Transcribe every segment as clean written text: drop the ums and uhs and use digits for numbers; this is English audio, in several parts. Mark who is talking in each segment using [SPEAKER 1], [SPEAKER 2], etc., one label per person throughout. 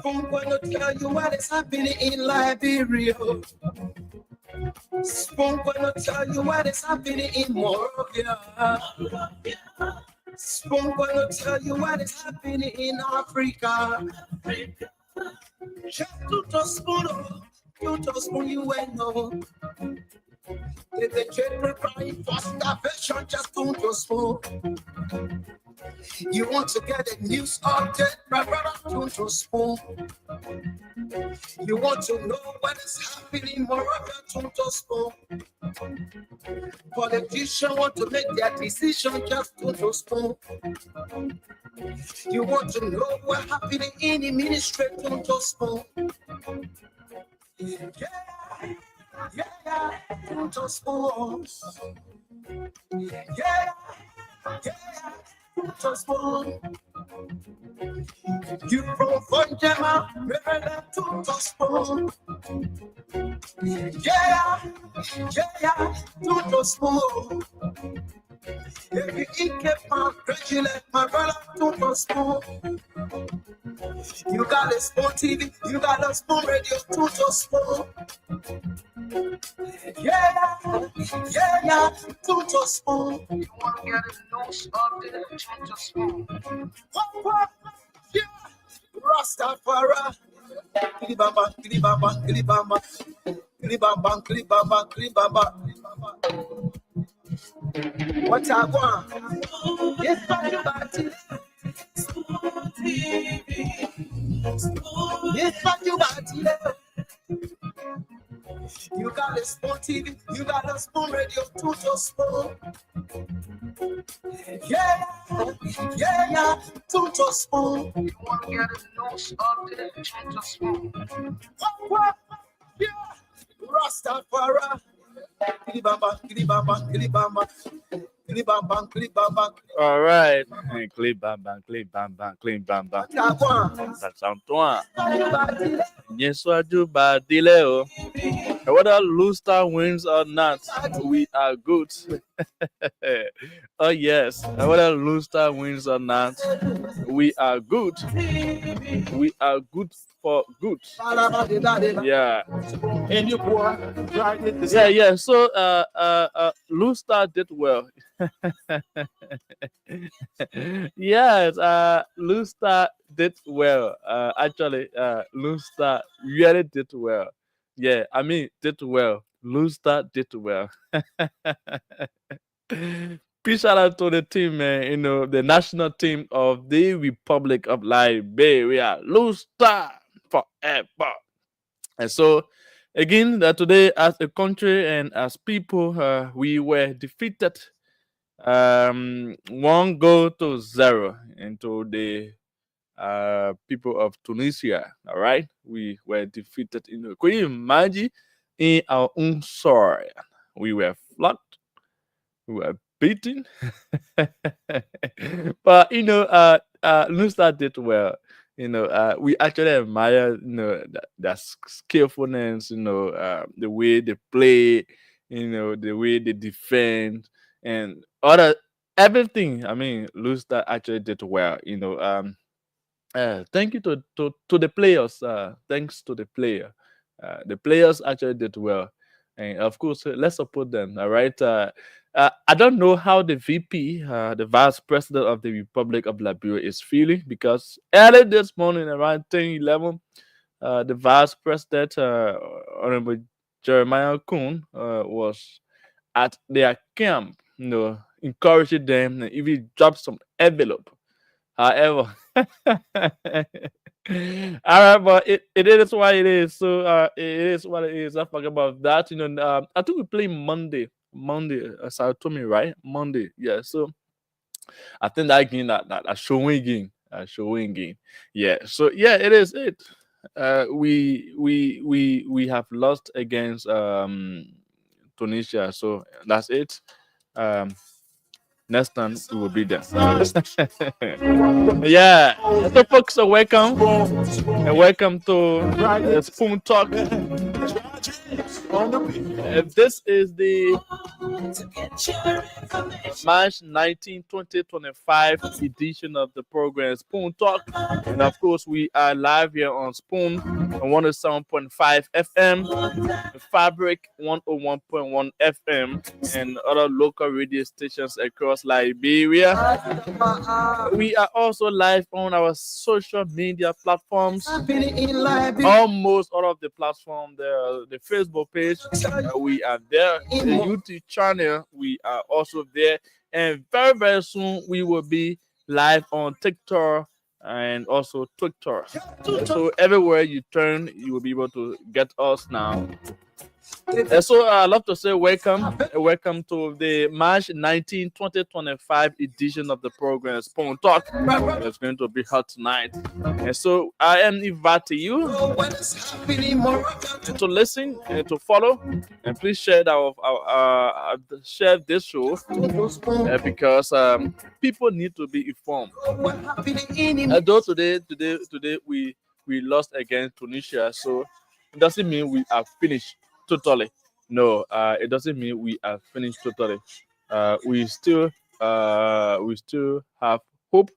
[SPEAKER 1] I'm gonna tell you what is happening in Liberia. I'm gonna tell you what is happening in Morovia. I'm gonna tell you what is happening in Africa. Just to spoon you and no. If the trade preparing for starvation, just to spoon. You want to get a news update, brother, to spoon. You want to know what is happening, Moravia, to spoon. Politicians want to make their decision, just to spoon. You want to know what's happening in the ministry, to spoon. Yeah, to spoon. Yeah, to spoon. You from Funjama, remember to spoon. Yeah, to spoon. Every ink man, regulate my brother to spoon. You got a spoon TV, you got a spoon radio to spoon. Yeah, to spoon. You want to get a nose of the to spoon. Yeah, Rastafari. Kilibamba, kilibamba, kilibamba, kilibamba, kilibamba, kilibamba. What I want? Yes, but yes, but you got a spoon TV, you got a spoon radio, to spoon. Yeah, to spoon. You want to get a nose of the to spoon. Yeah, Rastafari. Kilibamba, kilibamba, kilibamba.
[SPEAKER 2] All right. Clip bam bam, clip bam bam, clip bam bam. That's Antoine. Yes, what you bad delay. Whether Luster wins or not, we are good. Oh yes, whether Luster wins or not, we are good. We are good for good. Yeah. Yeah. So Luster did well. Yes, Luster did well. Actually, Luster really did well. Yeah, I mean, did well. Luster did well. Peace shout out to the team, man. You know, the national team of the Republic of Liberia. Luster forever. And so, again, today, as a country and as people, we were defeated 1-0 into the people of Tunisia. All right, we were defeated. Could you imagine in our own soil? We were flogged, we were beaten, but Nusa did well. We actually admire their skillfulness. The way they play. The way they defend and everything. I mean, Luster actually did well. Thank you to the players. Thanks to the player. The players actually did well, and of course, let's support them. All right. I don't know how the VP, the Vice President of the Republic of Liberia, is feeling because early this morning, around 10:11, the Vice President, Honorable Jeremiah Kuhn, was at their camp, encouraging them, and even dropped some envelope. However, all right, but it is what it is. So it is what it is. I forgot about that. I think we play Monday. As I told me, right? Monday. Yeah. So I think that game, that showing game, Yeah. So yeah, it is it. We have lost against Tunisia. So that's it. Next time we will be there. Yeah. So folks, welcome and welcome to Spoon Talk. This is the March 19, 2025 edition of the program Spoon Talk. And of course, we are live here on Spoon on 107.5 FM, Fabric 101.1 FM, and other local radio stations across Liberia. We are also live on our social media platforms. Almost all of the platforms, the Facebook page, we are there. The YouTube channel, we are also there. And very, very soon, we will be live on TikTok and also Twitter. So everywhere you turn, you will be able to get us now. So I'd love to say welcome to the March 19, 2025 edition of the program Spoon Talk. It's going to be hot tonight. And so I am inviting you to listen and to follow, and please share share this show because people need to be informed. Although today we lost against Tunisia, so it doesn't mean we are finished totally. No, it doesn't mean we are finished totally. We still have hope,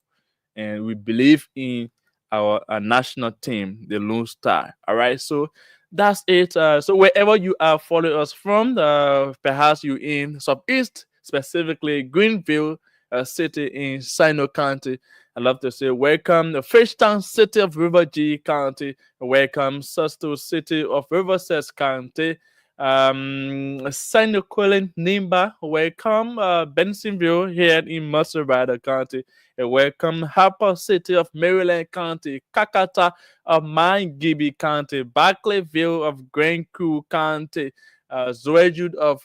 [SPEAKER 2] and we believe in our national team, the Lone Star. All right, so that's it. So wherever you are following us from, perhaps you in Southeast, specifically Greenville City in Sino County. I'd love to say welcome the Fishtown City of River G County. Welcome Susto City of Riverside County. Sino Quillen Nimba. Welcome Bensonville here in Mercer County. Welcome Harper City of Maryland County. Kakata of Mine Gibby County. Barclayville of Grand Crew County. Zoejude of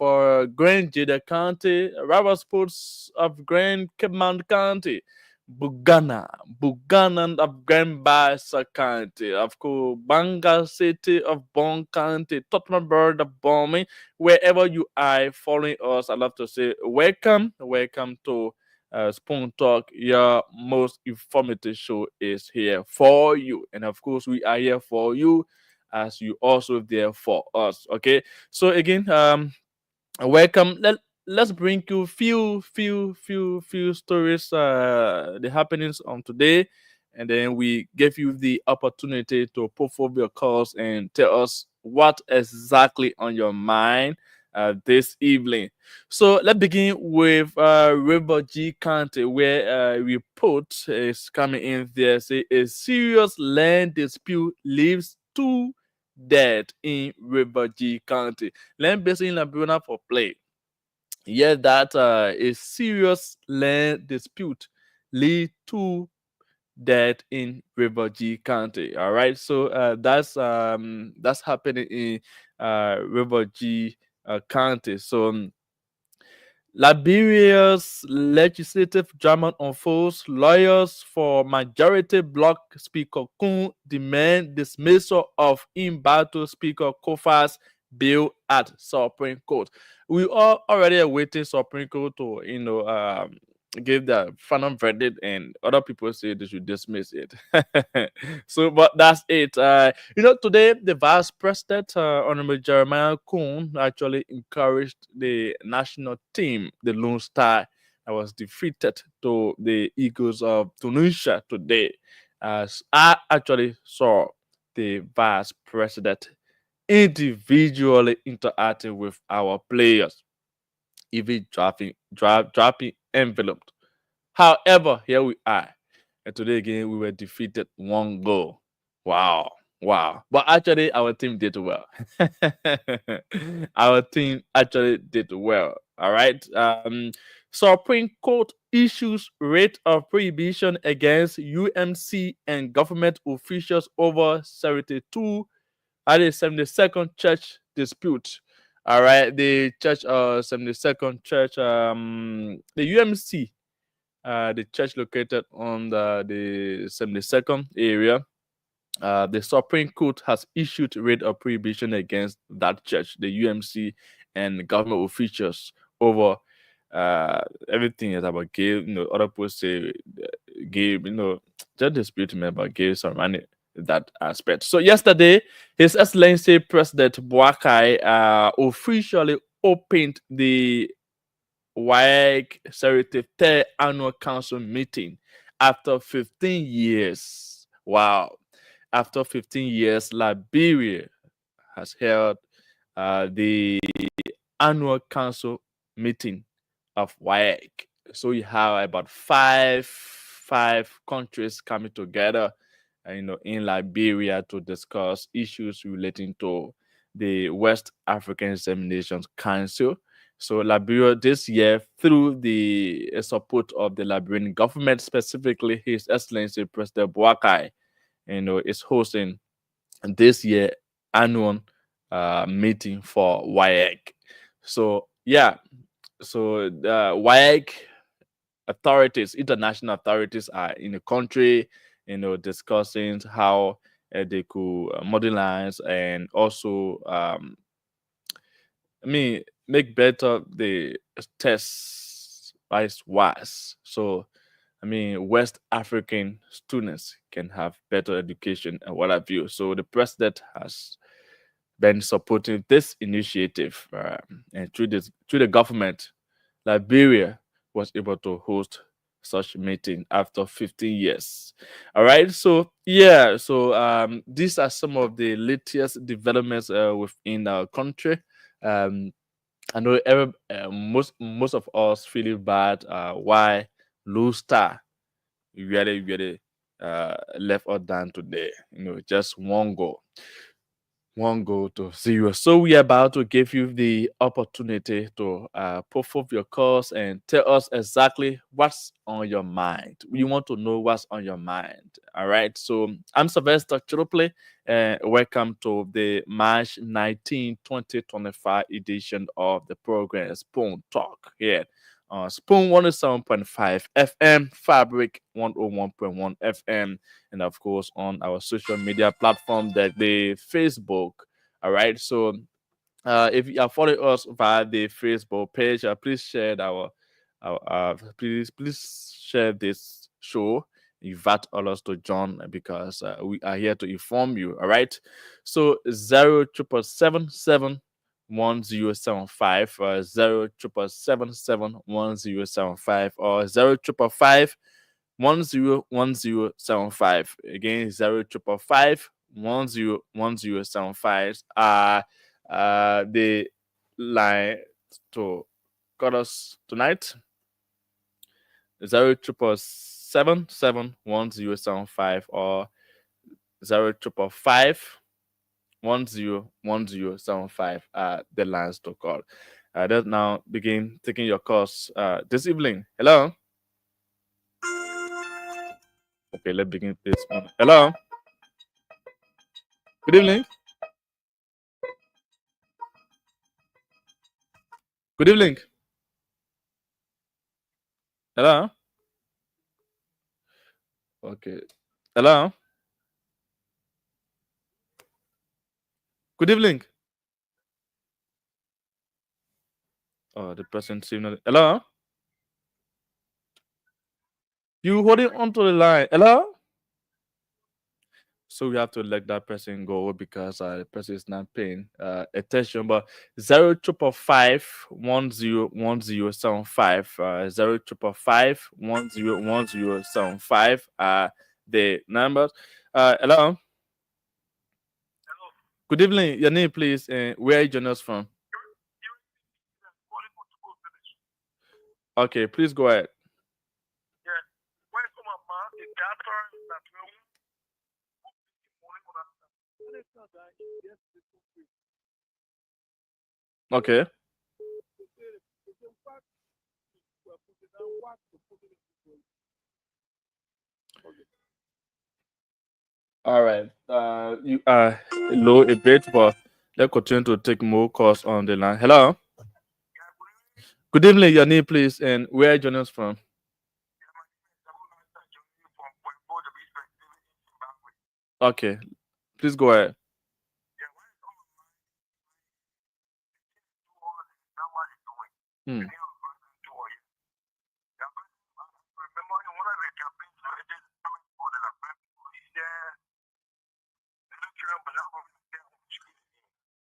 [SPEAKER 2] Grand Jada County. Robert Sports of Grand Kemant County. Buchanan of Grand Bassa County, of course, Banga City of Bon County, Tottenham Bird of Bombing, wherever you are following us, I'd love to say welcome to Spoon Talk. Your most informative show is here for you, and of course, we are here for you as you also there for us. Okay, so again, welcome. Let's bring you few stories, the happenings on today, and then we give you the opportunity to put forward your calls and tell us what exactly on your mind this evening. So let's begin with River G County, where report is coming in there. Say a serious land dispute leaves two dead in River G County. Land based in Labruna for play. Yet that a serious land dispute lead to death in River G County. All right, so that's happening in River G County. So Liberia's legislative drama unfolds. Lawyers for Majority Bloc Speaker Kun demand dismissal of in-battle Speaker Kofa's bill at Supreme Court. We are already awaiting Supreme Court to, give the final verdict, and other people say they should dismiss it. So, but that's it. Today the Vice President, Honorable Jeremiah Kuhn, actually encouraged the national team, the Lone Star, that was defeated to the Eagles of Tunisia today. As I actually saw the Vice President individually interacting with our players, even dropping envelopes. However, here we are. And today again, we were defeated 1 goal. Wow. Wow. But actually, our team did well. Our team actually did well. All right. Supreme Court issues rate of prohibition against UMC and government officials over 72 at the 72nd church dispute. All right. The church 72nd church, the UMC, the church located on the 72nd area. The Supreme Court has issued writ of prohibition against that church, the UMC, and government officials over everything is about gay. Other people say gay. Just dispute me about gay surrounding that aspect. So yesterday, His Excellency President Boakai officially opened the WAEC 73rd Annual Council meeting after 15 years. Wow. After 15 years, Liberia has held the annual council meeting of WAEC. So you have about five countries coming together, in Liberia to discuss issues relating to the West African Examinations Council. So Liberia this year, through the support of the Liberian government, specifically His Excellency President Boakai, is hosting this year annual meeting for WAEC. So yeah, so the WAEC authorities, international authorities, are in the country, discussing how they could modernize and also, make better the tests wise. So, West African students can have better education and what have you. So the president has been supporting this initiative, and through the government, Liberia was able to host such meeting after 15 years. All right, so yeah, so these are some of the latest developments within our country. Um, I know most of us feeling bad. Why Blue Star really left us down today? Just one goal to 0. So we are about to give you the opportunity to put forth your cause and tell us exactly what's on your mind. We want to know what's on your mind. All right. So I'm Sylvester Chirople, and welcome to the March 19, 2025 edition of the program Spoon Talk here. Spoon 107.5 FM, Fabric 101.1 FM, and of course on our social media platform, that the Facebook. All right, so if you are following us via the Facebook page, please share please share this show. Invite others to join, because we are here to inform you. All right, so 077771075, 077771075, or 055101075. Again, 055101075 the line to call us tonight. 077771075 or 055101075 the lines to call. Let's now begin taking your calls this evening. Hello. Okay, let's begin this one. Hello. Good evening. Good evening. Hello. Okay. Hello. Good evening. Oh, the person seemed not. Hello. You holding on to the line. Hello. So we have to let that person go, because the person is not paying attention. But 055101075, 055101075 the numbers. Hello. Good evening. Your name, please, and where are you joining us from? Okay, please go ahead. Okay. All right. You are low a bit, but let's continue to take more calls on the line. Hello. Good evening. Your name, please, and where are you joining us from? Okay, please go ahead. Hmm.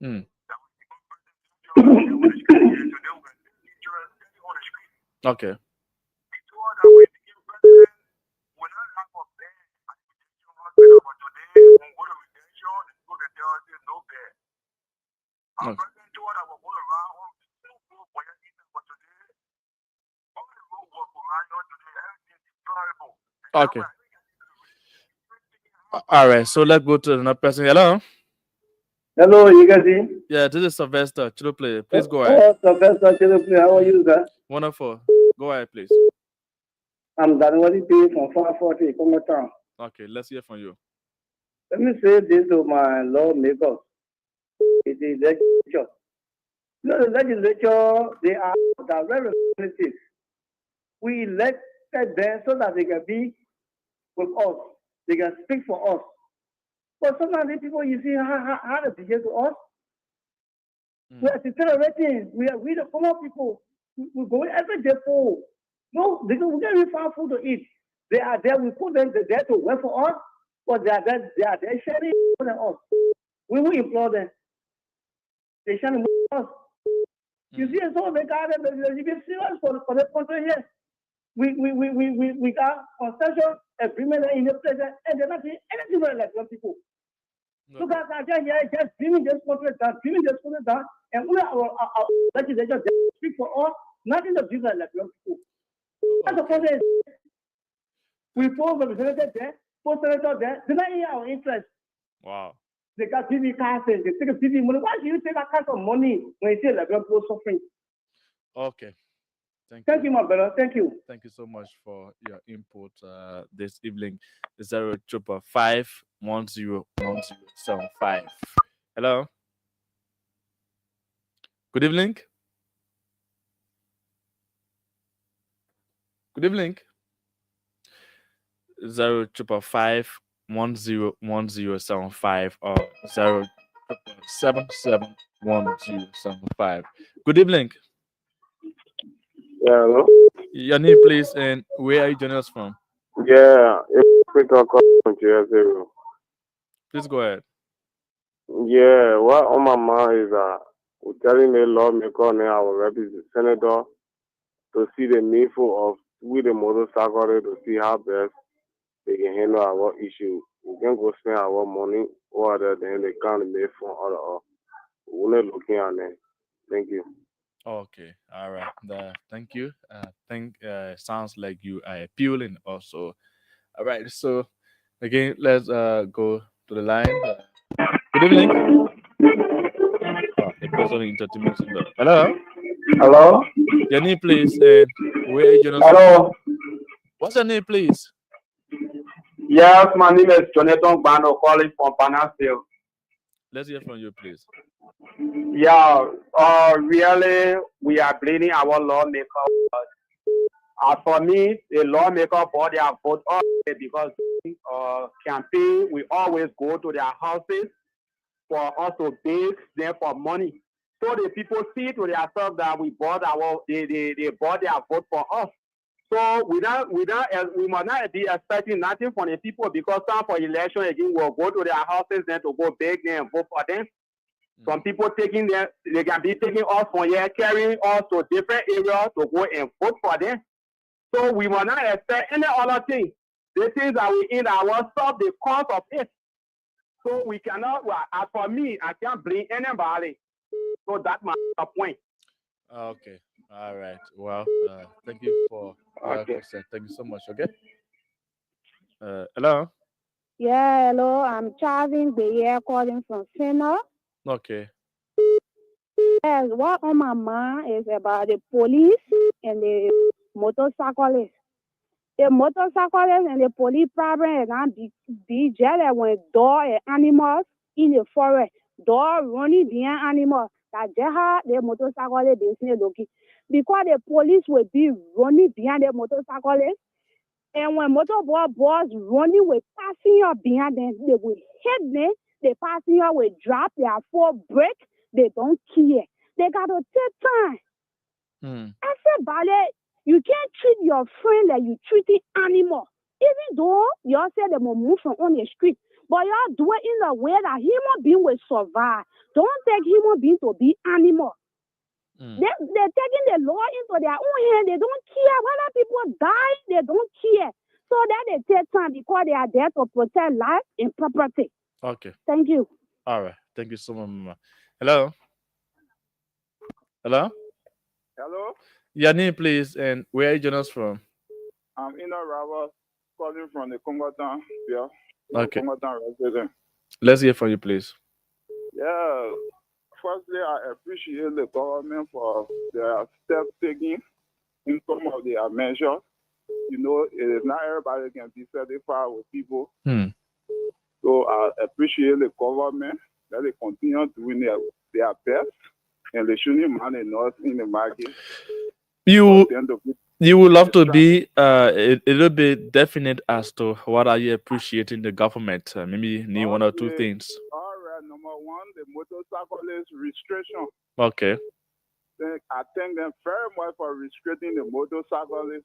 [SPEAKER 2] Mm. Okay. Okay. Okay. All right. So let's go to another person. Hello.
[SPEAKER 3] Hello, you guys see?
[SPEAKER 2] Yeah, this is Sylvester. Chilo play. Please go ahead.
[SPEAKER 3] Professor Chilupli, how are you, sir?
[SPEAKER 2] Wonderful. Go ahead, please.
[SPEAKER 3] I'm Danwadi P from 540, Congo Town.
[SPEAKER 2] Okay, let's hear from you.
[SPEAKER 3] Let me say this to my lawmakers. It is legislature. You know, the legislature, they are direct representatives. We elected them so that they can be with us. They can speak for us. But sometimes the people, you see how they behave to us. We are deteriorating. We the common people. We go every day for. No, because we can't find food to eat. They are there. We put them there to work for us, but they are there sharing more than us. We will employ them. They sharing more than us. You see, so they got it. You can see us for the country here. We got concession agreement in the place, and they're not doing anything like young people. Look at that here, just bringing this country down, and we our legislature speak for all, nothing to do like young people. That's the problem. We post representatives there, post senators there, they're not in our interest.
[SPEAKER 2] Wow.
[SPEAKER 3] They got TV cars, they take a TV money. Why should you take that kind of money when you see like young people suffering?
[SPEAKER 2] Okay.
[SPEAKER 3] Thank you, my brother. Thank you.
[SPEAKER 2] Thank you so much for your input this evening. 055101075. Hello. Good evening. Good evening. 055101075 or 0771075. Good evening.
[SPEAKER 4] Yeah, hello?
[SPEAKER 2] Your name, please, and where are you joining us from?
[SPEAKER 4] Yeah, it's from GSA.
[SPEAKER 2] Please go ahead.
[SPEAKER 4] Yeah, what on my mind is we're telling the lawmaker and our senator to see the needful of with the motorcycle to see how best they can handle our issue. We can go spend our money or other than they can't make from other. We're not looking at that. Thank you.
[SPEAKER 2] Okay, all right. Thank you. Think sounds like you are appealing also. All right. So again, let's go to the line. Good evening. The person in 30 minutes. Hello.
[SPEAKER 3] Hello.
[SPEAKER 2] Your name, please, and where are you joining us from?
[SPEAKER 3] Hello.
[SPEAKER 2] What's your name, please?
[SPEAKER 3] Yes, my name is Jonathan Bano, calling from Panelist.
[SPEAKER 2] Let's hear from you, please.
[SPEAKER 3] Yeah, really, we are blaming our lawmakers. For me, the lawmaker bought their vote up because campaign, we always go to their houses for us to beg them for money. So the people see to themselves that we bought they bought their vote for us. So we must not be expecting nothing from the people because time for election again, we'll go to their houses then to go beg them and vote for them. Some people taking them, they can be taking us from here, carrying us to different areas to go and vote for them. So we must not expect any other thing. The things that we in ourselves, the cause of it. So we cannot, as for me, I can't blame anybody. So that's my point.
[SPEAKER 2] Okay. All right. Well, thank you for your question. Thank you so much. Okay. Hello.
[SPEAKER 5] Yeah, hello. I'm Charvin Beyer calling from Fenner.
[SPEAKER 2] Okay.
[SPEAKER 5] Yes, what on my mind is about the police and the motorcyclists. The motorcyclists and the police problem is not be jealous when dog and animals in the forest, dog running behind animals. That just how the motorcyclist business looking. Because the police will be running behind the motorcyclists. And when motorball boys running with passenger behind them, they will hit them. The passenger will drop their foot brake. They don't care. They got to take time. I said, Ballet, you can't treat your friend like you treating animal. Even though you all say they will move from on the street, But y'all do it in a way that human being will survive. Don't take human being to be animal. They're taking the law into their own hand. They don't care whether people die. They don't care. So that they take time because they are there to protect life and property.
[SPEAKER 2] Okay.
[SPEAKER 5] Thank you.
[SPEAKER 2] All right. Thank you so much, Mama. Hello. Hello.
[SPEAKER 6] Hello,
[SPEAKER 2] Your name, please, and where are you joining us from?
[SPEAKER 6] I'm Ina Rawa calling from the Congotan. Yeah,
[SPEAKER 2] Okay.
[SPEAKER 6] Congotan resident.
[SPEAKER 2] Let's hear from you, please.
[SPEAKER 6] Yeah, firstly, I appreciate the government for their steps taking in some of their measures. You know, it is not everybody can be satisfied with people. So I appreciate the government that they continue doing their best, and they shouldn't mind us in the market.
[SPEAKER 2] You would love to be a little bit definite as to what are you appreciating the government? Maybe need one or two things.
[SPEAKER 6] All right, number one, the motorcyclist restriction.
[SPEAKER 2] Okay.
[SPEAKER 6] I thank them very much for restricting the motorcyclists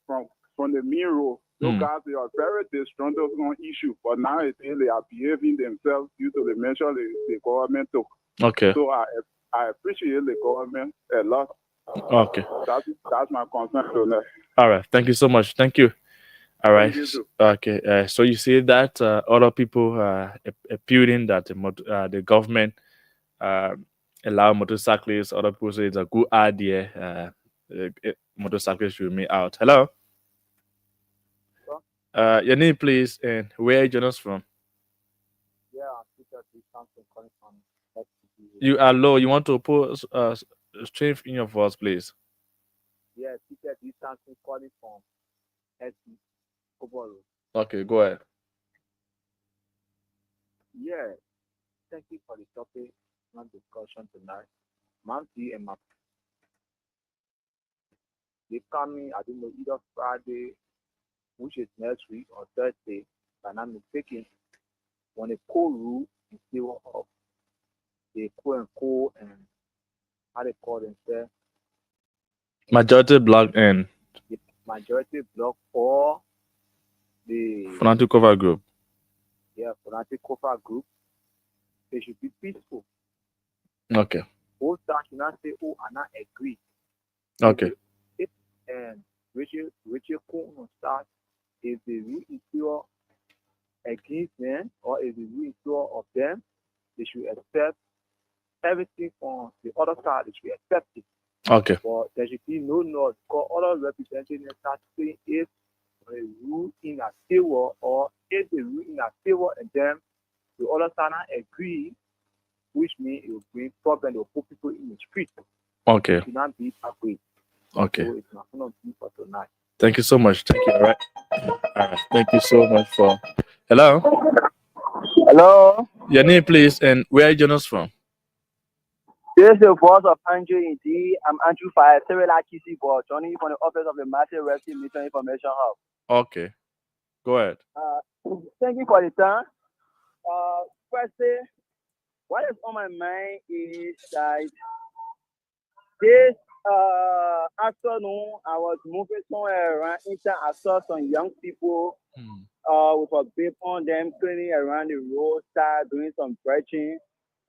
[SPEAKER 6] from the main road. Those guys, they are very destructive on issue, but now they are behaving themselves due to the measure the government took.
[SPEAKER 2] Okay.
[SPEAKER 6] So I appreciate the government a lot.
[SPEAKER 2] Okay.
[SPEAKER 6] That's my concern tonight.
[SPEAKER 2] All right. Thank you so much. Thank you. All right. Okay. So you see that other people are appealing that the government allow motorcyclists. Other people say it's a good idea. Motorcyclists should remain out. Hello. Your name, please, and where are you joining us from?
[SPEAKER 7] Yeah, something calling from STD.
[SPEAKER 2] You are low. You want to put strength in your voice, please.
[SPEAKER 7] Yeah, Peter D. Something calling from STD.
[SPEAKER 2] Okay, go ahead.
[SPEAKER 7] Yeah, thank you for the topic and discussion tonight. Monty and my they coming, I don't know, either Friday, which is next week, or Thursday, and I'm mistaken, when a co-rule in favor of the quote and how they call themselves
[SPEAKER 2] Majority block and
[SPEAKER 7] the majority block or the
[SPEAKER 2] fanatic cover group.
[SPEAKER 7] Yeah, fanatic cover group. They should be peaceful.
[SPEAKER 2] Okay.
[SPEAKER 7] Both sides should not say, "Oh, I not agree."
[SPEAKER 2] Okay.
[SPEAKER 7] And Richard Kuhn start if the rule is pure against them or if the rule is pure of them, they should accept everything from the other side. They should accept it.
[SPEAKER 2] Okay.
[SPEAKER 7] But there should be no noise because other representatives start saying if a rule in a favor or if the rule in a favor and them the other side not agree, which means it will bring problem. It will put people in the street.
[SPEAKER 2] Okay.
[SPEAKER 7] It should not be agreed.
[SPEAKER 2] Okay.
[SPEAKER 7] So it's not going to be for tonight.
[SPEAKER 2] Thank you so much. Thank you. All right. Thank you so much for. Hello.
[SPEAKER 3] Hello.
[SPEAKER 2] Your name, please, and where are you joining us from?
[SPEAKER 3] This is the voice of Andrew indeed. I'm Andrew Fire, Terrella Kisi Board, joining you from the office of the Massive Rescue Mission Information Hub.
[SPEAKER 2] Okay. Go ahead.
[SPEAKER 3] Thank you for the time. Firstly, what is on my mind is that this afternoon I was moving somewhere around Inter. I saw some young people with a bib on them cleaning around the roadside, doing some stretching.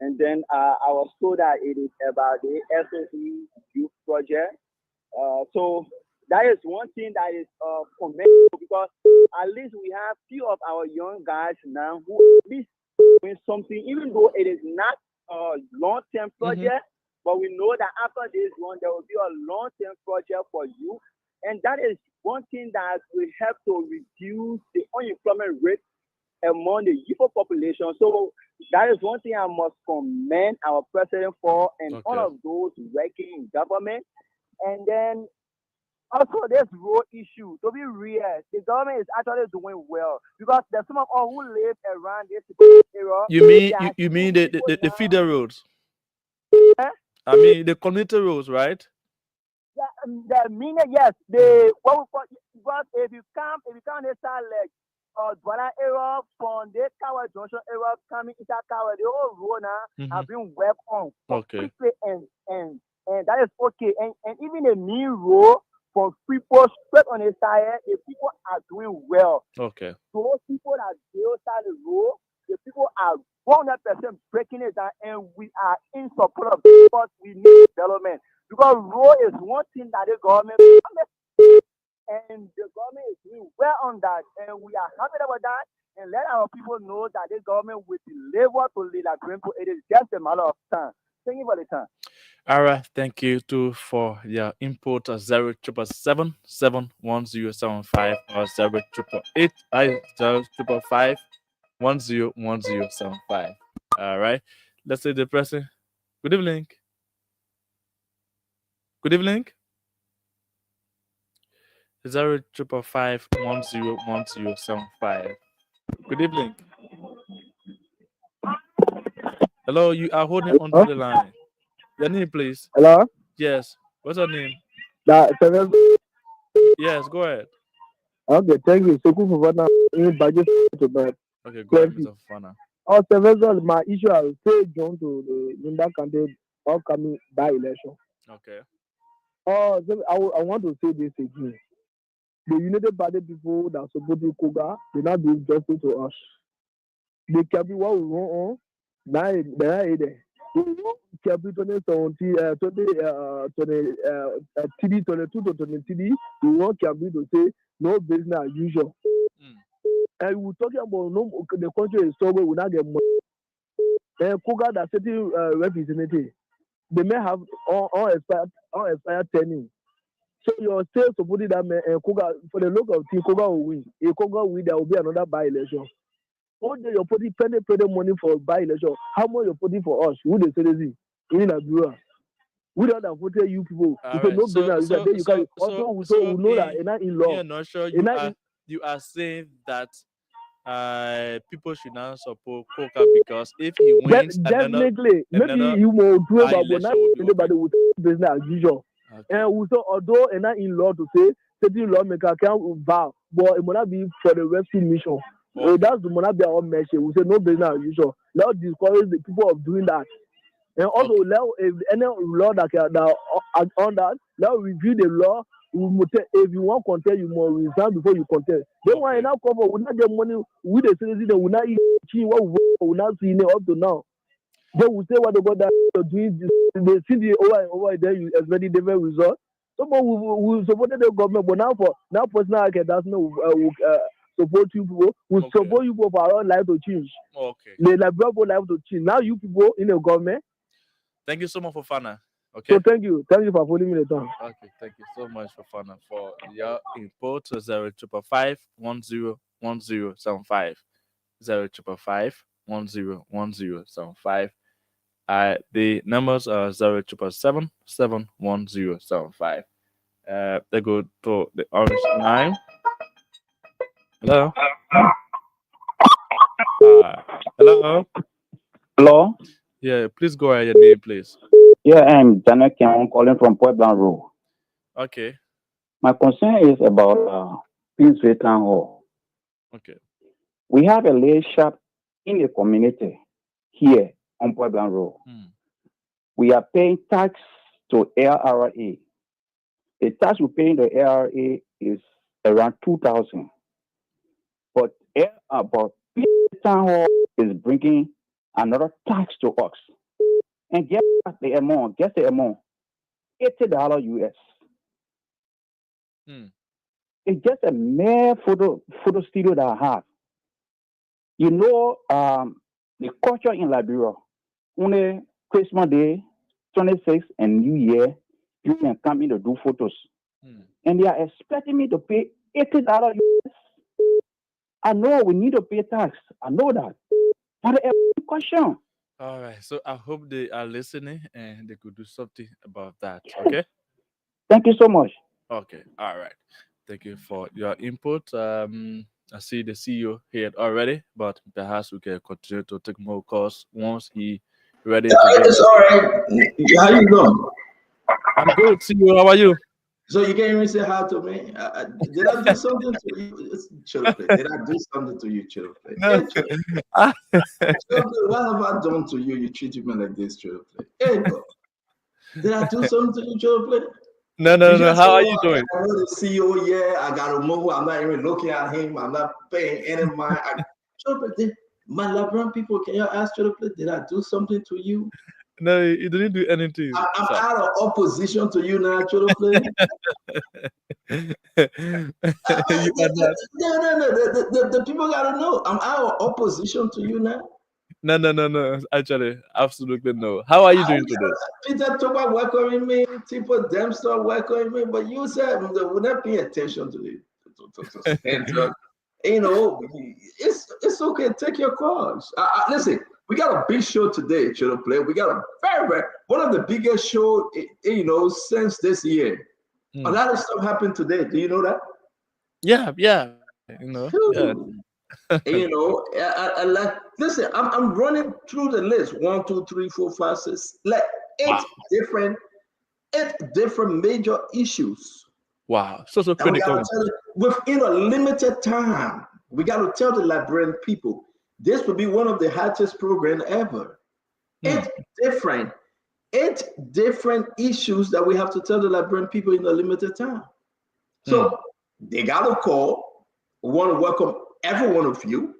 [SPEAKER 3] And then I was told that it is about the SOE youth project. So that is one thing that is commendable because at least we have few of our young guys now who at least doing something, even though it is not a long-term project, but we know that after this one, there will be a long-term project for you. And that is one thing that will help to reduce the unemployment rate among the youth population. So that is one thing I must commend our president for and all of those working in government. And then also this road issue, to be real, the government is actually doing well because there's some of us who live around this area.
[SPEAKER 2] You mean the feeder roads? I mean the community roads, right?
[SPEAKER 3] Yeah, yes. Because if you come this side like Dwana area from this Kawa Junction area coming into Kawa, the whole road now have been worked on completely and that is okay. And even the main road from people straight on the side, the people are doing well.
[SPEAKER 2] Okay.
[SPEAKER 3] Those people that build side the road,
[SPEAKER 7] people are 100% breaking it down, and we are in support of it because we need development. Because road is one thing that the government and the government is doing well on that, and we are happy about that. And let our people know that the government will deliver to Lila Greenpo. It is just a matter of time. Thank you for the time.
[SPEAKER 2] All right, thank you too for your input. 077771075 or 0888 0555 101075. All right, let's say the person. Good evening. Good evening. 0555 101075. Good evening. Hello, you are holding onto the line. Your name, please.
[SPEAKER 3] Hello?
[SPEAKER 2] Yes. What's your name? Yes, go ahead.
[SPEAKER 3] Okay, thank you. So cool for now. Budget to bed.
[SPEAKER 2] Okay, go ahead, Mr. Fana.
[SPEAKER 3] Oh, several my issue I will say John to the Linda candidate upcoming by election.
[SPEAKER 2] Okay.
[SPEAKER 3] Oh, I want to say this again. The United Party people that support the Koga, they not do justice to us. They can be what we want on. Now they are there. Can be 2017, 22 to 23. We want can be to say no business as usual. And we're talking about no, the country is so we will not get money. And Koga that certain representative, they may have expired tenure. So your sales supporting that man and Koga for the local team, Koga will win. If Koga win, there will be another by-election. All day you're putting plenty money for by-election. How much you're putting for us? Who they say this is? In a bureau. We don't have voted you people.
[SPEAKER 2] All
[SPEAKER 3] So
[SPEAKER 2] right.
[SPEAKER 3] no business. We know that and not in law.
[SPEAKER 2] Yeah, not sure you are saying that people should not support Coca because if he wins,
[SPEAKER 3] definitely maybe you will do it, but not anybody will business as usual.
[SPEAKER 2] Okay.
[SPEAKER 3] And also, although and not in law to say certain lawmaker can vow, but it will not be for the rescue mission. Okay. That's the not be our message. We say no business as usual. Let's discourage the people of doing that. And also, if any law that on that, let's review the law. If you want contest, you must resign before you contest. They want enough cover. We not get money. We the citizens, they will not eat what we will not see up to now. They will say what they got that doing. They see the over there. You expect different result. Someone will support the government, but now personal that's no support you people. We support you people for our life to change.
[SPEAKER 2] Okay.
[SPEAKER 3] The life to change. Now you people in the government.
[SPEAKER 2] Thank you so much for Fana. Okay.
[SPEAKER 3] So thank you for following me the time.
[SPEAKER 2] Okay, thank you so much for Fana for your input. 0555 101075 0555 101075. The numbers are 0777 71075. They go to the orange line. Hello. Hello.
[SPEAKER 8] Hello.
[SPEAKER 2] Yeah, please go ahead. Your name, please.
[SPEAKER 8] Yeah, I'm Daniel Kim. I'm calling from Puebla Road.
[SPEAKER 2] Okay.
[SPEAKER 8] My concern is about Queensway Town Hall.
[SPEAKER 2] Okay.
[SPEAKER 8] We have a lay shop in the community here on Puebla Road. We are paying tax to LRA. The tax we pay in the LRA is around 2,000. But Town Hall is bringing another tax to us. And guess the amount, $80 US. It's just a mere photo studio that I have. You know, the culture in Liberia, only Christmas Day, 26th, and New Year, you can come in to do photos. And they are expecting me to pay $80 US. I know we need to pay tax. I know that. But the question.
[SPEAKER 2] All right. So I hope they are listening and they could do something about that. Okay.
[SPEAKER 8] Thank you so much.
[SPEAKER 2] Okay. All right. Thank you for your input. I see the CEO here already, but perhaps we can continue to take more calls once he ready to get.
[SPEAKER 1] It's all right. How you doing?
[SPEAKER 2] I'm good. CEO, how are you?
[SPEAKER 1] So you can't even say hi to me. Did I do something to you? Did I do something to you, Chillplay?
[SPEAKER 2] No.
[SPEAKER 1] Yeah, Chillplay, what have I done to you? You treat me like this, Chillplay. Hey, bro. Did I do something to you, Chillplay?
[SPEAKER 2] No. How are you doing?
[SPEAKER 1] I know the CEO, yeah. I got to move. I'm not even looking at him. I'm not paying any mind. Chillplay, My Labrador people, can you ask Cholo Play, did I do something to you?
[SPEAKER 2] No, you didn't do anything.
[SPEAKER 1] I'm out of opposition to you now, Cholo Play.
[SPEAKER 2] You are not.
[SPEAKER 1] No. The people gotta know. I'm out of opposition to you now.
[SPEAKER 2] No. Actually, absolutely no. How are you doing today?
[SPEAKER 1] Peter Toba welcoming me, Tipo Dempster welcoming me, but you said we're not paying attention to it. You know, it's okay. Take your calls. Listen, we got a big show today, Cholo Play. We got a very one of the biggest show, since this year. A lot of stuff happened today. Do you know that?
[SPEAKER 2] Yeah. Yeah.
[SPEAKER 1] Listen, I'm running through the list. 1, 2, 3, 4, 5, 6, like eight different major issues.
[SPEAKER 2] Wow, so
[SPEAKER 1] And we
[SPEAKER 2] critical.
[SPEAKER 1] gotta tell you, within a limited time, we got to tell the Liberian people this will be one of the hottest programs ever. 8 different issues that we have to tell the Liberian people in a limited time. So they got to call. We want to welcome every one of you.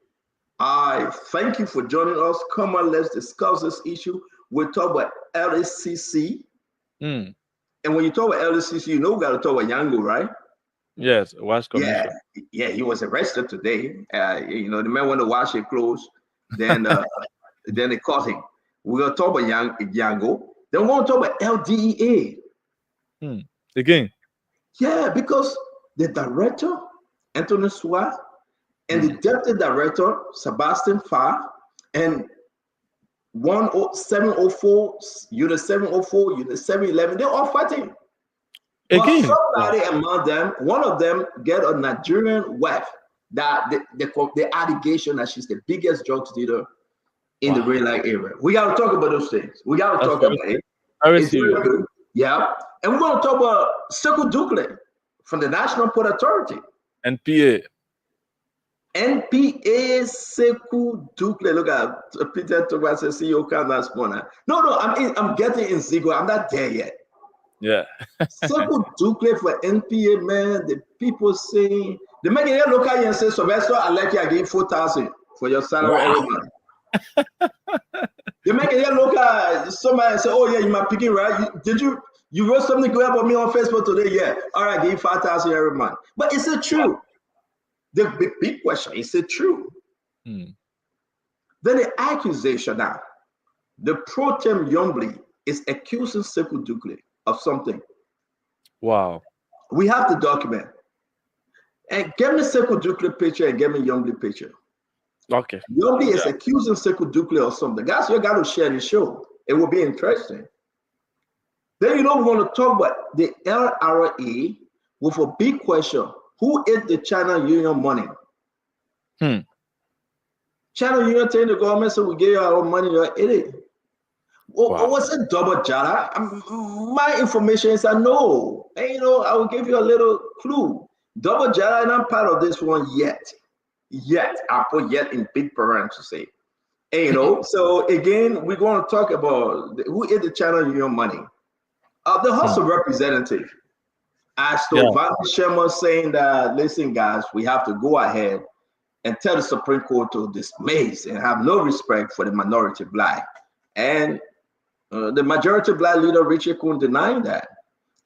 [SPEAKER 1] I thank you for joining us. Come on, let's discuss this issue. We'll talk about LSCC. And when you talk about LSCC, you know we got to talk about Yango, right?
[SPEAKER 2] Yes, Wash Commission.
[SPEAKER 1] Yeah, he was arrested today. The man went to wash his clothes. Then they caught him. We're going to talk about Yango. Then we're going to talk about LDA.
[SPEAKER 2] Again?
[SPEAKER 1] Yeah, because the director, Anthony Swa, and the deputy director, Sebastian Farr, and 704, Unit 704, Unit 711, they're all fighting. Again, but somebody among them, one of them, get a Nigerian wife that the allegation that she's the biggest drug dealer in the red light area. We got to talk about those things. We got to talk about it. It's very good. Yeah. And we're going to talk about Sekou Douklé from the National Port Authority.
[SPEAKER 2] NPA.
[SPEAKER 1] NPA Sekou Douklé. Look at Peter Thomas says CEO Canada Spawner. No, I'm getting in Zigo. I'm not there yet.
[SPEAKER 2] Yeah.
[SPEAKER 1] Sekou Douklé for NPA, man. The people saying they make it look at you and say, Sylvester, I like you, I give 4,000 for your salary every month. They make it look at somebody and say, oh yeah, you my picking, right? You wrote something good about me on Facebook today? Yeah. All right, give you 5,000 every month. But is it true? The big question, is it true? Then the accusation now, the pro tem Yombly is accusing Sekou Douklé of something.
[SPEAKER 2] Wow.
[SPEAKER 1] We have the document. And get me Sekou Douklé picture and get me Yombly picture.
[SPEAKER 2] Okay.
[SPEAKER 1] Yombly is accusing Sekou Douklé of something. Guys, you got to share the show. It will be interesting. Then we're going to talk about the LRA with a big question. Who ate the China Union money? China Union telling the government, so we gave you our own money, you ate it. Wow. Was it double jara? My information is I know. And I will give you a little clue. Double jara, and I'm part of this one yet. I put yet in big parentheses to say. And so again, we're going to talk about who ate the China Union money. The House of Representatives asked Vani Sherman saying that, listen, guys, we have to go ahead and tell the Supreme Court to dismiss and have no respect for the minority black. And the majority black leader, Richard Kuhn, denying that.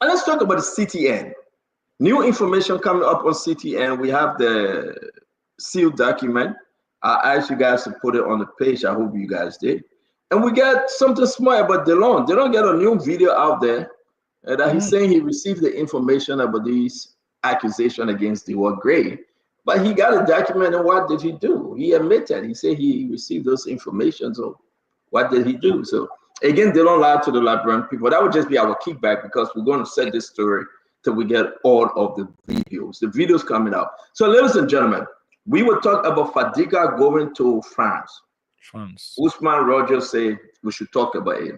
[SPEAKER 1] And let's talk about the CTN. New information coming up on CTN. We have the sealed document. I asked you guys to put it on the page. I hope you guys did. And we got something smart about DeLon. They don't get a new video out there that he's saying he received the information about these accusations against DeWalt Gray. But he got a document, and what did he do? He admitted. He said he received those information. So what did he do? So again, they don't lie to the Liberian people. That would just be our kickback because we're going to set this story till we get all of the videos. The videos coming out. So ladies and gentlemen, we will talk about Fadiga going to France. Usman Rogers said we should talk about it.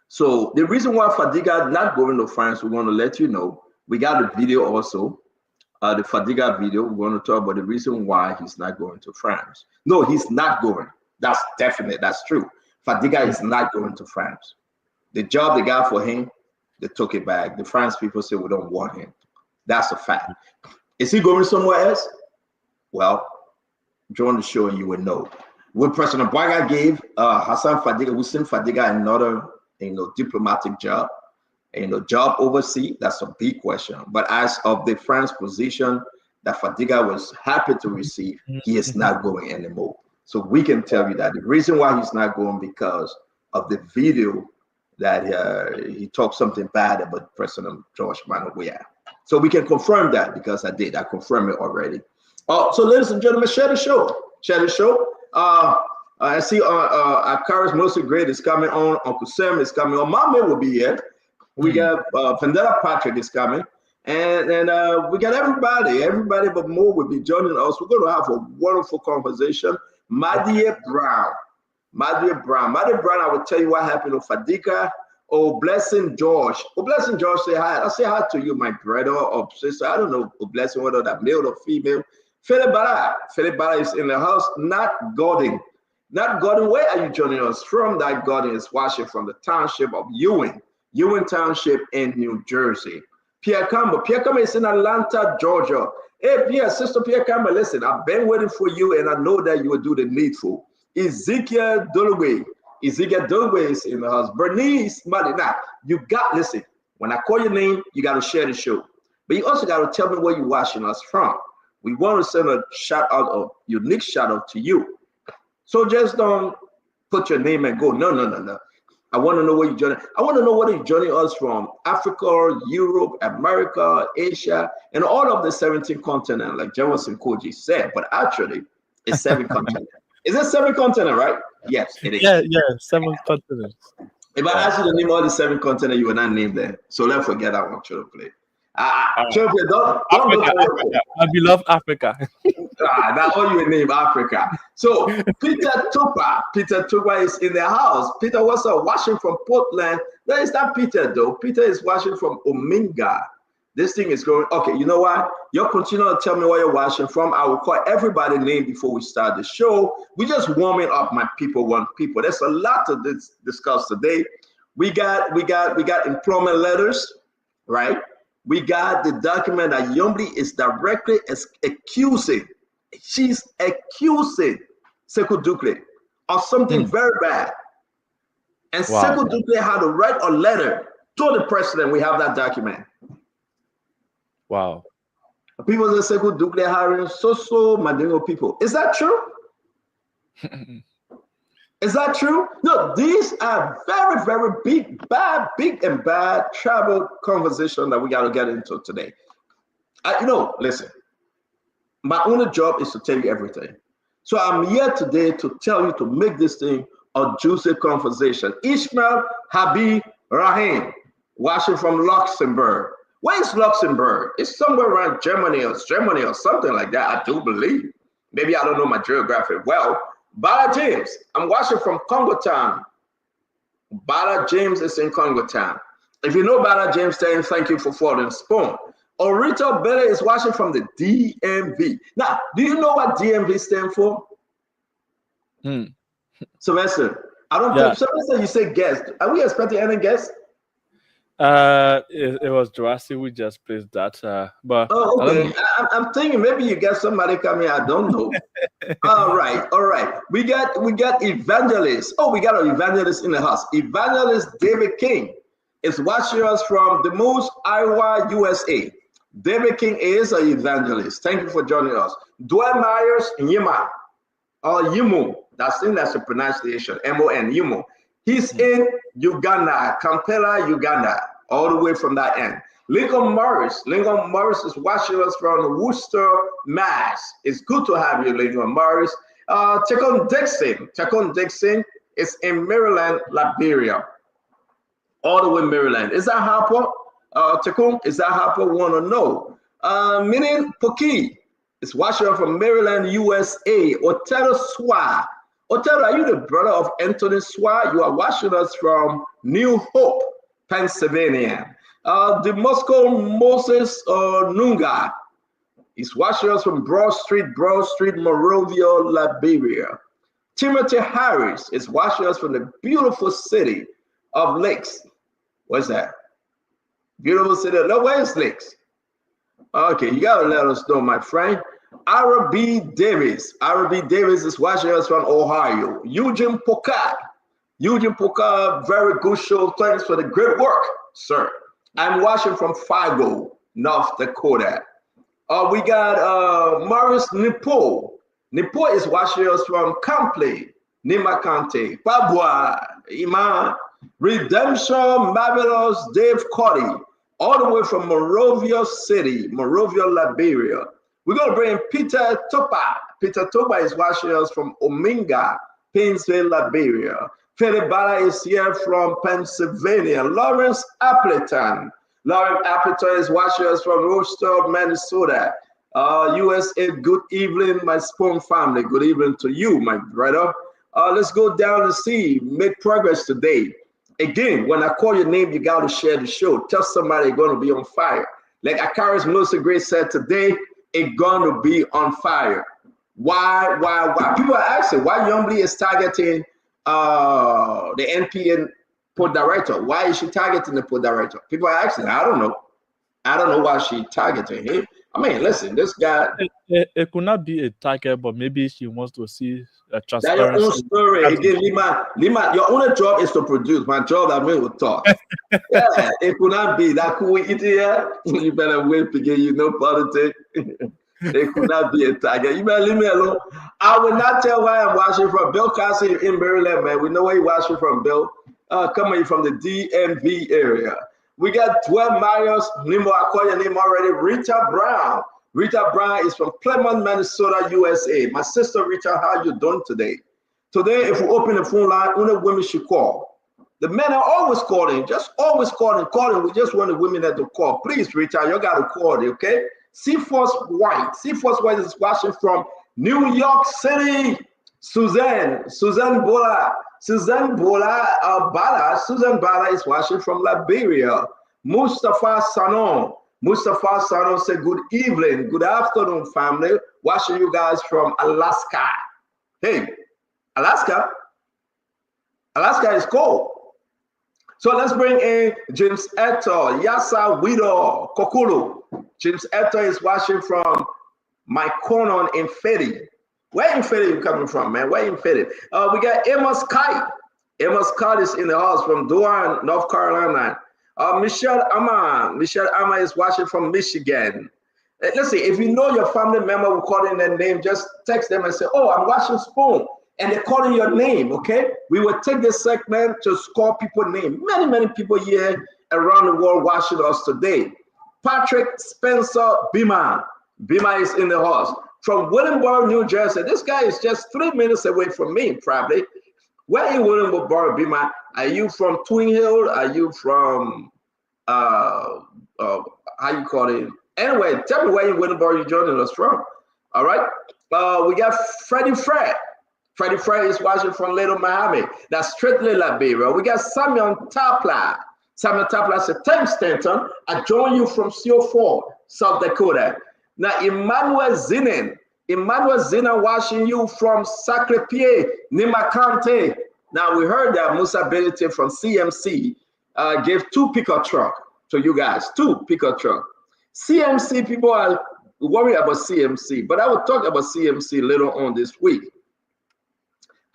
[SPEAKER 1] So the reason why Fadiga not going to France, we're going to let you know. We got a video also, the Fadiga video. We're going to talk about the reason why he's not going to France. No, he's not going. That's definite. That's true. Fadiga is not going to France. The job they got for him, they took it back. The France people say we don't want him. That's a fact. Is he going somewhere else? Well, join the show and you will know. When President Baga gave Hassan Fadiga another diplomatic job, job overseas, that's a big question. But as of the France position that Fadiga was happy to receive, he is not going anymore. So we can tell you that the reason why he's not going because of the video that he talked something bad about President George Manabuya. So we can confirm that because I confirmed it already. So ladies and gentlemen, share the show. Share the show. I see Akaris Mostly Great is coming on. Uncle Sam is coming on. Mame will be here. We got Vendetta Patrick is coming. And we got everybody but more will be joining us. We're going to have a wonderful conversation. Madia Brown, I will tell you what happened to Fadiga. Blessing George. Blessing George, say hi. I say hi to you, my brother or sister. I don't know, Blessing, whether that male or female. Philip Bala is in the house. Not Gordon, where are you joining us from? That Gordon is watching from the township of Ewing Township in New Jersey. Pierre Campbell is in Atlanta, Georgia. Hey, Pierre, Sister Pierre Campbell, listen, I've been waiting for you and I know that you will do the needful. Ezekiel Doloway is in the house. Bernice Malina, listen, when I call your name, you got to share the show. But you also got to tell me where you're watching us from. We want to send a unique shout out to you. So just don't put your name and go, no. I want to know where you're joining. I want to know where you're joining us from. Africa, Europe, America, Asia, and all of the 17 continents, like Jefferson Koji said. But actually, it's 7 continents. Is it 7 continents, right? Yes, it is.
[SPEAKER 2] Yeah, 7 continents.
[SPEAKER 1] If I ask you to name all the 7 continents, you will not name them. So let's forget that one, Children Play. Don't
[SPEAKER 2] Africa. I love Africa.
[SPEAKER 1] Now all you name Africa. So Peter Tupa is in the house. Peter, what's up? Watching from Portland. No, it's not Peter though. Peter is watching from Ominga. This thing is going. Okay, you know what? You'll continue to tell me where you're watching from. I will call everybody's name before we start the show. We're just warming up, my people. There's a lot to discuss today. We got employment letters, right? We got the document that Yombli is directly accusing. She's accusing Sekou Dukle of something very bad. And Sekou Dukle had to write a letter to the president. We have that document.
[SPEAKER 2] Wow.
[SPEAKER 1] People say Sekou Dukle hiring so Madingo people. Is that true? Is that true? No, these are very, very big and bad travel conversation that we got to get into today. Listen, my only job is to tell you everything. So I'm here today to tell you to make this thing a juicy conversation. Ishmael Habib Rahim, watching from Luxembourg. Where is Luxembourg? It's somewhere around Germany or something like that, I do believe. Maybe I don't know my geography well. Bala James, I'm watching from Congo Town. Bala James is in Congo Town. If you know Bala James, tell him thank you for following Spoon. Orito Bele is watching from the DMV. Now, do you know what DMV stands for? Sylvester, I don't think Sylvester, you say guest. Are we expecting any guests?
[SPEAKER 2] It was Jurassic. We just placed that. But
[SPEAKER 1] okay. I'm thinking maybe you got somebody coming. I don't know. All right. We got evangelist. Oh, we got an evangelist in the house. Evangelist David King is watching us from the Moose, Iowa, USA. David King is an evangelist. Thank you for joining us. Dwayne Myers Yima or Yimu. That's the pronunciation. M-O-N Yimu. He's in Uganda, Kampala, Uganda, all the way from that end. Lincoln Morris is watching us from Worcester, Mass. It's good to have you, Lincoln Morris. Tekon Dixon is in Maryland, Liberia, all the way Maryland. Is that Harper? Tekon, is that Harper? Want to know? Minin Poki is watching us from Maryland, USA. Otero Swa. Otero, are you the brother of Anthony Swa? You are watching us from New Hope, Pennsylvania. The Moscow Moses Nunga is watching us from Broad Street, Monrovia, Liberia. Timothy Harris is watching us from the beautiful city of Lakes. What's that? Beautiful city. No, where's Lakes? Okay, you gotta let us know, my friend. R.B. Davis. R.B. Davis is watching us from Ohio. Eugene Pokat. Eugene Pokat, very good show. Thanks for the great work, sir. I'm watching from Fargo, North Dakota. We got Morris Nipo. Nipo is watching us from Campley, Nimakante, Pabua, Iman, Redemption, Marvelous, Dave Cody, all the way from Monrovia City, Monrovia, Liberia. We're going to bring Peter Topa. Peter Topa is watching us from Ominga, Painesville, Liberia. Philip Bala is here from Pennsylvania. Lawrence Appleton. Lawrence Appleton is watching us from Rochester, Minnesota. USA, good evening, my Spoon family. Good evening to you, my brother. Let's go down and see, make progress today. Again, when I call your name, you got to share the show. Tell somebody you're going to be on fire. Like Akaris Melissa Gray said today, it's going to be on fire. Why? People are asking, why Youngly is targeting the NPA port director? Why is she targeting the port director? People are asking. I don't know. I don't know why she targeting him. I mean, listen, this guy.
[SPEAKER 2] It could not be a target, but maybe she wants to see a transparency.
[SPEAKER 1] That's your own story. Again, Lima, your only job is to produce. My job, I mean, will talk. Yeah, it could not be that cool idiot. You better wait to get you no politics. It could not be a target. You better leave me alone. I will not tell where I'm watching from. Bill Cassie in Maryland, man. We know where you're watching from, Bill. Coming from the DMV area. We got Dwell Myers. Nemo, I call your name already. Rita Brown. Rita Brown is from Clement, Minnesota, USA. My sister Rita, how you doing today? Today, if we open the phone line, only women should call. The men are always calling, just always calling. We just want the women that to call. Please, Rita, you got to call, okay? Seaforce White. Seaforce White is watching from New York City. Suzanne Bola. Suzanne Bala is watching from Liberia. Mustafa Sanon said, good evening, good afternoon, family. Watching you guys from Alaska. Hey, Alaska is cold. So let's bring in James Eto, Yasa Wido, Kokulu. James Eto is watching from my corner in Fetty. Where in Fetty you coming from, man? Where in Fetty? We got Emma Scott. Emma Scott is in the house from Durham, North Carolina. Michelle Ama is watching from Michigan. Listen, if you know your family member will call in their name, just text them and say, oh, I'm watching Spoon. And they're calling your name, okay? We will take this segment to call people's name. Many people here around the world watching us today. Patrick Spencer Bima is in the house. From Williamsburg, New Jersey. This guy is just 3 minutes away from me, probably. Where in Williamsburg, Bima? Are you from Twin Hill? Are you from, how you call it? Anyway, tell me where in Williamsburg you're joining us from. All right? We got Freddie Fred. Freddie Fred is watching from Little Miami. That's strictly Liberia. We got Samuel Tapla. Samuel Tapla said, thanks, Stanton. I join you from CO4, South Dakota. Now, Emmanuel Zinen watching you from Sacre Pied, Nimakante. Now, we heard that Musa Benite from CMC gave 2 pickup truck to you guys, 2 pickup truck. CMC, people are worried about CMC, but I will talk about CMC later on this week.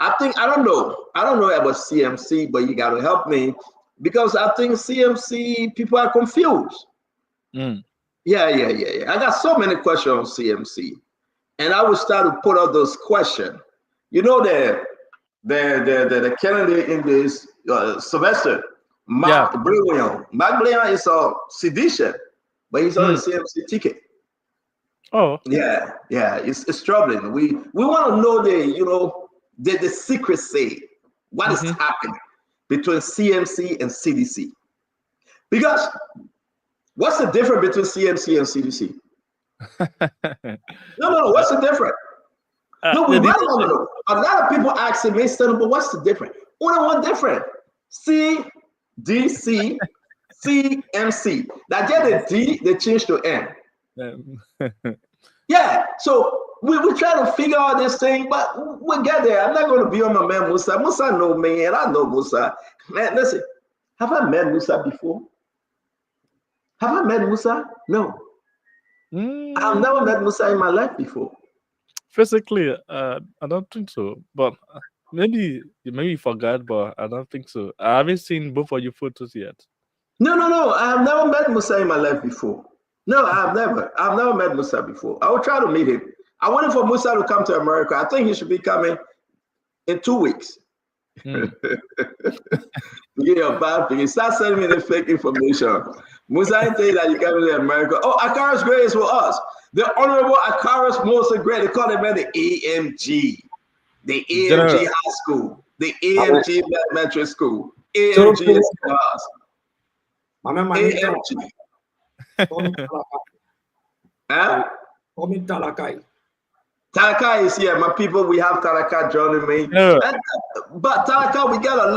[SPEAKER 1] I don't know about CMC, but you got to help me because I think CMC, people are confused. Yeah. I got so many questions on CMC, and I will start to put out those questions. You know the candidate in this Sylvester, Mark Brilliant. Mark Brilliant is a sedition, but he's on the CMC ticket.
[SPEAKER 2] Oh,
[SPEAKER 1] yeah, it's troubling. We want to know the secrecy, what is happening between CMC and CDC. Because what's the difference between CMC and CDC? No, what's the difference? No, we really want to know. A lot of people ask me, but what's the difference? Only one difference. CDC, CMC. Now get the D, they change to M. Yeah, so we try to figure out this thing, but we get there. I'm not going to be on my man Musa. Musa know me, and I know Musa. Man, listen, have I met Musa before? Have I met Musa? No. I've never met Musa in my life before.
[SPEAKER 2] Physically, I don't think so. But maybe you forgot, but I don't think so. I haven't seen both of your photos yet.
[SPEAKER 1] No. I have never met Musa in my life before. No, I've never met Musa before. I will try to meet him. I waited for Musa to come to America. I think he should be coming in 2 weeks. Forget your bad thing. Start sending me the fake information. Musa, I tell you that you coming to America. Oh, Akaris Gray is for us. The Honorable Akaris Moses Gray. They call him the AMG. The AMG High School. The AMG Elementary School. AMG is for us. AMG. Talaka is here, my people. We have Talaka joining me. But Talaka, we got a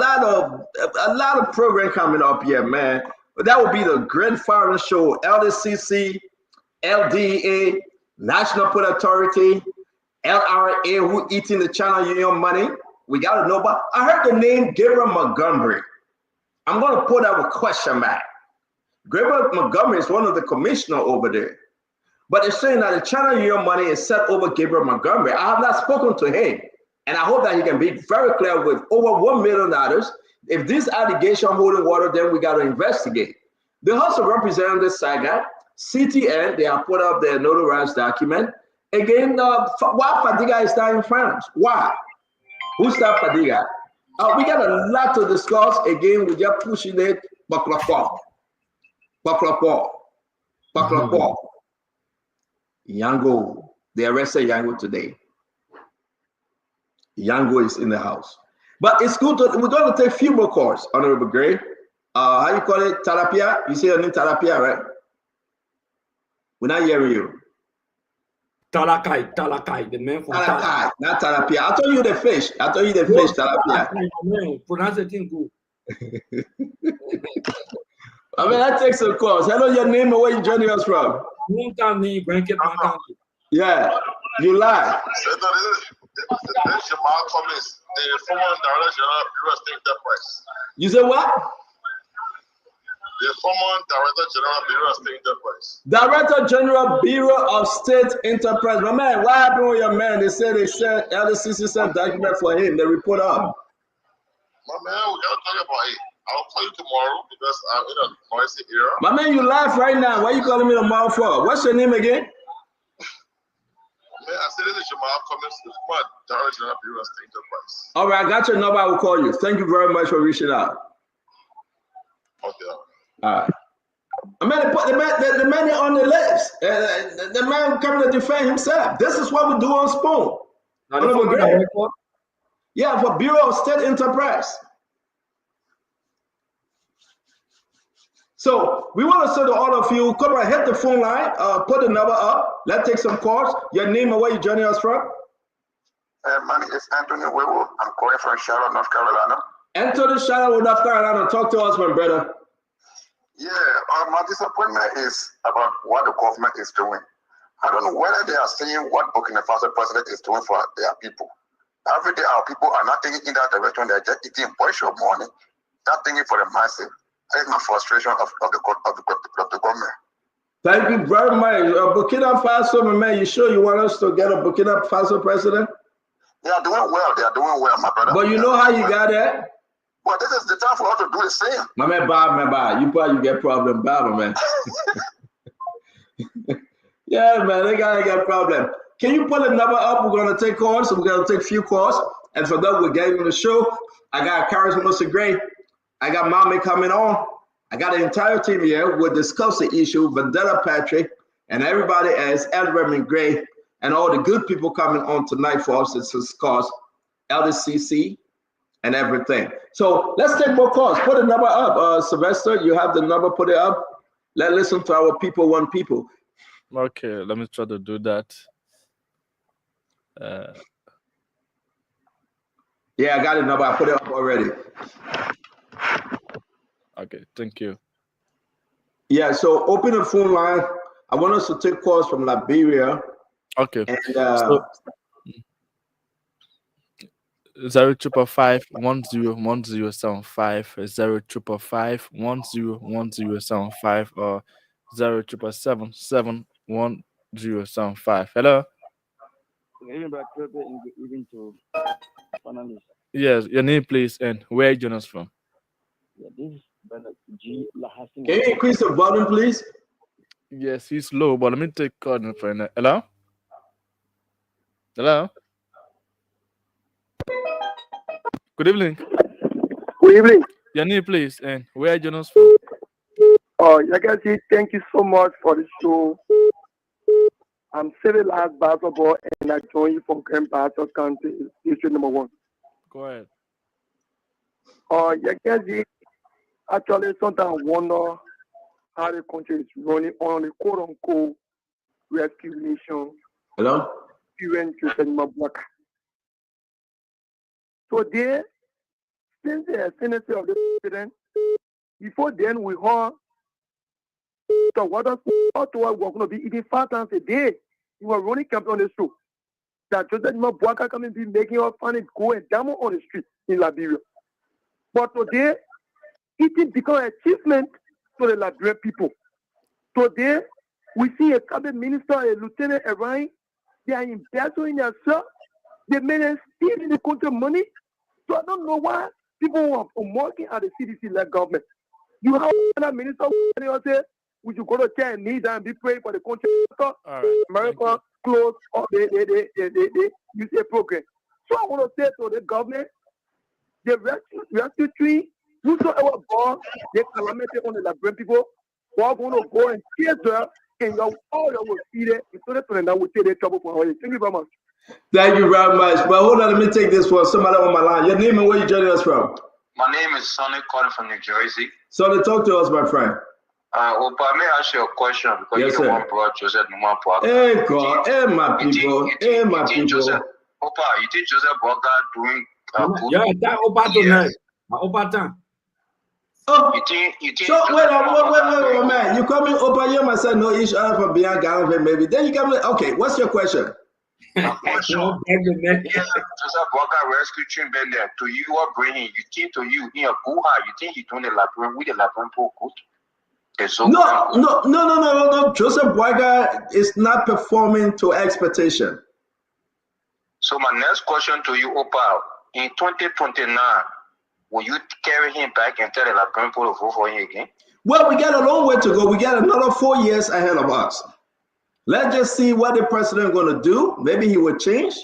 [SPEAKER 1] lot of program coming up here, man. But that will be the Grand Firing Show, LDCC, LDA, National Port Authority, LRA, who eating the China Union money. We got to know about. I heard the name Gabriel Montgomery. I'm going to put that with question mark. Gabriel Montgomery is one of the commissioners over there. But they're saying that the China Union money is set over Gabriel Montgomery. I have not spoken to him. And I hope that he can be very clear with over $1 million. If this allegation holding water, then we got to investigate. The House of Representatives saga, CTN, they have put up their notarized document. Again, why Fadiga is not in France? Why? Who's that Fadiga? We got a lot to discuss. Again, we just pushing it. Baklapor. Yango, they arrested Yango today. Yango is in the house. But it's good. We're going to take a few more calls, Honorable Gray. How you call it? Talapia? You say your name Talapia, right? We're not hearing you.
[SPEAKER 9] Talakai, the man from
[SPEAKER 1] Talakai, not Talapia. I told you the fish. Talapia.
[SPEAKER 9] Pronounce the thing good.
[SPEAKER 1] I mean, that takes some calls. Hello, your name and where you joining us from? Yeah, you lie.
[SPEAKER 10] This is Jamal Thomas, the former Director General Bureau of State Enterprise.
[SPEAKER 1] You said what?
[SPEAKER 10] The former Director General Bureau of State Enterprise.
[SPEAKER 1] Director General Bureau of State Enterprise. My man, what happened with your man? They said LDCC sent document for him. They report up.
[SPEAKER 10] My man, we gotta talk about it. I'll call you tomorrow because I'm in a noisy area.
[SPEAKER 1] My man, you laugh right now. Why are you calling me tomorrow for? What's your name again?
[SPEAKER 10] Man, I said this is Jamal Cummings, the former Director General Bureau of State Enterprise.
[SPEAKER 1] All right, I got your number. I will call you. Thank you very much for reaching out.
[SPEAKER 10] Okay.
[SPEAKER 1] All right. I mean, the man on the list. The man coming to defend himself. This is what we do on Spoon. Yeah, for Bureau of State Enterprise. So we want to say to all of you, come and hit the phone line, put the number up. Let's take some calls. Your name and where you joining us from?
[SPEAKER 10] My name is Anthony Wewo. I'm calling from Charlotte, North Carolina.
[SPEAKER 1] Anthony, Charlotte, North Carolina. Talk to us, my brother.
[SPEAKER 10] Yeah, my disappointment is about what the government is doing. I don't know whether they are saying what Burkina Faso president is doing for their people. Every day our people are not thinking in that direction. They're just eating bullshit money, not thinking for the masses. That is my frustration of the government.
[SPEAKER 1] Thank you very much. Burkina Faso, my man, you sure you want us to get a Burkina Faso president?
[SPEAKER 10] They are doing well. They are doing well, my brother.
[SPEAKER 1] But you know how you got that?
[SPEAKER 10] Well, this is the time for us to do the same.
[SPEAKER 1] My man, Bob. You probably get problem, Bob, man. Yeah, man, they gotta get problem. Can you put a number up? We're gonna take calls. So we're gonna take a few calls. And for that, we're getting the show. I got Charisma Gray. I got Mommy coming on. I got the entire team here. We'll discuss the issue. Vendetta Patrick and everybody as Edward Gray and all the good people coming on tonight for us to discuss LDCC and everything. So let's take more calls. Put the number up. Sylvester, you have the number. Put it up. Let's listen to our people, one people.
[SPEAKER 2] Okay, let me try to do that.
[SPEAKER 1] Yeah, I got the number. I put it up already.
[SPEAKER 2] Okay, thank you.
[SPEAKER 1] Yeah, so open the phone line. I want us to take calls from Liberia.
[SPEAKER 2] Okay.
[SPEAKER 1] And,
[SPEAKER 2] so 055101075 055101075 or 07777 1075. Hello.
[SPEAKER 8] Even to panelists.
[SPEAKER 2] Yes, your name, please, and where you join us from.
[SPEAKER 8] Yeah, this is G.
[SPEAKER 9] Can you increase the volume, please?
[SPEAKER 2] Yes, he's low, but let me take call for a minute. Hello. Hello. Good evening.
[SPEAKER 3] Good evening.
[SPEAKER 2] Your name, please, and where you join us from.
[SPEAKER 3] Like I say, thank you so much for the show. I'm Civil Last Basketball, and I join you from Grand Bassa County, District Number 1.
[SPEAKER 2] Go ahead.
[SPEAKER 3] Like I say, actually, sometimes I wonder how the country is running on a quote-unquote rescue mission.
[SPEAKER 9] Hello?
[SPEAKER 3] So there, since the senator of the president, before then we heard so what else was going to be eating 5 times a day. He was running campaign on the show. That Joseph Boaka coming be making us find it go and demo on the street in Liberia. But today, it has become an achievement to the Liberian people. Today, we see a cabinet minister, a lieutenant, a rank. They are investing in themselves. They made them steal in the country money. So I don't know why people are working at the CDC-led government. You have another minister who say, we should go to church and kneel down and be praying for the country.
[SPEAKER 2] All right.
[SPEAKER 3] America close up they use a program. So I want to say to the government, the rescue tree, whosoever born, the calamity on the Liberian people, we're going to go and chase them, and all you will see there, and that will take their trouble for all. Thank you very much.
[SPEAKER 9] Thank you very much. But hold on, let me take this for somebody on my line. Your name and where you joining us from?
[SPEAKER 10] My name is Sonny, calling from New Jersey.
[SPEAKER 9] Sonny, talk to us, my friend.
[SPEAKER 10] Opa, may I ask you a question? Because
[SPEAKER 9] yes,
[SPEAKER 10] you're the one brought Joseph Numa Boaka.
[SPEAKER 9] Hey, God. Hey, my people. Hey, my people.
[SPEAKER 10] Joseph, Opa, you think Joseph Boaka doing
[SPEAKER 9] yeah, that Opa tonight. Opa time. Oh, you think so wait, man. You come in Opa, you must say no each other from beyond Gallon, maybe. Then you come in, okay, what's your question?
[SPEAKER 10] My question. Joseph Boaka rescue team been there. To you or bringing, you think to you in a Guha, you think he's doing the Liberian with the Liberian poor good?
[SPEAKER 9] No. Joseph Boaka is not performing to expectation.
[SPEAKER 10] So my next question to you, Opa, in 2029, will you carry him back and tell the Liberian people to vote for him again?
[SPEAKER 9] Well, we got a long way to go. We got another 4 years ahead of us. Let's just see what the president is going to do. Maybe he will change.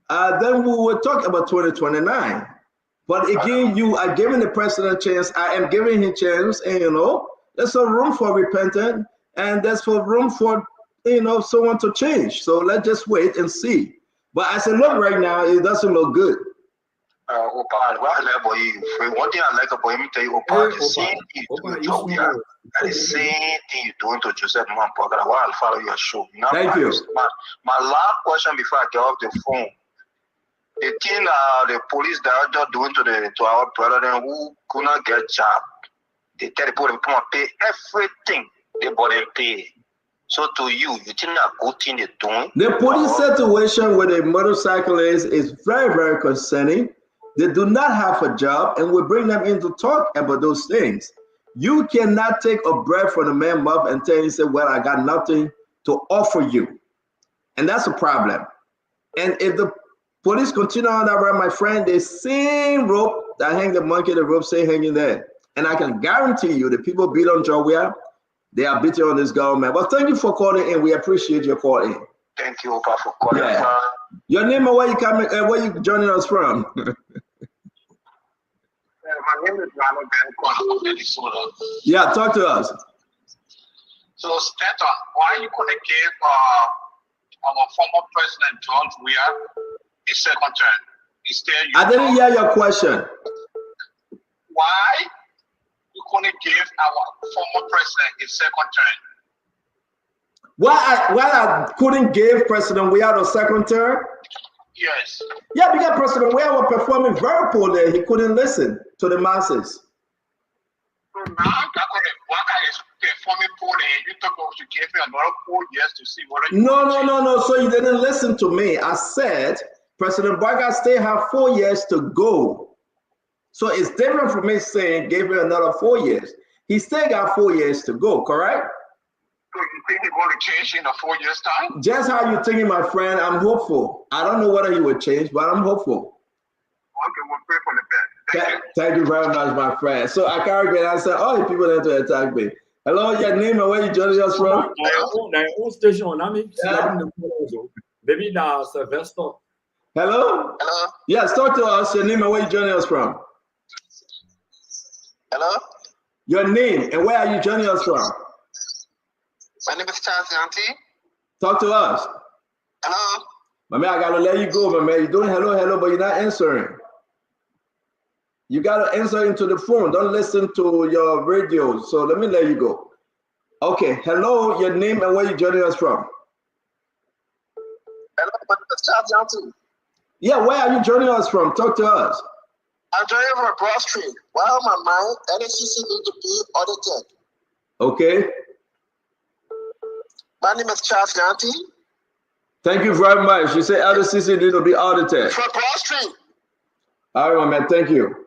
[SPEAKER 9] Then we will talk about 2029. But again, you are giving the president a chance. I am giving him a chance, and there's a room for repentance, and there's for room for someone to change. So let's just wait and see. But as I look right now, it doesn't look good.
[SPEAKER 10] Opa, what I like about you, one thing I like about him, tell you, Opa, the same thing you do to Jokia, the same thing you're doing to Joseph Numa Boaka. I'll follow your show.
[SPEAKER 9] Thank you.
[SPEAKER 10] My last question before I get off the phone. The thing the police director doing to our brother who could not get job, they tell the people to come and pay everything they bought and pay. So to you think that good thing they're doing?
[SPEAKER 9] The police situation with a motorcyclist is very, very concerning. They do not have a job, and we bring them in to talk about those things. You cannot take a breath from the man mouth and tell him, say, well, I got nothing to offer you. And that's a problem. And if the police continue on that road, my friend, the same rope that hang the monkey, the rope stay hanging there. And I can guarantee you the people beat on Jowia, they are beating on this government. But thank you for calling in. We appreciate your call in.
[SPEAKER 10] Thank you, Opa, for calling.
[SPEAKER 9] Yeah. Your name and where you coming? Where you joining us from?
[SPEAKER 10] My name is Ronald Ben calling from Minnesota.
[SPEAKER 9] Yeah, talk to us.
[SPEAKER 10] So, Stanton, why you couldn't give our former president George Weah a second term? Instead,
[SPEAKER 9] I didn't hear your question.
[SPEAKER 10] Why you couldn't give our former president a second term?
[SPEAKER 9] Why I couldn't give President Weah a second term?
[SPEAKER 10] Yes.
[SPEAKER 9] Yeah, because President Weah was performing very poorly. He couldn't listen to the masses.
[SPEAKER 10] So now Boaka is performing poorly. You talk about to give him another 4 years to see what.
[SPEAKER 9] No. So you didn't listen to me. I said President Boaka still have 4 years to go. So it's different from me saying give him another 4 years. He still got 4 years to go, correct?
[SPEAKER 10] So you think it's going to change in a 4 years' time?
[SPEAKER 9] Just how you thinking, my friend, I'm hopeful. I don't know whether he will change, but I'm hopeful.
[SPEAKER 10] Okay, we'll pray for the best.
[SPEAKER 9] Thank you very much, my friend. So I can't get answer all the people that to attack me. Hello, your name and where you joining us from?
[SPEAKER 11] Maybe that's Sylvester.
[SPEAKER 9] Hello?
[SPEAKER 10] Hello?
[SPEAKER 9] Yes, talk to us. Your name and where you joining us from?
[SPEAKER 10] Hello?
[SPEAKER 9] Your name and where are you joining us from?
[SPEAKER 10] My name is Charles Yanti.
[SPEAKER 9] Talk to us.
[SPEAKER 10] Hello?
[SPEAKER 9] My man, I gotta let you go, my man. You're doing hello, but you're not answering. You gotta answer into the phone. Don't listen to your radio. So let me let you go. Okay, hello, your name and where you joining us from?
[SPEAKER 10] Hello, my name is Charles Yanti.
[SPEAKER 9] Yeah, where are you joining us from? Talk to us.
[SPEAKER 10] I'm joining from Broad Street. Well, my mind, NHCC need to be audited.
[SPEAKER 9] Okay.
[SPEAKER 10] My name is Charles Yanti.
[SPEAKER 9] Thank you very much. You say LDCC need to be audited.
[SPEAKER 10] From Broad Street.
[SPEAKER 9] All right, my man, thank you.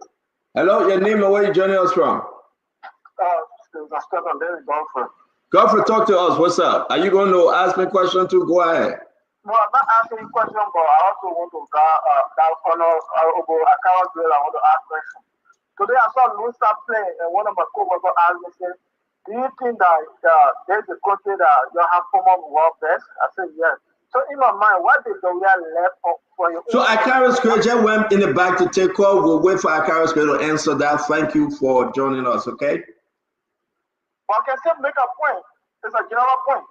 [SPEAKER 9] Hello, your name and where you joining us from? Godfrey, talk to us. What's up? Are you going to ask me a question too? Go ahead.
[SPEAKER 3] No, I'm not asking a question, but I also want to I want to ask questions. Today I saw Lusa play, and one of my co-workers asked me, said, do you think that there's a country that you have former world best? I said, yes. So in my mind, what did the real left for you?
[SPEAKER 9] So Akara Square just went in the back to take call. We'll wait for Akara Square to answer that. Thank you for joining us, okay?
[SPEAKER 3] But I can still make a point. It's a general point.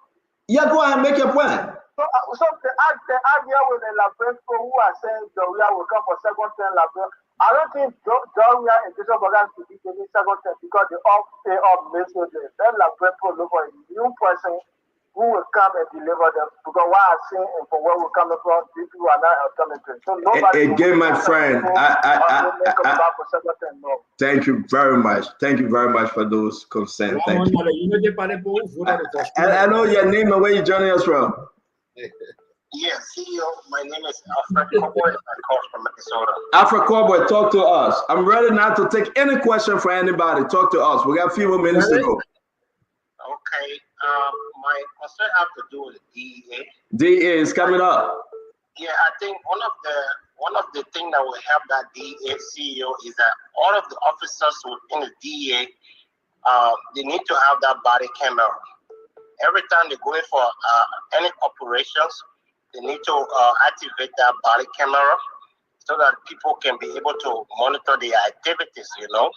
[SPEAKER 9] Yeah, go ahead and make your point.
[SPEAKER 3] So the idea with the Labrenco who are saying Doria will come for second term Labrenco, I don't think Doria and Bishop Organ to be taking second term because they all pay off messages. Then Labrenco look for a new person who will come and deliver them because what I'm saying and from where we're coming from, these people are not coming to. So nobody
[SPEAKER 9] again, my friend, thank you very much. Thank you very much for those consent. Thank you. And I know your name and where you joining us from.
[SPEAKER 10] Yes, CEO. My name is Alfred Cowboy. I call from Minnesota.
[SPEAKER 9] Alfred Cowboy, talk to us. I'm ready now to take any question for anybody. Talk to us. We got a few more minutes to go.
[SPEAKER 10] Okay. My concern have to do with the DEA.
[SPEAKER 9] DEA is coming up.
[SPEAKER 10] Yeah, I think one of the things that will help that DEA CEO is that all of the officers within the DEA, they need to have that body camera. Every time they go in for any operations, they need to activate that body camera so that people can be able to monitor their activities, you know.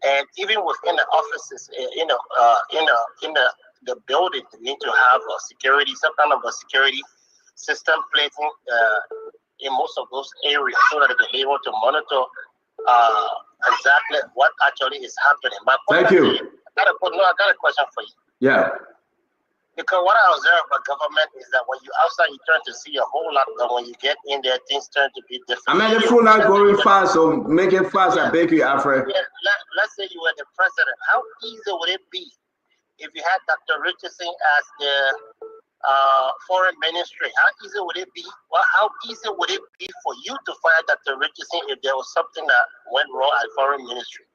[SPEAKER 10] And even within the offices, in the building, they need to have a security, some kind of a security system placed in most of those areas so that they can be able to monitor exactly what actually is happening.
[SPEAKER 9] Thank you.
[SPEAKER 10] I got a question for you.
[SPEAKER 9] Yeah.
[SPEAKER 10] Because what I observe about government is that when you outside, you turn to see a whole lot, but when you get in there, things turn to be different.
[SPEAKER 9] I mean, the fool not going fast, so make it fast. I beg you, Alfred.
[SPEAKER 10] Yeah, let's say you were the president. How easy would it be if you had Dr. Richardson as the foreign ministry? How easy would it be? Well, how easy would it be for you to fire Dr. Richardson if there was something that went wrong at foreign ministry?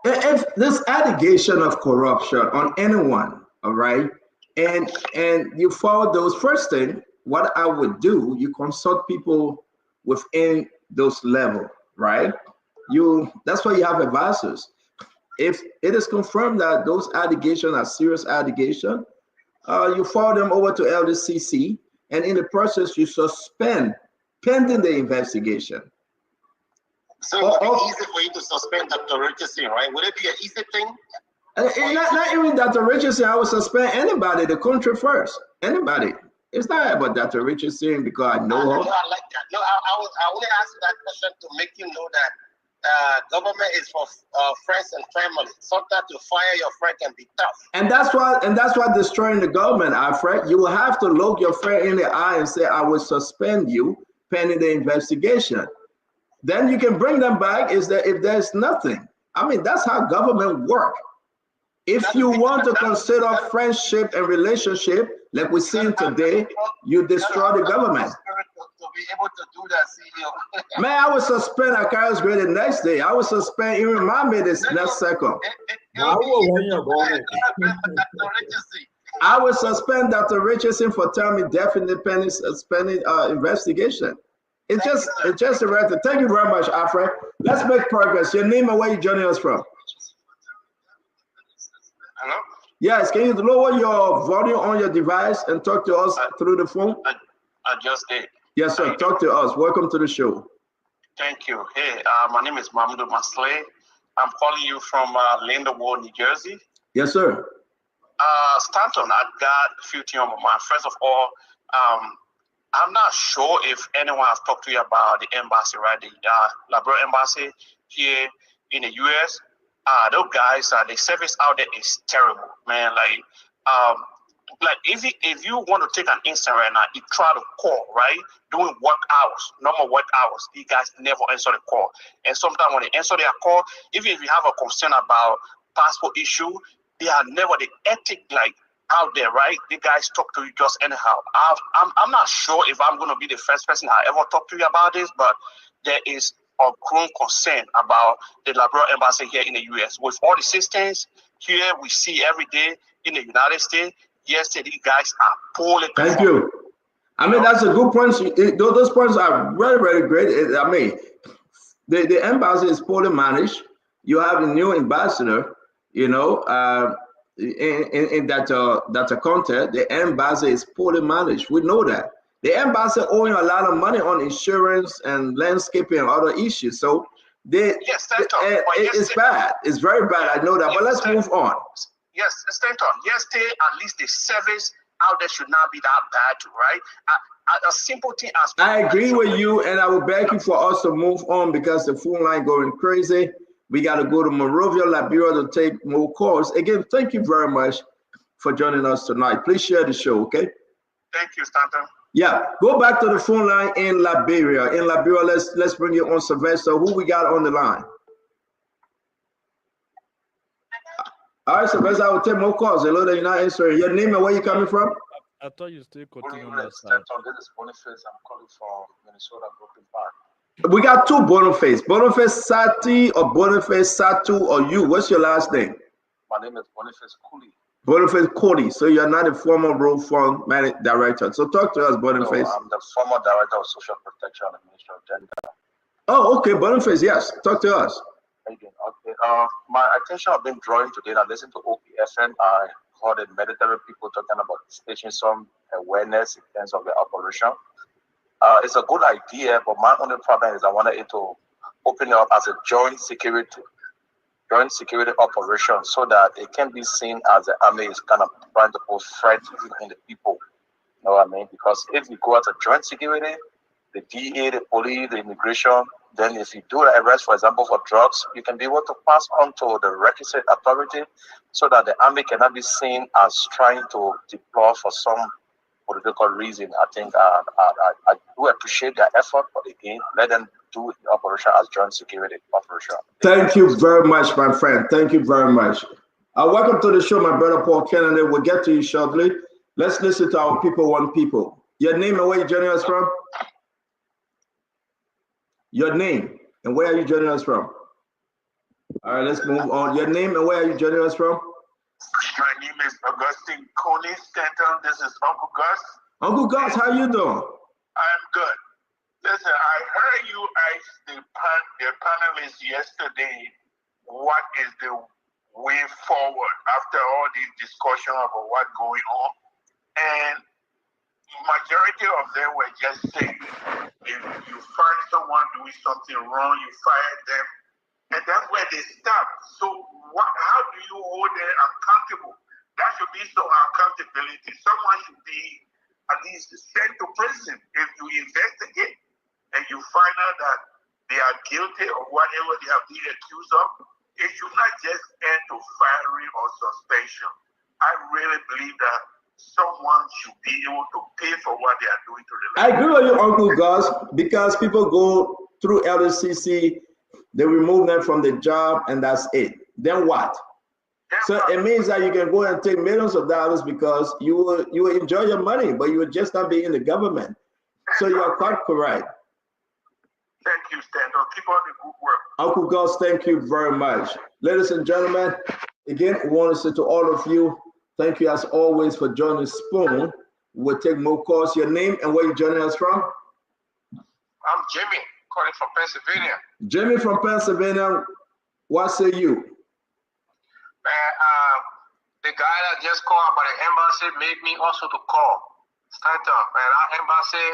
[SPEAKER 9] If this allegation of corruption on anyone, all right, and you follow those, first thing, what I would do, you consult people within those level, right? That's why you have advisors. If it is confirmed that those allegations are serious allegations, you forward them over to LDCC, and in the process, you suspend pending the investigation.
[SPEAKER 10] So it would be easy for you to suspend Dr. Richardson, right? Would it be an easy thing?
[SPEAKER 9] Not even Dr. Richardson. I would suspend anybody, the country first. Anybody. It's not about Dr. Richardson because I know her.
[SPEAKER 10] No, I like that. No, I only asked that question to make you know that government is for friends and family. Sometimes to fire your friend can be tough.
[SPEAKER 9] And that's why destroying the government, Alfred. You will have to look your friend in the eye and say, I will suspend you pending the investigation. Then you can bring them back if there's nothing. I mean, that's how government work. If you want to consider friendship and relationship, like we're seeing today, you destroy the government.
[SPEAKER 10] To be able to do that, CEO.
[SPEAKER 9] Man, I would suspend Akara's grade the next day. I would suspend even my this next second. I will suspend Dr. Richardson for telling me definite pending suspended investigation. It's just a right thing. Thank you very much, Alfred. Let's make progress. Your name and where you joining us from?
[SPEAKER 12] Hello?
[SPEAKER 9] Yes, can you lower your volume on your device and talk to us through the phone?
[SPEAKER 12] I just did.
[SPEAKER 9] Yes, sir. Talk to us. Welcome to the show.
[SPEAKER 12] Thank you. Hey, my name is Mahmoud Masley. I'm calling you from Lindenwood, New Jersey.
[SPEAKER 9] Yes, sir.
[SPEAKER 12] Stanton, I've got a few things on my mind. First of all, I'm not sure if anyone has talked to you about the embassy, right? The Liberia embassy here in the U.S. Those guys, the service out there is terrible, man. Like if you want to take an instant right now, you try to call, right? Doing work hours, normal work hours. These guys never answer the call. And sometimes when they answer their call, even if you have a concern about passport issue, they are never the ethic like out there, right? The guys talk to you just anyhow. I'm not sure if I'm going to be the first person I ever talk to you about this, but there is a growing concern about the Liberia embassy here in the U.S. With all the systems here we see every day in the United States, yesterday these guys are poorly performing.
[SPEAKER 9] Thank you. I mean, that's a good point. Those points are very, very great. I mean, the embassy is poorly managed. You have a new ambassador, you know, in that context, the embassy is poorly managed. We know that. The embassy owing a lot of money on insurance and landscaping and other issues. So it's bad. It's very bad. I know that. But let's move on.
[SPEAKER 12] Yes, Stanton. Yesterday, at least the service out there should not be that bad, too, right? A simple thing as
[SPEAKER 9] I agree with you, and I will beg you for us to move on because the phone line going crazy. We got to go to Monrovia, Liberia to take more calls. Again, thank you very much for joining us tonight. Please share the show, okay?
[SPEAKER 12] Thank you, Stanton.
[SPEAKER 9] Yeah, go back to the phone line in Liberia. In Liberia, let's bring you on, Sylvester. Who we got on the line? All right, Sylvester, I will take more calls. Hello, that you're not answering. Your name and where you coming from?
[SPEAKER 2] I thought you still continue on that
[SPEAKER 12] This
[SPEAKER 2] side.
[SPEAKER 12] is Boniface. I'm calling from Minnesota, Brooklyn Park.
[SPEAKER 9] We got two Boniface. Boniface Sati or Boniface Satu or you. What's your last name?
[SPEAKER 12] My name is Boniface Cooley.
[SPEAKER 9] Boniface Cody. So you're not a former Road Fund director. So talk to us, Boniface.
[SPEAKER 12] No, I'm the former director of social protection and Ministry of Gender.
[SPEAKER 9] Oh, okay, Boniface. Yes, talk to us.
[SPEAKER 12] Okay. My attention has been drawing today. I listened to OPFN. I heard the military people talking about staging some awareness in terms of the operation. It's a good idea, but my only problem is I wanted it to open it up as a joint security operation so that it can be seen as the army is kind of trying to pose threat in the people. You know what I mean? Because if you go as a joint security, the DA, the police, the immigration, then if you do an arrest, for example, for drugs, you can be able to pass on to the requisite authority so that the army cannot be seen as trying to deploy for some political reason. I think I do appreciate their effort, but again, let them do the operation as joint security operation.
[SPEAKER 9] Thank you very much, my friend. Thank you very much. Welcome to the show, my brother Paul Kennedy. We'll get to you shortly. Let's listen to our people, one people. Your name and where you joining us from? Your name and where are you joining us from? All right, let's move on. Your name and where are you joining us from?
[SPEAKER 12] My name is Augustine Coney Stanton. This is Uncle Gus.
[SPEAKER 9] Uncle Gus, how you doing?
[SPEAKER 12] I'm good. Listen, I heard you ask the panelists yesterday, what is the way forward after all this discussion about what's going on? And majority of them were just saying, if you find someone doing something wrong, you fire them. And that's where they stop. So how do you hold them accountable? That should be some accountability. Someone should be at least sent to prison. If you investigate and you find out that they are guilty of whatever they have been accused of, it should not just end to firing or suspension. I really believe that someone should be able to pay for what they are doing to the
[SPEAKER 9] I agree with you, Uncle Gus, because people go through LDCC, they remove them from the job, and that's it. Then what? So it means that you can go and take millions of dollars because you will enjoy your money, but you will just not be in the government. So you are quite correct.
[SPEAKER 12] Thank you, Stanton. Keep on the good work.
[SPEAKER 9] Uncle Gus, thank you very much. Ladies and gentlemen, again, we want to say to all of you, Thank you as always for joining Spoon. We'll take more calls. Your name and where you joining us from?
[SPEAKER 12] I'm Jimmy, calling from Pennsylvania.
[SPEAKER 9] Jimmy from Pennsylvania. What say you?
[SPEAKER 12] Man, the guy that just called about the embassy made me also to call. Stanton, man, our embassy,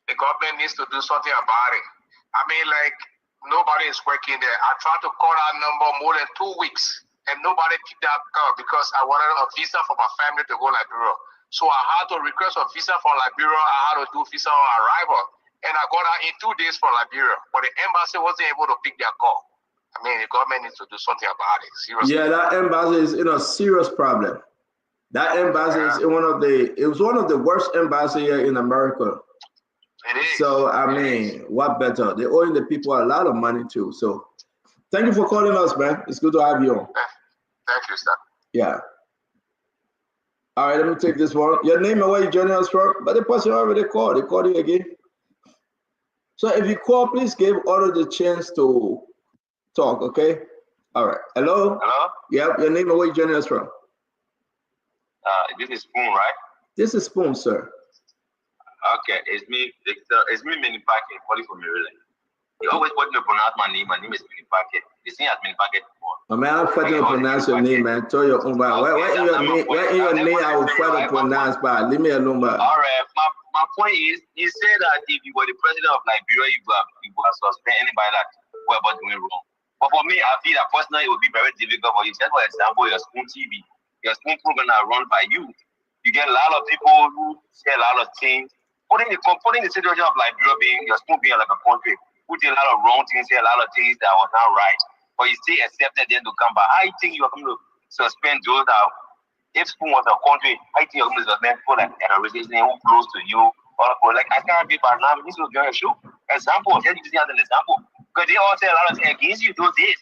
[SPEAKER 12] the government needs to do something about it. I mean, like, nobody is working there. I tried to call that number more than 2 weeks, and nobody picked that call because I wanted a visa for my family to go to Liberia. So I had to request a visa for Liberia. I had to do visa on arrival, and I got out in 2 days for Liberia. But the embassy wasn't able to pick their call. I mean, the government needs to do something about it. Seriously.
[SPEAKER 9] Yeah, that embassy is in a serious problem. That embassy is one of the worst embassy here in America.
[SPEAKER 12] It is.
[SPEAKER 9] So I mean, what better? They're owing the people a lot of money too. So thank you for calling us, man. It's good to have you on.
[SPEAKER 12] Thank you, sir.
[SPEAKER 9] Yeah. All right, let me take this one. Your name and where you joining us from? But the person already called. They called you again. So if you call, please give others the chance to talk, okay? All right. Hello?
[SPEAKER 13] Hello?
[SPEAKER 9] Yep, your name and where you joining us from?
[SPEAKER 13] This is Spoon, right?
[SPEAKER 9] This is Spoon, sir.
[SPEAKER 13] Okay, it's me, Mini Packet, calling from Maryland. You always want to pronounce my name. My name is Mini Packet. The same as Mini Packet before.
[SPEAKER 9] Oh, man, I'm fighting to pronounce your name, man. Tell your own bad. Where in your name I will fight to pronounce bad. Leave me alone, bad.
[SPEAKER 13] All right, my point is, you said that if you were the president of Liberia, you would suspend anybody that were about doing wrong. But for me, I feel that personally it would be very difficult for you. Just for example, your Spoon TV, your Spoon program are run by you. You get a lot of people who say a lot of things. Putting the situation of Liberia being your Spoon being like a country, who did a lot of wrong things, say a lot of things that was not right, but you still accepted them to come back. I think you are going to suspend those that, if Spoon was a country, I think you're going to suspend people like an organization who close to you, or like I can't be by now. This will be a show. Example, just using as an example, because they all say a lot of things against you those days,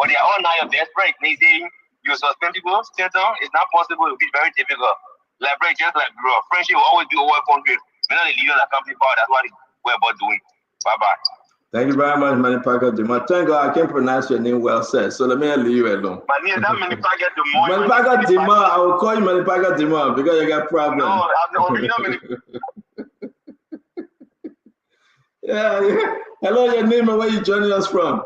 [SPEAKER 13] but they are all now your best friends. They say you suspend people, stay down. It's not possible. It will be very difficult. Like just like bro, friendship will always be over country. We're not leaving the company power. That's what we're about doing. Bye bye.
[SPEAKER 9] Thank you very much, Manny Packet Dima. Thank God I can pronounce your name well, sir. So let me leave you alone.
[SPEAKER 13] My name is not Manny Packet Dima.
[SPEAKER 9] Manny Packet Dima. I will call you Manny Packet Dima because you got problems.
[SPEAKER 13] No, I'm the original Manny.
[SPEAKER 9] Yeah. Hello, your name and where you joining us from?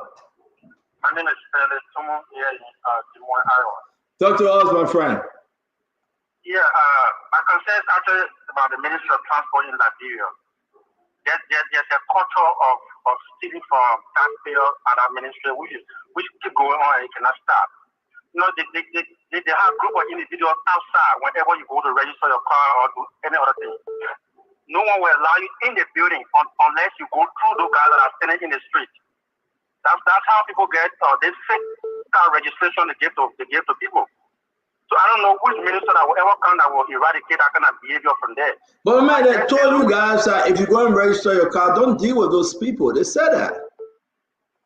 [SPEAKER 14] My name is Panelist here in Des Moines, Iowa.
[SPEAKER 9] Talk to us, my friend.
[SPEAKER 14] Yeah, my concern is actually about the Ministry of Transport in Liberia. There's a culture of stealing from taxpayers and our ministry, which keep going on and it cannot stop. You know, they have a group of individuals outside whenever you go to register your car or do any other thing. No one will allow you in the building unless you go through those guys that are standing in the street. That's how people get this fake car registration they give to people. So I don't know which minister that will ever come that will eradicate that kind of behavior from there.
[SPEAKER 9] But man, they told you guys that if you go and register your car, don't deal with those people. They said that.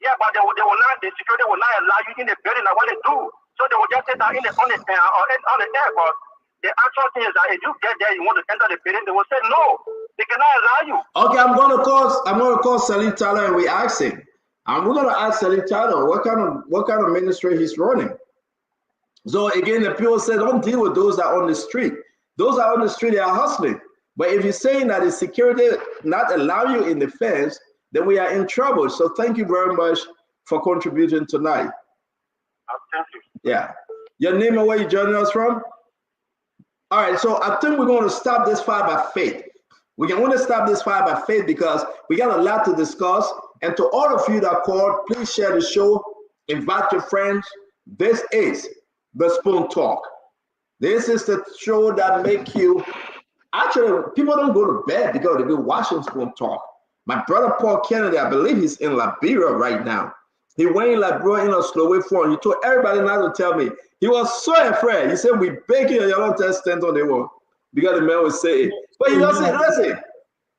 [SPEAKER 14] Yeah, but they will not. The security will not allow you in the building. Like what they do. So they will just say that on the air. But the actual thing is that if you get there, you want to enter the building, they will say no. They cannot allow you. Okay, I'm gonna call Salim Tyler and we ask him. And we're gonna ask Salim Tyler what kind of ministry he's running. So again, the people say don't deal with those that are on the street. Those that are on the street, they are hustling. But if you're saying that the security not allow you in the fence, then we are in trouble. So thank you very much for contributing tonight. Thank you.
[SPEAKER 9] Yeah. Your name and where you joining us from? All right, so I think we're going to stop this fight by faith. We can only stop this fight by faith because we got a lot to discuss. And to all of you that called, please share the show, invite your friends. This is the Spoon Talk. This is the show that make you, actually, people don't go to bed because they be watching Spoon Talk. My brother Paul Kennedy, I believe he's in Liberia right now. He went in Liberia in a slow way forward. He told everybody not to tell me. He was so afraid. He said, we beg you, you don't tell stand on the wall. Because the man was saying, but he doesn't listen.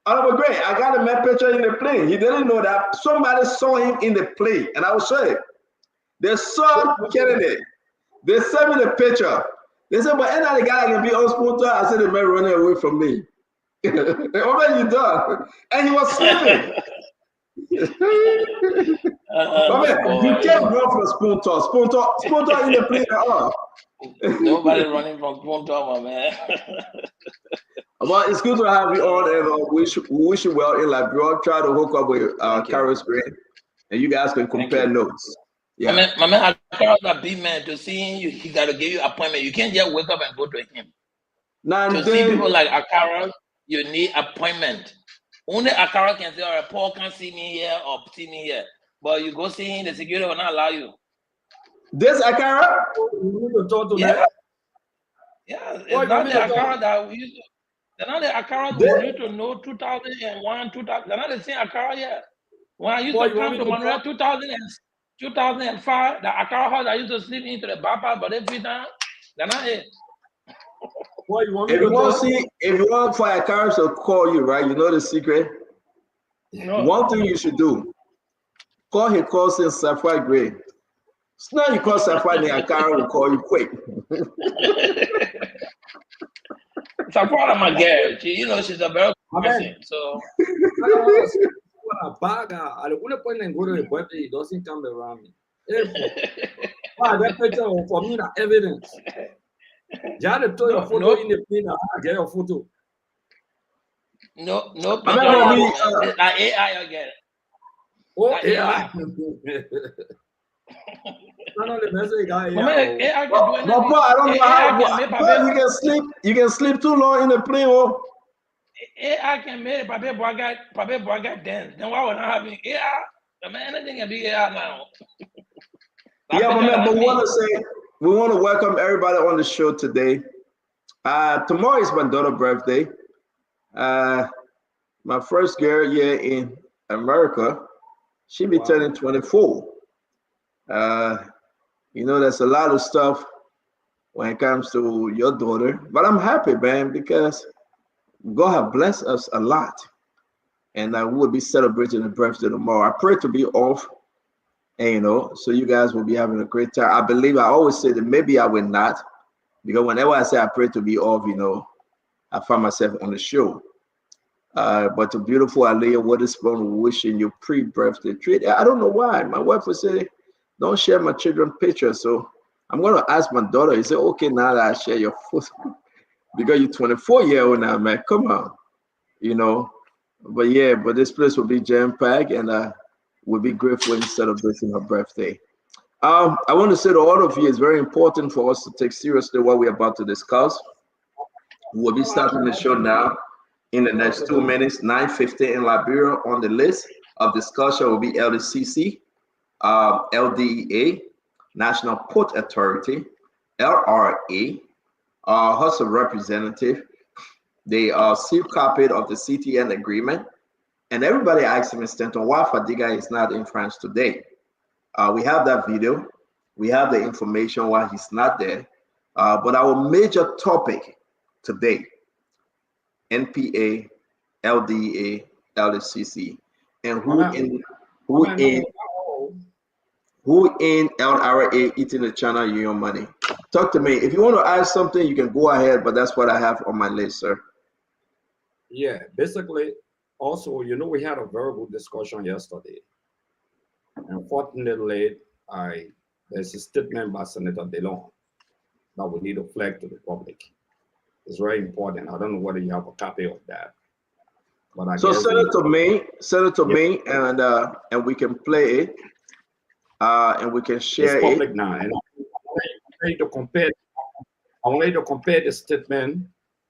[SPEAKER 9] Oliver Gray, I got a man picture in the plane. He didn't know that somebody saw him in the plane. And I will show you. They saw Kennedy. They sent me the picture. They said, but any guy can be on Spoon Talk. I said, the man running away from me. What have you done? And he was sleeping. But man, you can't run from Spoon Talk. Spoon Talk in the plane at all.
[SPEAKER 15] Nobody running from phone trauma, man.
[SPEAKER 9] Well, it's good to have you on, and we wish you well in Liberia. Try to hook up with Carol's Green, and you guys can compare notes. Yeah.
[SPEAKER 15] My man, Carol's a big man. To see him, he got to give you appointment. You can't just wake up and go to him. To see people like Akara, you need appointment. Only Akara can say, all right, Paul can't see me here or see me here. But you go see him, the security will not allow you.
[SPEAKER 9] This Akara?
[SPEAKER 11] You need to talk to
[SPEAKER 15] Yeah.
[SPEAKER 11] that.
[SPEAKER 15] Yeah, it's not the Akara that we used to. They're not the Akara we used to know 2001, 2000. They're not the same Akara yet. When I used to come to Montreal 2005, the Akara house I used to sleep into the bypass, but every time, they're not it.
[SPEAKER 9] If you want for Akara to call you, right? You know the secret?
[SPEAKER 15] No.
[SPEAKER 9] One thing you should do, call his calls in Sapphire Gray. So now you call Sapphire and Akara will call you quick.
[SPEAKER 15] Sapphire, my girl. She's a very good person. So.
[SPEAKER 11] A bag, at one point and go to a birthday, he doesn't come around me. That picture for me, the evidence. You had to throw your photo in the pin, I get your photo.
[SPEAKER 15] No picture. Like AI again.
[SPEAKER 11] Oh,
[SPEAKER 15] like
[SPEAKER 11] AI. None of the message guy.
[SPEAKER 15] AI can do anything.
[SPEAKER 9] I don't know how you can sleep too long in the plane. Oh.
[SPEAKER 15] AI can make Pape Boaga dance. Then why we're not having AI? I mean, anything can be AI now.
[SPEAKER 9] Yeah, my man, but we want to welcome everybody on the show today. Tomorrow is my daughter's birthday. My first girl here in America, she be turning 24. There's a lot of stuff when it comes to your daughter, but I'm happy, man, because God has blessed us a lot, and I will be celebrating the birthday tomorrow. I pray to be off, and so you guys will be having a great time. I always say that maybe I will not, because whenever I say I pray to be off, I find myself on the show. But the beautiful Aliyah Witherspoon wishing you pre-birthday treat. I don't know why. My wife would say, don't share my children's pictures. So I'm going to ask my daughter, is it okay now that I share your photo? Because you're 24-year-old now, man. Come on. But this place will be jam-packed, and we'll be grateful in celebrating her birthday. I want to say to all of you, it's very important for us to take seriously what we're about to discuss. We'll be starting the show now in the next 2 minutes, 9:50 in Liberia. On the list of discussion will be LDCC, LDA, National Port Authority, LRA, House of Representative. They are sealed copy of the CTN agreement. And everybody asks me, Stanton, why Fadiga is not in France today? We have that video. We have the information why he's not there. But our major topic today, NPA, LDA, LDCC, and who in LRA eating the China Union money. Talk to me. If you want to add something, you can go ahead, but that's what I have on my list, sir.
[SPEAKER 11] Yeah, basically, also, we had a very good discussion yesterday. Unfortunately, there's a statement by Senator DeLong that we need to flag to the public. It's very important. I don't know whether you have a copy of that. But
[SPEAKER 9] send it to me, and we can play it, and we can share
[SPEAKER 11] it's public
[SPEAKER 9] it.
[SPEAKER 11] now, and I want to compare the statement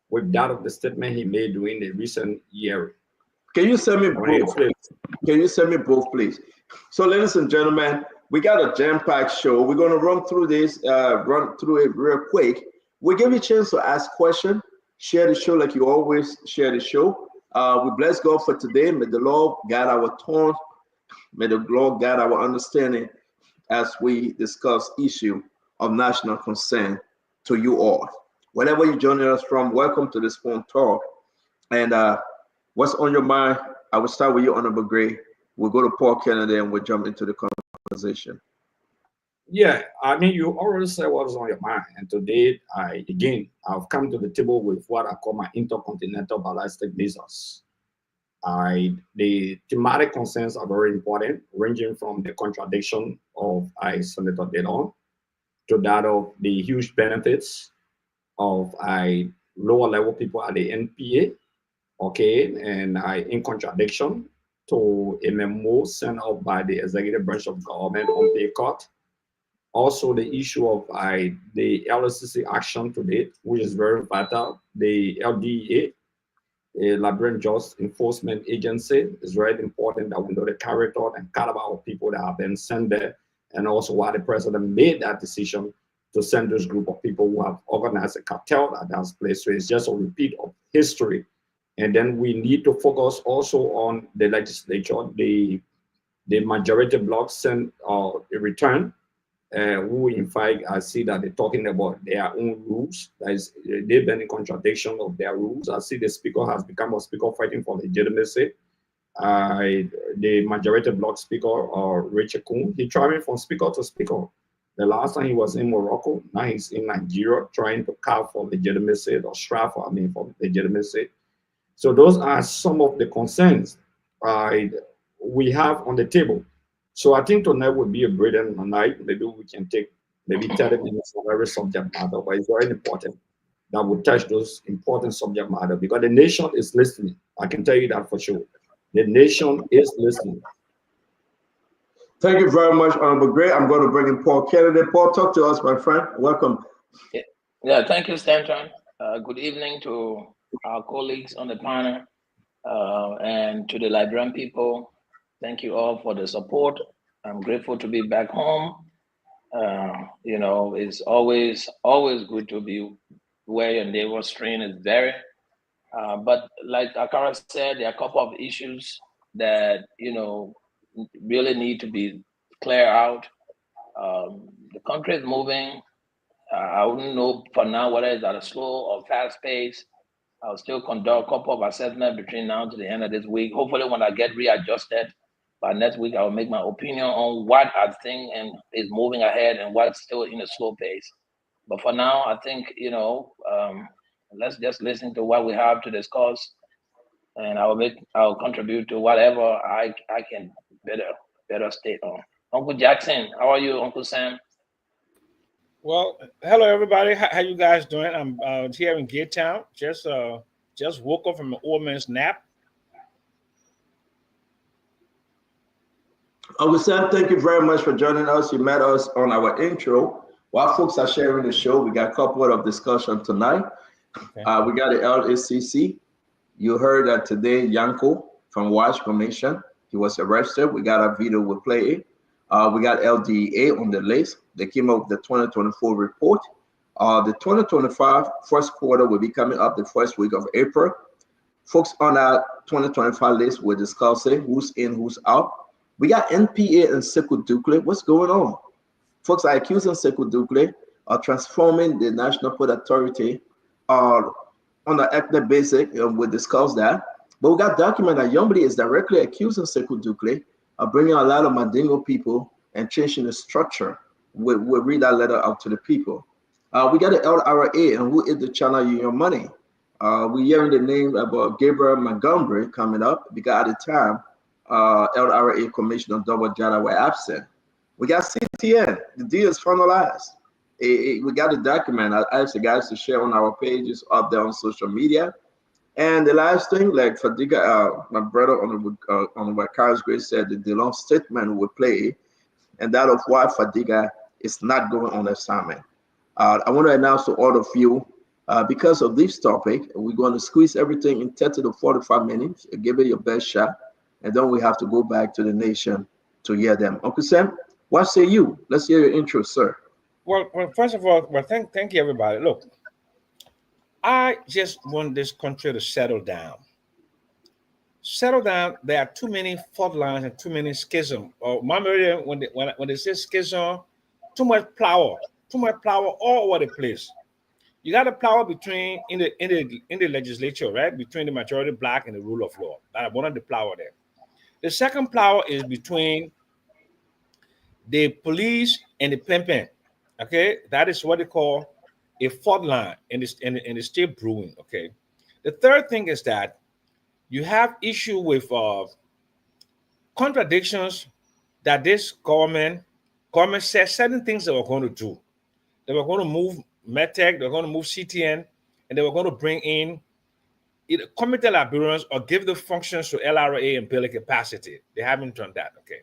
[SPEAKER 11] with that of the statement he made during the recent year.
[SPEAKER 9] Can you send me both? Can you send me both, please? So, ladies and gentlemen, we got a jam-packed show. We're going to run through it real quick. We give you a chance to ask questions, share the show like you always share the show. We bless God for today. May the Lord guide our tongue. May the Lord guide our understanding as we discuss issue of national concern to you all. Whenever you're joining us from, welcome to the Spoon Talk. And what's on your mind? I will start with you, Honorable Gray. We'll go to Paul Kennedy and we'll jump into the conversation.
[SPEAKER 11] Yeah, I mean, you already said what was on your mind. And today, I've come to the table with what I call my intercontinental ballistic missiles. The thematic concerns are very important, ranging from the contradiction of Senator DeLong to that of the huge benefits of lower level people at the NPA, okay, and in contradiction to a memo sent out by the executive branch of government on pay cut. Also, the issue of the LCC action to date, which is very vital. The LDA, a Liberian Justice Enforcement Agency, is very important that we know the character and caliber of people that have been sent there, and also why the president made that decision to send this group of people who have organized a cartel that has placed. So it's just a repeat of history. And then we need to focus also on the legislature. The majority bloc sent a return, who in fact I see that they're talking about their own rules. That is, they've been in contradiction of their rules. I see the speaker has become a speaker fighting for legitimacy. The majority bloc speaker, Richard Kuhn, he traveling from speaker to speaker. The last time he was in Morocco, now he's in Nigeria trying to carve for legitimacy or strive for legitimacy. So those are some of the concerns we have on the table. So I think tonight would be a brilliant night. Maybe we can take maybe 30 minutes of every subject matter, but it's very important that we touch those important subject matter because the nation is listening. I can tell you that for sure. The nation is listening.
[SPEAKER 9] Thank you very much, Honorable Gray. I'm going to bring in Paul Kennedy. Paul, talk to us, my friend. Welcome.
[SPEAKER 15] Yeah, thank you, Stanton. Good evening to our colleagues on the panel and to the Liberian people. Thank you all for the support. I'm grateful to be back home. You know, it's always good to be where your neighbor's strain is very. But like Akara said, there are a couple of issues that, you know, really need to be cleared out. The country is moving. I wouldn't know for now whether it's at a slow or fast pace. I'll still conduct a couple of assessments between now to the end of this week. Hopefully when I get readjusted by next week, I will make my opinion on what I think and is moving ahead and what's still in a slow pace. But for now, I think, you know, let's just listen to what we have to discuss, and I'll contribute to whatever I can better state on. Uncle Jackson, how are you, Uncle Sam?
[SPEAKER 16] Well, hello everybody. How you guys doing? I'm here in Gate Town. Just woke up from an old man's nap.
[SPEAKER 9] Uncle Sam, thank you very much for joining us. You met us on our intro. While folks are sharing the show, we got a couple of discussion tonight. Okay. We got the LACC. You heard that today, Yanko from Watch Commission, he was arrested. We got a video we'll play it. We got LDA on the list. They came up with the 2024 report. The 2025 first quarter will be coming up the first week of April. Folks on our 2025 list will discuss it, who's in, who's out. We got NPA and Sekou Dukle. What's going on? Folks are accusing Sekou Dukle of transforming the National Port Authority on an ethnic basis. We'll discuss that. But we got document that Yombly is directly accusing Sekou Dukle of bringing a lot of Mandingo people and changing the structure. We'll read that letter out to the people. We got the LRA and who is the channel your money. We're hearing the name about Gabriel Montgomery coming up because at the time, LRA Commissioner Double Jada were absent. We got CTN. The deal is finalized. We got the document. I asked the guys to share on our pages up there on social media. And the last thing, like Fadiga, my brother on what Carlos Grace said, the long statement will play, and that of why Fadiga is not going on assignment. I want to announce to all of you, because of this topic, we're going to squeeze everything in 30 to 45 minutes, give it your best shot, and then we have to go back to the nation to hear them. Uncle Sam, what say you? Let's hear your intro, sir.
[SPEAKER 16] Well, first of all, thank you, everybody. Look, I just want this country to settle down. Settle down. There are too many fault lines and too many schisms. When they say schism, too much power all over the place. You got a power between in the legislature, right? Between the majority black and the rule of law. That's one of the power there. The second power is between the police and the pimping. Okay, that is what they call a fault line, and it's still brewing. Okay, the third thing is that you have issue with contradictions that this government says certain things they were going to do. they were going to move MedTech, they were going to move CTN, and they were going to bring in either committed Liberians or give the functions to LRA and build a capacity. They haven't done that, okay?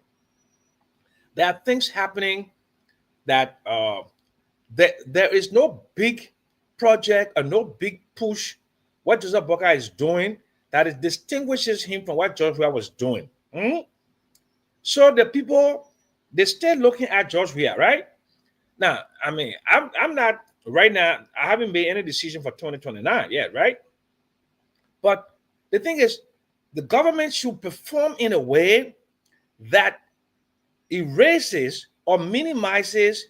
[SPEAKER 16] There are things happening that there is no big project or no big push what Joseph Boakai is doing that it distinguishes him from what George Weah was doing. So the people, they still looking at George Weah, right? Now, I mean, I'm not right now, I haven't made any decision for 2029 yet, right? But the thing is, the government should perform in a way that erases or minimizes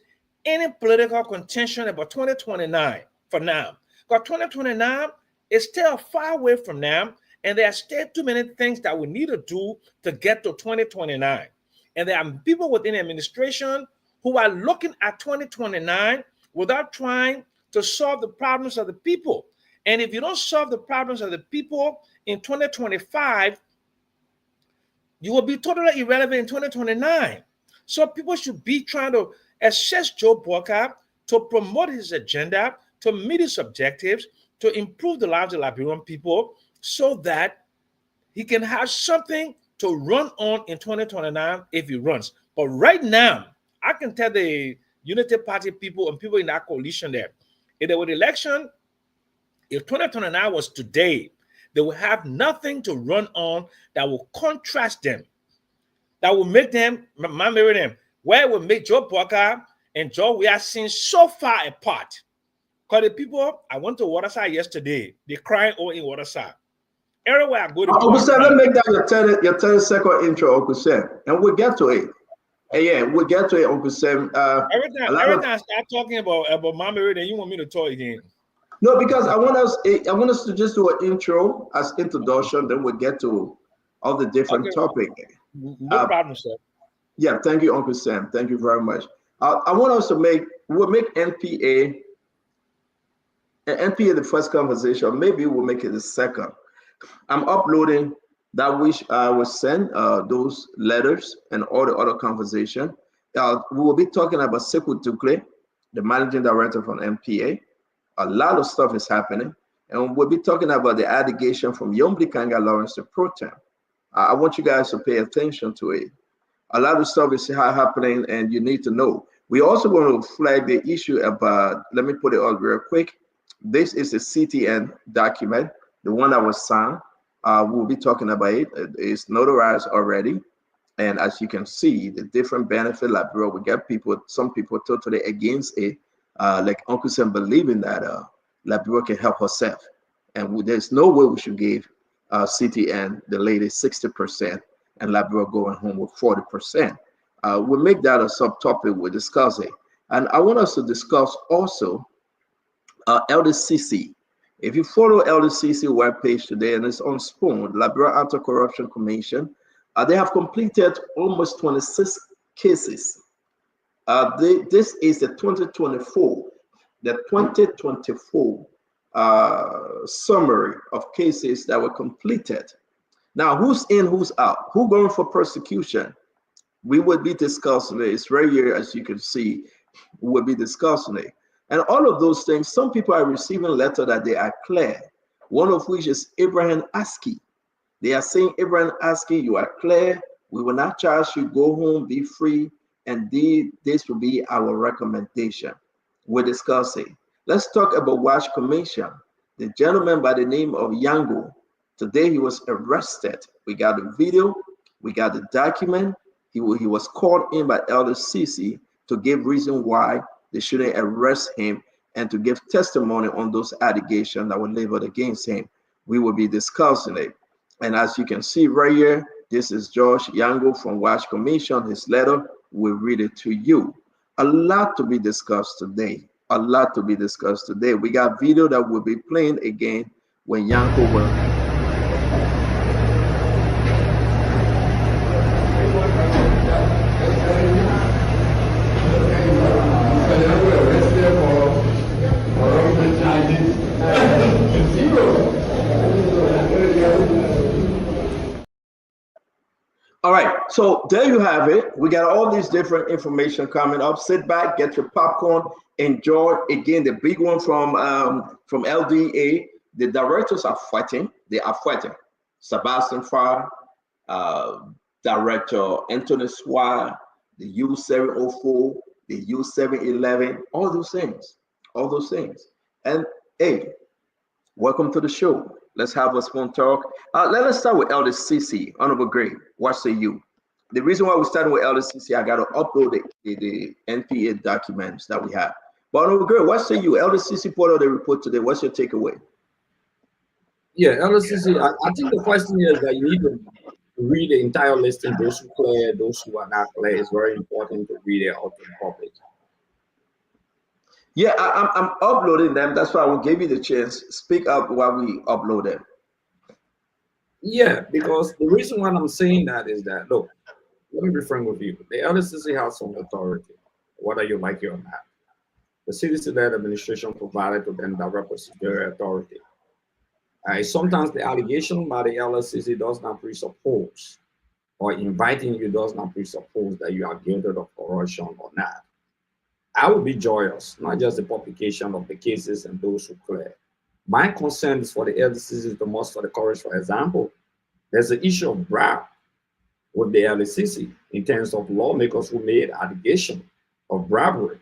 [SPEAKER 16] any political contention about 2029 for now. Because 2029 is still far away from now, and there are still too many things that we need to do to get to 2029. And there are people within the administration who are looking at 2029 without trying to solve the problems of the people. And if you don't solve the problems of the people in 2025, you will be totally irrelevant in 2029. So people should be trying to assess Joe Boakai to promote his agenda, to meet his objectives, to improve the lives of Liberian people so that he can have something to run on in 2029 if he runs. But right now, I can tell the Unity Party people and people in that coalition there, if there were election, if 2029 was today, they will have nothing to run on that will contrast them, that will make them, marry them, where will make Joe Boakai and Joe Weah seen so far apart. Because the people, I went to Waterside yesterday, they crying over in Waterside. Everywhere I go to.
[SPEAKER 9] Uncle Sam, let's make that your 10-second intro, Uncle Sam, and we'll get to it. Yeah, we'll get to it, Uncle Sam.
[SPEAKER 16] Every time I start talking about Mama, then you want me to talk again.
[SPEAKER 9] No, because I want us to just do an intro as introduction, then we'll get to all the different topics.
[SPEAKER 16] No problem, sir.
[SPEAKER 9] Yeah, thank you, Uncle Sam. Thank you very much. I want us to we'll make NPA the first conversation. Maybe we'll make it the second. I'm uploading that which I will send those letters and all the other conversation. We will be talking about Sekou Tukle, the managing director from NPA. A lot of stuff is happening, and we'll be talking about the allegation from Yombli Kanga Lawrence to Protem. I want you guys to pay attention to it. A lot of stuff is happening, and you need to know. We also want to flag the issue about, let me put it on real quick. This is a CTN document, the one that was signed. We'll be talking about it. It's notarized already. And as you can see, the different benefit Liberia, we get some people totally against it. Like Uncle Sam believing that Liberia can help herself. And there's no way we should give CTN, the lady, 60% and Liberia going home with 40%. We'll make that a subtopic we'll discuss it. And I want us to discuss also LDCC. If you follow LDCC webpage today, and it's on Spoon, Liberia Anti-Corruption Commission, they have completed almost 26 cases. This is the 2024 summary of cases that were completed. Now, who's in, who's out? Who going for prosecution? We would be discussing it. It's right here, as you can see, we will be discussing it. And all of those things, some people are receiving letters that they are clear, one of which is Abraham Askey. They are saying, Abraham Askey, you are clear. We will not charge you. Go home, be free. And this will be our recommendation. We're discussing. Let's talk about Wash Commission. The gentleman by the name of Yango, today he was arrested. We got the video, we got the document. He was called in by LDCC to give reason why they shouldn't arrest him and to give testimony on those allegations that were leveled against him. We will be discussing it. And as you can see right here, this is Josh Yango from Wash Commission. His letter, we'll read it to you. A lot to be discussed today. A lot to be discussed today. We got video that will be playing again when Yanko will. All right, so there you have it. We got all these different information coming up. Sit back, get your popcorn, In George, again, the big one from LDA, the directors are fighting. They are fighting. Sebastian Farr, Director Anthony Swire, the U704, the U711, all those things. All those things. And hey, welcome to the show. Let's have a fun talk. Let us start with LDCC, Honorable Gray. What say you? The reason why we're starting with LDCC, I got to upload the NPA documents that we have. But Honorable Gray, what say you? LDCC put out the report today. What's your takeaway?
[SPEAKER 11] Yeah, LDCC, I think the question is that you need to read the entire listing, those who clear, those who are not clear. It's very important to read it out to the public.
[SPEAKER 9] Yeah, I'm uploading them. That's why I will give you the chance. Speak up while we upload them.
[SPEAKER 11] Yeah, because the reason why I'm saying that is that, look, let me be frank with you. The LDCC has some authority, whether you like it or not. The city-led administration provided to them direct procedural authority. Sometimes the allegation by the LDCC does not presuppose, or inviting you does not presuppose that you are guilty of corruption or not. I would be joyous, not just the publication of the cases and those who clear. My concern is for the LDCC, the most for the courage. For example, there's an issue of bribe with the LDCC in terms of lawmakers who made allegation of bribery.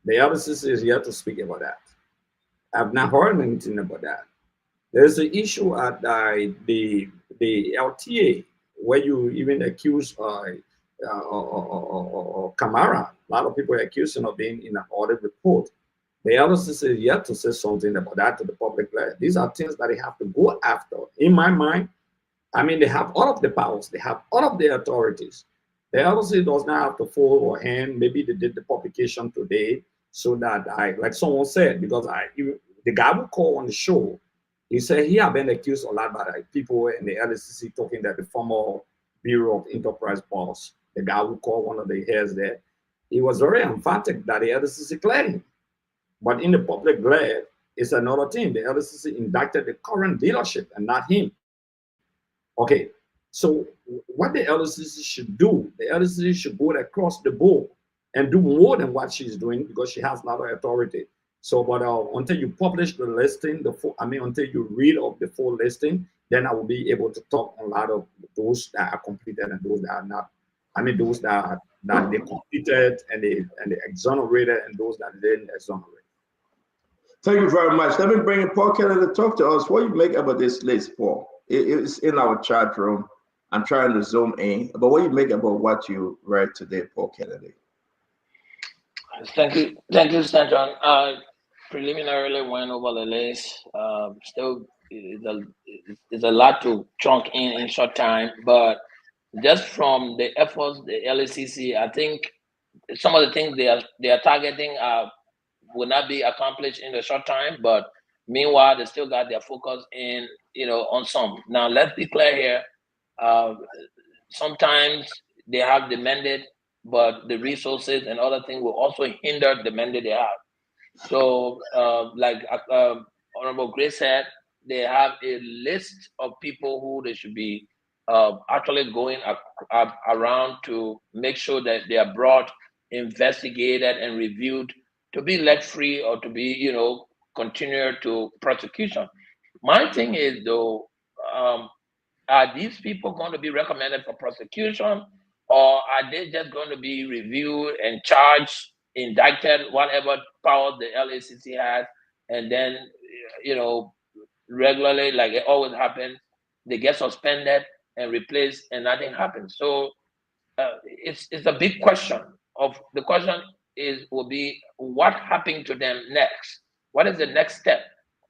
[SPEAKER 11] The LDCC is yet to speak about that. I've not heard anything about that. There's an issue at the LTA where you even accuse Kamara. A lot of people are accusing of being in an audit report. The LDCC is yet to say something about that to the public. These are things that they have to go after. In my mind, I mean, they have all of the powers. They have all of the authorities. The LDCC does not have to fold or hand. Maybe they did the publication today so that like someone said, because the guy who called on the show, he said he had been accused a lot by people in the LDCC talking that the former Bureau of Enterprise boss, the guy who called one of the heads there, he was very emphatic that the LDCC cleared him. But in the public glare, it's another thing. The LDCC indicted the current leadership and not him. Okay, so what the LDCC should do, the LDCC should go across the board and do more than what she's doing because she has a lot of authority. So, but until you publish the listing, until you read of the full listing, then I will be able to talk a lot of those that are completed and those that are not. I mean, those that they completed and they exonerated and those that didn't exonerate.
[SPEAKER 9] Thank you very much. Let me bring in Paul Kennedy to talk to us. What do you make about this list, Paul? It's in our chat room. I'm trying to zoom in. But what do you make about what you read today, Paul Kennedy?
[SPEAKER 15] Thank you, Stanton. Preliminarily went over the list. Still, it's a lot to chunk in short time, but just from the efforts, the LDCC, I think some of the things they are targeting will not be accomplished in the short time, but meanwhile, they still got their focus in, on some. Now, let's be clear here. Sometimes they have the mandate, but the resources and other things will also hinder the mandate they have. So, like Honorable Grace said, they have a list of people who they should be actually going around to make sure that they are brought, investigated, and reviewed to be let free or to be, continue to prosecution. My thing is, though, are these people going to be recommended for prosecution, or are they just going to be reviewed and charged, indicted, whatever powers the LACC has, and then, regularly, like it always happens, they get suspended and replaced, and nothing happens. So it's a big question. The question will be what happened to them next? What is the next step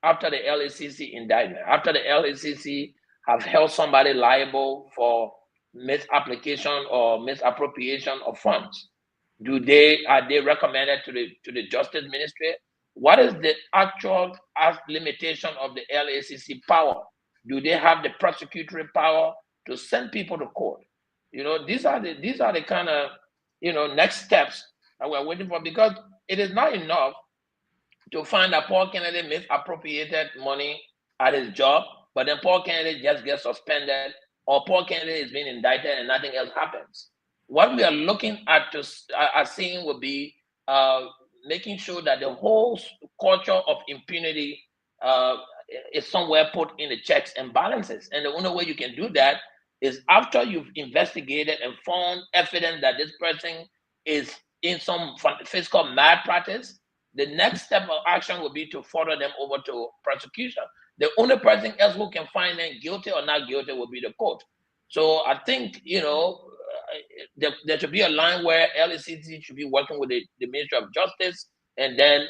[SPEAKER 15] after the LACC indictment? After the LACC have held somebody liable for misapplication or misappropriation of funds, are they recommended to the Justice Ministry? What is the actual limitation of the LACC power? Do they have the prosecutory power to send people to court? These are the kind of next steps that we're waiting for, because it is not enough to find that Paul Kennedy misappropriated money at his job, but then Paul Kennedy just gets suspended, or Paul Kennedy is being indicted and nothing else happens. What we are looking at seeing will be making sure that the whole culture of impunity is somewhere put in the checks and balances. And the only way you can do that is after you've investigated and found evidence that this person is in some fiscal malpractice, the next step of action will be to forward them over to prosecution. The only person else who can find them guilty or not guilty will be the court. So I think, there should be a line where LDCC should be working with the Ministry of Justice, and then,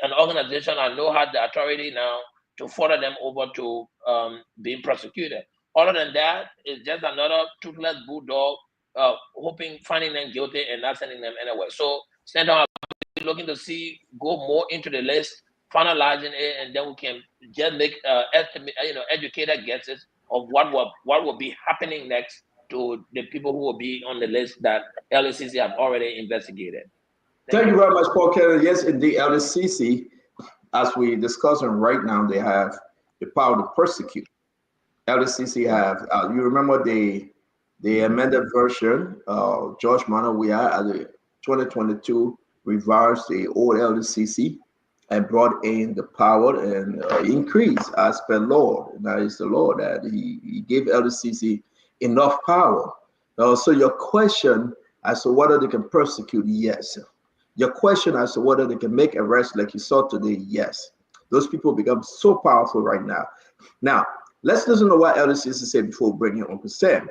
[SPEAKER 15] an organization I know had the authority now to forward them over to being prosecuted. Other than that, it's just another toothless bulldog finding them guilty and not sending them anywhere. So Senator, I'm looking to go more into the list, finalizing it, and then we can just make educated guesses of what will be happening next to the people who will be on the list that LDCC have already investigated.
[SPEAKER 9] Thank you very much, Paul Kennedy. Yes, indeed, LDCC, as we discussing right now, they have the power to persecute. LDCC have, you remember the amended version, George Mano, we are at the 2022 revised the old LDCC and brought in the power and increase as per law. That is the law that he gave LDCC enough power. So your question as to whether they can persecute, yes. Your question as to whether they can make arrests like you saw today, yes. Those people become so powerful right now. Now, let's listen to what LDCC said before bringing Uncle Sam.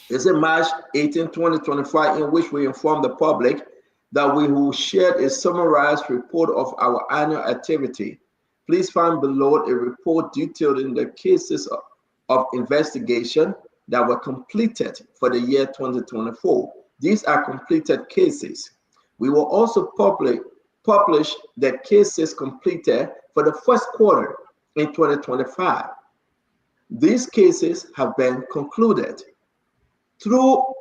[SPEAKER 9] It's in March 18, 2025, in which we inform the public that we will share a summarized report of our annual activity. Please find below a report detailing the cases of investigation that were completed for the year 2024. These are completed cases. We will also publish the cases completed for the first quarter in 2025. These cases have been concluded. Though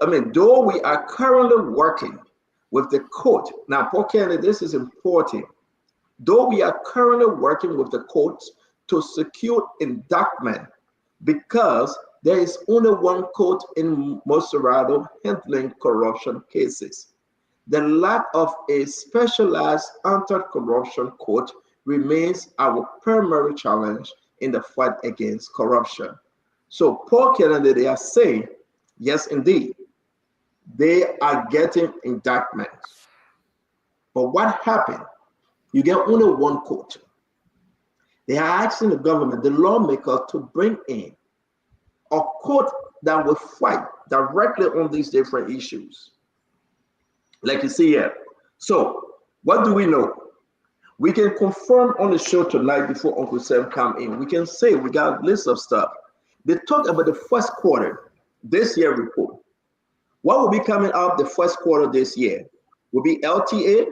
[SPEAKER 9] we are currently working with the court. Now, Paul Kennedy, this is important. Though we are currently working with the courts to secure indictment, because there is only one court in Moserado handling corruption cases. The lack of a specialized anti-corruption court remains our primary challenge in the fight against corruption. So Paul Kennedy, they are saying, yes, indeed, they are getting indictments. But what happened? You get only one court. They are asking the government, the lawmaker, to bring in a court that will fight directly on these different issues. Like you see here. So what do we know? We can confirm on the show tonight before Uncle Sam come in. We can say we got a list of stuff. They talk about the first quarter this year report. What will be coming out the first quarter this year? Will be LTA.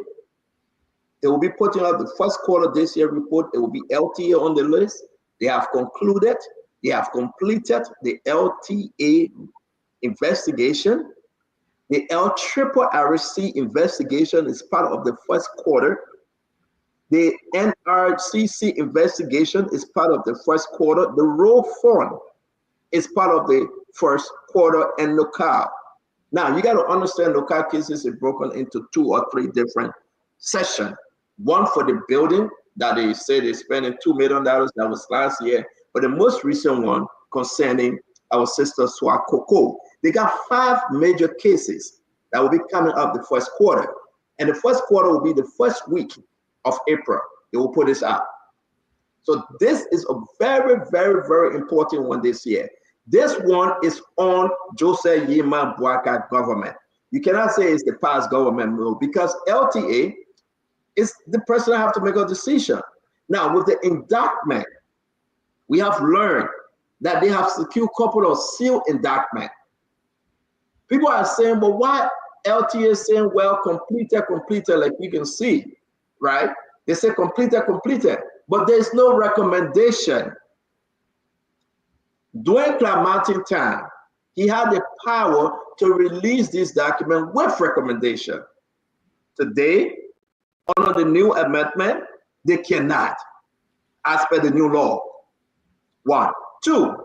[SPEAKER 9] They will be putting out the first quarter this year report. It will be LTA on the list. They have concluded. They have completed the LTA investigation. The LRRC investigation is part of the first quarter. The NRCC investigation is part of the first quarter. The Roll Fund is part of the first quarter, and NOCAL. Now, you got to understand NOCAL cases are broken into 2 or 3 different sessions. One for the building that they say they're spending $2 million. That was last year. But the most recent one concerning our sister Swakoko. They got 5 major cases that will be coming up the first quarter. And the first quarter will be the first week of April. They will put this out. So this is a very, very, very important one this year. This one is on Joseph Yema Boaka government. You cannot say it's the past government rule because LTA is the president have to make a decision. Now with the indictment, we have learned that they have secured a couple of sealed indictment. People are saying, but why LTA is saying, well, completed, like you can see, right? They say completed, but there's no recommendation. During Martin time, he had the power to release this document with recommendation. Today, under the new amendment, they cannot, as per the new law. 1. 2,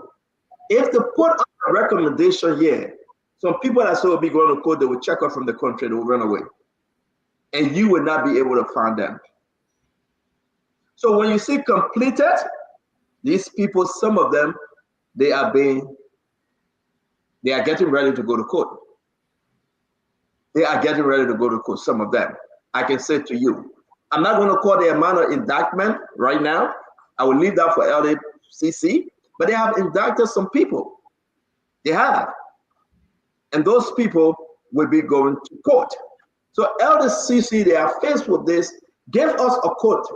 [SPEAKER 9] if they put up a recommendation here, some people that will be going to court, they will check out from the country, they will run away. and you will not be able to find them. So when you see completed, these people, some of them, they are getting ready to go to court. They are getting ready to go to court, some of them. I can say to you, I'm not going to call the amount of indictment right now. I will leave that for LDCC, but they have indicted some people. They have. And those people will be going to court. So LDCC, they are faced with this. Give us a court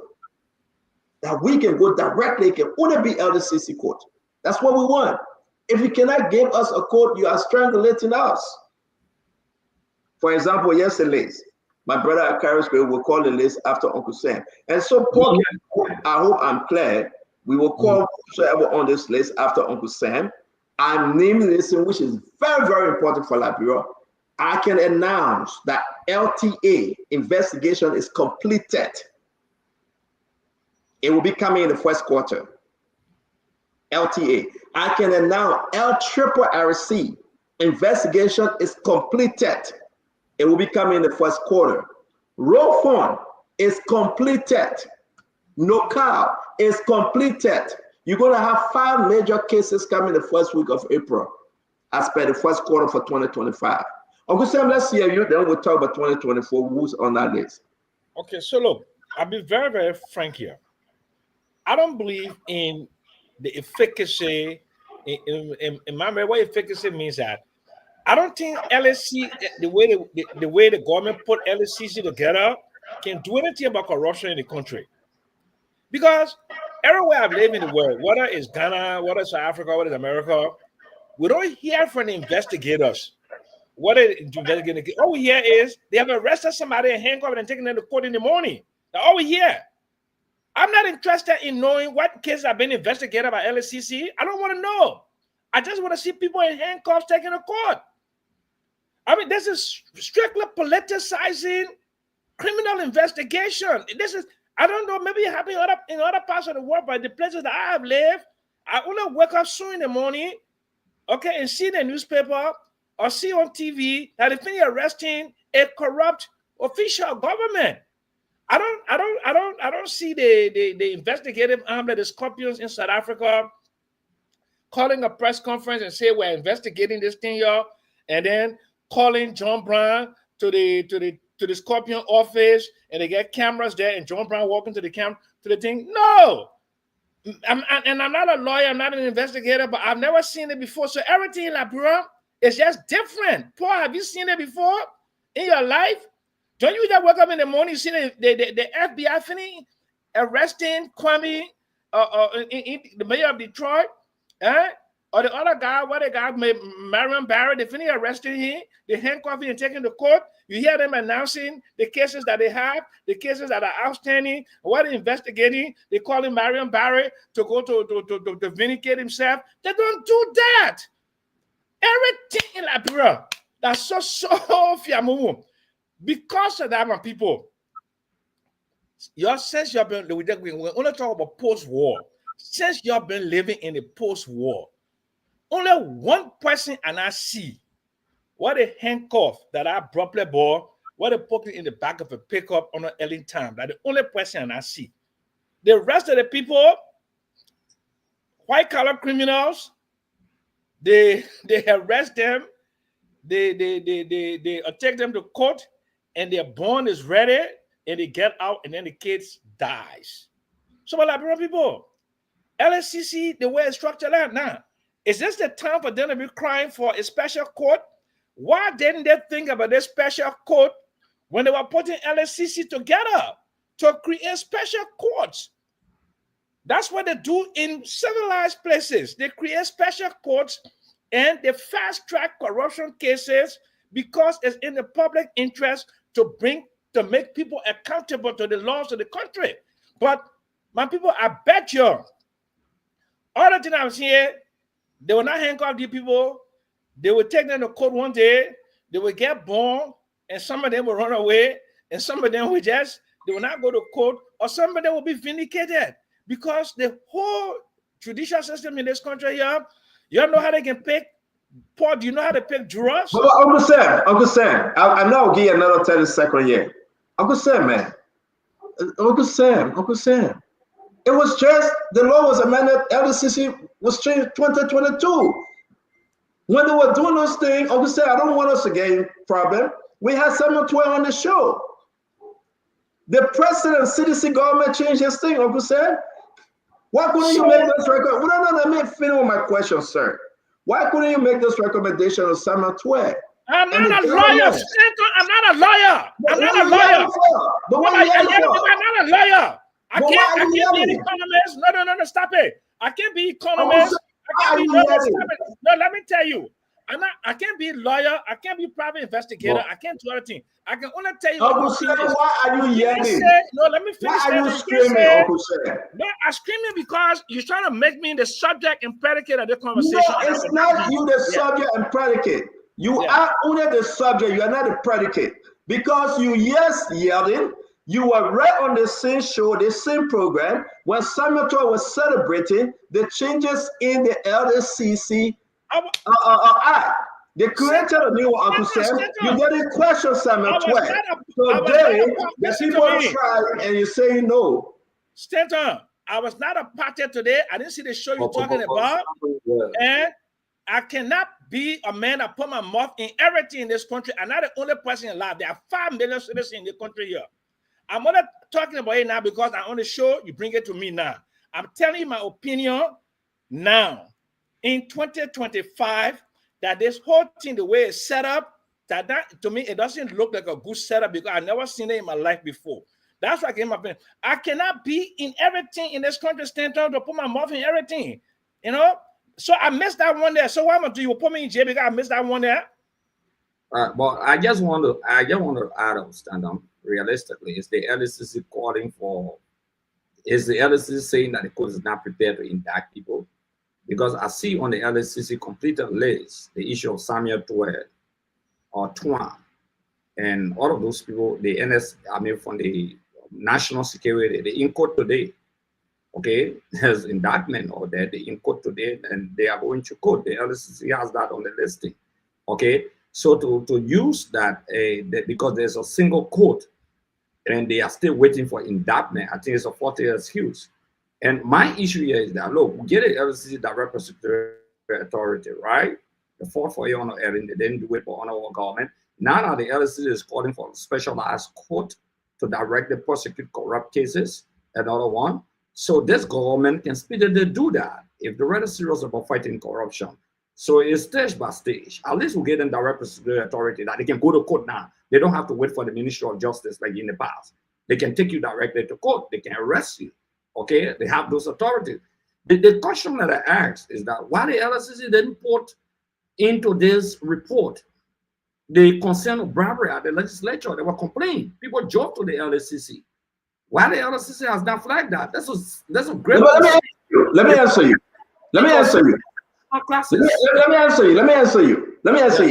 [SPEAKER 9] that we can go directly. It can only be LDCC court. That's what we want. If you cannot give us a court, you are strangulating us. For example, yesterday, my brother at Carrier Square will call the list after Uncle Sam. And so, Paul, I hope I'm clear. We will call whoever on this list after Uncle Sam. I'm naming this, which is very, very important for Liberia. I can announce that LTA investigation is completed. It will be coming in the first quarter. LTA. I can announce LRRC investigation is completed. It will be coming in the first quarter. Roll Fund is completed. NOCAL is completed. You're going to have 5 major cases coming the first week of April as per the first quarter for 2025. Uncle Sam, let's hear you. Then we'll talk about 2024. Who's on that list?
[SPEAKER 16] Okay, so look, I'll be very, very frank here. I don't believe in the efficacy. In my way, what efficacy means that I don't think LSC, the way the government put LSCC together, can do anything about corruption in the country. Because everywhere I've lived in the world, whether it's Ghana, whether it's South Africa, whether it's America, we don't hear from the investigators. What is investigating? All we hear is they have arrested somebody and handcuffed and taken them to court in the morning. That's all we hear. I'm not interested in knowing what cases have been investigated by LSCC. I don't want to know. I just want to see people in handcuffs taken to court. I mean, this is strictly politicizing criminal investigation. This is, I don't know, maybe it happens in other parts of the world, but the places that I have lived, I only wake up soon in the morning, okay, and see the newspaper or see on TV that they finish arresting a corrupt official government. I don't see the investigative arm of the Scorpions in South Africa calling a press conference and say we're investigating this thing, y'all, and then calling John Brown to the Scorpion office, and they get cameras there, and John Brown walking to the thing. No, I'm not a lawyer, I'm not an investigator, but I've never seen it before. So everything in Liberia is just different. Paul, have you seen it before in your life? Don't you just wake up in the morning, you see the FBI finny arresting Kwame, the mayor of Detroit, or the other guy, Marion Barrett, they finny arresting him, they handcuff him and take him to court. You hear them announcing the cases that they have, the cases that are outstanding, what they're investigating. They call him Marion Barrett to go to vindicate himself. They don't do that. Everything in Liberia that's so fiamumu. Because of that, my people, since you've been, we're only talking about post-war. Since you've been living in the post-war, only one person and I see what a handcuff that I abruptly bought, what they put it in the back of a pickup on an early time. That's the only person and I see. The rest of the people, white-collar criminals, they arrest them, they take them to court, and their bond is ready, and they get out, and then the kids dies. So, my Liberian people, LSCC, the way it's structured out now, is this the time for them to be crying for a special court? Why didn't they think about this special court when they were putting LSCC together to create special courts? That's what they do in civilized places. They create special courts and they fast-track corruption cases because it's in the public interest to make people accountable to the laws of the country. But my people, I bet you, all the thing I was here, they will not handcuff these people. They will take them to court one day. They will get born, and some of them will run away, and some of them will they will not go to court, or some of them will be vindicated because the whole judicial system in this country here, you don't know how they can pick. Paul, do you know how to pick jurors?
[SPEAKER 9] Uncle Sam, I'm now give you another 30 seconds here. Uncle Sam, man. Uncle Sam. It was just, the law was amended, LDCC was changed 2022. When they were doing those things, Uncle Sam, I don't want us to get in problem. We had Samuel 12 on the show. The president, CDC government changed his thing, Uncle Sam. Why couldn't you make those recommendations? No, let me finish with my question, sir. Why couldn't you make those recommendations on Samuel 12?
[SPEAKER 16] I'm not a lawyer, Senator. I'm not a lawyer. I'm not a lawyer. I'm not a lawyer. I can't be an economist. No, stop it. I can't be economist. I can't be no, let me tell you. I can't be a lawyer. I can't be private investigator. I can't do other things. I can only tell you what my opinion is.
[SPEAKER 9] Why are you yelling?
[SPEAKER 16] No, let me finish.
[SPEAKER 9] Why are you screaming, Uncle Sam?
[SPEAKER 16] No, I'm screaming because you're trying to make me the subject and predicate of the conversation.
[SPEAKER 9] No, it's not you the subject and predicate. You are only the subject. You are not the predicate. Because you yelling. You were right on the same show, the same program, when Samuel 12 was celebrating the changes in the LDCC Act. They created a new one, Uncle Sam. You didn't question Samuel 12. Today, the people tried and you say no.
[SPEAKER 16] Stanton, I was not a party today. I didn't see the show you're talking about. And I cannot be a man that put my mouth in everything in this country. I'm not the only person alive. There are 5 million citizens in the country here. I'm not talking about it now because I'm on the show. You bring it to me now. I'm telling you my opinion now. In 2025, that this whole thing, the way it's set up, that to me, it doesn't look like a good setup because I've never seen it in my life before. That's why I came up in. I cannot be in everything in this country, stand up to put my mouth in everything. You know? So I missed that one there. So what I'm gonna do? You put me in jail because I missed that one there?
[SPEAKER 11] But I just want to add on stand up. Realistically, is the LDCC calling for? Is the LDCC saying that the court is not prepared to indict people? Because I see on the LDCC completed list the issue of Samuel 12 or Twan, and all of those people, the from the national security, they in court today. Okay, there's indictment or that they in court today, and they are going to court. The LDCC has that on the listing. Okay, so to use that, because there's a single court, and they are still waiting for indictment, I think it's a 40 excuse. And my issue here is that, look, we get an LDCC direct prosecutorial authority, right? The fought for honor airing, they didn't do it for honor of government. Now the LDCC is calling for a specialized court to directly prosecute corrupt cases, another one. So this government can speedily do that if they're really serious about fighting corruption. So it's stage by stage. At least we get them direct prosecutorial authority that they can go to court now. They don't have to wait for the Ministry of Justice like in the past. They can take you directly to court. They can arrest you. Okay, they have those authorities. The question that I asked is that why the LDCC didn't put into this report the concern of bribery at the legislature. They were complaining. People jumped to the LDCC. Why the LDCC has not flagged that? That's a great.
[SPEAKER 9] Let me answer you. Let me answer you.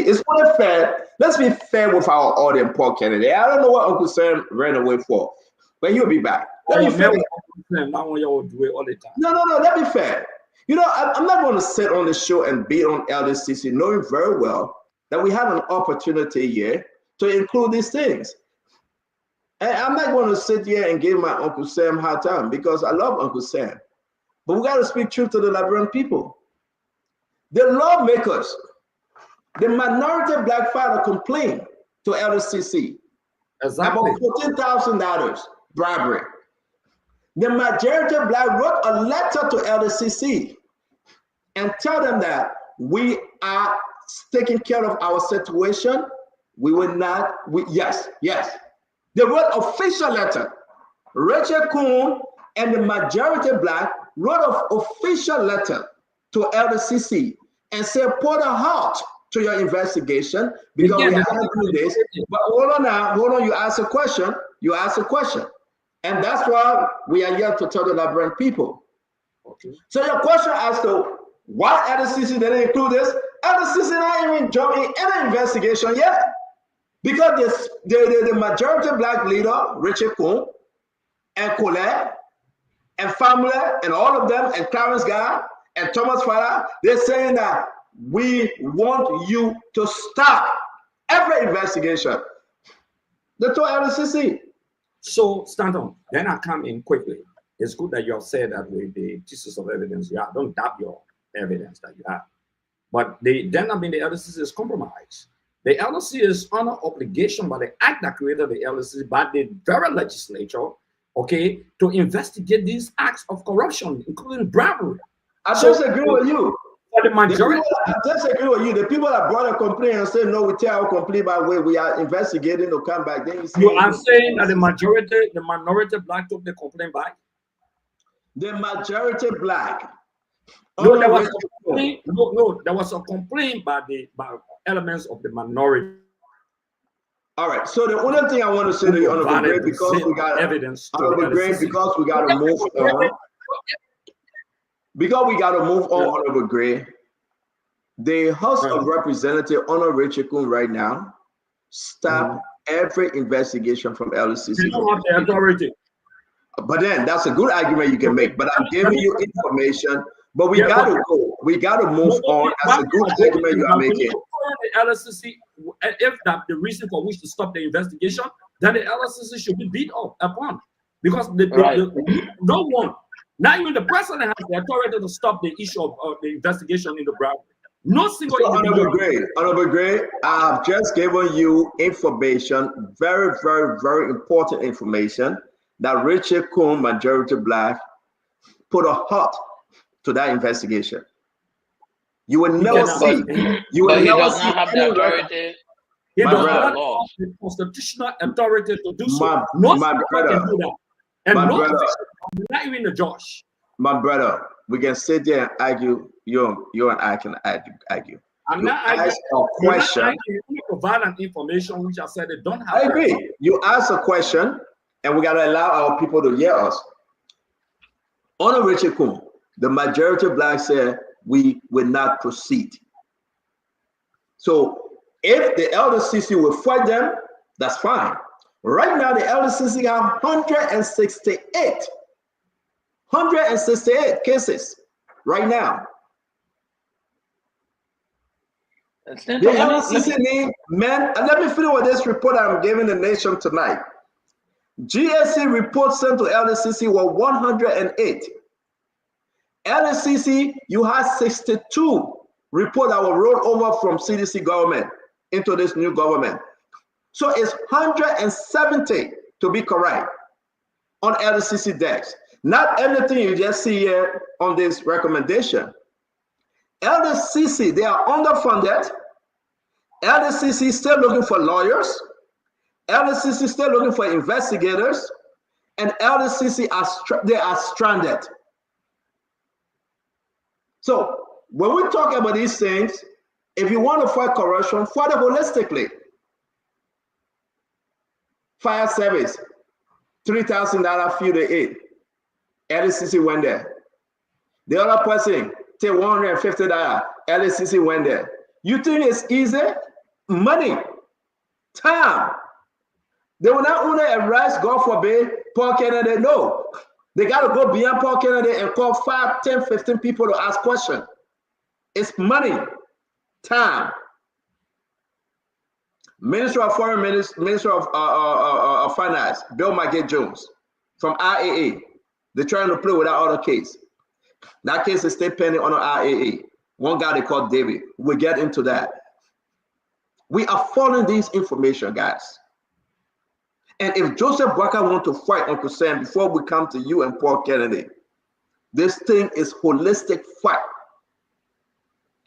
[SPEAKER 9] It's not fair. Let's be fair with our audience, Paul Kennedy. I don't know what Uncle Sam ran away for, but he'll be back. Let me fair. No, let me fair. You know, I'm not going to sit on the show and beat on LDCC, knowing very well that we have an opportunity here to include these things. And I'm not going to sit here and give my Uncle Sam a hard time because I love Uncle Sam. But we got to speak truth to the Liberian people. The lawmakers, the minority black father complained to LDCC about $14,000 bribery. The majority black wrote a letter to LDCC and tell them that we are taking care of our situation. We will not, yes. They wrote official letter. Rachel Kuhn and the majority black wrote an official letter to LDCC and said, put a halt to your investigation because we have to do this. But hold on, you ask a question. And that's why we are here to tell the Liberian people. Okay. So your question as to why LDCC didn't include this, LDCC not even jumping in any investigation yet. Because the majority black leader, Richard Kuhn, and Colette, and family, and all of them, and Clarence Guy, and Thomas Fada, they're saying that we want you to stop every investigation. They told LDCC.
[SPEAKER 11] So, Stanton, then I come in quickly. It's good that you have said that with the pieces of evidence you have. Don't doubt your evidence that you have. But the LDC is compromised. The LDC is under obligation by the act that created the LDC by the very legislature, okay, to investigate these acts of corruption, including bribery.
[SPEAKER 9] I disagree with you.
[SPEAKER 11] For the majority,
[SPEAKER 9] I disagree with you. The people that brought a complaint and said, no, we tell our complaint by way we are investigating to come back. Then
[SPEAKER 11] you are saying that the minority black took the complaint back?
[SPEAKER 9] The majority black.
[SPEAKER 11] No, there was a complaint. No, there was a complaint by elements of the minority.
[SPEAKER 9] All right. So the only thing I want to say to you, Honorable Gray, because we got evidence, Honorable Gray, because we got to move on. Because we got to move on, Honorable Gray. The House of Representatives, Honorable Richard Kuhn, right now, stop every investigation from LDCC.
[SPEAKER 11] They don't have the authority.
[SPEAKER 9] But then that's a good argument you can make. But I'm giving you information. But we got to go. We got to move on. That's a good argument you are making.
[SPEAKER 11] The LSCC, if that's the reason for which to stop the investigation, then the LSCC should be beat up upon. Because no one, not even the president, has the authority to stop the issue of the investigation in the bribery. No single individual.
[SPEAKER 9] Honorable Gray, I've just given you information, very, very, very important information, that Richard Kuhn, majority black, put a halt to that investigation. You will never see. You will never see any record.
[SPEAKER 11] He does not have the constitutional authority to do so. No one can do that. And no official, not even the judge.
[SPEAKER 9] My brother, we can sit there and argue. You and I can argue.
[SPEAKER 11] I'm not arguing.
[SPEAKER 9] A question.
[SPEAKER 11] You provide an information which I said they don't have.
[SPEAKER 9] I agree. You ask a question, and we got to allow our people to hear us. Honor Richard Kuhn, the majority of blacks said we will not proceed. So if the LDCC will fight them, that's fine. Right now, the LDCC have 168 cases right now. The LDCC need men, and let me finish with this report I'm giving the nation tonight. GSC report sent to LDCC were 108. LDCC, you had 62 reports that were rolled over from CDC government into this new government. So it's 170 to be correct on LDCC decks. Not everything you just see here on this recommendation. LDCC, they are underfunded. LDCC still looking for lawyers. LDCC still looking for investigators. And LDCC, they are stranded. So when we talk about these things, if you want to fight corruption, fight it holistically. Fire service, $3,000 fee to eat. LDCC went there. The other person take $150. LDCC went there. You think it's easy? Money, time. They will not only arrest, God forbid, Paul Kennedy. No, they got to go beyond Paul Kennedy and call 5, 10, 15 people to ask questions. It's money, time. Minister of Foreign Minister of Finance, Bill McGee-Jones from IAA. They're trying to play with that other case. That case is still pending on IAA. One guy they called David. We'll get into that. We are following this information, guys. And if Joseph Boakai wants to fight Uncle Sam before we come to you and Paul Kennedy, this thing is holistic fight.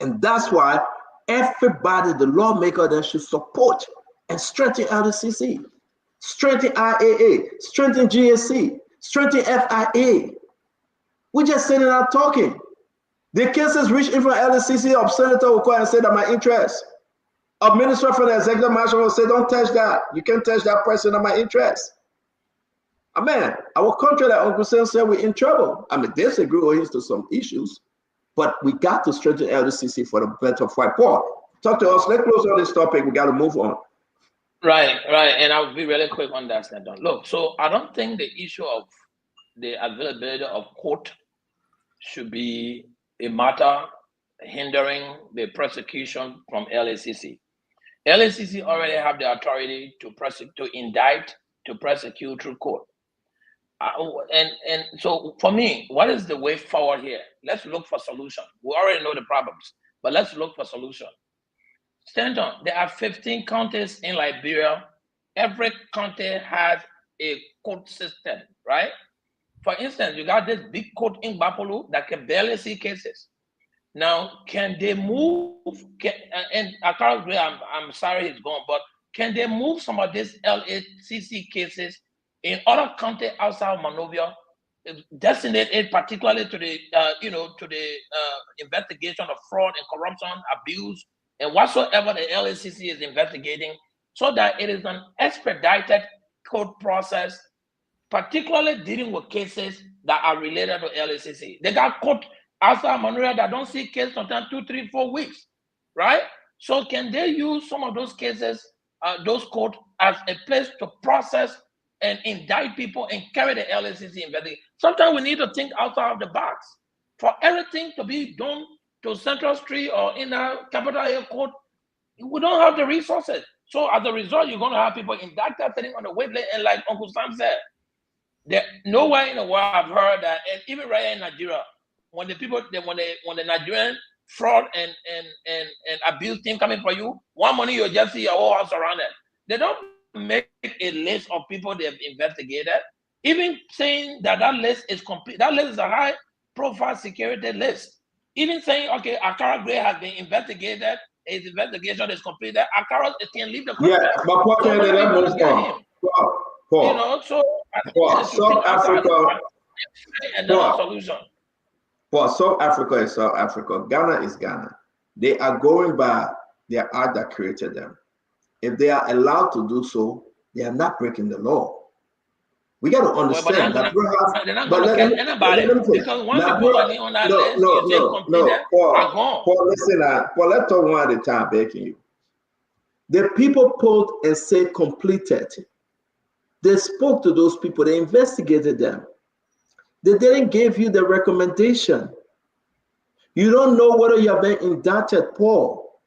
[SPEAKER 9] And that's why everybody, the lawmaker, that should support and strengthen LDCC, strengthen IAA, strengthen GSC, strengthen FIA. We're just sitting out talking. The cases reach in from LDCC of Senator will go and say that my interest. A minister from the executive marshal will say, don't touch that. You can't touch that person of my interest. Amen. Our country, like Uncle Sam said, we're in trouble. I mean, disagree with him to some issues, but we got to strengthen LDCC for the better fight. Paul, talk to us. Let's close on this topic. We got to move on.
[SPEAKER 15] Right. And I'll be really quick on that, Senator. Look, so I don't think the issue of the availability of court should be a matter hindering the prosecution from LACC. LACC already have the authority to prosecute, to indict to prosecute through court. And so for me, what is the way forward here? Let's look for solution. We already know the problems, but let's look for solution. Stanton, there are 15 counties in Liberia. Every county has a court system, right? For instance, you got this big court in Bapolu that can barely see cases. Now, can they move? And I'm sorry he's gone, but can they move some of these LACC cases in other counties outside of Monrovia, designate it particularly to the investigation of fraud and corruption, abuse, and whatsoever the LACC is investigating, so that it is an expedited court process, particularly dealing with cases that are related to LACC. They got court outside Monrovia that don't see cases sometimes 2, 3, 4 weeks, right? So can they use some of those cases, those courts, as a place to process and indict people and carry the LACC investigation? Sometimes we need to think outside of the box. For everything to be done to Central Street or in a Capitol Hill court, we don't have the resources. So as a result, you're going to have people indicted sitting on the wait list, and like Uncle Sam said, there nowhere in the world I've heard that, and even right in Nigeria, when the Nigerian fraud and abuse team coming for you, one morning you just see your whole house surrounded. They don't make a list of people they've investigated. Even saying that list is complete, that list is a high profile security list. Even saying, okay, Akara Gray has been investigated, his investigation is completed, Akara can leave the country.
[SPEAKER 9] Yeah, but Paul Kennedy, that moves on. Paul,
[SPEAKER 15] you know, so
[SPEAKER 9] South Africa,
[SPEAKER 15] another solution.
[SPEAKER 9] Paul, South Africa is South Africa. Ghana is Ghana. They are going by their art that created them. If they are allowed to do so, they are not breaking the law. We got to understand that
[SPEAKER 15] they're not going to catch anybody, because once you put money on that list, you say completed, are gone.
[SPEAKER 9] Paul, listen, Paul, let's talk one at a time, begging you. The people pulled and said completed. They spoke to those people, they investigated them. They didn't give you the recommendation. You don't know whether you're being indicted, Paul.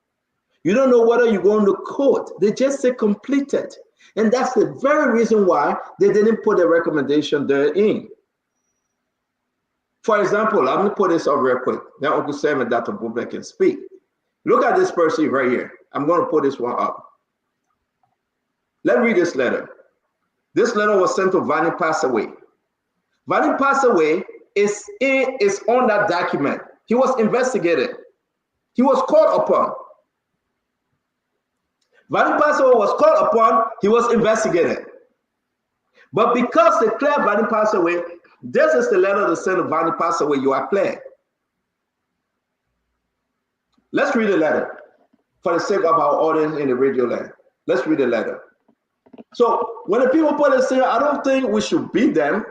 [SPEAKER 9] You don't know whether you're going to court. They just say completed. And that's the very reason why they didn't put a recommendation there in. For example, let me put this up real quick. Now Uncle Sam and Dr. Bubek can speak. Look at this person right here. I'm going to put this one up. Let's read this letter. This letter was sent to Vanny Passaway. Vanny Passaway is on that document. He was investigated. He was called upon. Vanny Passaway was called upon. He was investigated. But because they cleared Vanny Passaway, this is the letter they sent to Vanny Passaway. You are cleared. Let's read the letter for the sake of our audience in the radio land. Let's read the letter. So when the people put it here, I don't think we should beat them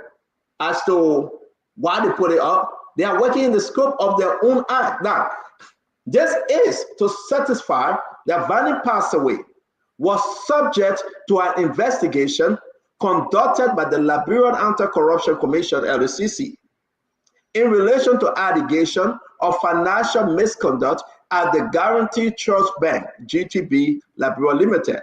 [SPEAKER 9] as to why they put it up. They are working in the scope of their own act. Now, this is to satisfy that Vanny Passaway was subject to an investigation conducted by the Liberian Anti-Corruption Commission, LDCC, in relation to allegation of financial misconduct at the Guarantee Trust Bank, GTB, Liberia Limited.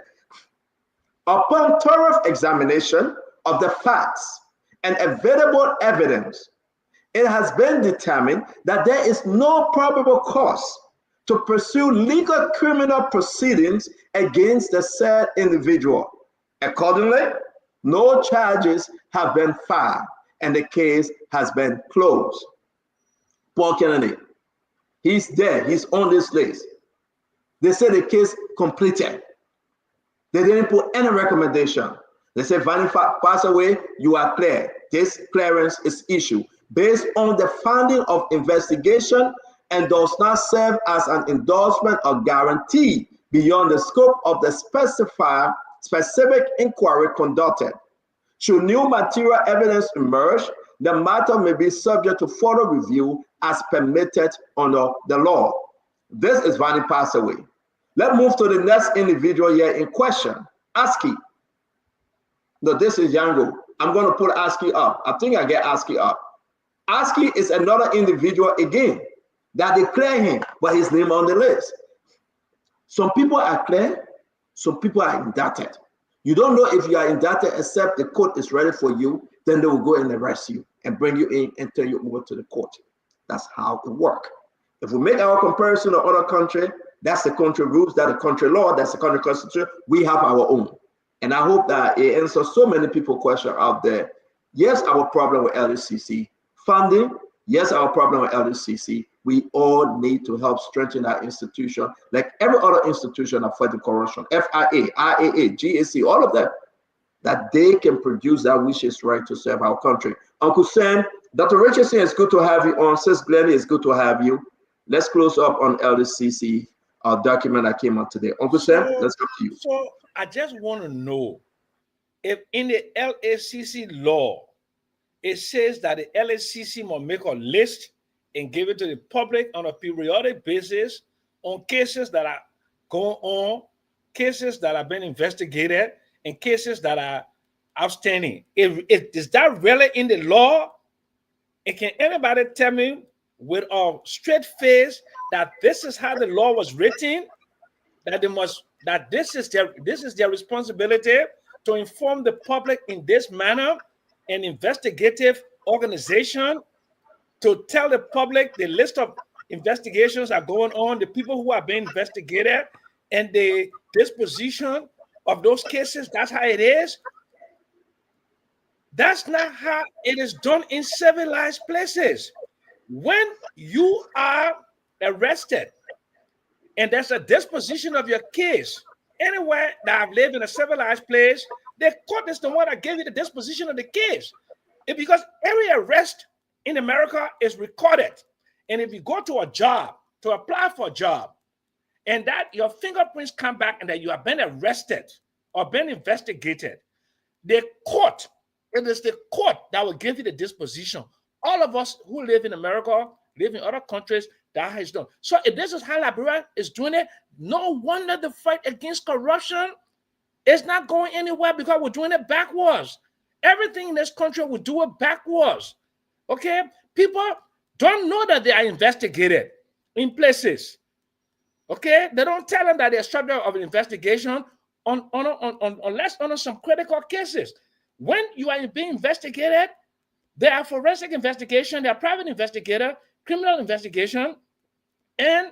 [SPEAKER 9] Upon thorough examination of the facts and available evidence, it has been determined that there is no probable cause to pursue legal criminal proceedings against the said individual. Accordingly, no charges have been filed and the case has been closed. Paul Kennedy, he's there, he's on this list. They say the case completed. They didn't put any recommendation. They said, Vanny Passaway, you are clear. This clearance is issued based on the finding of investigation and does not serve as an endorsement or guarantee beyond the scope of the specific inquiry conducted. Should new material evidence emerge, the matter may be subject to further review as permitted under the law. This is Vanny Passaway. Let's move to the next individual here in question, Aski. No, this is Yango. I'm going to put Aski up. I think I get Aski up. Aski is another individual again that they clear him, but his name on the list. Some people are clear, some people are indicted. You don't know if you are indicted except the court is ready for you. Then they will go and arrest you and bring you in and turn you over to the court. That's how it works. If we make our comparison to other country, that's the country rules, that's the country law, that's the country constitution. We have our own. And I hope that it answers so many people question out there. Yes, our problem with LDCC funding. Yes, our problem with LDCC. We all need to help strengthen our institution, like every other institution of fighting corruption, FIA, IAA, GAC, all of them, that they can produce that which is right to serve our country. Uncle Sam, Dr. Richardson, it's good to have you on. Sis Glennie, it's good to have you. Let's close up on LDCC document that came out today. Uncle Sam, let's go to you.
[SPEAKER 16] So I just want to know if in the LACC law, it says that the LACC must make a list and give it to the public on a periodic basis on cases that are going on, cases that have been investigated, and cases that are outstanding. Is that really in the law? And can anybody tell me with a straight face that this is how the law was written, that they must, that this is their responsibility to inform the public in this manner, an investigative organization to tell the public the list of investigations are going on, the people who are being investigated, and the disposition of those cases? That's how it is. That's not how it is done in civilized places. When you are arrested and there's a disposition of your case, anywhere that I've lived in a civilized place, the court is the one that gave you the disposition of the case. Because every arrest in America is recorded. And if you go to a job, to apply for a job, and that your fingerprints come back and that you have been arrested or been investigated, the court, it is the court that will give you the disposition. All of us who live in America, live in other countries, that is done. So if this is how Liberia is doing it, no wonder the fight against corruption is not going anywhere, because we're doing it backwards. Everything in this country, we do it backwards. Okay? People don't know that they are investigated in places. Okay? They don't tell them that they're subject of an investigation unless on some critical cases. When you are being investigated, there are forensic investigation, there are private investigator, criminal investigation, and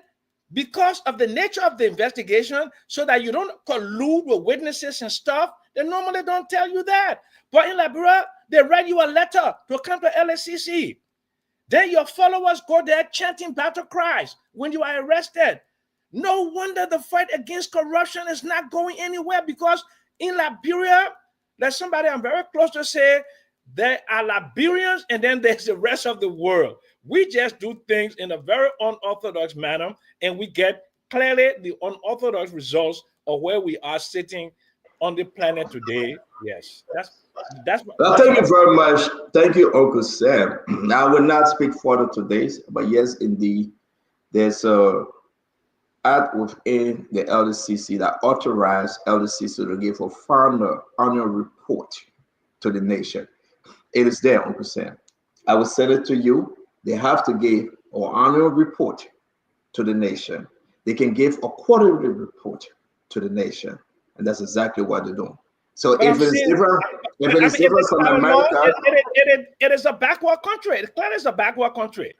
[SPEAKER 16] because of the nature of the investigation, so that you don't collude with witnesses and stuff, they normally don't tell you that. But in Liberia, they write you a letter to come to LACC. Then your followers go there chanting battle cries when you are arrested. No wonder the fight against corruption is not going anywhere, because in Liberia, there's somebody I'm very close to say, there are Liberians and then there's the rest of the world. We just do things in a very unorthodox manner, and we get clearly the unorthodox results of where we are sitting on the planet today. Yes, that's
[SPEAKER 9] well, thank you very much. Thank you, Uncle Sam. I will not speak further today, but yes, indeed, there's a act within the LDCC that authorized LDCC to give a final annual report to the nation. It is there, Uncle Sam. I will send it to you. They have to give an annual report to the nation. They can give a quarterly report to the nation, and that's exactly what they're doing. So if it is different from America,
[SPEAKER 16] it is a backward country. It's clearly a backward country.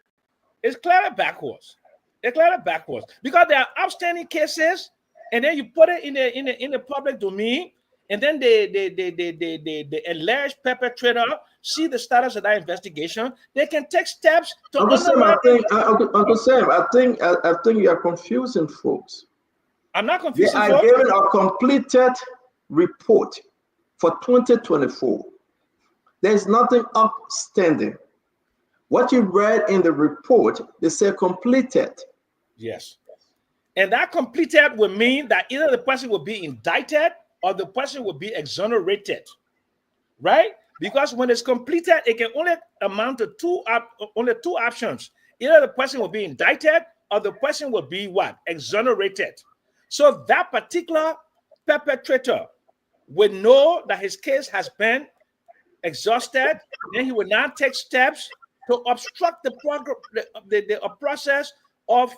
[SPEAKER 16] It's clearly backwards. It's clearly backwards, because there are outstanding cases, and then you put it in the public domain, and then the alleged perpetrator see the status of that investigation. They can take steps to.
[SPEAKER 9] Uncle Sam, Uncle Sam, I think you are confusing folks.
[SPEAKER 16] I'm not confusing.
[SPEAKER 9] They are giving a completed report for 2024. There's nothing outstanding. What you read in the report, they say completed.
[SPEAKER 16] Yes. And that completed will mean that either the person will be indicted or the person will be exonerated, right? Because when it's completed, it can only amount to two options. Either the person will be indicted or the person will be what? Exonerated. So that particular perpetrator will know that his case has been exhausted, then he will now take steps to obstruct the process of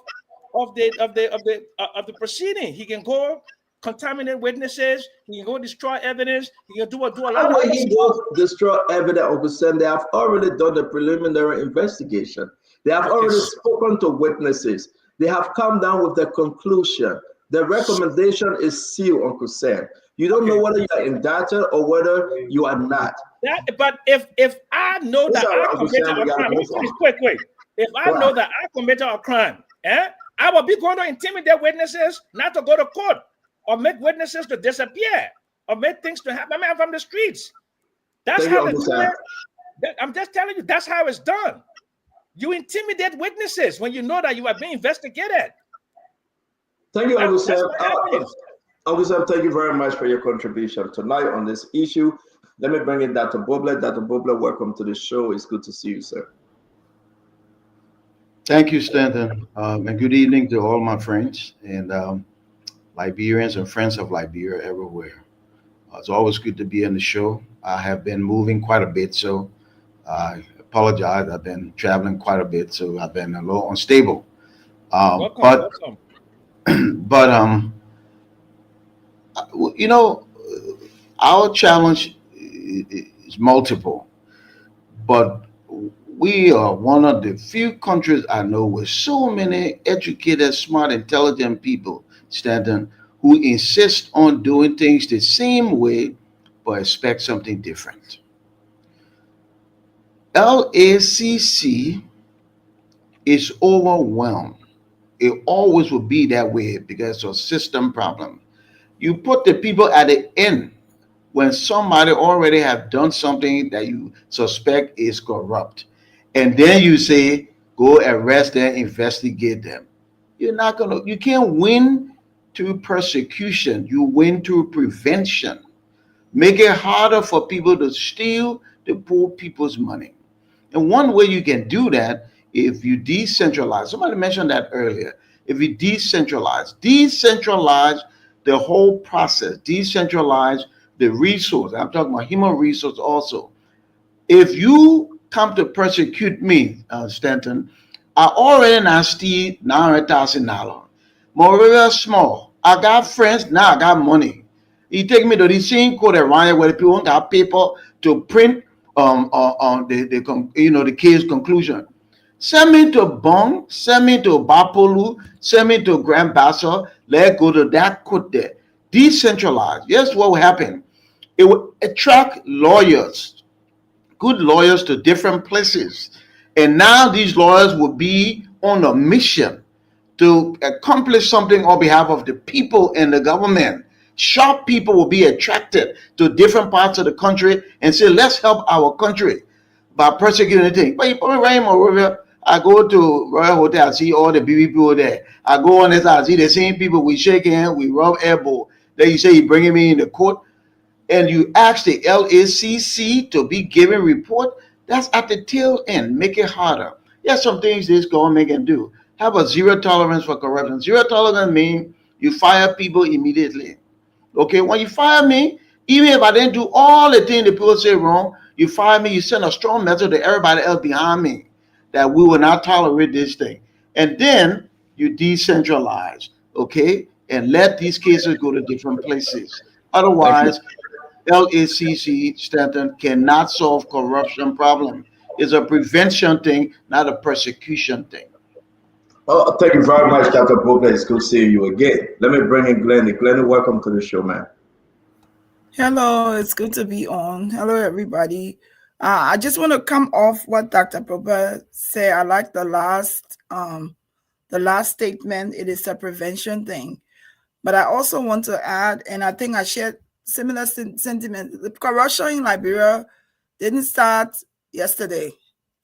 [SPEAKER 16] the proceeding. He can go contaminate witnesses. He can go destroy evidence. He can do a lot
[SPEAKER 9] How
[SPEAKER 16] of
[SPEAKER 9] will
[SPEAKER 16] other
[SPEAKER 9] he
[SPEAKER 16] stuff.
[SPEAKER 9] go destroy evidence, Uncle Sam? They have already done the preliminary investigation. They have already spoken to witnesses. They have come down with the conclusion. The recommendation is sealed, Uncle Sam. You don't know whether you are indicted or whether you are not.
[SPEAKER 16] But if I know that I committed a crime, wait. If I know that I committed a crime, I will be going to intimidate witnesses not to go to court or make witnesses to disappear or make things to happen. I mean, I'm from the streets. That's how they do it. I'm just telling you, that's how it's done. You intimidate witnesses when you know that you are being investigated.
[SPEAKER 9] Thank you, Uncle Sam. Uncle Sam, thank you very much for your contribution tonight on this issue. Let me bring in Dr. Bobler. Dr. Bobler, welcome to the show. It's good to see you, sir.
[SPEAKER 17] Thank you, Stanton, and good evening to all my friends and Liberians and friends of Liberia everywhere. It's always good to be on the show. I have been moving quite a bit, so I apologize. I've been traveling quite a bit, so I've been a little unstable.
[SPEAKER 16] Welcome.
[SPEAKER 17] But you know, our challenge is multiple, but we are one of the few countries I know with so many educated, smart, intelligent people, Stanton, who insist on doing things the same way but expect something different. LACC is overwhelmed. It always will be that way because it's a system problem. You put the people at the end when somebody already have done something that you suspect is corrupt. And then you say, go arrest them, investigate them. You can't win through persecution. You win through prevention. Make it harder for people to steal the poor people's money. And one way you can do that, if you decentralize, somebody mentioned that earlier, if you decentralize the whole process, decentralize the resource. I'm talking about human resource also. If you come to persecute me, Stanton, I already now steal $900,000. Moreover, small. I got friends, now I got money. You take me to the same court around here where the people got paper to print the case conclusion. Send me to Bong, send me to Bapolu, send me to Grand Bassa. Let's go to that court there. Decentralized. Yes, what will happen? It will attract lawyers, good lawyers to different places. And now these lawyers will be on a mission to accomplish something on behalf of the people and the government. Sharp people will be attracted to different parts of the country and say, let's help our country by persecuting things. But you put me right in my river. I go to Royal Hotel, I see all the BB people there. I go on this, I see the same people. We shake hands, we rub elbow. Then you say you're bringing me in the court, and you ask the LACC to be giving report. That's at the tail end. Make it harder. There's some things this government can do. Have a zero tolerance for corruption. Zero tolerance means you fire people immediately. Okay, when you fire me, even if I didn't do all the things the people say wrong, you fire me, you send a strong message to everybody else behind me that we will not tolerate this thing. And then you decentralize, okay, and let these cases go to different places. Otherwise, LACC, Stanton, cannot solve corruption problem. It's a prevention thing, not a persecution thing.
[SPEAKER 9] Oh, thank you very much, Dr. Bobler. It's good seeing you again. Let me bring in Glennie. Glennie, welcome to the show, man.
[SPEAKER 18] Hello, it's good to be on. Hello, everybody. I just want to come off what Dr. Bobler said. I like the last statement. It is a prevention thing. But I also want to add, and I think I shared similar sentiment. The corruption in Liberia didn't start yesterday.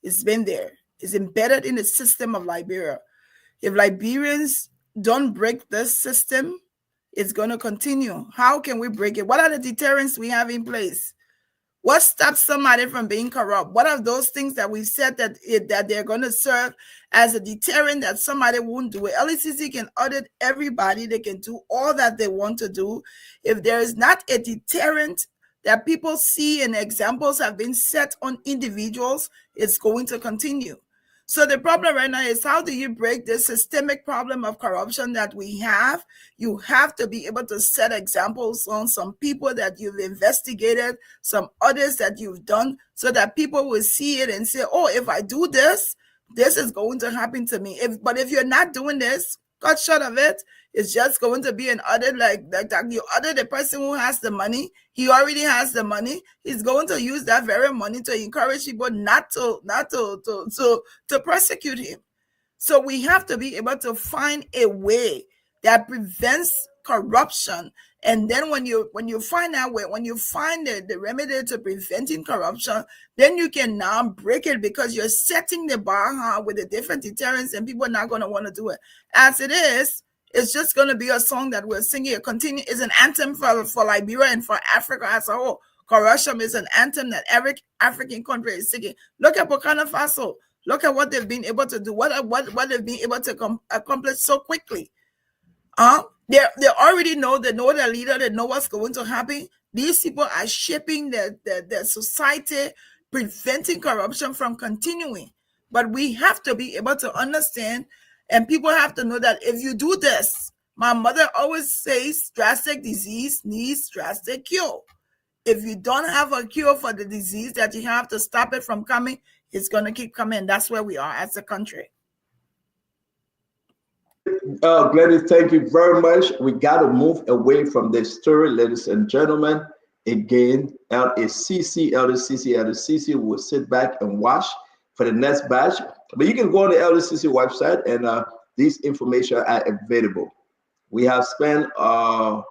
[SPEAKER 18] It's been there. It's embedded in the system of Liberia. If Liberians don't break this system, it's going to continue. How can we break it? What are the deterrents we have in place? What stops somebody from being corrupt? What are those things that we said that they're going to serve as a deterrent that somebody won't do it? LACC can audit everybody. They can do all that they want to do. If there is not a deterrent that people see and examples have been set on individuals, it's going to continue. So the problem right now is, how do you break this systemic problem of corruption that we have? You have to be able to set examples on some people that you've investigated, some others that you've done, so that people will see it and say, oh, if I do this, this is going to happen to me. But if you're not doing this, cut short of it, it's just going to be an other, like you other the person who has the money. He already has the money. He's going to use that very money to encourage people not to prosecute him. So we have to be able to find a way that prevents corruption. And then when you find that way, when you find the remedy to preventing corruption, then you can now break it, because you're setting the bar high with the different deterrents, and people are not going to want to do it. As it is, it's just going to be a song that we're singing. It's an anthem for Liberia and for Africa as a whole. Corruption is an anthem that every African country is singing. Look at Burkina Faso. Look at what they've been able to do. What they've been able to accomplish so quickly. They already know. They know their leader. They know what's going to happen. These people are shaping their society, preventing corruption from continuing. But we have to be able to understand, and people have to know that if you do this, my mother always says, drastic disease needs drastic cure. If you don't have a cure for the disease, that you have to stop it from coming, it's going to keep coming. That's where we are as a country.
[SPEAKER 9] Gladys, thank you very much. We got to move away from this story, ladies and gentlemen. Again, LDCC will sit back and watch for the next batch. But you can go on the LDCC website, and these information are available. We have spent a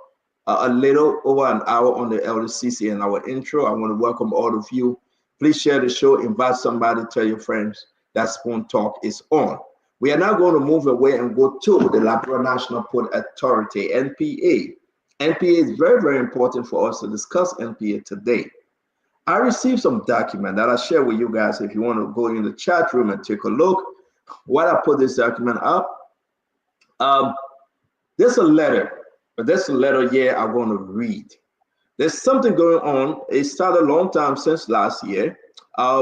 [SPEAKER 9] little over an hour on the LDCC in our intro. I want to welcome all of you. Please share the show, invite somebody, tell your friends that Spoon Talk is on. We are now going to move away and go to the Liberia National Port Authority, NPA. NPA is very, very important for us to discuss NPA today. I received some document that I'll share with you guys if you want to go in the chat room and take a look. While I put this document up, there's a letter. But there's a letter here I'm going to read. There's something going on. It started a long time since last year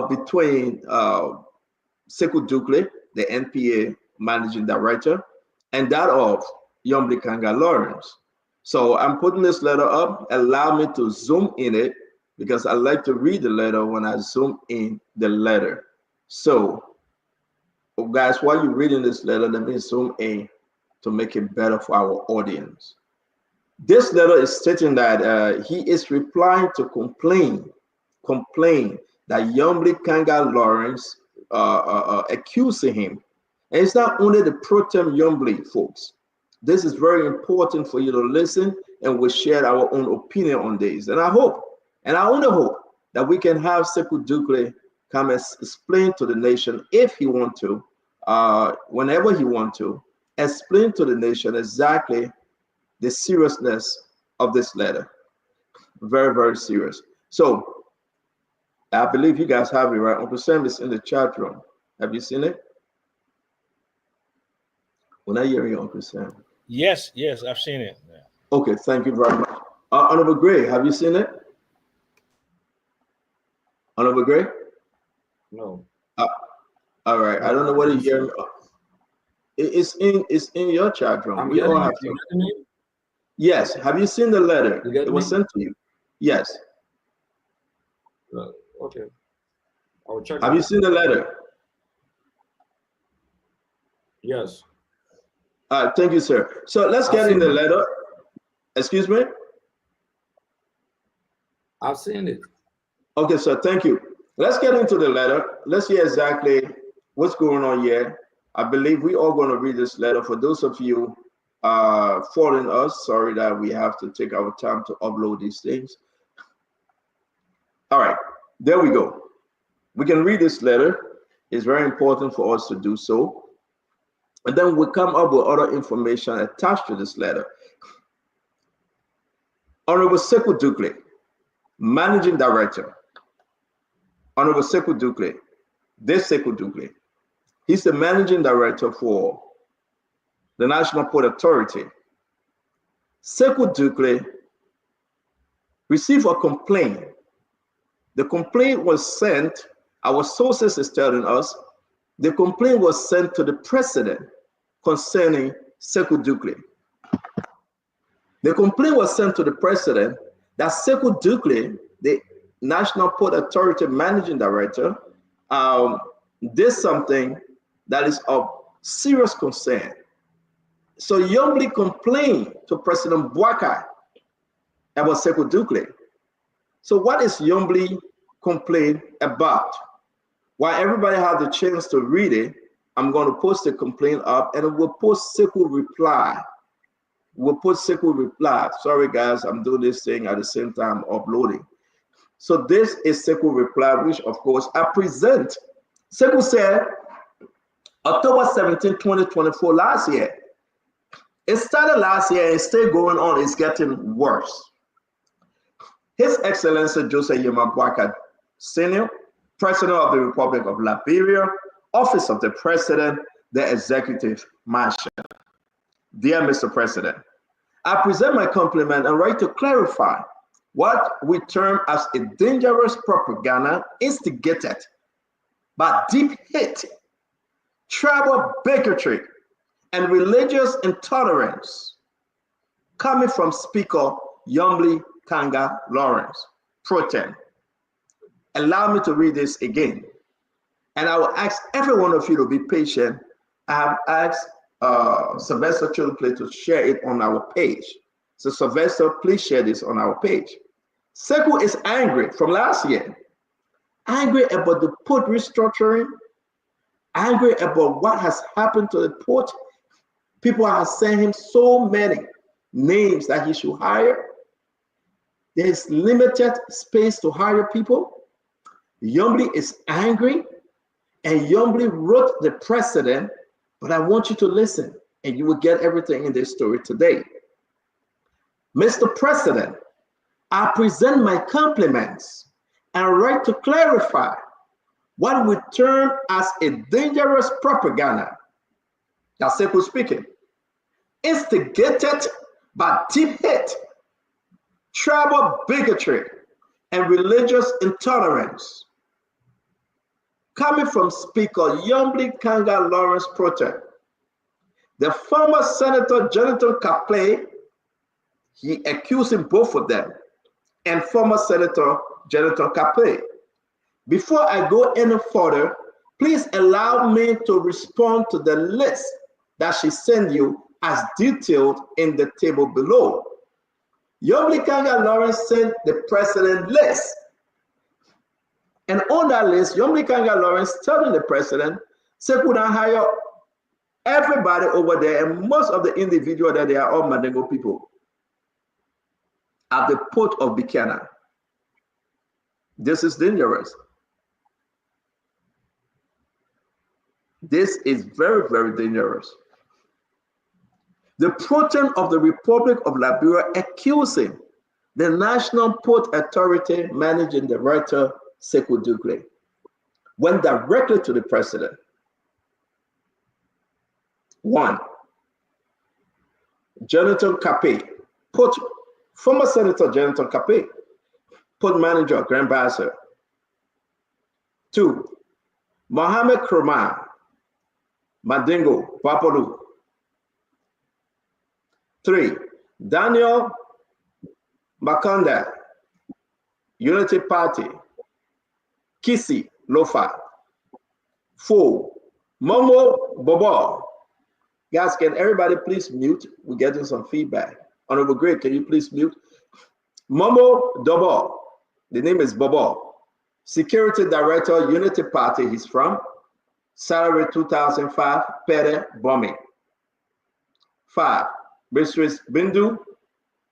[SPEAKER 9] between Sekou Dukle, the NPA managing director, and that of Yombli Kanga Lawrence. So I'm putting this letter up. Allow me to zoom in it, because I like to read the letter when I zoom in the letter. So, guys, while you're reading this letter, let me zoom in to make it better for our audience. This letter is stating that he is replying to complain that Yombli Kanga Lawrence accusing him. And it's not only the pro-tem Yombli, folks. This is very important for you to listen, and we'll share our own opinion on this. And I hope, and I only hope, that we can have Sekou Dukle come and explain to the nation, if he wants to, whenever he wants to, explain to the nation exactly the seriousness of this letter. Very, very serious. So I believe you guys have it, right? Uncle Sam is in the chat room. Have you seen it? When I hear you, Uncle Sam.
[SPEAKER 16] Yes, I've seen it. Yeah.
[SPEAKER 9] Okay, thank you very much. Honorable Gray, have you seen it? Honorable Gray?
[SPEAKER 11] No.
[SPEAKER 9] All right. I don't know what you hear. It's in your chat room. We all have to. Yes. Have you seen the letter? It was sent to you. Yes.
[SPEAKER 11] Okay. I will check.
[SPEAKER 9] Have you seen the letter?
[SPEAKER 11] Yes.
[SPEAKER 9] Thank you, sir. So let's get in the letter. Excuse me?
[SPEAKER 11] I've seen it.
[SPEAKER 9] Okay, sir. Thank you. Let's get into the letter. Let's hear exactly what's going on here. I believe we are going to read this letter. For those of you following us, sorry that we have to take our time to upload these things. All right, there we go. We can read this letter. It's very important for us to do so. And then we come up with other information attached to this letter. Honorable Sekou Dukle, Managing Director. Honorable Sekou Dukle, this Sekou Dukle, he's the Managing Director for the National Port Authority. Sekou Dukle received a complaint. The complaint was sent, our sources is telling us, The complaint was sent to the president concerning Sekou Dukle. The complaint was sent to the president that Sekou Dukle, the National Port Authority Managing Director, did something that is of serious concern. So Yombli complained to President Bouaka about Sekou Dukle. So what is Yombli complaint about? While everybody has the chance to read it, I'm going to post the complaint up and we'll post Sekou reply. We'll put Sekou reply. Sorry guys, I'm doing this thing at the same time uploading. So this is Sekou reply, which of course I present. Sekou said, October 17, 2024, last year. It started last year and it's still going on. It's getting worse. His Excellency Joseph Yema Bouaka Sr., President of the Republic of Liberia, Office of the President, the Executive Mansion. Dear Mr. President, I present my compliment and write to clarify what we term as a dangerous propaganda instigated by deep hate, tribal bigotry, and religious intolerance coming from Speaker Yombli Kanga Lawrence, Pro-Tem. Allow me to read this again. And I will ask every one of you to be patient. I have asked Sylvester Childplay to share it on our page. So Sylvester, please share this on our page. Sekou is angry from last year. Angry about the port restructuring. Angry about what has happened to the port. People are sending him so many names that he should hire. There's limited space to hire people. Yombli is angry, and Yombli wrote the president, but I want you to listen, and you will get everything in this story today. Mr. President, I present my compliments and write to clarify what we term as a dangerous propaganda. That's Sekou speaking. Instigated by deep hate, tribal bigotry, and religious intolerance coming from Speaker Yombli Kanga Lawrence Pro-Tem. The former Senator Jonathan Kapley, he accusing both of them, and former Senator Jonathan Kapley. Before I go any further, please allow me to respond to the list that she sent you as detailed in the table below. Yombli Kanga Lawrence sent the president list. And on that list, Yombli Kanga Lawrence telling the president, Sekou don't hire everybody over there, and most of the individuals that they are all Mandingo people at the port of Buchanan. This is dangerous. This is very, very dangerous. The Pro-Tem of the Republic of Liberia accusing the National Port Authority Managing Director, Sekou Dukle, went directly to the president. One, Jonathan Kape, former Senator Jonathan Kape, Port Manager, Grand Bassett. Two, Mohamed Kroma, Mandingo, Bapolu. Three, Daniel Makonda, Unity Party, Kisi, Lofa. Four, Momo Bobo. Guys, can everybody please mute? We're getting some feedback. Honorable Greg, can you please mute? Momo Dobo, the name is Bobo. Security Director, Unity Party, he's from. Salary 2005, Pere Bombing. 5, Mistress Bindu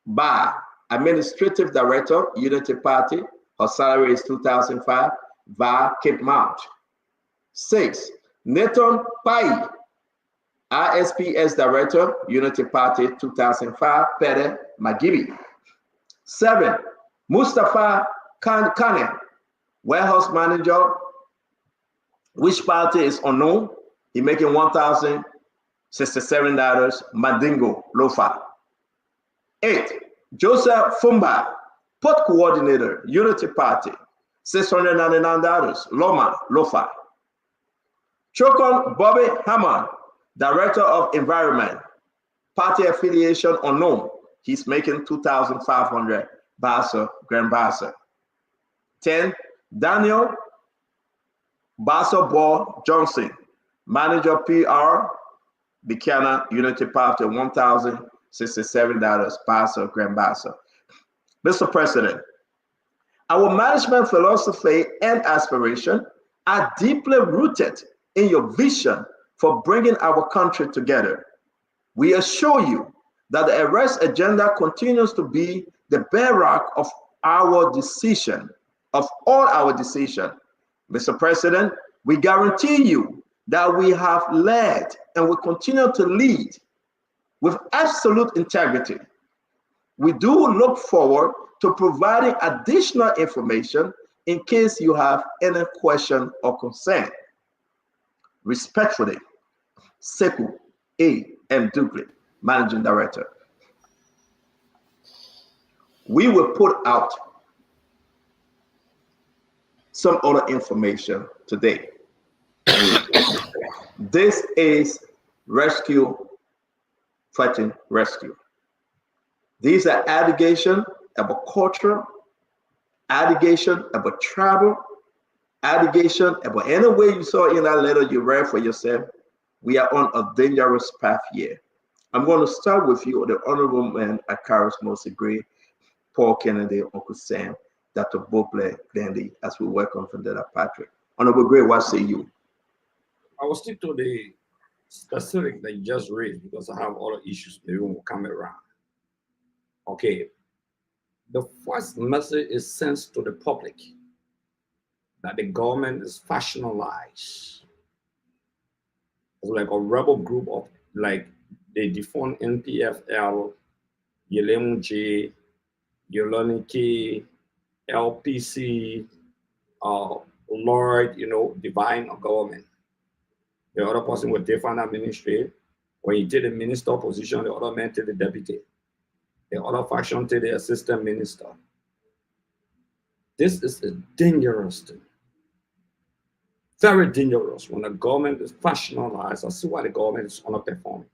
[SPEAKER 9] Ba, Administrative Director, Unity Party. Her salary is 2005, via Cape Mount. 6, Nathan Pai, ISPS Director, Unity Party, 2005, Pere Magibi. 7, Mustafa Kane, Warehouse Manager, which party is unknown. He making $1,067, Mandingo, Lofa. 8, Joseph Fumba, Port Coordinator, Unity Party, $699, Loma, Lofa. Chokon Bobby Hammond, Director of Environment, party affiliation unknown. He's making 2,500 Bassa, Grand Bassa. 10, Daniel Bassa Ball Johnson, Manager PR, Buchanan Unity Party, $1,067 Bassa, Grand Bassa. Mr. President, our management philosophy and aspiration are deeply rooted in your vision for bringing our country together. We assure you that the arrest agenda continues to be the bedrock of our decision, of all our decision. Mr. President, we guarantee you that we have led and will continue to lead with absolute integrity. We do look forward to providing additional information in case you have any question or concern. Respectfully, Sekou A. M. Dugley, Managing Director. We will put out some other information today. This is rescue, fighting rescue. These are allegations about culture, allegation about travel, allegation about any way you saw in that letter you read for yourself. We are on a dangerous path here. I'm going to start with you, the Honorable Man Akaris Mosigre, Paul Kennedy, Uncle Sam, Dr. Boble Glendy, as we welcome from Dr. Patrick. Honorable Gray, what say you?
[SPEAKER 11] I will stick to the specific that you just raised because I have other issues maybe will come around. Okay. The first message is sent to the public that the government is factionalized. It's like a rebel group of like the defunct NPFL, Yelemu J, Yolani K, LPC, Lord, divine government. The other person was different administrator. When he did the minister position, the other man did the deputy. The other faction did the assistant minister. This is a dangerous thing. Very dangerous when the government is factionalized. I see why the government is underperforming.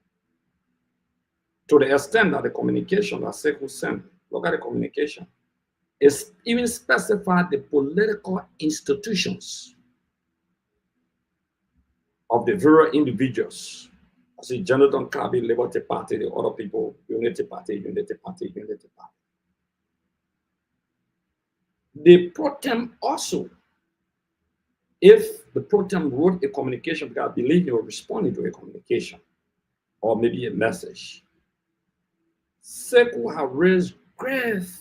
[SPEAKER 11] To the extent that the communication that Sekou sent, look at the communication, is even specified the political institutions of the various individuals. I see Jonathan Kirby, Liberty Party, the other people, Unity Party, Unity Party, Unity Party. The pro-tem also, if the pro-tem wrote a communication, because I believe he was responding to a communication or maybe a message, Sekou have raised grave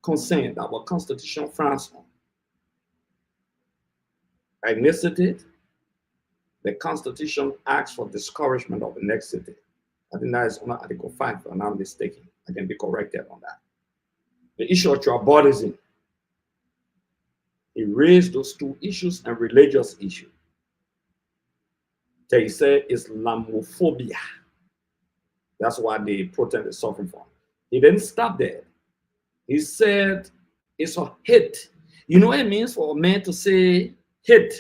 [SPEAKER 11] concern that our constitution frowns on. Ethnicity, the Constitution asks for discouragement of ethnicity. I think that is under Article 5, if I'm not mistaken. I can be corrected on that. The issue of tribalism. He raised those two issues and religious issue. They say Islamophobia. That's why the protest is suffering from. He didn't stop there. He said it's a hate. You know what it means for a man to say hate?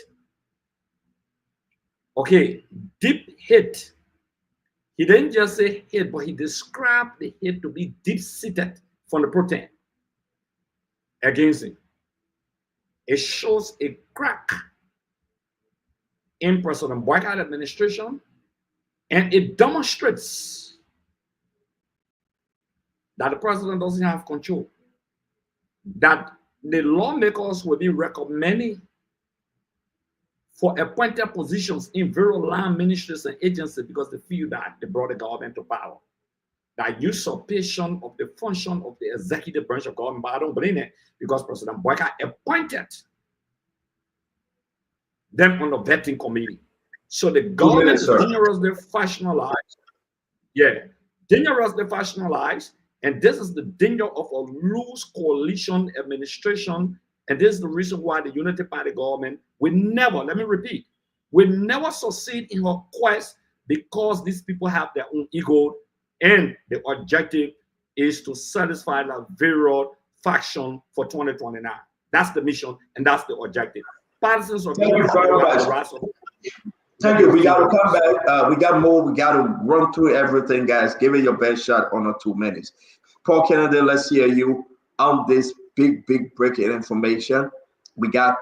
[SPEAKER 11] Okay, deep hate. He didn't just say hate, but he described the hate to be deep-seated from the protest against him. It shows a crack in President Boycott administration, and it demonstrates that the president doesn't have control, that the lawmakers will be recommending for appointed positions in various land ministries and agencies because they feel that they brought the government to power. That usurpation of the function of the executive branch of government, but I don't believe it because President Boyka appointed them on the vetting committee. So the government is dangerously factionalized. Yeah, dangerously factionalized. And this is the danger of a loose coalition administration. And this is the reason why the Unity Party government will never, let me repeat, will never succeed in her quest because these people have their own ego and the objective is to satisfy the various faction for 2029. That's the mission and that's the objective. Partisans of
[SPEAKER 9] Thank you. We got to come back. We got more. We got to run through everything, guys. Give it your best shot under 2 minutes. Paul Kennedy, let's hear you on this big breaking information. We got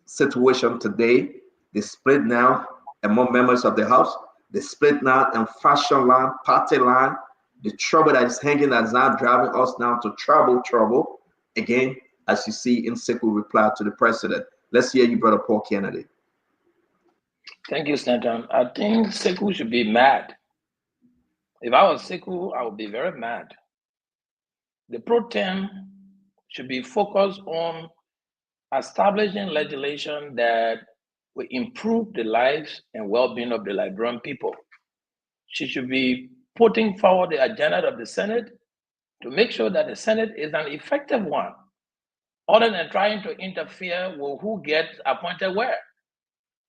[SPEAKER 9] situation today. They split now among members of the House. They split now in faction line, party line. The trouble that is hanging that is now driving us down to trouble. Again, as you see in Sekou reply to the president. Let's hear you, Brother Paul Kennedy.
[SPEAKER 15] Thank you, Stanton. I think Sekou should be mad. If I was Sekou, I would be very mad. The pro tem should be focused on establishing legislation that will improve the lives and well-being of the Liberian people. She should be putting forward the agenda of the Senate to make sure that the Senate is an effective one, other than trying to interfere with who gets appointed where.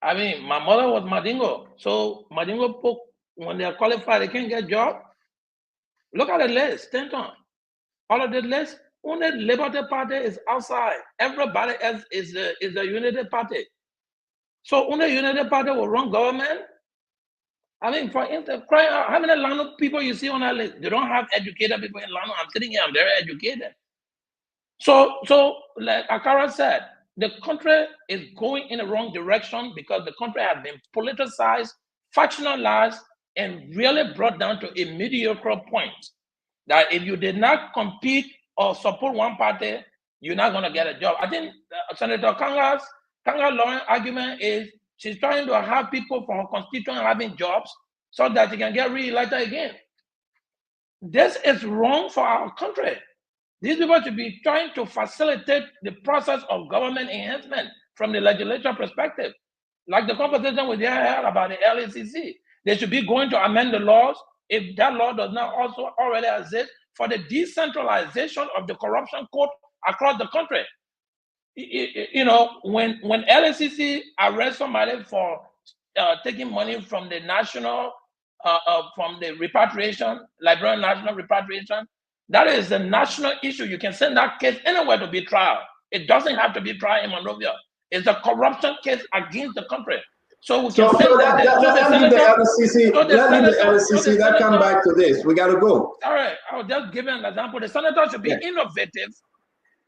[SPEAKER 15] I mean, my mother was Madingo, so Madingo, when they're qualified, they can't get a job. Look at the list, Stanton. All of the list, only Liberty Party is outside. Everybody else is the Unity Party. So only Unity Party will run government. I mean, for instance, how many Lano people you see on that list? They don't have educated people in Lano. I'm sitting here, I'm very educated. So like Akara said, the country is going in the wrong direction because the country has been politicized, factionalized, and really brought down to a mediocre point. That if you did not compete or support one party, you're not going to get a job. I think Senator Kanga's Lawrence argument is she's trying to have people from her constituent having jobs so that they can get re-elected again. This is wrong for our country. These people should be trying to facilitate the process of government enhancement from the legislature perspective. Like the conversation we had about the LACC. They should be going to amend the laws if that law does not also already exist for the decentralization of the corruption code across the country. You know, when LACC arrests somebody for taking money from the national, from the repatriation, Liberian national repatriation, that is a national issue. You can send that case anywhere to be tried. It doesn't have to be tried in Monrovia. It's a corruption case against the country. So we can send that.
[SPEAKER 9] Let's leave the LCC. Let's come back to this. We got to go.
[SPEAKER 15] All right. I was just giving an example. The senator should be innovative,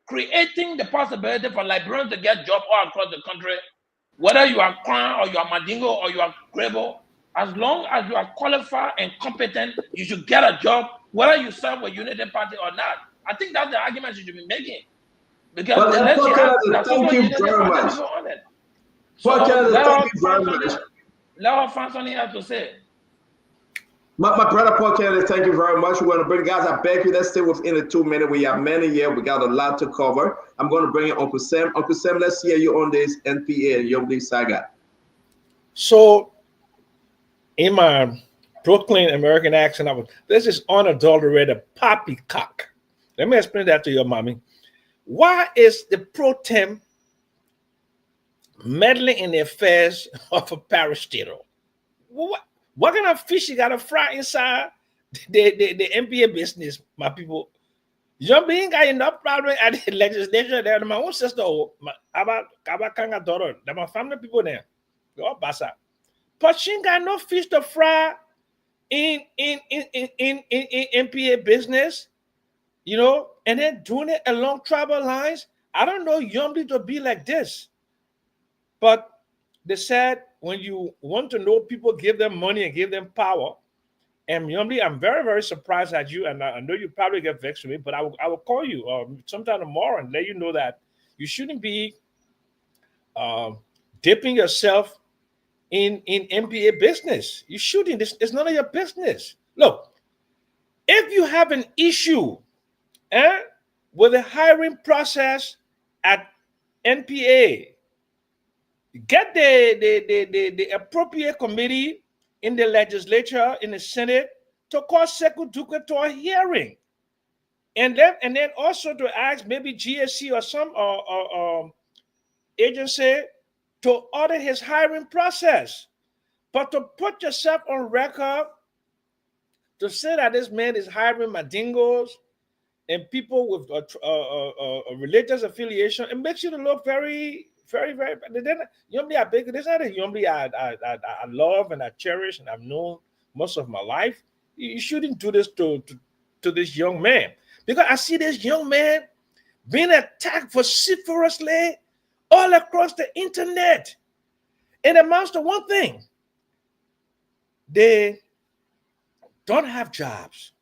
[SPEAKER 15] creating the possibility for Liberians to get jobs all across the country, whether you are Kwan or you are Madingo or you are Grebo. As long as you are qualified and competent, you should get a job, whether you serve a Unity Party or not. I think that's the argument you should be making. Because
[SPEAKER 9] thank you very much. Thank you very much.
[SPEAKER 15] Let her find something else to say.
[SPEAKER 9] My brother Paul Kennedy, thank you very much. We're going to bring guys. I beg you, let's stay within the 2 minutes. We have many here. We got a lot to cover. I'm going to bring in Uncle Sam. Uncle Sam, let's hear you on this NPA and Yomdi saga.
[SPEAKER 16] So, in my Brooklyn American accent, this is unadulterated poppycock. Let me explain that to your mommy. Why is the pro tem meddling in the affairs of a parastatal? What kind of fish you got to fry inside the NPA business, my people? You ain't got enough problem at the legislature there. My own sister, my daughter, my family people there, they all basa. But she ain't got no fish to fry in NPA business, you know, and then doing it along tribal lines. I don't know Yombi to be like this. But they said when you want to know people, give them money and give them power. And Yombi, I'm very, very surprised at you. And I know you probably get vexed with me, but I will call you sometime tomorrow and let you know that you shouldn't be dipping yourself in NPA business. You shouldn't. It's none of your business. Look, if you have an issue with the hiring process at NPA, get the appropriate committee in the legislature, in the Senate, to call Sekou Duka to a hearing. And then also to ask maybe GSC or some agency to order his hiring process. But to put yourself on record to say that this man is hiring Madingos and people with a religious affiliation, it makes you look very very, very bad. Yombly are big. This is not a Yombly I love and I cherish and I've known most of my life. You shouldn't do this to this young man, because I see this young man being attacked vociferously all across the internet. And it amounts to one thing: they don't have jobs.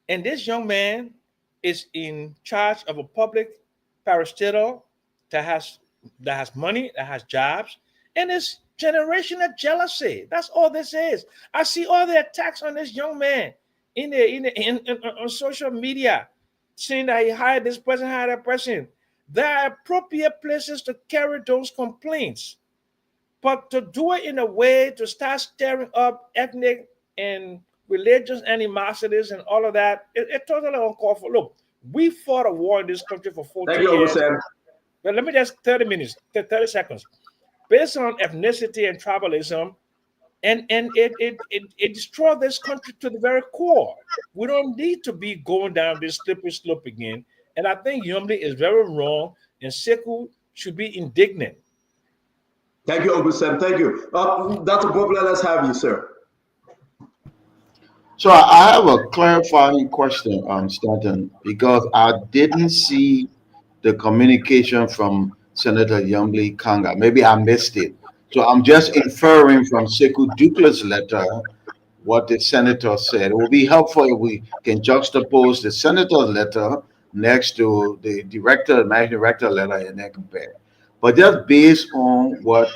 [SPEAKER 16] And this young man is in charge of a public parastatal that has money, that has jobs, and it's generational jealousy. That's all this is. I see all the attacks on this young man on social media, saying that he hired this person, hired that person. There are appropriate places to carry those complaints. But to do it in a way to start stirring up ethnic and religious animosities and all of that, it's totally uncalled for. Look, we fought a war in this country for 40 years.
[SPEAKER 9] Sam.
[SPEAKER 16] But let me just 30 seconds. Based on ethnicity and tribalism, and it destroyed this country to the very core. We don't need to be going down this slippery slope again. And I think Yombly is very wrong, and Sekou should be indignant.
[SPEAKER 9] Thank you, Uncle Sam. Thank you. Dr. Bobla, let's have you, sir.
[SPEAKER 17] So I have a clarifying question, Stanton, because I didn't see the communication from Senator Yombly Kanga. Maybe I missed it. So I'm just inferring from Sekou Dukla's letter what the senator said. It will be helpful if we can juxtapose the senator's letter next to the managing director letter and then compare. But just based on what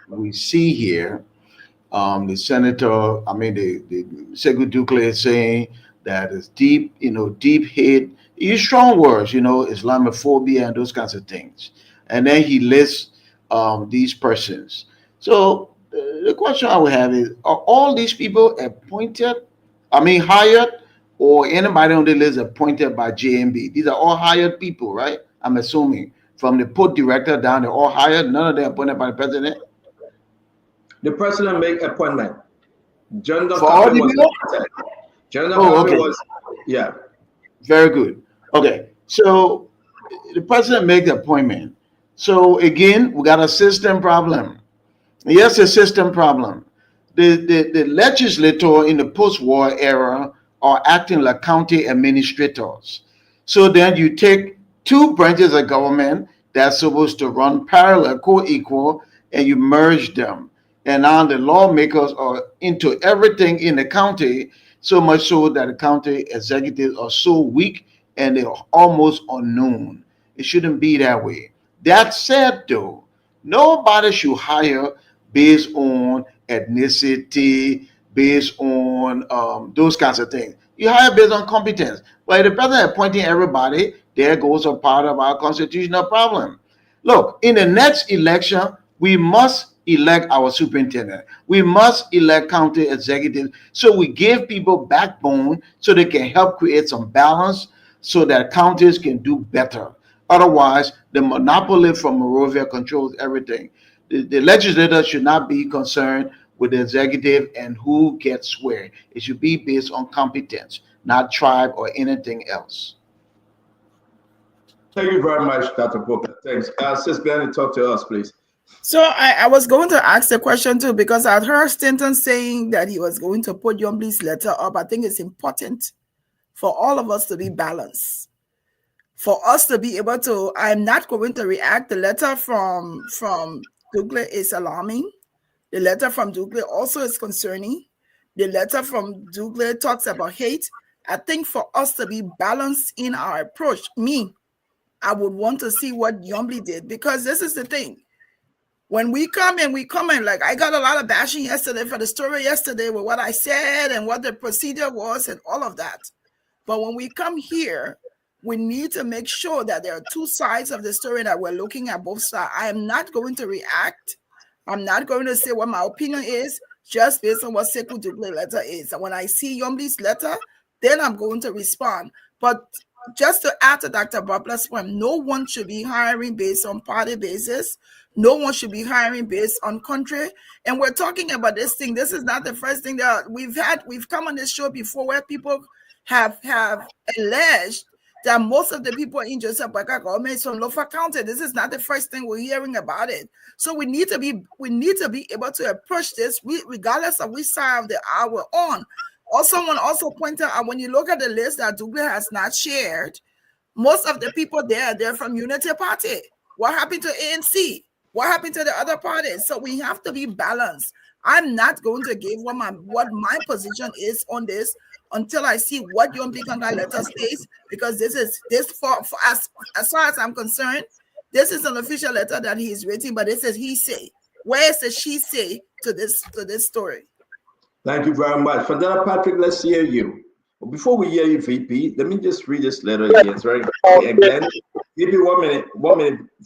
[SPEAKER 17] we see here, the senator, the Sekou Dukla is saying that it's deep hate, use strong words, Islamophobia and those kinds of things. And then he lists these persons. So the question I would have is, are all these people hired, or anybody on the list appointed by JMB? These are all hired people, right? I'm assuming. From the port director down, they're all hired. None of them appointed by the president.
[SPEAKER 9] The president make appointment. John
[SPEAKER 17] For all the people?
[SPEAKER 9] John was, yeah.
[SPEAKER 17] Very good. Okay, so the president make the appointment. So again, we got a system problem. Yes, a system problem. The legislator in the post-war era are acting like county administrators. So then you take two branches of government that's supposed to run parallel, co-equal, and you merge them. And now the lawmakers are into everything in the county, so much so that the county executives are so weak and they're almost unknown. It shouldn't be that way. That said, though, nobody should hire based on ethnicity, based on those kinds of things. You hire based on competence. But if the president appointing everybody, there goes a part of our constitutional problem. Look, in the next election, we must elect our superintendent. We must elect county executives. So we give people backbone so they can help create some balance so that counties can do better. Otherwise, the monopoly from Monrovia controls everything. The legislator should not be concerned with the executive and who gets where. It should be based on competence, not tribe or anything else.
[SPEAKER 9] Thank you very much, Dr. Booker. Thanks. Sis Benny, talk to us, please.
[SPEAKER 18] So I was going to ask the question too, because I heard Stanton saying that he was going to put Yombly's letter up. I think it's important for all of us to be balanced. For us to be able to, I'm not going to react. The letter from Dukla is alarming. The letter from Dukla also is concerning. The letter from Dukla talks about hate. I think for us to be balanced in our approach, I would want to see what Yombly did, because this is the thing. When we come in, like I got a lot of bashing yesterday for the story yesterday with what I said and what the procedure was and all of that. But when we come here, we need to make sure that there are two sides of the story, that we're looking at both sides. I am not going to react. I'm not going to say what my opinion is just based on what Sekou Dukla letter is. And when I see Yombly's letter, then I'm going to respond. But just to add to Dr. Bobla's point, no one should be hiring based on party basis. No one should be hiring based on country. And we're talking about this thing. This is not the first thing that we've come on this show before where people have alleged that most of the people in Joseph Boyka government is from local county. This is not the first thing we're hearing about it. So we need to be able to approach this regardless of which side of the aisle we're on. Also, want to also point out, when you look at the list that Douglas has not shared, most of the people there, they're from Unity Party. What happened to ANC? What happened to the other parties? So we have to be balanced. I'm not going to give what my position is on this until I see what Yom Kanga letter states, because this for as far as I'm concerned, this is an official letter that he's writing, but it says he say. Where is the she say to this story?
[SPEAKER 9] Thank you very much. Fadela Patrick, let's hear you. But before we hear you, VP, let me just read this letter here. It's very important. And Glenn, VP, 1 minute,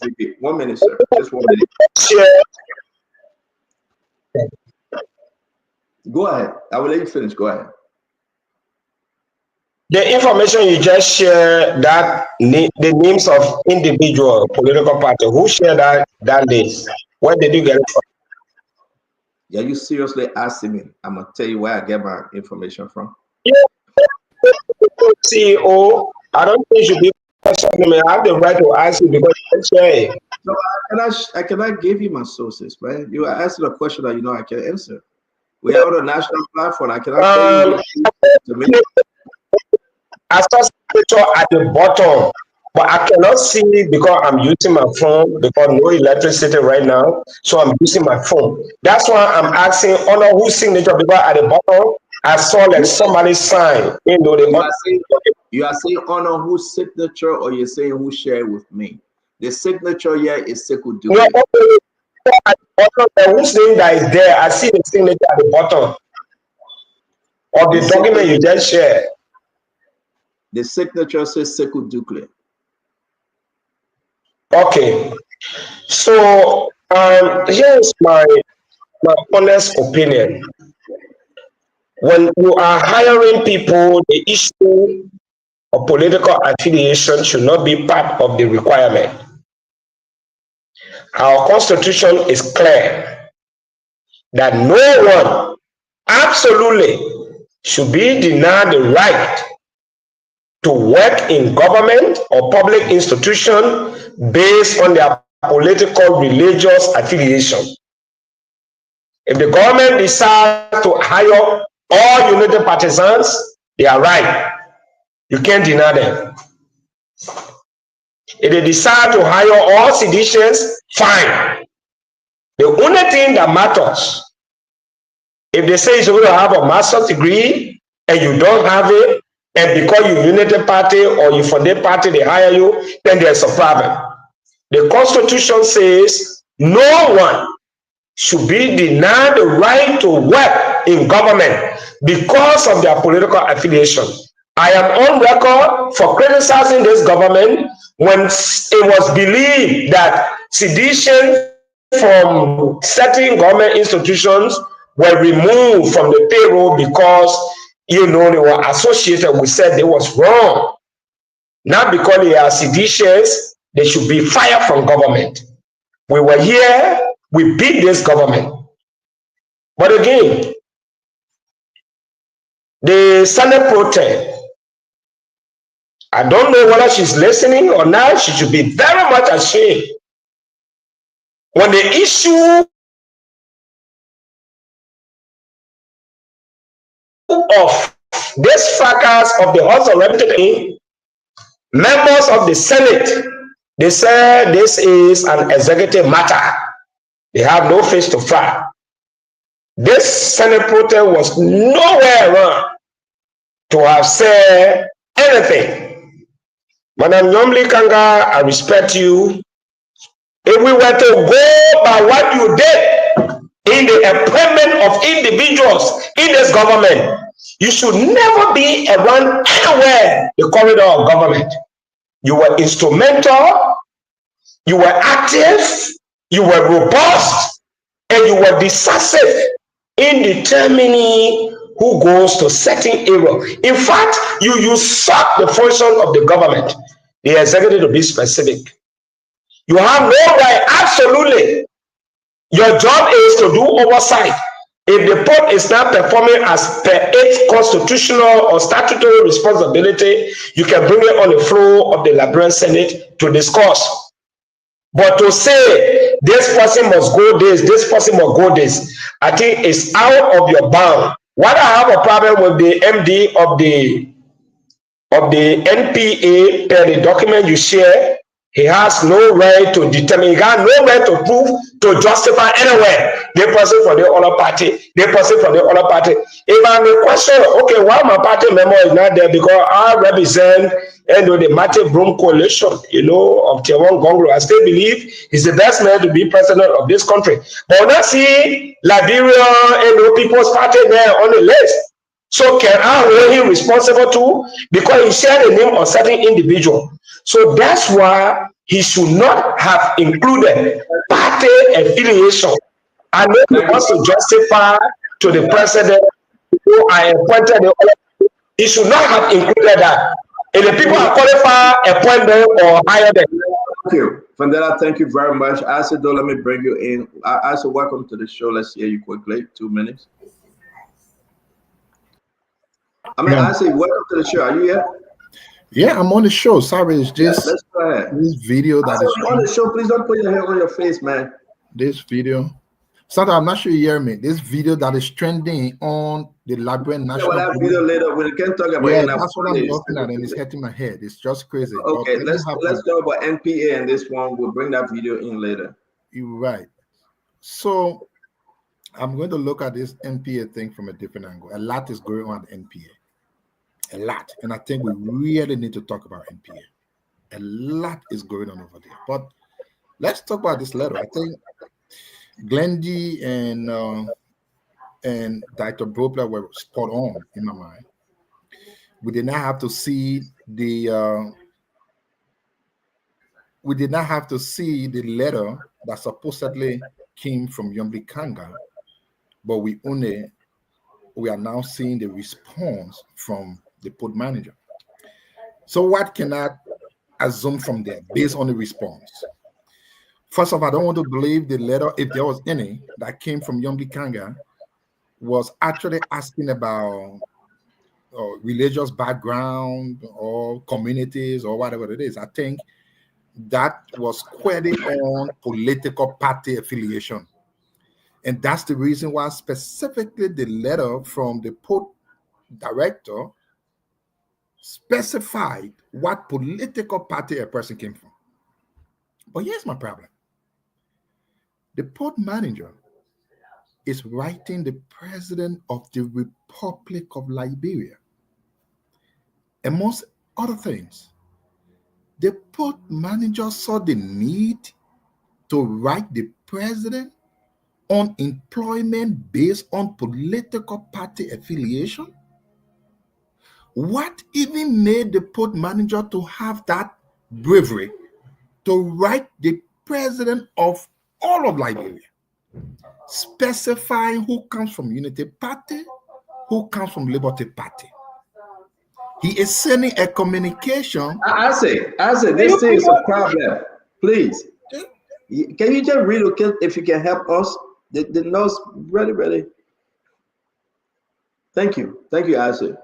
[SPEAKER 9] VP, 1 minute, sir. Just 1 minute. Go ahead. I will let you finish. Go ahead.
[SPEAKER 19] The information you just shared, that the names of individual political party, who shared that list? Where did you get it from?
[SPEAKER 9] Yeah, you seriously asking me? I'm gonna tell you where I get my information from.
[SPEAKER 19] CEO, I don't think you should be questioning me. I have the right to ask you because you share it.
[SPEAKER 9] No, I cannot give you my sources, right? You are asking a question that you know I can answer. We are on a national platform. I cannot tell you to me.
[SPEAKER 19] I saw signature at the bottom, but I cannot see because I'm using my phone because no electricity right now, so I'm using my phone. That's why I'm asking under whose signature, because at the bottom I saw like somebody sign. You know,
[SPEAKER 9] you are saying honor whose signature, or you're saying who shared with me? The signature here is Sekou Doumbouya.
[SPEAKER 19] No, at the bottom, whose name that is there? I see the signature at the bottom of the document you just shared.
[SPEAKER 9] The signature says Sekou Doumbouya.
[SPEAKER 19] Okay, so here's my honest opinion. When you are hiring people, the issue of political affiliation should not be part of the requirement. Our constitution is clear that no one absolutely should be denied the right to work in government or public institution based on their political religious affiliation. If the government decides to hire all Unity partisans, they are right. You can't deny them. If they decide to hire all seditious, fine. The only thing that matters, if they say you're going to have a master's degree and you don't have it, and because you're Unity Party or you for their party, they hire you, then there's a problem. The Constitution says no one should be denied the right to work in government because of their political affiliation. I am on record for criticizing this government when it was believed that sedition from certain government institutions were removed from the payroll because, you know, they were associated with said they was wrong. Not because they are seditious, they should be fired from government. We were here, we beat this government. But again, the Senate protest, I don't know whether she's listening or not. She should be very much ashamed. When the issue of this fracas of the House of Representatives, members of the Senate, they said this is an executive matter. They have no face to fight. This Senate protest was nowhere around to have said anything. Madam Yomli Kanga, I respect you. If we were to go by what you did in the appointment of individuals in this government, you should never be around anywhere the corridor of government. You were instrumental, you were active, you were robust, and you were decisive in determining who goes to certain area. In fact, you usurp the function of the government, the executive to be specific. You have no right, absolutely. Your job is to do oversight. If the port is not performing as per its constitutional or statutory responsibility, you can bring it on the floor of the Liberian Senate to discuss. But to say this person must go this person must go this, I think it's out of your bound. What I have a problem with the MD of the NPA per the document you share, he has no right to determine, he has no right to prove, to justify anywhere. The person for the other party, the person for the other party. If I'm a question, okay, why my party member is not there? Because I represent the Mate Broom coalition, of Tiawan Gongro. I still believe he's the best man to be president of this country. But when I see Liberia and People's Party there on the list, so can I hold him responsible too? Because he shared the name of certain individual. So that's why he should not have included party affiliation. And then he wants to justify to the president who I appointed. He should not have included that. If the people are qualified, appoint them or hire them.
[SPEAKER 9] Thank you. Vandela, thank you very much. Asido, let me bring you in. Asido, welcome to the show. Let's hear you quickly. 2 minutes. Asido, welcome to the show. Are you here?
[SPEAKER 20] Yeah, I'm on the show. Sorry, it's just
[SPEAKER 9] let's go ahead.
[SPEAKER 20] This video that is
[SPEAKER 9] on the show. Please don't put your hand on your face, man.
[SPEAKER 20] This video. Sometimes I'm not sure you hear me. This video that is trending on the Liberian National.
[SPEAKER 9] Well, that video later we can talk about.
[SPEAKER 20] Yeah, that's what I'm looking at, and it's hitting my head. It's just crazy.
[SPEAKER 9] Okay, let's talk about NPA and this one. We'll bring that video in later.
[SPEAKER 20] You're right. So I'm going to look at this NPA thing from a different angle. A lot is going on at NPA. A lot. And I think we really need to talk about NPA. A lot is going on over there. But let's talk about this letter. I think Glendy and Dr. Bropler were spot on in my mind. We did not have to see the letter that supposedly came from Yombi Kanga, but we are now seeing the response from the port manager. So what can I assume from there based on the response? First of all, I don't want to believe the letter, if there was any, that came from Yombi Kanga was actually asking about religious background or communities or whatever it is. I think that was squarely on political party affiliation. And that's the reason why specifically the letter from the port director specified what political party a person came from. But here's my problem. The port manager is writing the president of the Republic of Liberia. Amongst other things, the port manager saw the need to write the president on employment based on political party affiliation. What even made the port manager to have that bravery to write the president of all of Liberia, specifying who comes from Unity Party, who comes from Liberty Party? He is sending a communication.
[SPEAKER 9] I say, this thing is a problem. Please, can you just read, okay, if you can help us? The notes, ready. Thank you, I say.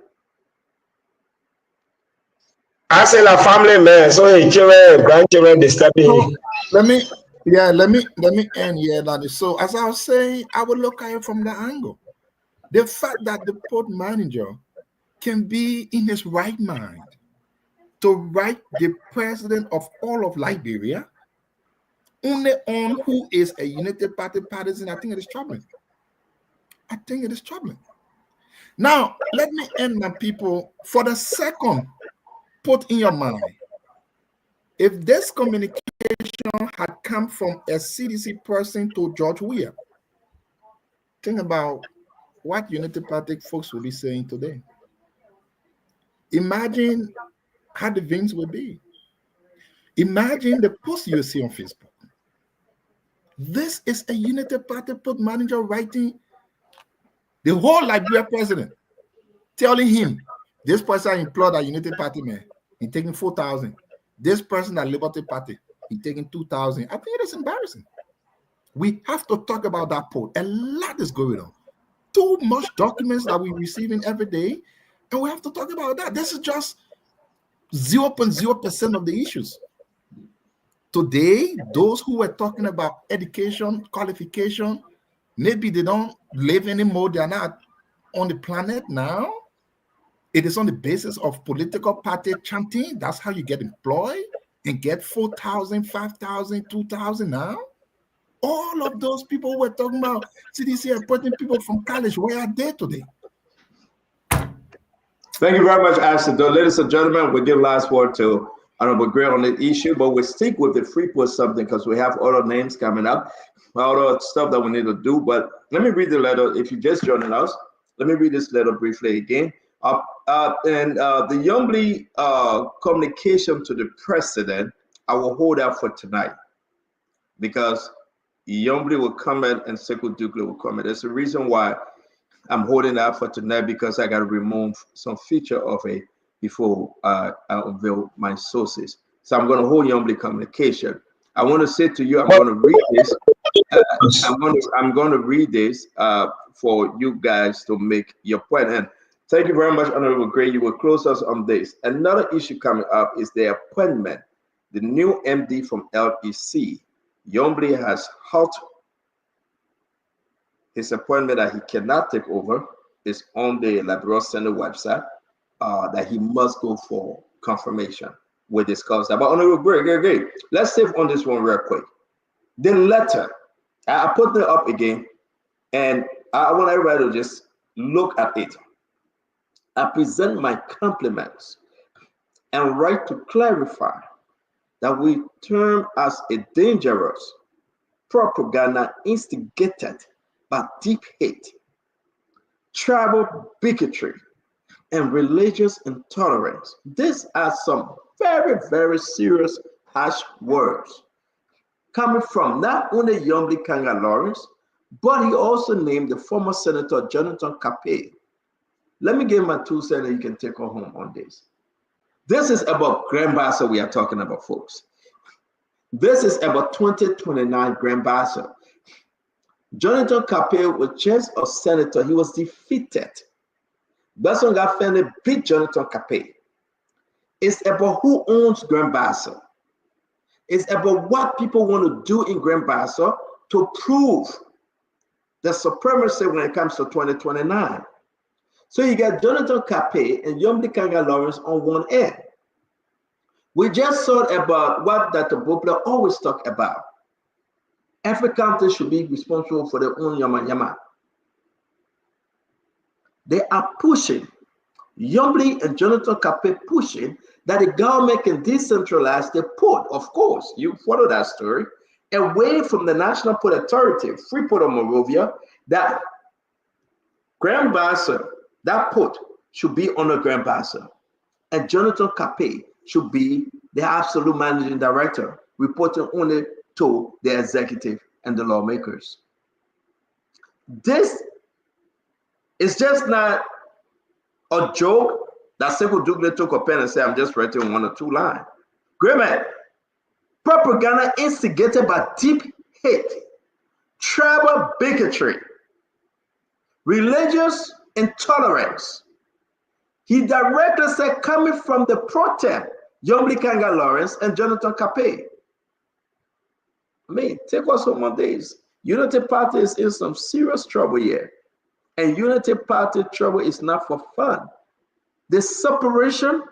[SPEAKER 19] I say a family man, so children, grandchildren disturbing.
[SPEAKER 20] Let me end here, Daddy. So as I was saying, I would look at it from the angle. The fact that the port manager can be in his right mind to write the president of all of Liberia only on who is a United Party partisan, I think it is troubling. Now, let me end my people for the second. Put in your mind, if this communication had come from a CDC person to George Weah, think about what United Party folks will be saying today. Imagine how the things would be. Imagine the post you see on Facebook. This is a United Party port manager writing the whole Liberia president, telling him, this person employed at United Party, man, he taking 4,000. This person at Liberty Party, he taking 2,000. I think it is embarrassing. We have to talk about that port. A lot is going on. too much documents that we're receiving every day, and we have to talk about that. This is just 0.0% of the issues. Today, those who were talking about education, qualification, maybe they don't live anymore. They are not on the planet now. It is on the basis of political party chanting. That's how you get employed and get 4,000, 5,000, 2,000 now. All of those people were talking about CDC appointing people from college. Where are they today?
[SPEAKER 9] Thank you very much, Ashton. Ladies and gentlemen, we give last word to Honorable Gray on the issue, but we stick with the Freeport something because we have other names coming up, other stuff that we need to do. But let me read the letter. If you just joining us, let me read this letter briefly again. The Youngly communication to the president, I will hold out for tonight because Youngly will comment and Sekou Dukle will comment. There's a reason why I'm holding out for tonight because I got to remove some feature of it before I unveil my sources. So I'm going to hold Youngly communication. I want to say to you, I'm going to read this. I'm going to read this for you guys to make your point. And thank you very much, Honorable Gray. You will close us on this. Another issue coming up is the appointment. The new MD from LEC, Youngly has halted his appointment that he cannot take over. Is on the Liberal Center website that he must go for confirmation. We discussed that. But Honorable Gray, let's save on this one real quick. The letter, I put it up again, and I want everybody to just look at it. I present my compliments and write to clarify that we term as a dangerous propaganda instigated by deep hate, tribal bigotry, and religious intolerance. These are some very, very serious, harsh words coming from not only Youngly Kanga Lawrence, but he also named the former Senator Jonathan Kape. Let me give my 2 cents and you can take her home on this. This is about Grand Bassa we are talking about, folks. This is about 2029 Grand Bassa. Jonathan Kape was just a senator. He was defeated. Besson got family beat Jonathan Kape. It's about who owns Grand Bassa. It's about what people want to do in Grand Bassa to prove the supremacy when it comes to 2029. So you got Jonathan Kape and Youngly Kanga Lawrence on one end. We just thought about what Dr. Bopla always talked about. Every county should be responsible for their own yama yama. They are pushing, Youngly and Jonathan Kape pushing that the government can decentralize the port. Of course, you follow that story, away from the National Port Authority, Freeport or Monrovia, that Grand Bassa, that port should be under Grand Bassa. And Jonathan Kape should be the absolute managing director, reporting only to the executive and the lawmakers. This is just not a joke that Sekou Dukle took a pen and said, I'm just writing 1 or 2 lines. Great man. Propaganda instigated by deep hate, tribal bigotry, religious intolerance. He directly said, coming from the protest, Youngly Kanga Lawrence and Jonathan Kape. I mean, take us home on this. Unity Party is in some serious trouble here. And Unity Party trouble is not for fun. The separation,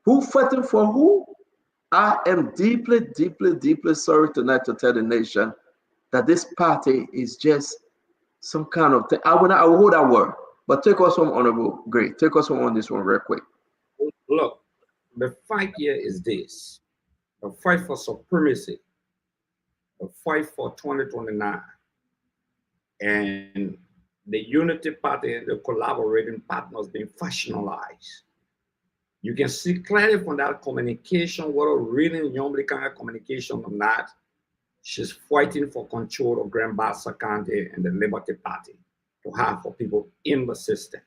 [SPEAKER 9] who fighting for who? I am deeply, deeply, deeply sorry tonight to tell the nation that this party is just some kind of thing. I will hold that word. But take us home, Honorable Gray. Take us home on this one real quick.
[SPEAKER 11] Look, the fight here is this. The fight for supremacy. The fight for 2029. And the Unity Party and the collaborating partners being factionalized. You can see clearly from that communication, whether reading Youngly Kanga communication or not, she's fighting for control of Grand Bassa County and the Liberty Party to have for people in the system.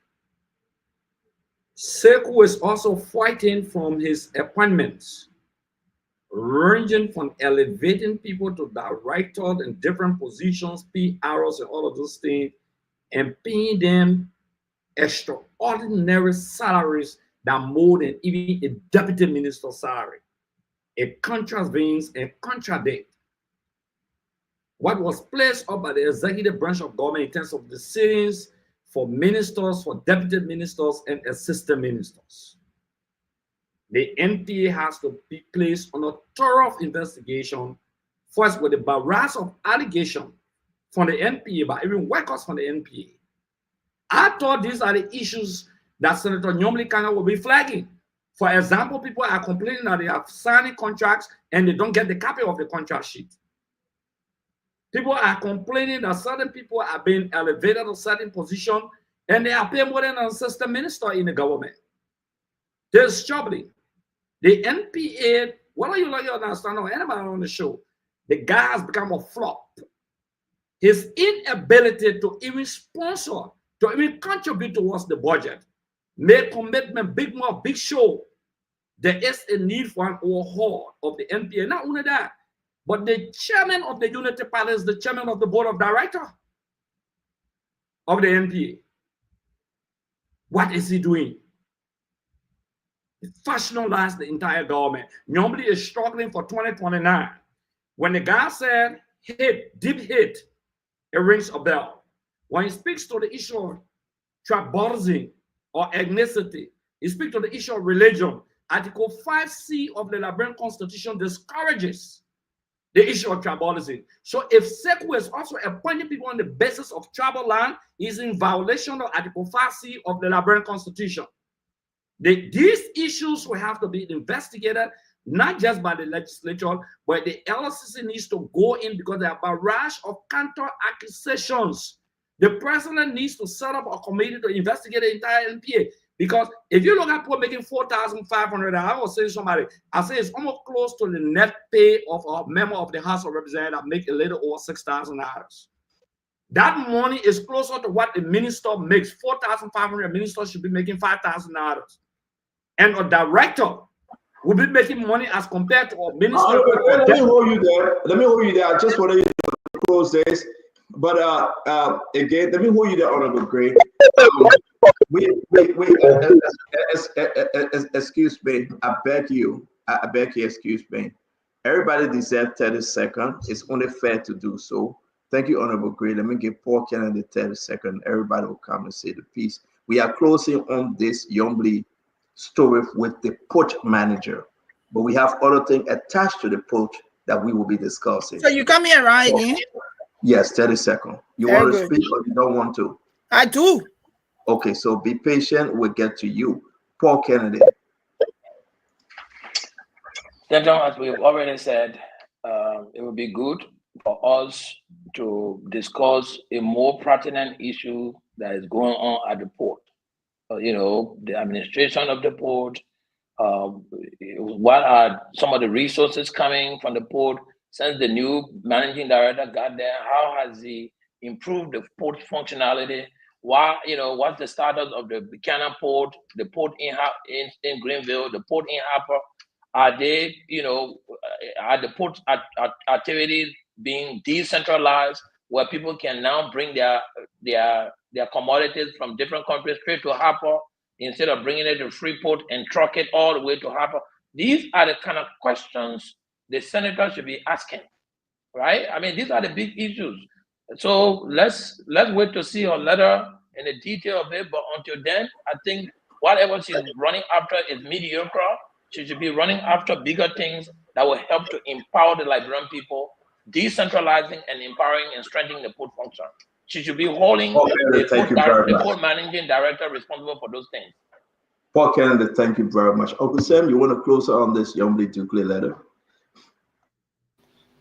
[SPEAKER 11] Sekou is also fighting from his appointments, ranging from elevating people to directors in different positions, PRs and all of those things, and paying them extraordinary salaries that more than even a deputy minister's salary. It contravenes and contradicts what was placed up by the executive branch of government in terms of the ceilings for ministers, for deputy ministers, and assistant ministers. The NPA has to be placed on a thorough investigation, first with the barrage of allegation from the NPA, by even workers from the NPA. I thought these are the issues that Senator Nyomli Kanga will be flagging. For example, people are complaining that they are signing contracts and they don't get the copy of the contract sheet. People are complaining that certain people are being elevated to certain position and they are paying more than an assistant minister in the government. There's troubling. The NPA, whether you like it or understand or anybody on the show, the guy has become a flop. His inability to even sponsor, to even contribute towards the budget, make commitment, big show. There is a need for an overhaul of the NPA. Not only that, but the chairman of the Unity Party is the chairman of the board of directors of the NPA. What is he doing? He factionalized the entire government. Normally is struggling for 2029. When the guy said hit, deep hit, it rings a bell. When he speaks to the issue of tribalism or ethnicity, he speaks to the issue of religion. Article 5C of the Liberian Constitution discourages the issue of tribalism. So if SECU is also appointing people on the basis of tribal land, is in violation of Article 5C of the Liberian Constitution. These issues will have to be investigated, not just by the legislature, but the LCC needs to go in because there are a barrage of counter accusations. The president needs to set up a committee to investigate the entire NPA. Because if you look at people making $4,500, I was saying somebody, I say it's almost close to the net pay of a member of the House of Representatives that make a little over $6,000. That money is closer to what the minister makes. $4,500 minister should be making $5,000. And a director will be making money as compared to a minister.
[SPEAKER 9] Let me hold you there. I just want to close this. But again, let me hold you there, Honorable Gray. Wait. Excuse me. I beg you, excuse me. Everybody deserves 30 seconds. It's only fair to do so. Thank you, Honorable Gray. Let me give Paul Kennedy 30 seconds. Everybody will come and say the piece. We are closing on this Yombly story with the port manager, but we have other things attached to the port that we will be discussing.
[SPEAKER 18] So you come here, right? Again?
[SPEAKER 9] Yes, 30 seconds. You want to speak or you don't want to?
[SPEAKER 18] I do.
[SPEAKER 9] Okay, so be patient. We'll get to you. Paul Kennedy.
[SPEAKER 15] Gentlemen, as we've already said, it would be good for us to discuss a more pertinent issue that is going on at the port. The administration of the port, what are some of the resources coming from the port since the new managing director got there? How has he improved the port functionality? Why, what's the status of the Buchanan port, the port in Greenville, the port in Harper? Are they, are the port activities being decentralized where people can now bring their commodities from different countries straight to Harper instead of bringing it to Freeport and truck it all the way to Harper? These are the kind of questions the senator should be asking, right? I mean, these are the big issues. So let's wait to see her letter in the detail of it. But until then, I think whatever she's running after is mediocre. She should be running after bigger things that will help to empower the Liberian people, decentralizing and empowering and strengthening the port function. She should be holding the port managing director responsible for those things.
[SPEAKER 9] Paul Kennedy, thank you very much. Uncle Sam, you want to close on this Yombly Dukley letter?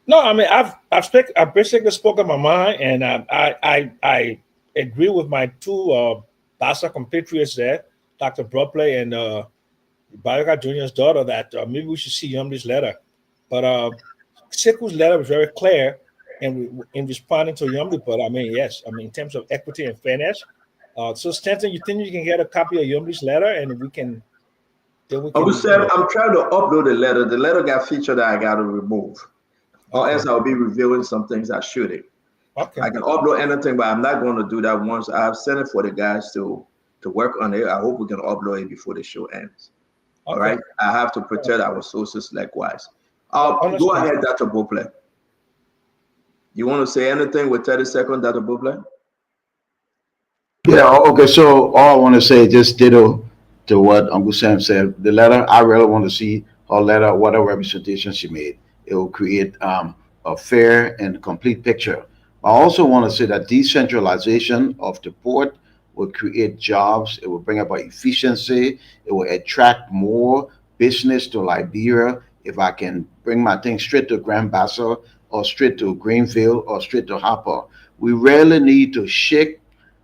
[SPEAKER 16] No, I mean, I've basically spoken my mind, and I agree with my two Bassa compatriots there, Dr. Broadplay and Bayoka Jr.'s daughter, that maybe we should see Yombly's letter. But Seku's letter was very clear in responding to Yombly. But I mean, yes, I mean, in terms of equity and fairness. So Stanton, you think you can get a copy of Yombly's letter, and we can?
[SPEAKER 9] Uncle Sam, I'm trying to upload the letter. The letter got featured that I got to remove. Or else I'll be revealing some things I shouldn't.
[SPEAKER 16] Okay.
[SPEAKER 9] I can upload anything, but I'm not going to do that once I've sent it for the guys to work on it. I hope we can upload it before the show ends. All right. I have to protect our sources likewise. Go ahead, Dr. Bople. You want to say anything with 30 seconds, Dr. Bople?
[SPEAKER 17] Yeah, okay. So all I want to say, just ditto to what Uncle Sam said. The letter, I really want to see her letter, whatever representation she made. It will create a fair and complete picture. I also want to say that decentralization of the port will create jobs. It will bring about efficiency. It will attract more business to Liberia. If I can bring my thing straight to Grand Bassa or straight to Greenville or straight to Harper, we really need to shake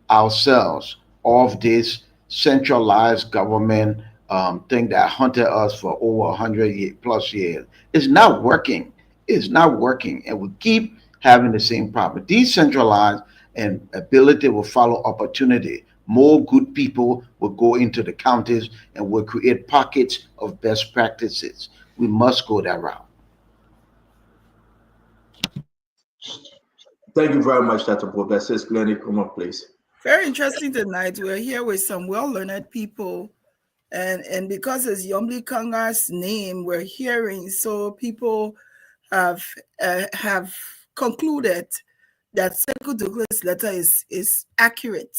[SPEAKER 17] ourselves of this centralized government thing that hunted us for over 100 plus years. It's not working. It's not working. And we keep having the same problem. Decentralized and ability will follow opportunity. More good people will go into the counties and will create pockets of best practices. We must go that route.
[SPEAKER 9] Thank you very much, Dr. Bob. That says Glennie, come up, please.
[SPEAKER 18] Very interesting tonight. We're here with some well-learned people, and because it's Yombli Kanga's name, we're hearing, so people have concluded that Sekou Douglas' letter is accurate.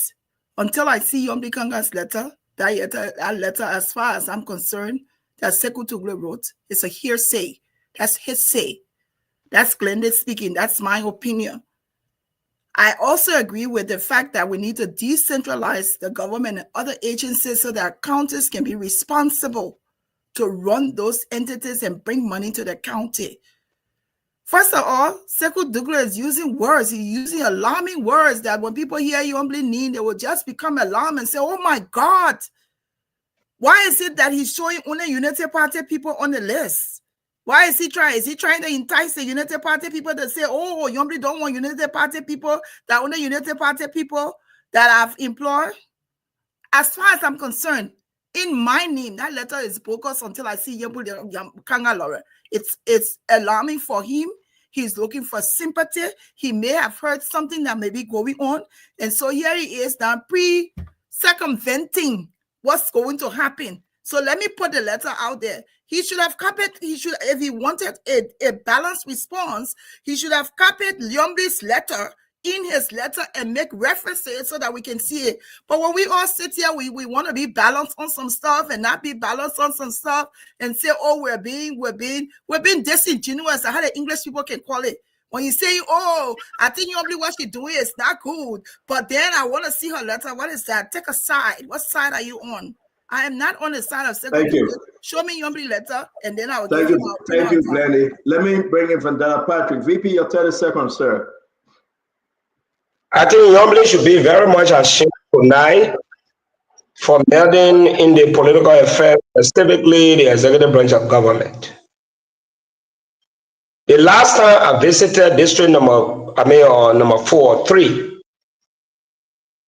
[SPEAKER 18] Until I see Yombli Kanga's letter, that letter, as far as I'm concerned, that Sekou Douglas wrote, is a hearsay. That's his say. That's Glenda speaking. That's my opinion. I also agree with the fact that we need to decentralize the government and other agencies so that counties can be responsible to run those entities and bring money to the county. First of all, Sekou Douglas is using words. He's using alarming words that when people hear Yombli Nin, they will just become alarmed and say, oh my God, why is it that he's showing only United Party people on the list? Why is he trying? Is he trying to entice the United Party people to say, oh, Yombli don't want United Party people, that only United Party people that I've employed? As far as I'm concerned, in my name, that letter is bogus until I see Yombli Kanga Laura. It's alarming for him. He's looking for sympathy. He may have heard something that may be going on. And so here he is now pre-circumventing what's going to happen. So let me put the letter out there. He should have copied, if he wanted a balanced response, he should have copied Yombli's letter in his letter and make references so that we can see it. But when we all sit here, we want to be balanced on some stuff and not be balanced on some stuff and say, oh, we're being disingenuous. How the English people can call it. When you say, oh, I think Yombli, what she's doing is not good, but then I want to see her letter. What is that? Take a side. What side are you on? I am not on the side of Sekou.
[SPEAKER 9] Thank you.
[SPEAKER 18] Show me Yombli letter, and then I will
[SPEAKER 9] Thank
[SPEAKER 18] give
[SPEAKER 9] you. Thank you, Glennie. Let me bring in Vandana Patrick. VP, your 30 seconds, sir.
[SPEAKER 19] I think Yombli should be very much ashamed tonight for meddling in the political affairs, specifically the executive branch of government. The last time I visited district number 4-3,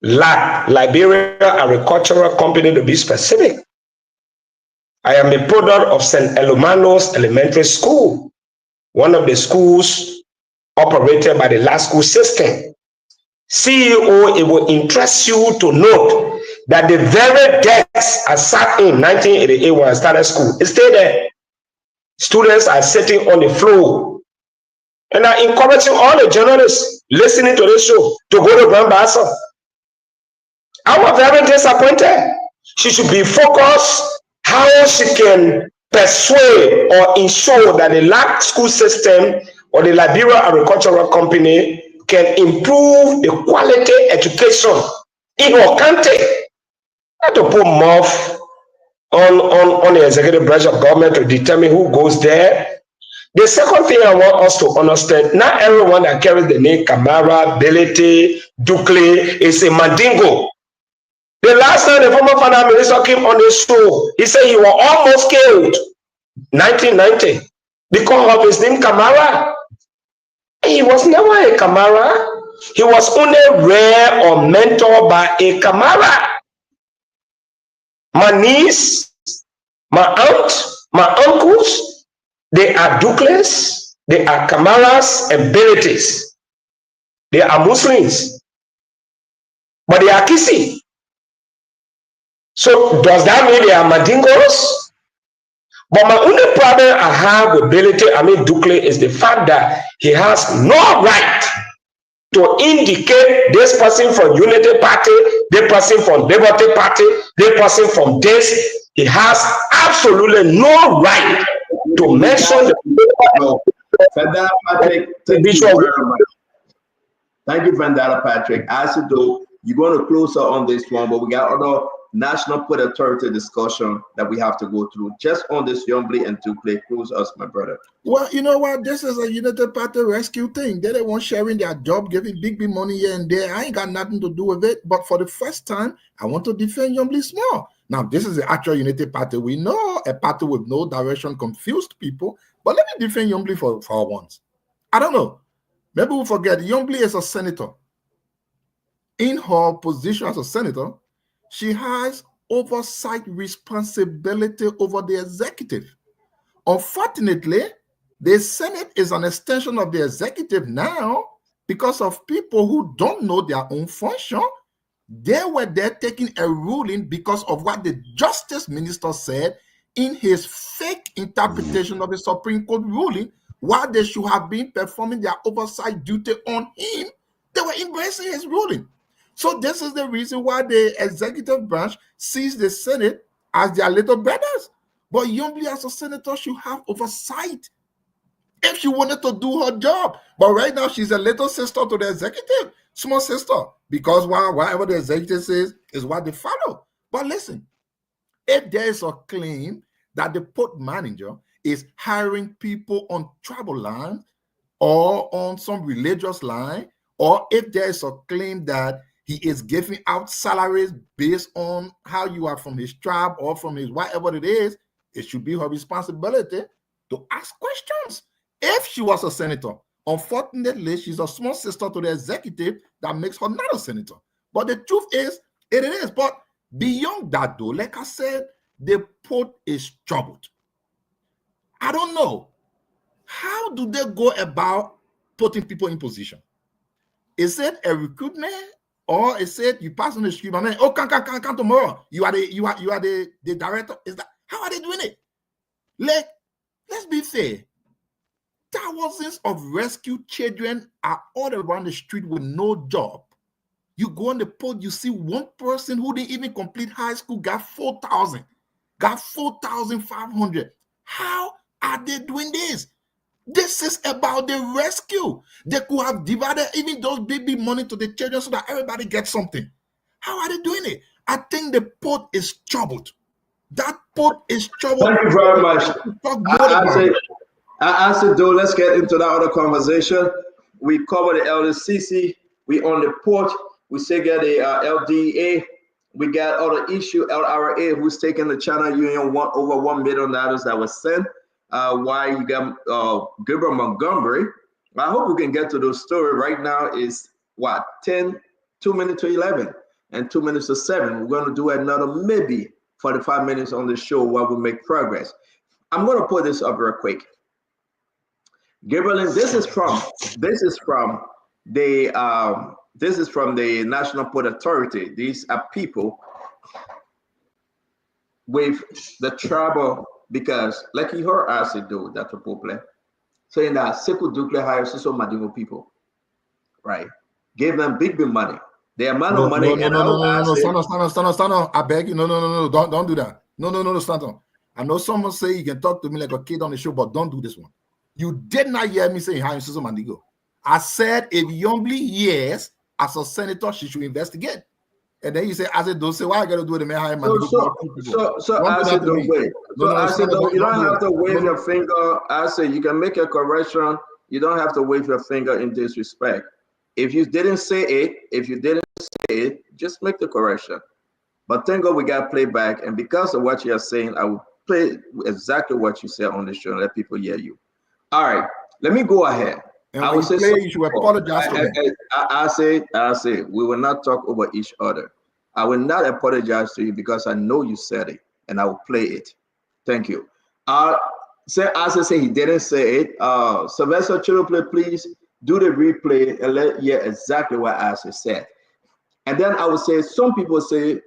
[SPEAKER 19] Liberia Agricultural Company to be specific. I am a product of St. Elumanos Elementary School, one of the schools operated by the last school system. CEO, it will interest you to note that the very desk I sat in 1988 when I started school, it stayed there. Students are sitting on the floor. And I'm encouraging all the journalists listening to this show to go to Grand Bassa. I was very disappointed. She should be focused how she can persuade or ensure that the LAC school system or the Liberia Agricultural Company can improve the quality education in our country. Not to put more on the executive branch of government to determine who goes there. The second thing I want us to understand, not everyone that carries the name Kamara, Belete, Dukle is a Mandingo. The last time the former finance minister came on the show, he said he was almost killed, 1990, because of his name Kamara. He was never a Kamara. He was only reared or mentored by a Kamara. My niece, my aunt, my uncles, they are Dukles, they are Kamaras and Beletes. They are Muslims, but they are kissing. So does that mean they are Mandingos? But my only problem I have with Dukle is the fact that he has no right to indicate this person from Unity Party, this person from Liberty Party, this person from this. He has absolutely no right to mention the
[SPEAKER 9] Vandala Patrick, thank you very much. Thank you, Vandala Patrick. As you do, you're going to close out on this one, but we got other national port authority discussion that we have to go through. Just on this Yombly and Dukle, close us, my brother.
[SPEAKER 20] Well, you know what? This is a United Party rescue thing. They don't want sharing their job, giving big money here and there. I ain't got nothing to do with it. But for the first time, I want to defend Yombly Small. Now, this is the actual United Party. We know a party with no direction confused people. But let me defend Yombly for once. I don't know. Maybe we forget. Yombly is a senator. In her position as a senator, she has oversight responsibility over the executive. Unfortunately, the Senate is an extension of the executive now because of people who don't know their own function. They were there taking a ruling because of what the justice minister said in his fake interpretation of the Supreme Court ruling. While they should have been performing their oversight duty on him, they were embracing his ruling. So this is the reason why the executive branch sees the Senate as their little brothers. But Yombly as a senator should have oversight if she wanted to do her job. But right now, she's a little sister to the executive, small sister, because whatever the executive says is what they follow. But listen, if there is a claim that the port manager is hiring people on tribal land or on some religious line, or if there is a claim that he is giving out salaries based on how you are from his tribe or from his whatever it is, it should be her responsibility to ask questions. If she was a senator, unfortunately, she's a small sister to the executive that makes her not a senator. But the truth is, it is. But beyond that, though, like I said, the port is troubled. I don't know. How do they go about putting people in position? Is it a recruitment, or is it you pass on the street, man? Oh, come tomorrow. You are the director. Is that how are they doing it? Let's be fair. Thousands of rescued children are all around the street with no job. You go on the port, you see one person who didn't even complete high school got 4,000, got 4,500. How are they doing this? This is about the rescue. They could have divided even those baby money to the children so that everybody gets something. How are they doing it? I think the port is troubled. That port is troubled.
[SPEAKER 9] Thank you very much. I said, though, let's get into that other conversation. We cover the LDCC. We on the port. We still get the LDA. We got other issue, LRA, who's taking the China Union over $1 million that was sent. Why you got Gabriel Montgomery. I hope we can get to those stories. Right now is what, 2 minutes to 11 and 2 minutes to 7. We're going to do another maybe 45 minutes on the show while we make progress. I'm going to put this up real quick. Gabriel, this is from the National Port Authority. These are people with the trouble because, like you heard us do, Dr. Pople, saying that Sekou Dukle hires so Madingo people, right? Gave them big money. The amount of money.
[SPEAKER 20] No, stand on. I beg you, no, don't do that. No, stand on. I know someone say you can talk to me like a kid on the show, but don't do this one. You did not hear me say hiring Susan Mandigo. I said if Yombly yes, as a senator, she should investigate. And then you say, I said, don't say why I gotta do it. The man hire Mandigo.
[SPEAKER 9] So I said, don't wait. So I said, you don't have to wave your finger. I said, you can make a correction. You don't have to wave your finger in disrespect. If you didn't say it, just make the correction. But thank God we got playback, and because of what you are saying, I will play exactly what you said on the show and let people hear you. All right, let me go ahead.
[SPEAKER 20] And I will say you should apologize to him.
[SPEAKER 9] I say we will not talk over each other. I will not apologize to you because I know you said it, and I will play it. Thank you. As I say he didn't say it. Sylvester Chiruple, please do the replay and let hear exactly what Ashley said. And then I would say some people say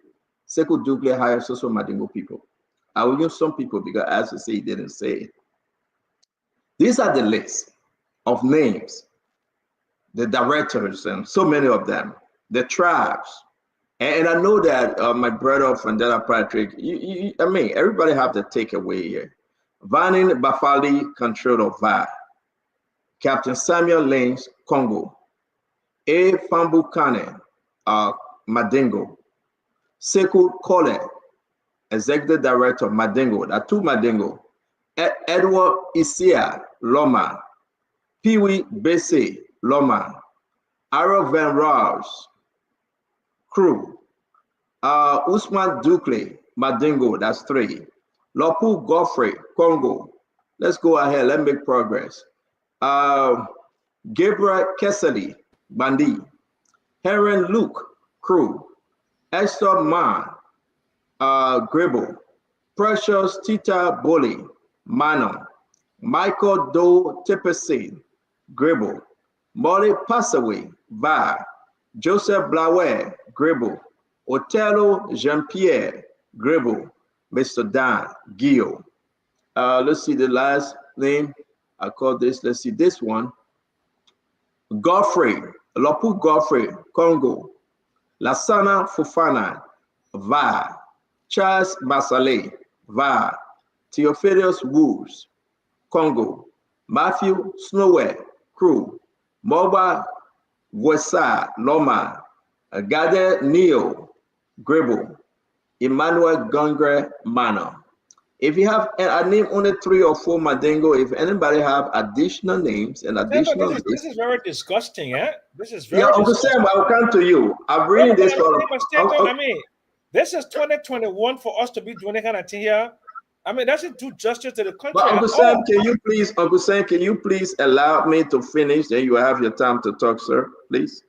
[SPEAKER 9] Sekou Dougle hired social Madingo people. I will use some people because Ashley said he didn't say it. These are the lists of names, the directors, and so many of them, the tribes. And I know that my brother Fandela Patrick, I mean, everybody have to take away here. Vanin Bafali, controller of VAR. Captain Samuel Lynch, Congo. A. Fambu Kane, Madingo. Sekou Kole, Executive Director, Madingo. There are two Madingo. Edward Isia, Loma. Pee-wee Bese, Loma. Aaron Van Ross, crew. Usman Dukle, Madingo, that's three. Lopu Godfrey, Congo. Let's go ahead, let's make progress. Gabriel Kessely, Bandi. Heron Luke, crew. Esther Man, Gribble. Precious Tita Bully, Manon. Michael Doe Tipperson, Gribble. Molly Passaway, VAR. Joseph Blawer, Gribble. Otello Jean-Pierre, Gribble. Mr. Dan, Gio. Let's see the last name. I call this, let's see this one. Godfrey, Lopu Godfrey, Congo. Lassana Fufana, VAR. Charles Masale, VAR. Theophilus Woods, Congo. Matthew Snowell, crew. Moba Wesa, Loma. Gade Neo, Gribble. Emmanuel Gongre, Mano. If you have, I name only 3 or 4 Madingo. If anybody have additional names and additional
[SPEAKER 16] this is very disgusting, eh? This is very
[SPEAKER 9] Uncle Sam, I'll come to you. I'm reading this for
[SPEAKER 16] I mean, this is 2021 for us to be doing that kind of thing here. I mean, that should do justice to the country.
[SPEAKER 9] But Uncle Sam, can you please allow me to finish? Then you have your time to talk, sir, please.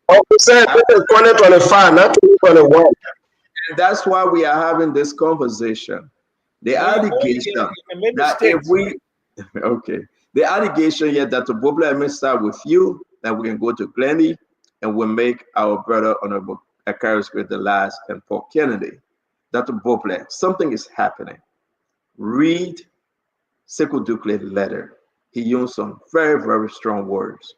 [SPEAKER 19] Uncle Sam, this is 2025, not 2021.
[SPEAKER 9] And that's why we are having this conversation. The allegation that if we, okay, the allegation here that the Bobla may start with you, that we can go to Glenny and we'll make our brother Honorable Akaris with the last and Paul Kennedy. Dr. Bobla, something is happening. Read Sekou Dougle's letter. He used some very, very strong words.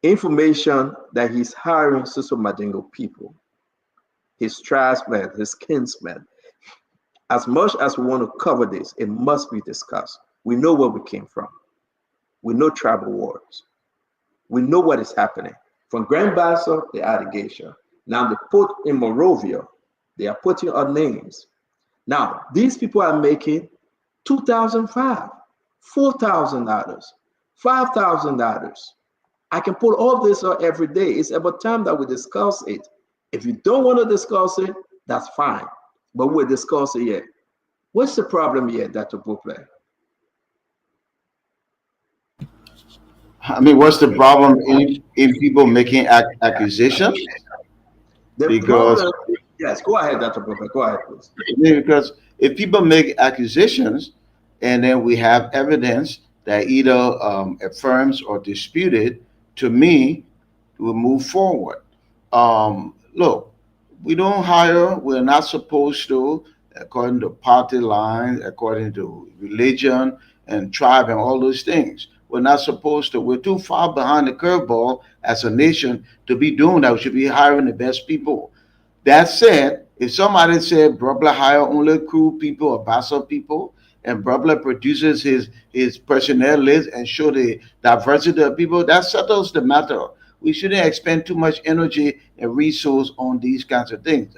[SPEAKER 9] Information that he's hiring Suso Madingo people, his tribesmen, his kinsmen. As much as we want to cover this, it must be discussed. We know where we came from. We know tribal wars. We know what is happening. From Grand Bassa, the allegation. Now they put in Morovia, they are putting our names. Now, these people are making $2,500, $4,000, $5,000. I can put all this on every day. It's about time that we discuss it. If you don't want to discuss it, that's fine. But we'll discuss it yet. What's the problem here, Dr. Bouple?
[SPEAKER 17] I mean, what's the problem in people making accusations?
[SPEAKER 9] Yes, go ahead, Dr. Bouple. Go ahead, please.
[SPEAKER 17] Because if people make accusations and then we have evidence that either affirms or disputed, to me, we'll move forward. Look, we don't hire, we're not supposed to, according to party lines, according to religion and tribe and all those things. We're not supposed to. We're too far behind the curveball as a nation to be doing that. We should be hiring the best people. That said, if somebody said Brubla hire only crew people or Bassa people, and Brubla produces his personnel list and show the diversity of people, that settles the matter. We shouldn't expend too much energy and resource on these kinds of things.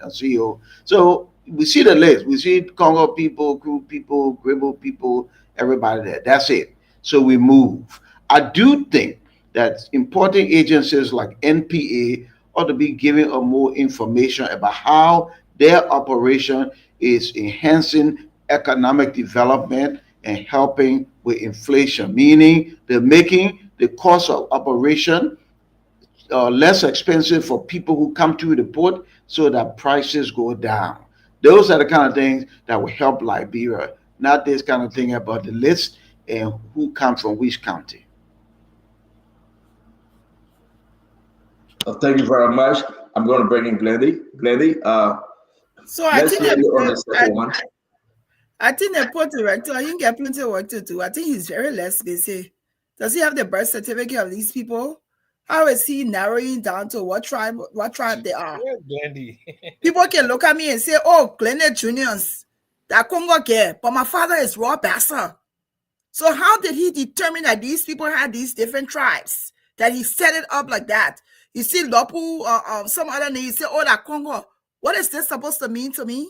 [SPEAKER 17] So we see the list. We see Congo people, crew people, Gribble people, everybody there. That's it. So we move. I do think that important agencies like NPA ought to be giving us more information about how their operation is enhancing economic development and helping with inflation, meaning they're making the cost of operation less expensive for people who come to the port so that prices go down. Those are the kind of things that will help Liberia, not this kind of thing about the list and who comes from which county.
[SPEAKER 9] Thank you very much. I'm going to bring in Glendy. Glendy,
[SPEAKER 18] so I
[SPEAKER 9] let's
[SPEAKER 18] think
[SPEAKER 9] hear you on the second one.
[SPEAKER 18] I think the port director, he get plenty of work to do. I think he's very less busy. Does he have the birth certificate of these people? How is he narrowing down to what tribe they are?
[SPEAKER 16] Glendy.
[SPEAKER 18] People can look at me and say, oh, Glendy Juniors, that Congo care, but my father is raw bastard. So how did he determine that these people had these different tribes? That he set it up like that? You see Lopu, some other name, you say, oh, that Congo. What is this supposed to mean to me?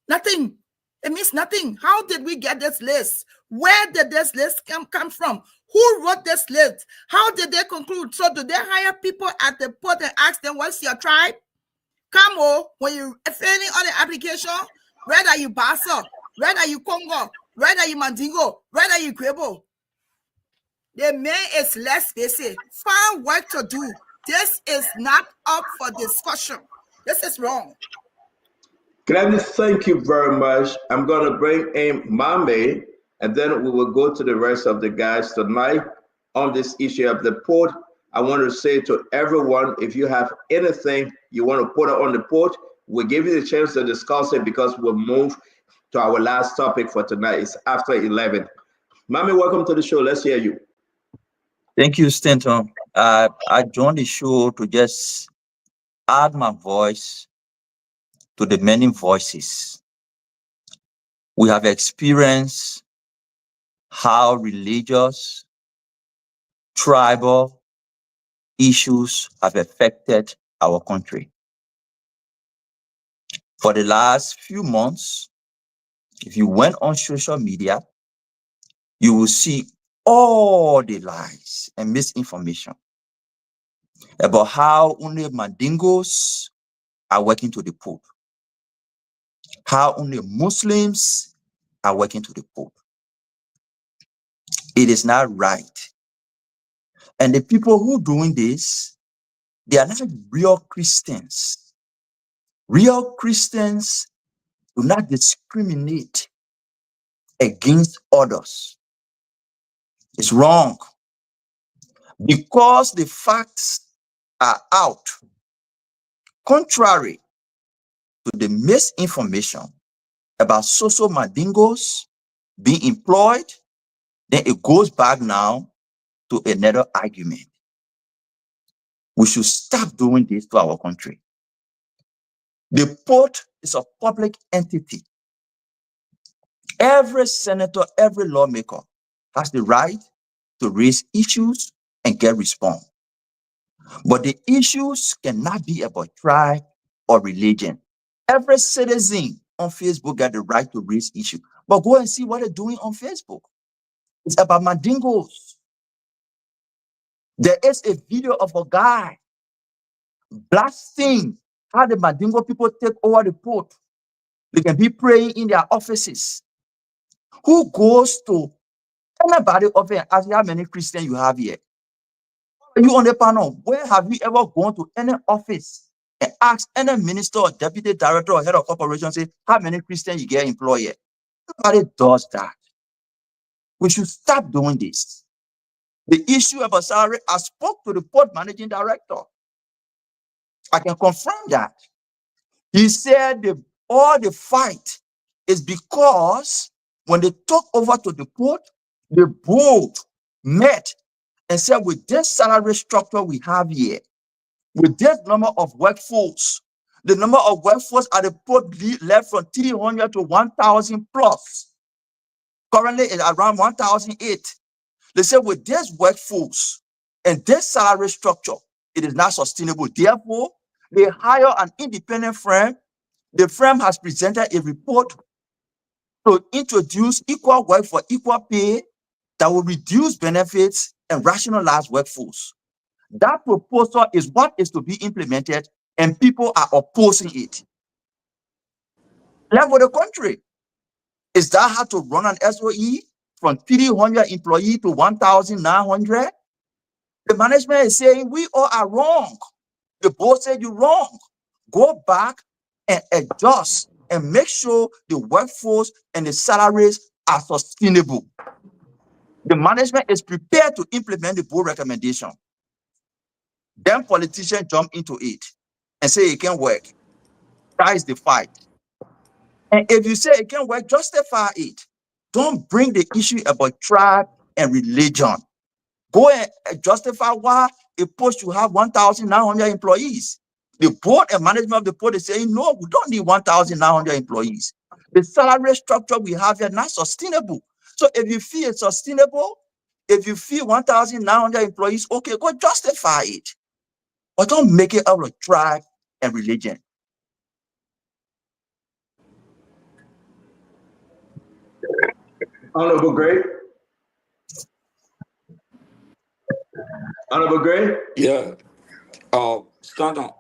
[SPEAKER 18] Nothing. It means nothing. How did we get this list? Where did this list come from? Who wrote this list? How did they conclude? So do they hire people at the port and ask them, what's your tribe? Come on, when you're filling on the application, whether you Bassa, whether you Congo, whether you Mandingo, whether you Quebo. The man is less busy. Find work to do. This is not up for discussion. This is wrong.
[SPEAKER 9] Glendy, thank you very much. I'm going to bring in Mame, and then we will go to the rest of the guys tonight on this issue of the port. I want to say to everyone, if you have anything you want to put on the port, we'll give you the chance to discuss it because we'll move to our last topic for tonight. It's after 11. Mame, welcome to the show. Let's hear you.
[SPEAKER 21] Thank you, Stanton. I joined the show to just add my voice to the many voices. We have experienced how religious, tribal issues have affected our country. For the last few months, if you went on social media, you will see all the lies and misinformation about how only Mandingos are working to the Pope, how only Muslims are working to the Pope. It is not right. And the people who are doing this, they are not real Christians. Real Christians do not discriminate against others. It's wrong. Because the facts are out, contrary to the misinformation about social Mandingos being employed, then it goes back now to another argument. We should stop doing this to our country. The port is a public entity. Every senator, every lawmaker has the right to raise issues and get response. But the issues cannot be about tribe or religion. Every citizen on Facebook got the right to raise issues. But go and see what they're doing on Facebook. It's about Mandingos. There is a video of a guy blasting how the Mandingo people take over the port. They can be praying in their offices. Who goes to anybody over and ask how many Christians you have here? Are you on the panel? Where have you ever gone to any office and asked any minister or deputy director or head of corporation, say how many Christians you get employed here? Nobody does that. We should stop doing this. The issue about salary, I spoke to the port managing director. I can confirm that. He said all the fight is because when they took over to the port, the board met and said, with this salary structure we have here, with this number of workforce, the number of workforce at the port left from 300 to 1,000 plus. Currently, it's around 1,008. They said, with this workforce and this salary structure, it is not sustainable. Therefore, they hire an independent firm. The firm has presented a report to introduce equal work for equal pay that will reduce benefits and rationalize workforce. That proposal is what is to be implemented, and people are opposing it. Level the country. Is that how to run an SOE from 300 employees to 1,900? The management is saying we all are wrong. The board said you're wrong. Go back and adjust and make sure the workforce and the salaries are sustainable. The management is prepared to implement the board recommendation. Then politicians jump into it and say it can work. That is the fight. And if you say it can work, justify it. Don't bring the issue about tribe and religion. Go and justify why a post should have 1,900 employees. The board and management of the port is saying, no, we don't need 1,900 employees. The salary structure we have here is not sustainable. So if you feel it's sustainable, if you feel 1,900 employees, okay, go justify it. But don't make it out of tribe and religion.
[SPEAKER 9] Honorable Gray. Honorable Gray.
[SPEAKER 4] Yeah. Stanton.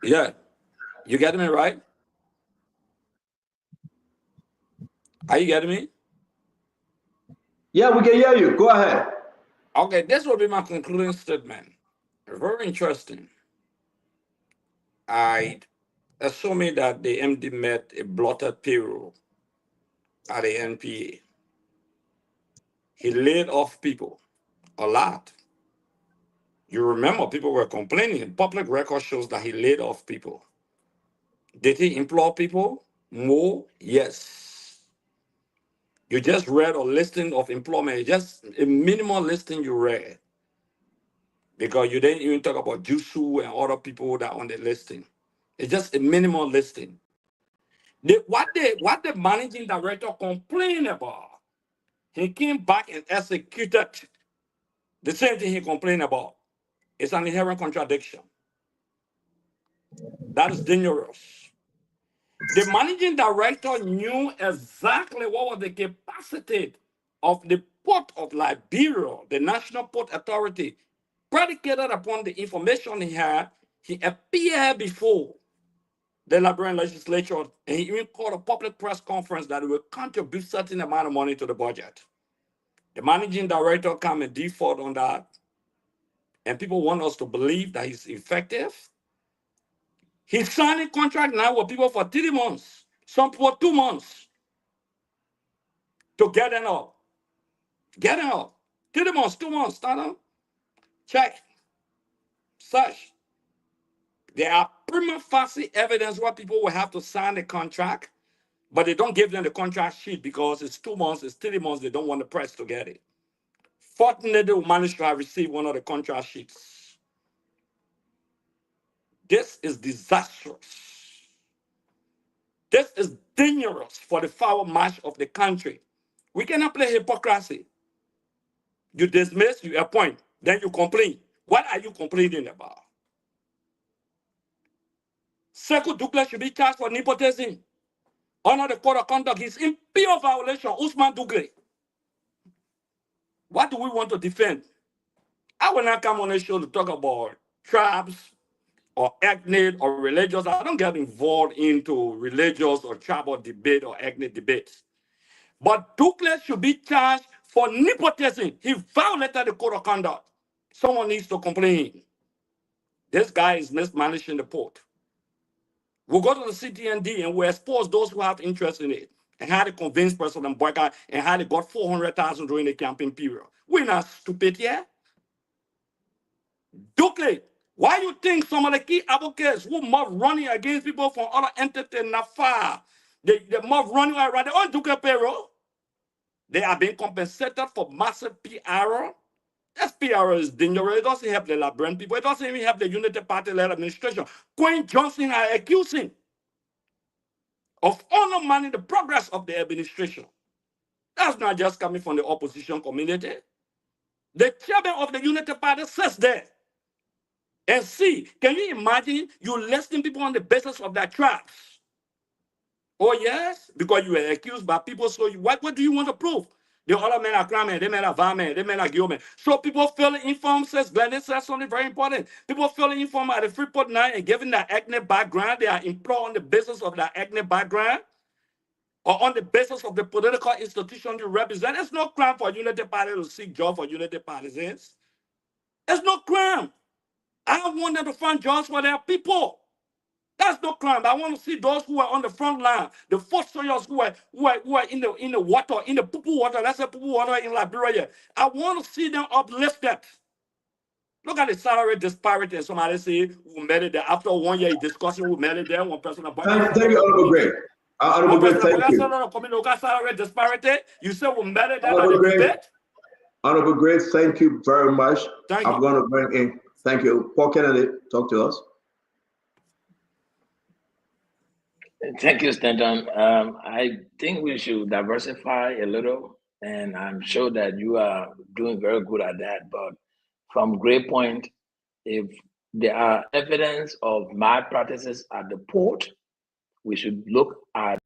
[SPEAKER 4] Yeah. You getting me right? Are you getting me?
[SPEAKER 9] Yeah, we can hear you. Go ahead.
[SPEAKER 4] Okay, this will be my concluding statement. Very interesting. Assuming that the MD met a blotted payroll at the NPA. He laid off people a lot. You remember people were complaining. Public record shows that he laid off people. Did he employ people? More? Yes. You just read a listing of employment, just a minimal listing you read. Because you didn't even talk about Jusu and other people that are on the listing. It's just a minimal listing. What the managing director complained about, he came back and executed the same thing he complained about. It's an inherent contradiction. That is dangerous. The managing director knew exactly what was the capacity of the Port of Liberia, the National Port Authority, predicated upon the information he had. He appeared before the Liberian legislature, and he even called a public press conference that will contribute certain amount of money to the budget. The managing director come and default on that, and people want us to believe that he's effective. He's signing contract now with people for 3 months, some for 2 months, to get them up. Get them up. 3 months, 2 months, start them. Check. Search. There are prima facie evidence where people will have to sign the contract, but they don't give them the contract sheet because it's 2 months, it's 3 months, they don't want the press to get it. Fortunately, we managed to have received one of the contract sheets. This is disastrous. This is dangerous for the forward march of the country. We cannot play hypocrisy. You dismiss, you appoint, then you complain. What are you complaining about? Sekou Douglas should be charged for nepotism. Under the code of conduct, he's in pure violation. Usman Douglas. What do we want to defend? I will not come on this show to talk about tribes or ethnic or religious. I don't get involved into religious or tribal debate or ethnic debates. But Douglas should be charged for nepotism. He violated the code of conduct. Someone needs to complain. This guy is mismanaging the port. We'll go to the CTND and we'll expose those who have interest in it and how to convince President Boyka and how they got 400,000 during the campaign period. We're not stupid here. Douglas, why you think some of the key advocates who must running against people from other entities not far, they must running around on Douglas payroll? They are being compensated for massive PR. That PR is dangerous. It doesn't help the Liberian people. It doesn't even help the Unity Party-led administration. Queen Johnson are accusing of undermining the progress of the administration. That's not just coming from the opposition community. The chairman of the Unity Party says that. And see, can you imagine you listing people on the basis of their tribes? Oh, yes, because you were accused by people. So what do you want to prove? The other men are crime, they men are violent, they men are guilty. So people feeling informed, says Glenn says something very important. People feeling informed at the Freeport 9 and given their ethnic background, they are employed on the basis of their ethnic background or on the basis of the political institution you represent. It's no crime for Unity Party to seek jobs for Unity partisans. It's no crime. I want them to find jobs for their people. That's no crime. I want to see those who are on the front line, the first soldiers who are in the water, in the poo water. That's the poo water in Liberia. I want to see them uplifted. Look at the salary disparity. And somebody say we met it there. After 1 year discussion, we met it there. One person about
[SPEAKER 9] Thank you, Honorable Gray. Honorable Gray, thank you.
[SPEAKER 4] Look at salary disparity. You say we met it there at the
[SPEAKER 9] Honorable Gray,
[SPEAKER 4] debate.
[SPEAKER 9] Honorable Gray, thank you very much.
[SPEAKER 4] Thank
[SPEAKER 9] I'm
[SPEAKER 4] you.
[SPEAKER 9] going to bring in. Thank you, Paul Kennedy. Talk to us.
[SPEAKER 15] Thank you, Stanton. I think we should diversify a little, and I'm sure that you are doing very good at that. But from Gray Point, if there are evidence of malpractices at the port, we should look at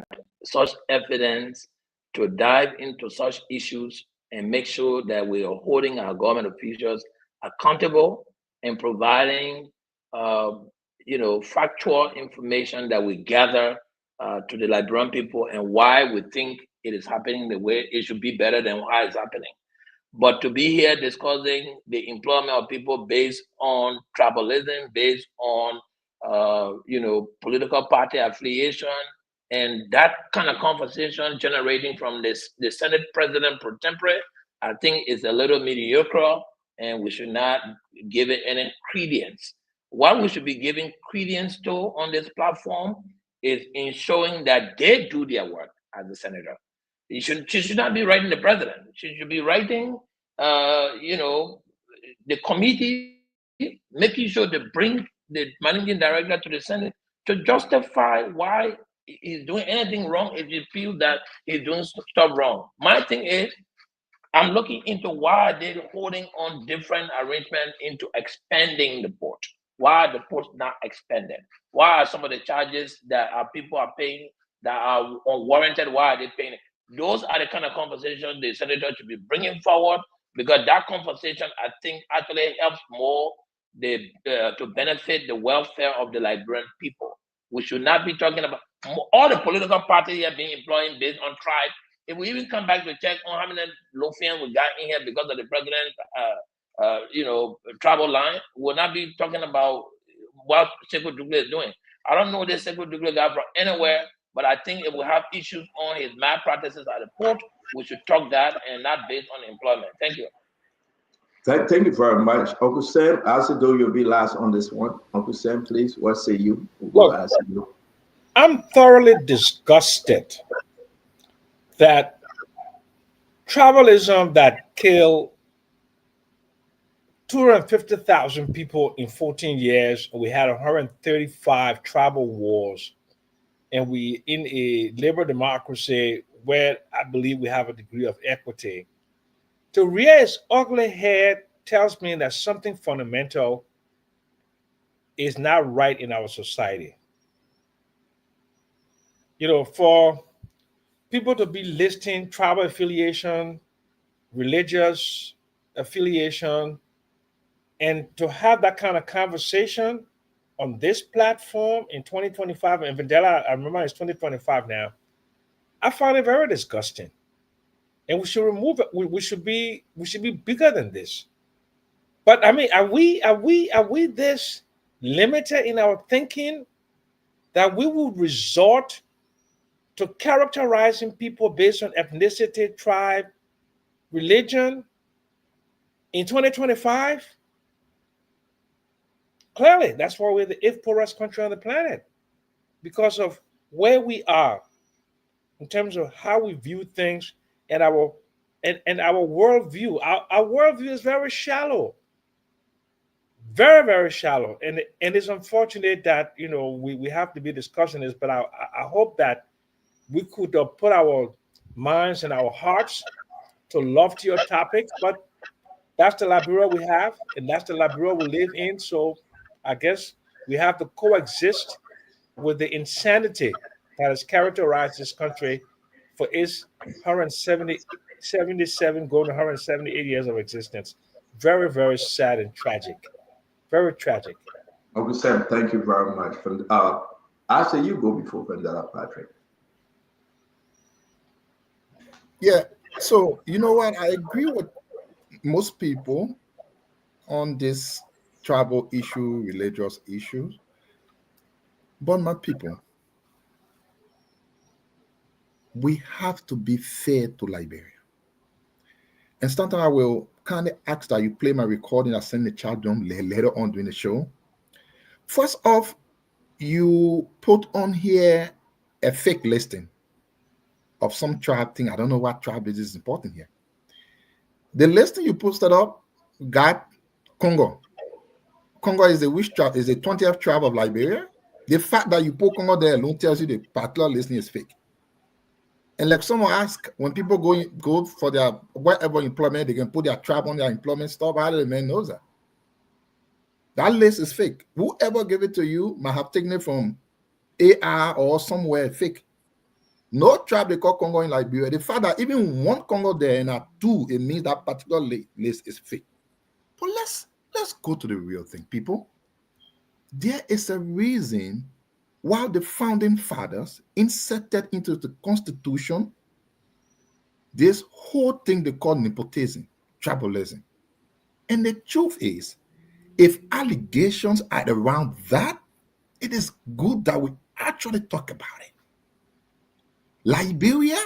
[SPEAKER 15] such evidence to dive into such issues and make sure that we are holding our government officials accountable and providing factual information that we gather to the Liberian people and why we think it is happening the way it should be better than why it's happening. But to be here discussing the employment of people based on tribalism, based on political party affiliation, and that kind of conversation generating from the Senate President pro tempore, I think is a little mediocre, and we should not give it any credence. What we should be giving credence to on this platform is ensuring that they do their work as a senator. She should not be writing the president. She should be writing, the committee, making sure to bring the managing director to the Senate to justify why he's doing anything wrong if you feel that he's doing stuff wrong. My thing is, I'm looking into why they're holding on different arrangements into expanding the port. Why are the ports not expanded? Why are some of the charges that people are paying that are unwarranted? Why are they paying it? Those are the kind of conversations the senator should be bringing forward, because that conversation, I think, actually helps more to benefit the welfare of the Liberian people. We should not be talking about all the political parties here being employed based on tribe. If we even come back to check on how many Lofians we got in here because of the president, travel line, we'll not be talking about what Sekou Dougle is doing. I don't know this Sekou Dougle guy from anywhere, but I think if we have issues on his malpractices at the port, we should talk that and not based on employment. Thank you.
[SPEAKER 9] Thank you very much. Uncle Sam, Asido, you'll be last on this one. Uncle Sam, please, what say you?
[SPEAKER 16] Look, I'm thoroughly disgusted that tribalism that killed 250,000 people in 14 years, we had 135 tribal wars, and we in a liberal democracy where I believe we have a degree of equity. To rear its ugly head tells me that something fundamental is not right in our society. For people to be listing tribal affiliation, religious affiliation, and to have that kind of conversation on this platform in 2025, and Vandela, I remember it's 2025 now, I find it very disgusting. And we should remove it. We should be bigger than this. But I mean, are we this limited in our thinking that we would resort to characterizing people based on ethnicity, tribe, religion in 2025? Clearly, that's why we're the 8th poorest country on the planet, because of where we are in terms of how we view things and our worldview. Our worldview is very shallow, very, very shallow. And it's unfortunate that we have to be discussing this, but I hope that we could put our minds and our hearts to loftier topics. But that's the Liberia we have, and that's the Liberia we live in. So I guess we have to coexist with the insanity that has characterized this country for its 177 going to 178 years of existence. Very, very sad and tragic. Very tragic.
[SPEAKER 9] Uncle Sam, thank you very much. After you go before Vandela Patrick.
[SPEAKER 20] Yeah, so you know what? I agree with most people on this tribal issue, religious issues. But my people, we have to be fair to Liberia. And Stanton, I will kindly ask that you play my recording and send the chat down later on during the show. First off, you put on here a fake listing of some tribe thing. I don't know what tribe it is important here. The listing you posted up got Congo. Congo is the which tribe? Is the 20th tribe of Liberia. The fact that you put Congo there alone tells you the particular listing is fake. And like someone asked, when people go for their whatever employment, they can put their tribe on their employment stuff. How do the man knows that? That list is fake. Whoever gave it to you might have taken it from AR or somewhere fake. No tribe they call Congo in Liberia. The fact that even one Congo there and a two, it means that particular list is fake. But let's go to the real thing, people. There is a reason why the founding fathers inserted into the Constitution this whole thing they call nepotism, tribalism. And the truth is, if allegations are around that, it is good that we actually talk about it. Liberia,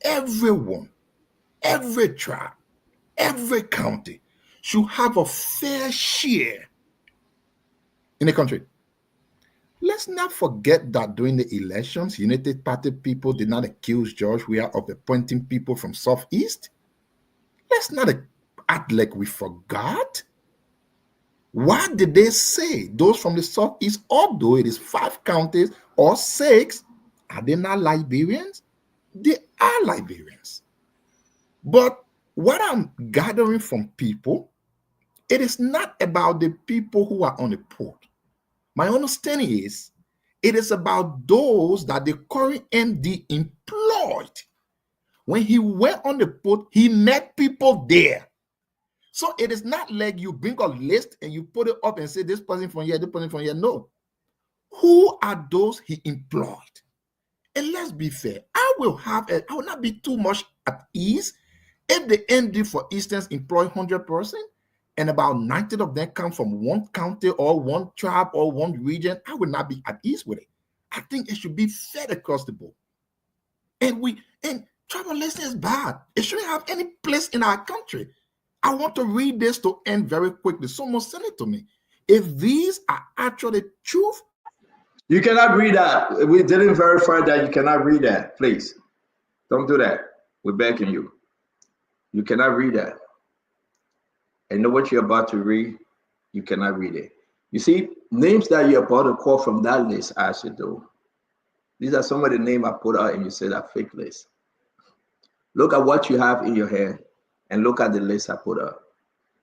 [SPEAKER 20] everyone, every tribe, every county should have a fair share in the country. Let's not forget that during the elections, United Party people did not accuse George Weah of appointing people from Southeast. Let's not act like we forgot. What did they say? Those from the Southeast, although it is 5 counties or 6, are they not Liberians? They are Liberians. But what I'm gathering from people, it is not about the people who are on the port. My understanding is it is about those that the current MD employed. When he went on the port, he met people there. So it is not like you bring a list and you put it up and say this person from here, this person from here. No. Who are those he employed? And let's be fair. I will not be too much at ease if the MD, for instance, employ 100%. And about 90 of them come from one county or one tribe or one region. I would not be at ease with it. I think it should be fair across the board. And tribalism is bad. It shouldn't have any place in our country. I want to read this to end very quickly. Someone sent it to me. If these are actually truth.
[SPEAKER 9] You cannot read that. We didn't verify that. You cannot read that. Please. Don't do that. We're begging you. You cannot read that. I know what you're about to read. You cannot read it. You see, names that you're about to call from that list, I should do. These are some of the names I put out and you say that fake list. Look at what you have in your hand and look at the list I put out.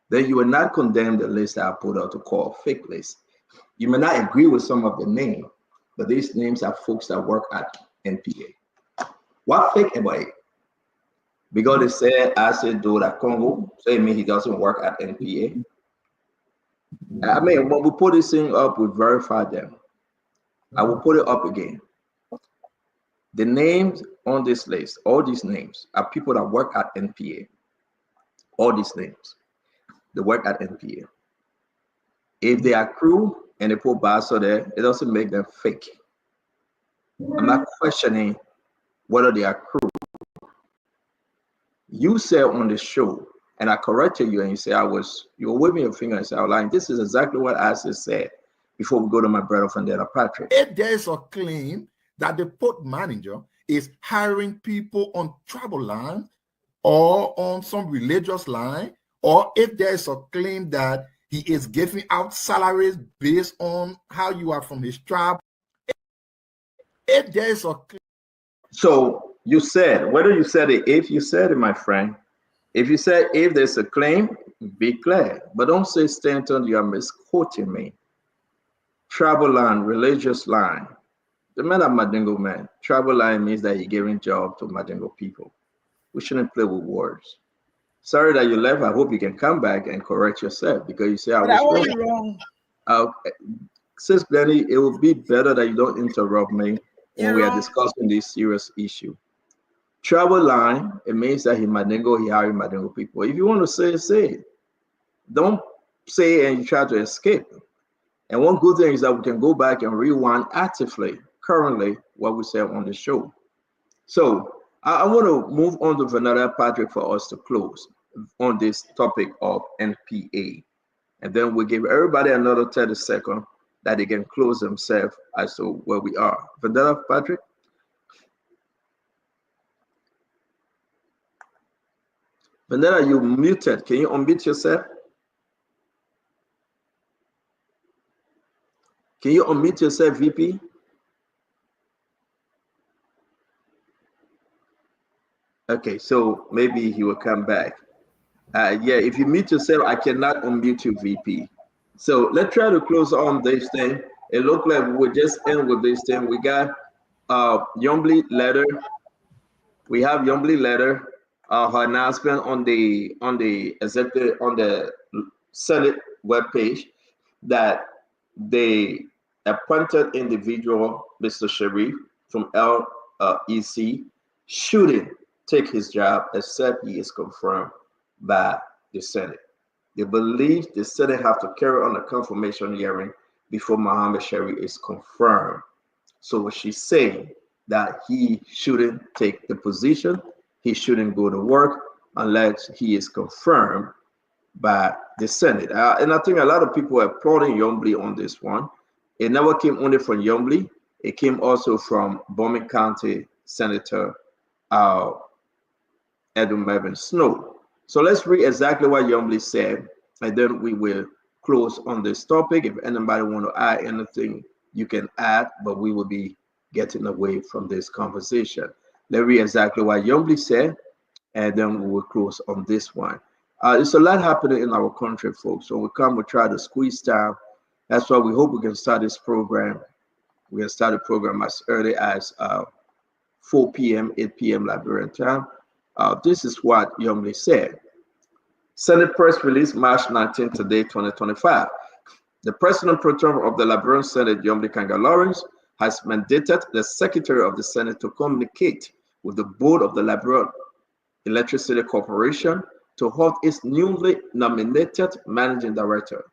[SPEAKER 9] Then you will not condemn the list that I put out to call fake list. You may not agree with some of the names, but these names are folks that work at NPA. What fake about it? Because they said I said do at Congo, so it means he doesn't work at NPA. I mean, when we put this thing up, we verify them. I will put it up again. The names on this list, all these names, are people that work at NPA. All these names, they work at NPA. If they are crew and they put Basso there, it doesn't make them fake. I'm not questioning whether they are crew. You said on the show, and I corrected you, and you say you were waving your finger and say, "Outline, this is exactly what I said before we go to my brother Fandela Patrick."
[SPEAKER 20] If there is a claim that the port manager is hiring people on travel line or on some religious line, or if there is a claim that he is giving out salaries based on how you are from his tribe, if there is a claim.
[SPEAKER 9] So you said, whether you said it, if you said it, my friend, if you said if there's a claim, be clear. But don't say, Stanton, you are misquoting me. Travel line, religious line. The man of Madingo man. Travel line means that he's giving job to Madingo people. We shouldn't play with words. Sorry that you left. I hope you can come back and correct yourself because you say I was wrong. Sis Glenny, it would be better that you don't interrupt me when we are discussing this serious issue. Travel line, it means that he hiring Madingo people. If you want to say it, say it. Don't say it and you try to escape. And one good thing is that we can go back and rewind actively, currently, what we said on the show. So I want to move on to Vanilla Patrick for us to close. on this topic of NPA. And then we give everybody another 30 seconds that they can close themselves as to where we are. Vanilla, Patrick? Vanilla, you muted. Can you unmute yourself? Can you unmute yourself, VP? Okay, so maybe he will come back. Yeah, if you mute yourself, I cannot unmute you, VP. So let's try to close on this thing. It looked like we'll just end with this thing. We got Yombly letter. We have Yombly letter. Her announcement on the executive on the Senate webpage that they appointed individual, Mr. Sharif from LEC, shouldn't take his job except he is confirmed by the Senate. They believe the Senate have to carry on a confirmation hearing before Mohammed Sharif is confirmed. So she's saying that he shouldn't take the position, he shouldn't go to work unless he is confirmed by the Senate. And I think a lot of people are applauding Yombly on this one. It never came only from Yombly, it came also from Bowman County Senator Edwin Mervyn Snow. So let's read exactly what Yombly said, and then we will close on this topic. If anybody want to add anything, you can add, but we will be getting away from this conversation. Let's read exactly what Yombly said, and then we will close on this one. There's a lot happening in our country, folks. So we try to squeeze time. That's why we hope we can start this program. We can start the program as early as 4 p.m., 8 p.m. Liberian time. This is what Yombly said. Senate press release March 19 today, 2025. The President Pro Tem of the Liberian Senate, Yombly Kanga Lawrence, has mandated the Secretary of the Senate to communicate with the Board of the Liberian Electricity Corporation to halt its newly nominated Managing Director,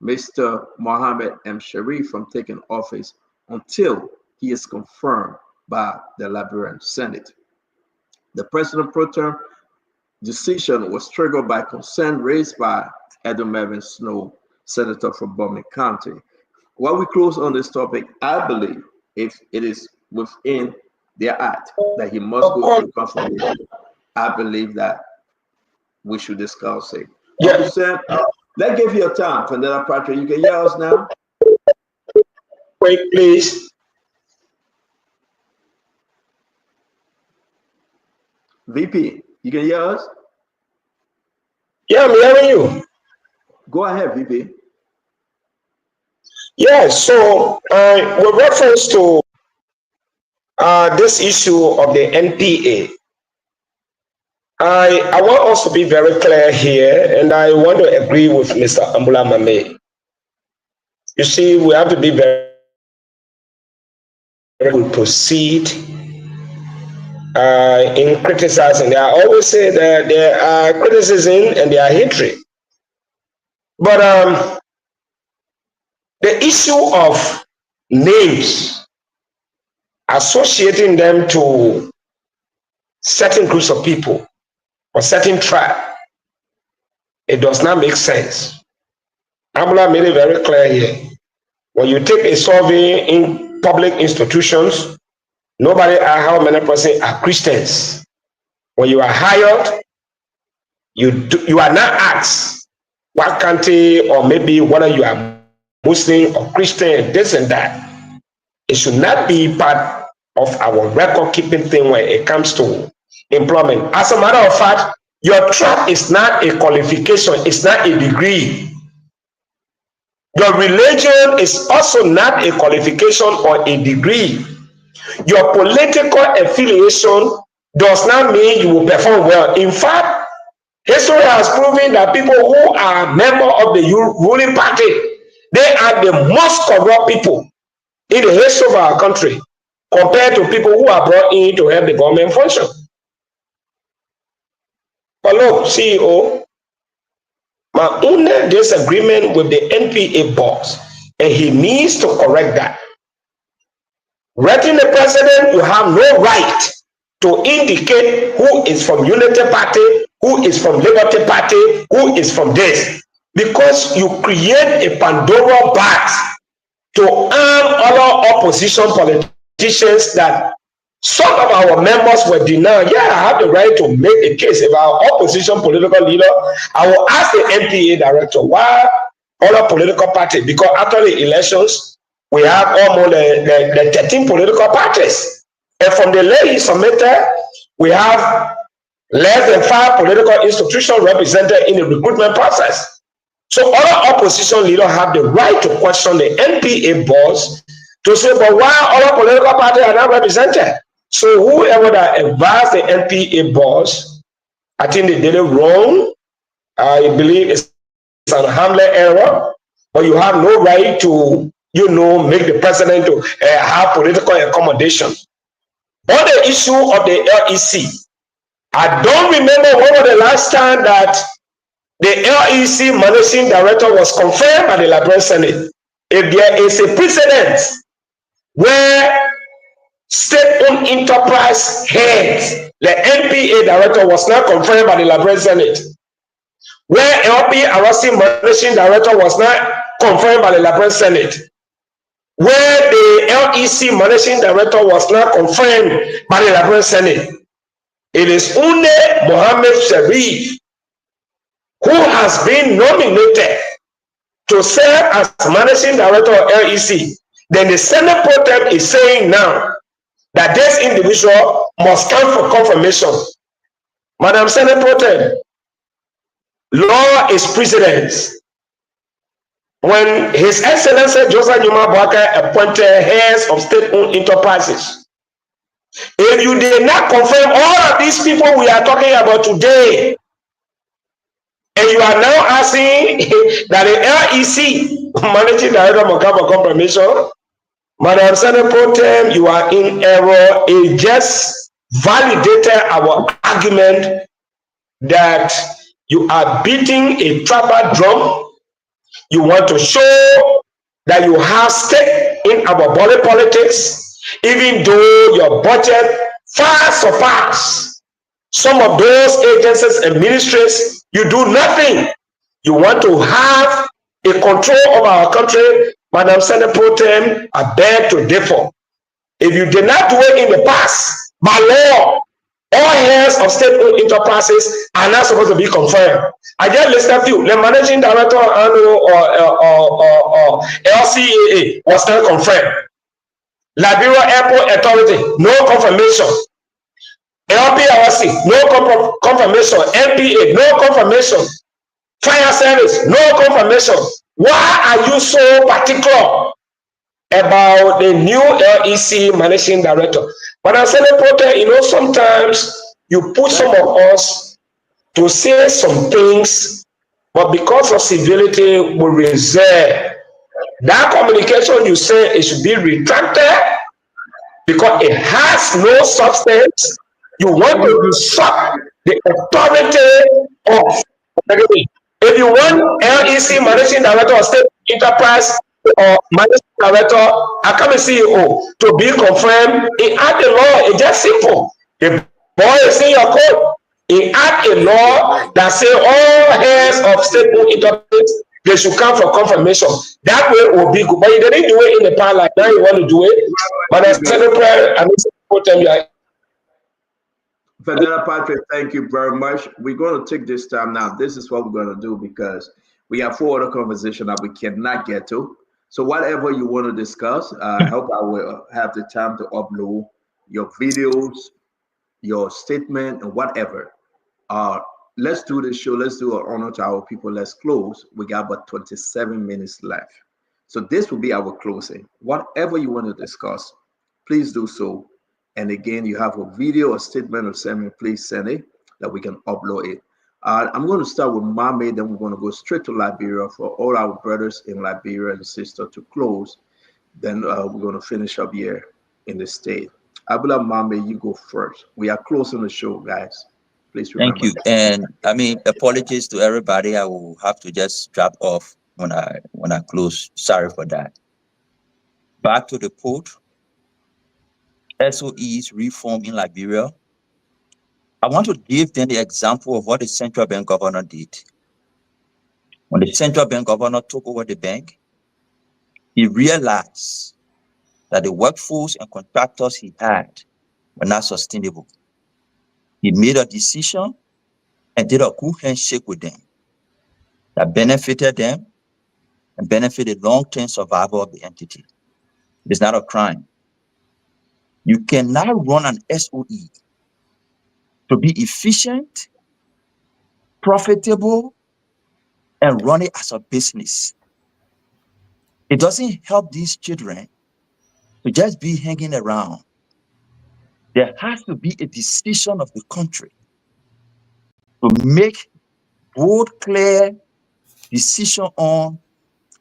[SPEAKER 9] Mr. Mohammed M. Sharif, from taking office until he is confirmed by the Liberian Senate. The President Pro Tem decision was triggered by concern raised by Edwin Mervyn Snow, Senator from Bowman County. While we close on this topic, I believe if it is within their act that he must go through confirmation, I believe that we should discuss it. Yeah. Sam, let's give you a time. Vanilla Patrick, you can hear us now?
[SPEAKER 19] Wait, please.
[SPEAKER 9] VP, you can hear us?
[SPEAKER 19] Yeah, I'm hearing you.
[SPEAKER 9] Go ahead, VP.
[SPEAKER 19] Yeah, so with reference to this issue of the NPA, I want us to be very clear here, and I want to agree with Mr. Ambula Mame. You see, we have to be very we proceed in criticizing. I always say that there are criticism and there are hatred. But the issue of names, associating them to certain groups of people or certain tribe, it does not make sense. Ambula made it very clear here. When you take a survey in public institutions, nobody asks how many percent are Christians. When you are hired, you are not asked what country or maybe whether you are Muslim or Christian, this and that. It should not be part of our record keeping thing when it comes to employment. As a matter of fact, your tribe is not a qualification, it's not a degree. Your religion is also not a qualification or a degree. Your political affiliation does not mean you will perform well. In fact, history has proven that people who are members of the ruling party, they are the most corrupt people in the history of our country compared to people who are brought in to help the government function. But look, CEO, my only disagreement with the NPA boss, and he needs to correct that. Writing the president, you have no right to indicate who is from Unity Party who is from Liberty Party, who is from this. Because you create a Pandora box to arm other opposition politicians that some of our members were denied. Yeah, I have the right to make a case about opposition political leader. I will ask the NPA director why other political parties, because after the elections, we have almost the 13 political parties. And from the list he submitted, we have less than 5 political institutions represented in the recruitment process. So other opposition leaders have the right to question the NPA boss to say, but why other political parties are not represented? So whoever that advised the NPA boss, I think they did it wrong. I believe it's an harmless error, but you have no right to, make the president to have political accommodation. On the issue of the LEC, I don't remember when was the last time that the LEC managing director was confirmed by the Liberian Senate. If there is a precedent where state-owned enterprise heads, the NPA director was not confirmed by the Liberian Senate, where LP Arasi managing director was not confirmed by the Liberian Senate, where the LEC managing director was not confirmed by the Liberian Senate, it is only Mohammed Sharif who has been nominated to serve as managing director of LEC. Then the Senate pro tem is saying now that this individual must come for confirmation. Madam Senate pro tem, law is precedence. When His Excellency Joseph Numa Boakai appointed heads of state-owned enterprises, if you did not confirm all of these people we are talking about today, and you are now asking that the LEC managing director must come for confirmation, Madam Senate pro tem, you are in error. It just validated our argument that you are beating a tribal drum. You want to show that you have stake in our body politics, even though your budget far surpasses some of those agencies and ministries. You do nothing. You want to have a control of our country. Madam Senate pro tem, I beg to differ. If you did not do it in the past, by law, all heads of state-owned enterprises are not supposed to be confirmed. I just listed a few. The managing director or LCAA was not confirmed. Liberia Airport Authority, no confirmation. LPRC, no confirmation. NPA, no confirmation. Fire service, no confirmation. Why are you so particular about the new LEC managing director? But I said, sometimes you put some of us to say some things, but because of civility, we reserve. That communication you say it should be retracted because it has no substance. You want to usurp the authority of. If you want LEC managing director of state enterprise or managing director, I come and CEO to be confirmed, in act a law. It's just simple. The boy is in your code. In act a law that say all heads of state enterprise they should come for confirmation. That way it will be good. But you didn't do it in the past, like now you want to do it. But I said the prayer and
[SPEAKER 9] Vanilla Patrick, thank you very much. We're going to take this time now. This is what we're going to do because we have 4 other conversations that we cannot get to. So whatever you want to discuss, I hope I will have the time to upload your videos, your statement, and whatever. Let's do this show. Let's do an honor to our people. Let's close. We got about 27 minutes left. So this will be our closing. Whatever you want to discuss, please do so. And again, you have a video, a statement, or send please send it that we can upload it. I'm going to start with Mame, then we're going to go straight to Liberia for all our brothers in Liberia and sisters to close. Then we're going to finish up here in the state. Abula Mame, you go first. We are closing the show, guys. Please remember.
[SPEAKER 21] Thank you. And I mean, apologies to everybody. I will have to just drop off when I close. Sorry for that. Back to the port. SOEs reform in Liberia. I want to give them the example of what the central bank governor did. When the central bank governor took over the bank, he realized that the workforce and contractors he had were not sustainable. He made a decision and did a good handshake with them that benefited them and benefited long-term survival of the entity. It is not a crime. You cannot run an SOE to be efficient, profitable, and run it as a business. It doesn't help these children to just be hanging around. There has to be a decision of the country to make bold, clear decision on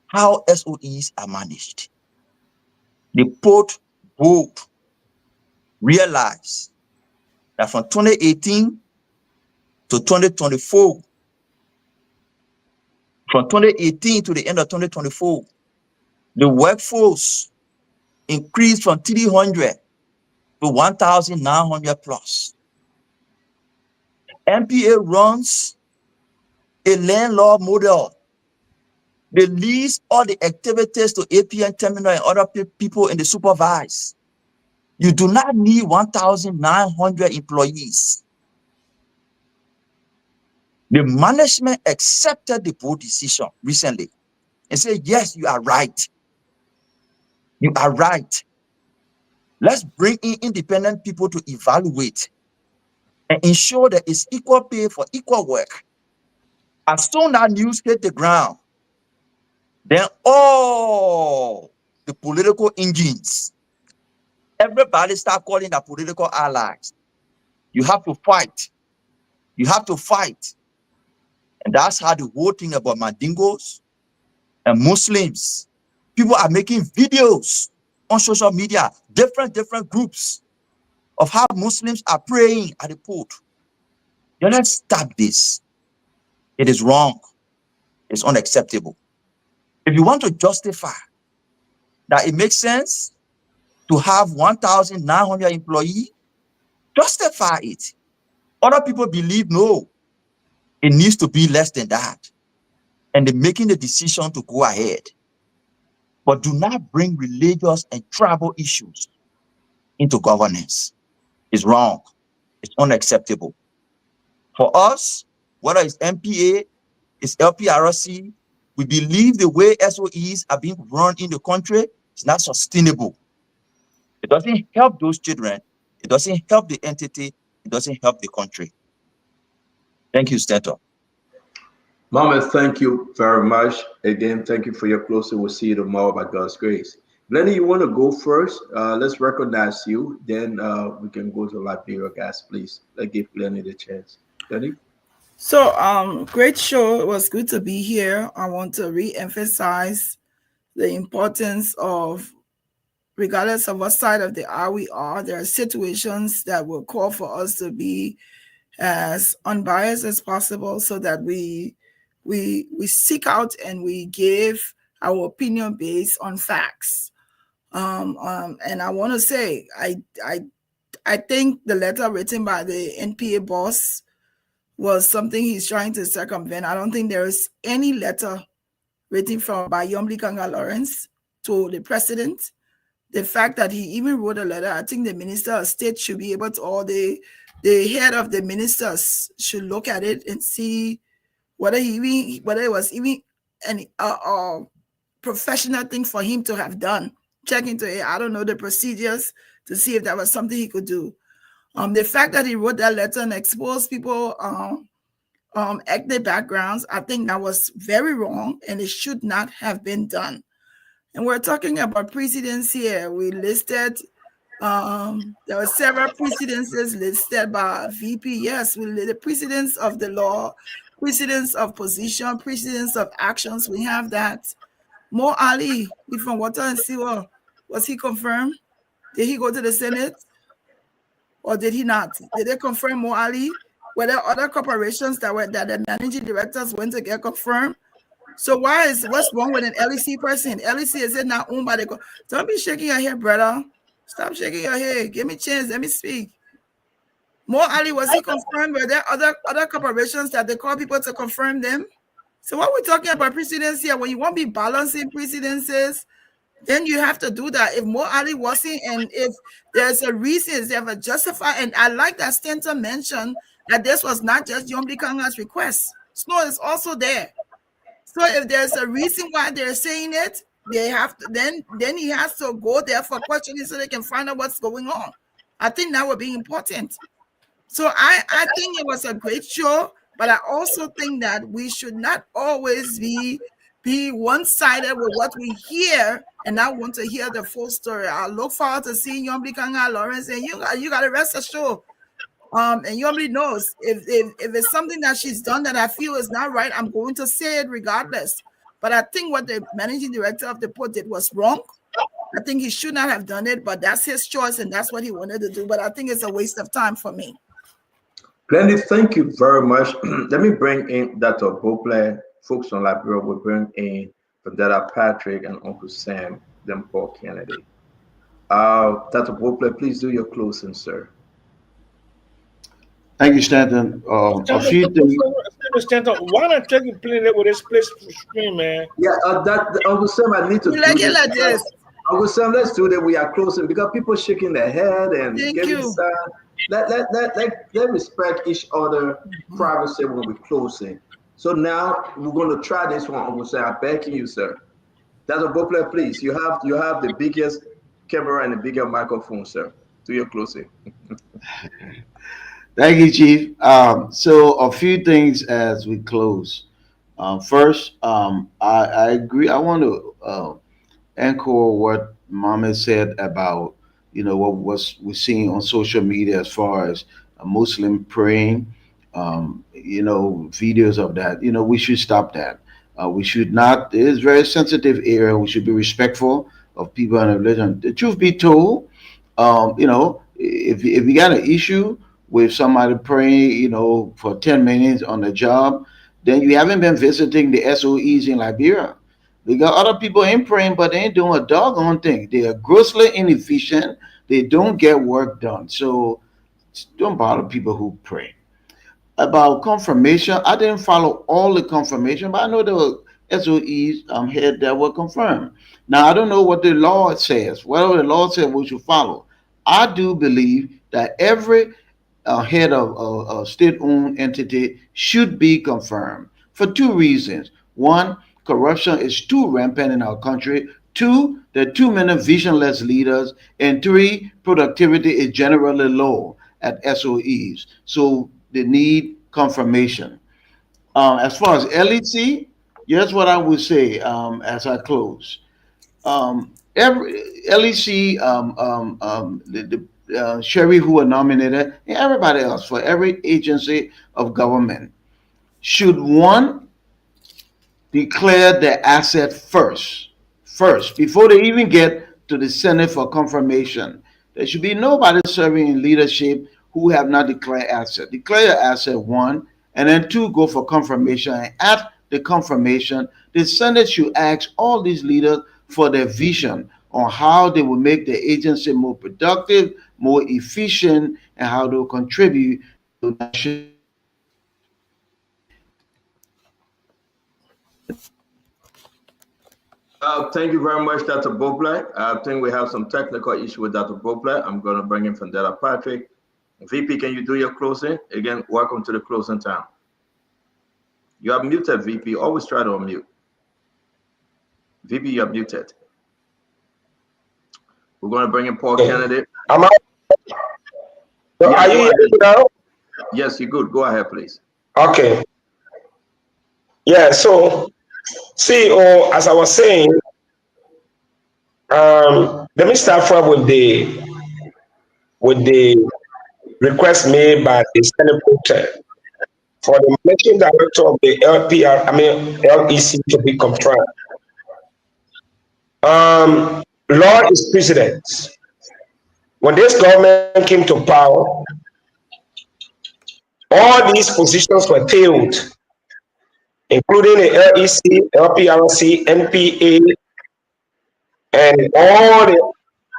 [SPEAKER 21] how SOEs are managed. The port board realized that from 2018 to 2024, from 2018 to the end of 2024, the workforce increased from 300 to 1,900 plus. NPA runs a landlord model. They lease all the activities to APN terminal and other people in the supervise. You do not need 1,900 employees. The management accepted the board decision recently and said, yes, you are right. You are right. Let's bring in independent people to evaluate and ensure that it's equal pay for equal work. As soon as news hit the ground, then all the political engines, everybody start calling their political allies. You have to fight. You have to fight. And that's how the whole thing about Mandingos and Muslims, people are making videos on social media, different groups of how Muslims are praying at the port. Let's stop this. It is wrong. It's unacceptable. If you want to justify that it makes sense to have 1,900 employees, justify it. Other people believe, no, it needs to be less than that. And they're making the decision to go ahead. But do not bring religious and tribal issues into governance. It's wrong. It's unacceptable. For us, whether it's NPA, it's LPRC, we believe the way SOEs are being run in the country is not sustainable. It doesn't help those children. It doesn't help the entity. It doesn't help the country. Thank you, Stanton.
[SPEAKER 9] Mama, thank you very much. Again, thank you for your closing. We'll see you tomorrow by God's grace. Lenny, you want to go first? Let's recognize you. Then we can go to Liberia, guys, please. Let's give Lenny the chance. Lenny?
[SPEAKER 18] So, great show. It was good to be here. I want to re-emphasize the importance of, regardless of what side of the aisle we are, there are situations that will call for us to be as unbiased as possible so that we seek out and we give our opinion based on facts. And I want to say, I think the letter written by the NPA boss was something he's trying to circumvent. I don't think there is any letter written by Yomli Kanga Lawrence to the president. The fact that he even wrote a letter, I think the Minister of State should be able to, or the head of the ministers should look at it and see whether it was even a professional thing for him to have done. Check into it. I don't know the procedures to see if that was something he could do. The fact that he wrote that letter and exposed people ethnic backgrounds, I think that was very wrong and it should not have been done. And we're talking about precedents here. We listed, there were several precedences listed by VP. Yes, the precedents of the law, precedents of position, precedents of actions. We have that. Mo Ali, from Water and Sewer, was he confirmed? Did he go to the Senate? Or did he not? Did they confirm Mo Ali? Were there other corporations that the managing directors went to get confirmed? So what's wrong with an LEC person? LEC is it not owned by the? Don't be shaking your head, brother. Stop shaking your head. Give me a chance. Let me speak. Mo Ali, was he confirmed? Were there other corporations that they call people to confirm them? So what we're talking about precedence here, when you want to be balancing precedences, then you have to do that. If Mo Ali wasn't, and if there's a reason, they have a justify, and I like that Stanton mentioned that this was not just Yombi Kanga's request. Snow is also there. So if there's a reason why they're saying it, they have to then he has to go there for questioning so they can find out what's going on. I think that would be important. So I think it was a great show, but I also think that we should not always be one-sided with what we hear and not want to hear the full story. I look forward to seeing Yombi Kanga, Lawrence, and you got the rest of the show. And Yombi knows if it's something that she's done that I feel is not right, I'm going to say it regardless. But I think what the managing director of the port did was wrong. I think he should not have done it, but that's his choice and that's what he wanted to do. But I think it's a waste of time for me.
[SPEAKER 9] Plenty, thank you very much. Let me bring in Dr. Bople. Folks on Liberia will bring in Vendetta Patrick and Uncle Sam, then Paul Kennedy. Dr. Bople, please do your closing, sir.
[SPEAKER 17] Thank you, Stanton. A few things.
[SPEAKER 16] Stanton, why not take you playing it with this split screen, man?
[SPEAKER 9] Yeah, Uncle Sam, I need to do
[SPEAKER 18] like it like this.
[SPEAKER 9] Uncle Sam, let's do that. We are closing because people shaking their head and giving sign. Let respect each other privacy when we're closing. So now we're going to try this one, Uncle Sam. I'm begging you, sir. Dr. Bople, please. You have the biggest camera and the bigger microphone, sir. Do your closing.
[SPEAKER 17] Thank you, Chief. So a few things as we close. First, I agree. I want to echo what Mama said about what we're seeing on social media as far as a Muslim praying. Videos of that. We should stop that. We should not. It is a very sensitive area. We should be respectful of people and religion. The truth be told, if you got an issue with somebody praying, for 10 minutes on the job, then you haven't been visiting the SOEs in Liberia. We got other people in praying, but they ain't doing a doggone thing. They are grossly inefficient. They don't get work done. So don't bother people who pray. About confirmation, I didn't follow all the confirmation, but I know there were SOEs head that were confirmed. Now, I don't know what the law says. Whatever the law says, we should follow. I do believe that every head of a state-owned entity should be confirmed for two reasons. One, corruption is too rampant in our country. Two, there are too many visionless leaders. And three, productivity is generally low at SOEs. So they need confirmation. As far as LEC, here's what I would say as I close. Every LEC, Sherry who were nominated, and everybody else for every agency of government should declare their asset first before they even get to the Senate for confirmation. There should be nobody serving in leadership who have not declared asset. Declare your asset, one, and then two, go for confirmation. And at the confirmation, the Senate should ask all these leaders for their vision on how they will make the agency more productive, more efficient, and how they will contribute to national.
[SPEAKER 9] Thank you very much, Dr. Bople. I think we have some technical issue with Dr. Bople. I'm going to bring in Vendetta Patrick. VP, can you do your closing? Again, welcome to the closing time. You are muted, VP. Always try to unmute. VP, you are muted. We're going to bring in Paul Kennedy.
[SPEAKER 19] Are you hearing me now?
[SPEAKER 9] Yes, you're good. Go ahead, please.
[SPEAKER 19] Okay. Yeah, so CEO, as I was saying, let me start from with the request made by the Senate Protest for the managing director of the LEC to be confirmed. Law is precedent. When this government came to power, all these positions were filled, including the LEC, LPRC, NPA, and all the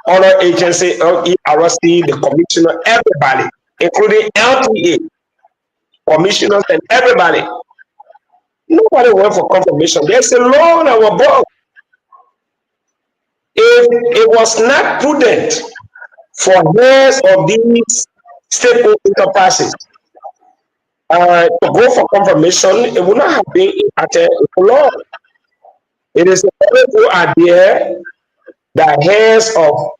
[SPEAKER 19] other agencies, LERC, the commissioner, everybody. including LDA, commissioners, and everybody. Nobody went for confirmation. There's a law on our board. If it was not prudent for heads of these state-owned enterprises to go for confirmation, it would not have been impacted with the law. It is a very good idea that heads of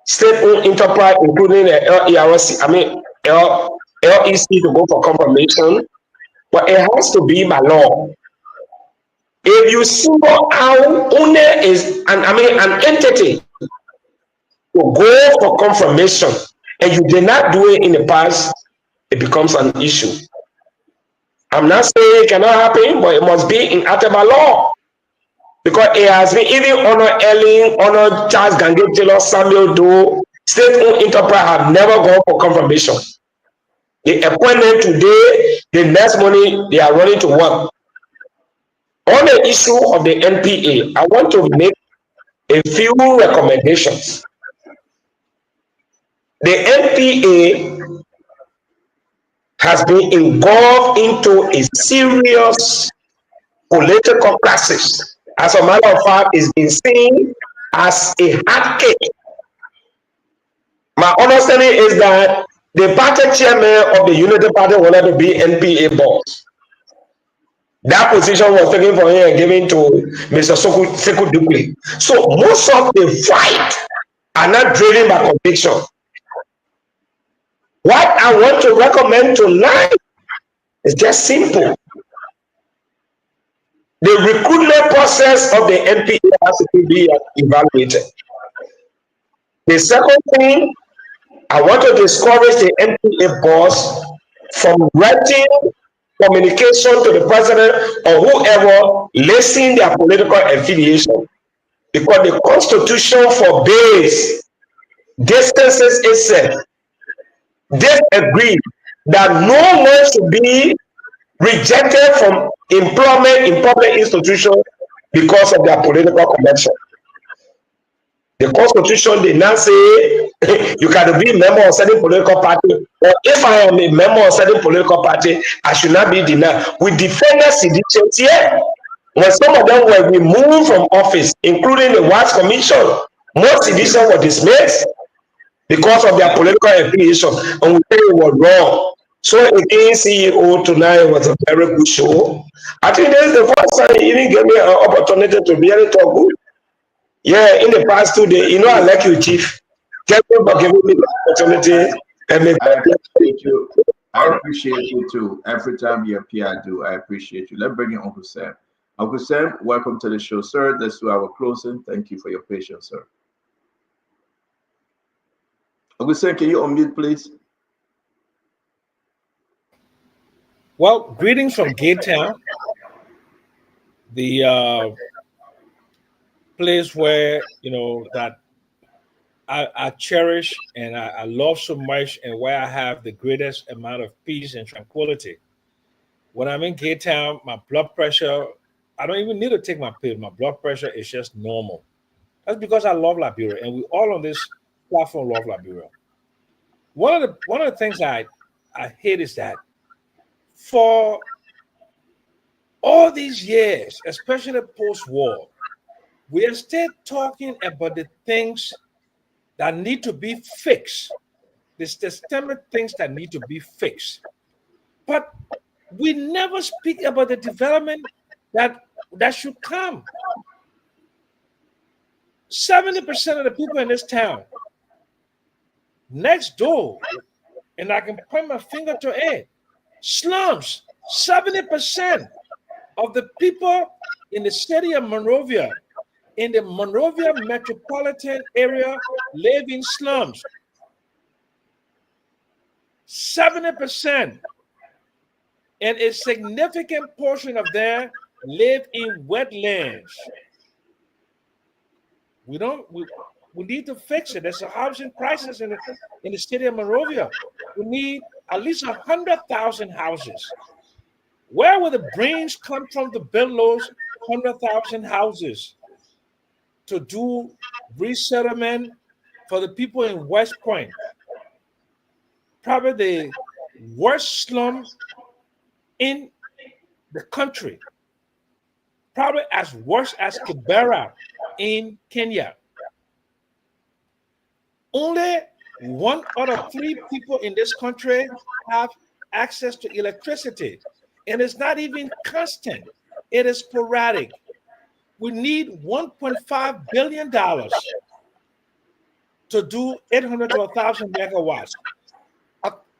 [SPEAKER 19] state-owned enterprise, including the LEC, to go for confirmation, but it has to be by law. If you single out only an entity to go for confirmation and you did not do it in the past, it becomes an issue. I'm not saying it cannot happen, but it must be enacted by law. Because it has been even Honor Elling, Honor Charles Gange Taylor, Samuel Doe, state-owned enterprise have never gone for confirmation. They appoint them today, the next morning they are running to work. On the issue of the NPA, I want to make a few recommendations. The NPA has been involved into a serious political crisis. As a matter of fact, it's been seen as a hard cake. My understanding is that the party chairman of the Unity Party wanted to be NPA boss. That position was taken from him and given to Mr. Sekou Dukle. So most of the fight are not driven by conviction. What I want to recommend tonight is just simple. The recruitment process of the NPA has to be evaluated. The second thing, I want to discourage the NPA boss from writing communication to the president or whoever listing their political affiliation, because the Constitution forbids, distances itself, disagreed that no one should be rejected from employment in public institutions because of their political connection. The Constitution did not say you can be a member of a certain political party, or if I am a member of a certain political party, I should not be denied. We defended seditions here. When some of them were removed from office, including the White Commission, most seditions were dismissed because of their political affiliation, and we think it was wrong. So again, CEO tonight was a very good show. I think this is the first time he even gave me an opportunity to really talk good. Yeah, in the past 2 days, you know, I like you, Chief. Thank you for giving me the opportunity. And
[SPEAKER 9] I appreciate you. I appreciate you too. Every time you appear, I do. I appreciate you. Let's bring in Uncle Sam. Uncle Sam, welcome to the show, sir. Let's do our closing. Thank you for your patience, sir. Uncle Sam, can you unmute, please?
[SPEAKER 16] Well, greetings from Gate Town, the place where, you know, that I cherish and I love so much, and where I have the greatest amount of peace and tranquility. When I'm in Gate Town, my blood pressure, I don't even need to take my pill. My blood pressure is just normal. That's because I love Liberia, and we all on this platform love Liberia. One of the things I hate is that for all these years, especially post-war, we are still talking about the things that need to be fixed, the systemic things that need to be fixed. But we never speak about the development that should come. 70% of the people in this town, next door, and I can point my finger to it, slums. 70% of the people in the city of Monrovia, in the Monrovia metropolitan area, live in slums. 70%. And a significant portion of them live in wetlands. We need to fix it. There's a housing crisis in the city of Monrovia. We need at least 100,000 houses. Where will the brains come from to build those 100,000 houses to do resettlement for the people in West Point? probably the worst slum in the country, probably as worse as Kibera in Kenya. Only 1 out of 3 people in this country have access to electricity, and it's not even constant. It is sporadic. We need $1.5 billion to do 800 to 1,000 megawatts.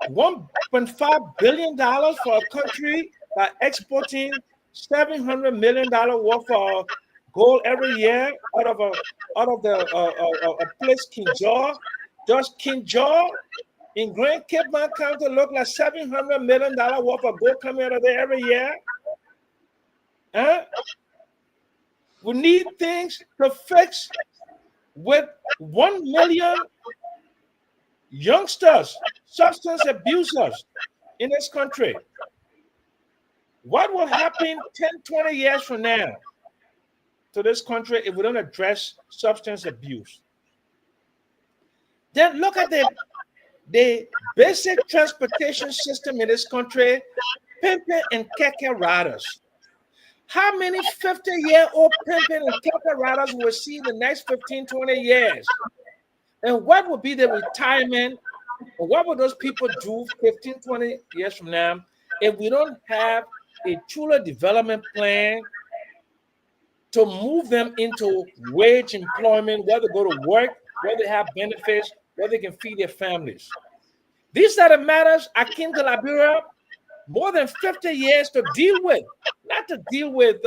[SPEAKER 16] $1.5 billion for a country by exporting $700 million worth of gold every year out of a place, Kinjaw. Just Kinjaw in Grand Cape County look like $700 million worth of gold coming out of there every year. Huh? We need things to fix with 1 million youngsters, substance abusers in this country. What will happen 10, 20 years from now to this country if we don't address substance abuse? Then look at the basic transportation system in this country, pimping and keke riders. How many 50-year-old pimping and keke riders will see in the next 15, 20 years? And what will be the retirement, or what will those people do 15, 20 years from now if we don't have a truly development plan to move them into wage employment, where they go to work, where they have benefits, where they can feed their families? These are the matters akin to Liberia more than 50 years to deal with, not to deal with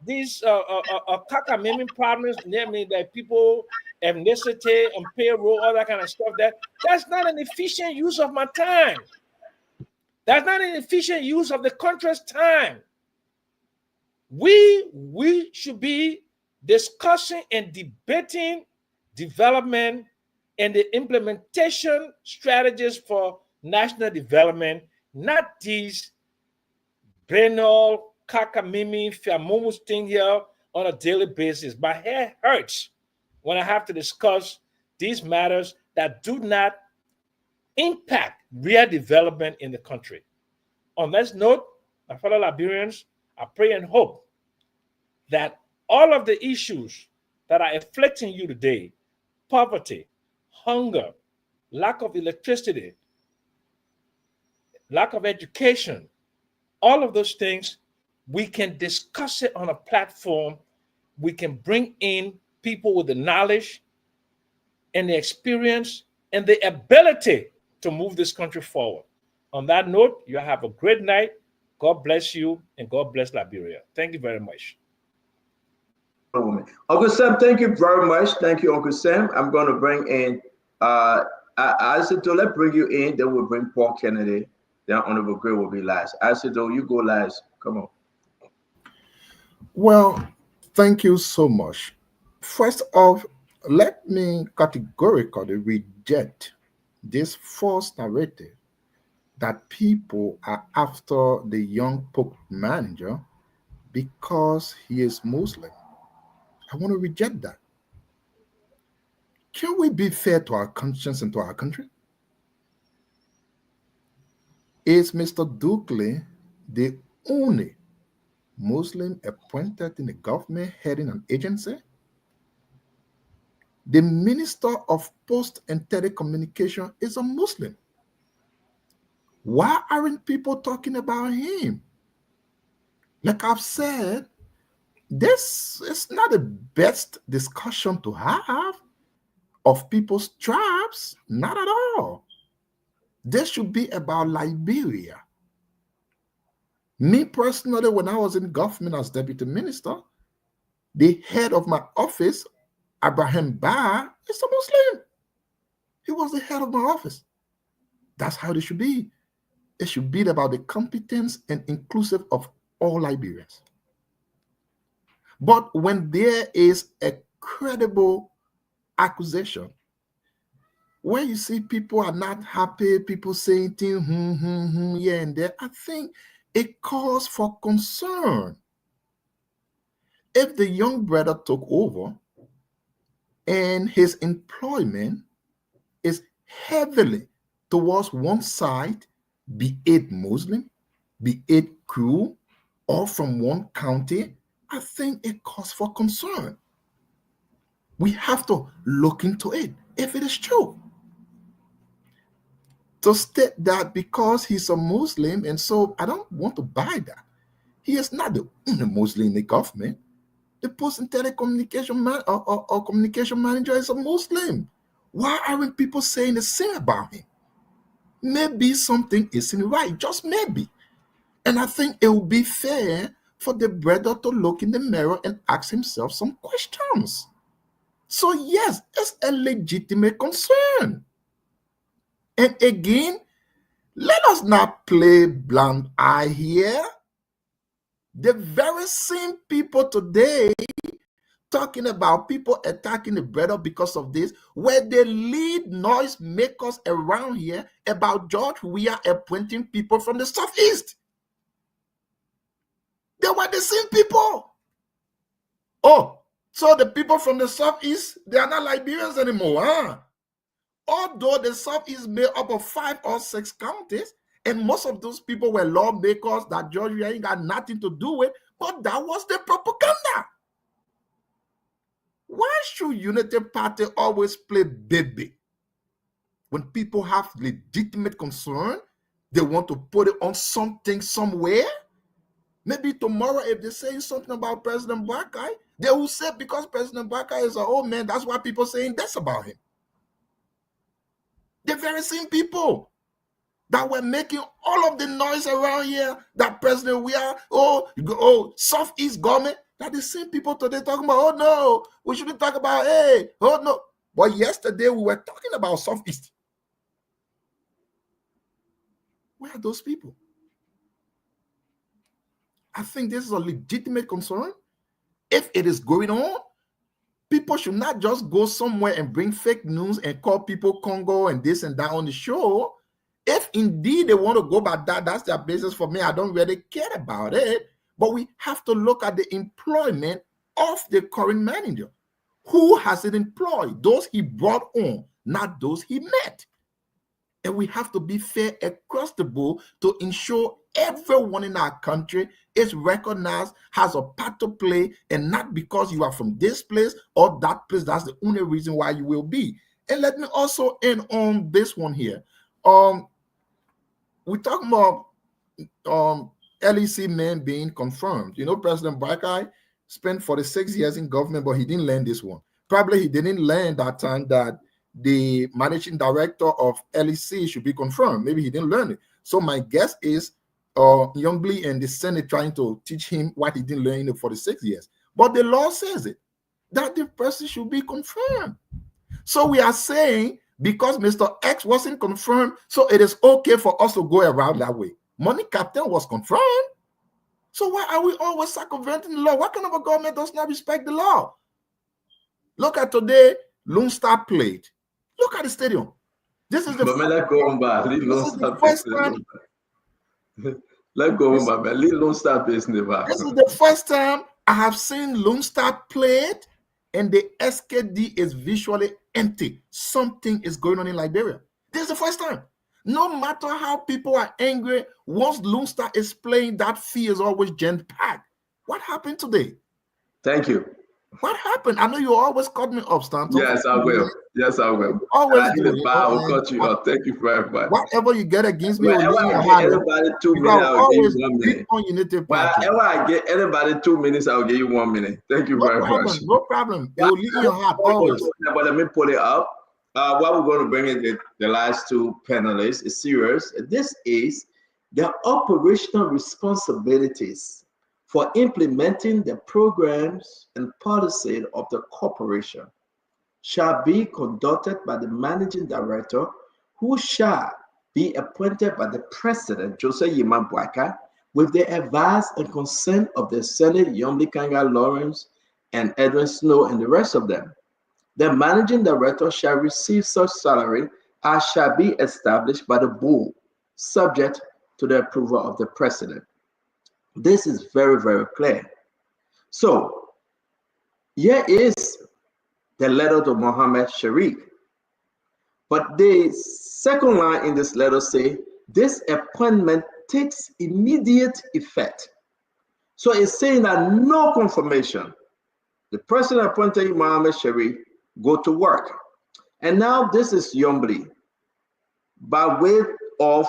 [SPEAKER 16] these Kakamimi problems, namely that people, ethnicity, and payroll, all that kind of stuff. That's not an efficient use of my time. That's not an efficient use of the country's time. We should be discussing and debating development and the implementation strategies for national development, not these banal Kakamimi Fiamumus thing here on a daily basis. My head hurts when I have to discuss these matters that do not impact real development in the country. On this note, my fellow Liberians, I pray and hope that all of the issues that are afflicting you today, poverty, hunger, lack of electricity, lack of education, all of those things, we can discuss it on a platform. We can bring in people with the knowledge and the experience and the ability to move this country forward. On that note, you have a great night. God bless you, and God bless Liberia. Thank you very much.
[SPEAKER 9] Uncle Sam, thank you very much. Thank you, Uncle Sam. I'm going to bring in, Asido, let's bring you in. Then we'll bring Paul Kennedy. Then Honorable Gray will be last. Asido, you go last. Come on.
[SPEAKER 20] Well, thank you so much. First off, let me categorically reject this false narrative that people are after the young Pope manager because he is Muslim. I want to reject that. Can we be fair to our conscience and to our country? Is Mr. Dukley the only Muslim appointed in the government heading an agency? The Minister of Post and Telecommunication is a Muslim. Why aren't people talking about him? Like I've said, this is not the best discussion to have of people's tribes, not at all. This should be about Liberia. Me personally, when I was in government as deputy minister, the head of my office, Abraham Ba, is a Muslim. He was the head of my office. That's how it should be. It should be about the competence and inclusive of all Liberians. But when there is a credible accusation, where you see people are not happy, people saying things, here and there, I think it calls for concern. If the young brother took over and his employment is heavily towards one side, be it Muslim, be it Crew, or from one county, I think it calls for concern. We have to look into it if it is true. To state that because he's a Muslim, and so I don't want to buy that. He is not the only Muslim in the government. The post and telecommunication man or communication manager is a Muslim. Why aren't people saying the same about him? Maybe something isn't right, just maybe. And I think it would be fair for the brother to look in the mirror and ask himself some questions. So yes, it's a legitimate concern. And again, let us not play blind eye here. The very same people today talking about people attacking the brother because of this were the lead noise makers around here about George Weah appointing people from the Southeast. They were the same people. Oh, so the people from the Southeast, they are not Liberians anymore, huh? Although the Southeast is made up of 5 or 6 counties, and most of those people were lawmakers that George Weah ain't got nothing to do with, but that was the propaganda. Why should Unity Party always play baby? When people have legitimate concern, they want to put it on something somewhere. Maybe tomorrow, if they say something about President Bakai, they will say because President Bakai is an old man, that's why people saying that's about him. The very same people that were making all of the noise around here that President Weah, Southeast government, that the same people today talking about, oh no, we shouldn't talk about, hey, oh no. But yesterday we were talking about Southeast. Where are those people? I think this is a legitimate concern. If it is going on, people should not just go somewhere and bring fake news and call people Congo and this and that on the show. If indeed they want to go by that, that's their business. For me, I don't really care about it. But we have to look at the employment of the current manager. Who has it employed? Those he brought on, not those he met. And we have to be fair across the board to ensure everyone in our country is recognized, has a part to play, and not because you are from this place or that place, that's the only reason why you will be. And let me also end on this one here. We're talking about LEC men being confirmed. You know, President Bakai spent 46 years in government, but he didn't learn this one. Probably he didn't learn that time that the managing director of LEC should be confirmed. Maybe he didn't learn it. So my guess is Youngbley and the Senate trying to teach him what he didn't learn in the 46 years. But the law says it, that the person should be confirmed. So we are saying because Mr. X wasn't confirmed, so it is okay for us to go around that way. Money Captain was confirmed. So why are we always circumventing the law? What kind of a government does not respect the law? Look at today, Lone Star played. Look at the stadium. This is the first time.
[SPEAKER 9] Let go on back. Leave Lone Star business back.
[SPEAKER 20] This is the first time I have seen Lone Star played and the SKD is visually empty. Something is going on in Liberia. This is the first time. No matter how people are angry, once Lone Star is playing, that field is always jam-packed. What happened today?
[SPEAKER 9] Thank you.
[SPEAKER 20] What happened? I know you always cut me up, Stanton.
[SPEAKER 9] Yes, I will. Yes, I will.
[SPEAKER 20] Always
[SPEAKER 9] do it. I will cut you up. Thank you very much.
[SPEAKER 20] Whatever you get against me,
[SPEAKER 9] whenever I get anybody 2 minutes, I'll give you 1 minute. Whenever I get anybody 2 minutes, I'll give you 1 minute. Thank you very much.
[SPEAKER 20] No problem. It will leave your heart always.
[SPEAKER 9] But let me pull it up. What we're going to bring in the last 2 panelists is serious. This is the operational responsibilities for implementing the programs and policies of the corporation shall be conducted by the managing director, who shall be appointed by the president, Joseph Yima Bwaka, with the advice and consent of the Senate, Yombly Kanga Lawrence, and Edwin Snow, and the rest of them. The managing director shall receive such salary as shall be established by the board, subject to the approval of the president. This is very, very clear. So here is the letter to Mohammed Sharif. But the second line in this letter say, this appointment takes immediate effect. So it's saying that no confirmation. The person appointed Mohammed Sharif go to work. And now this is Yombli by way of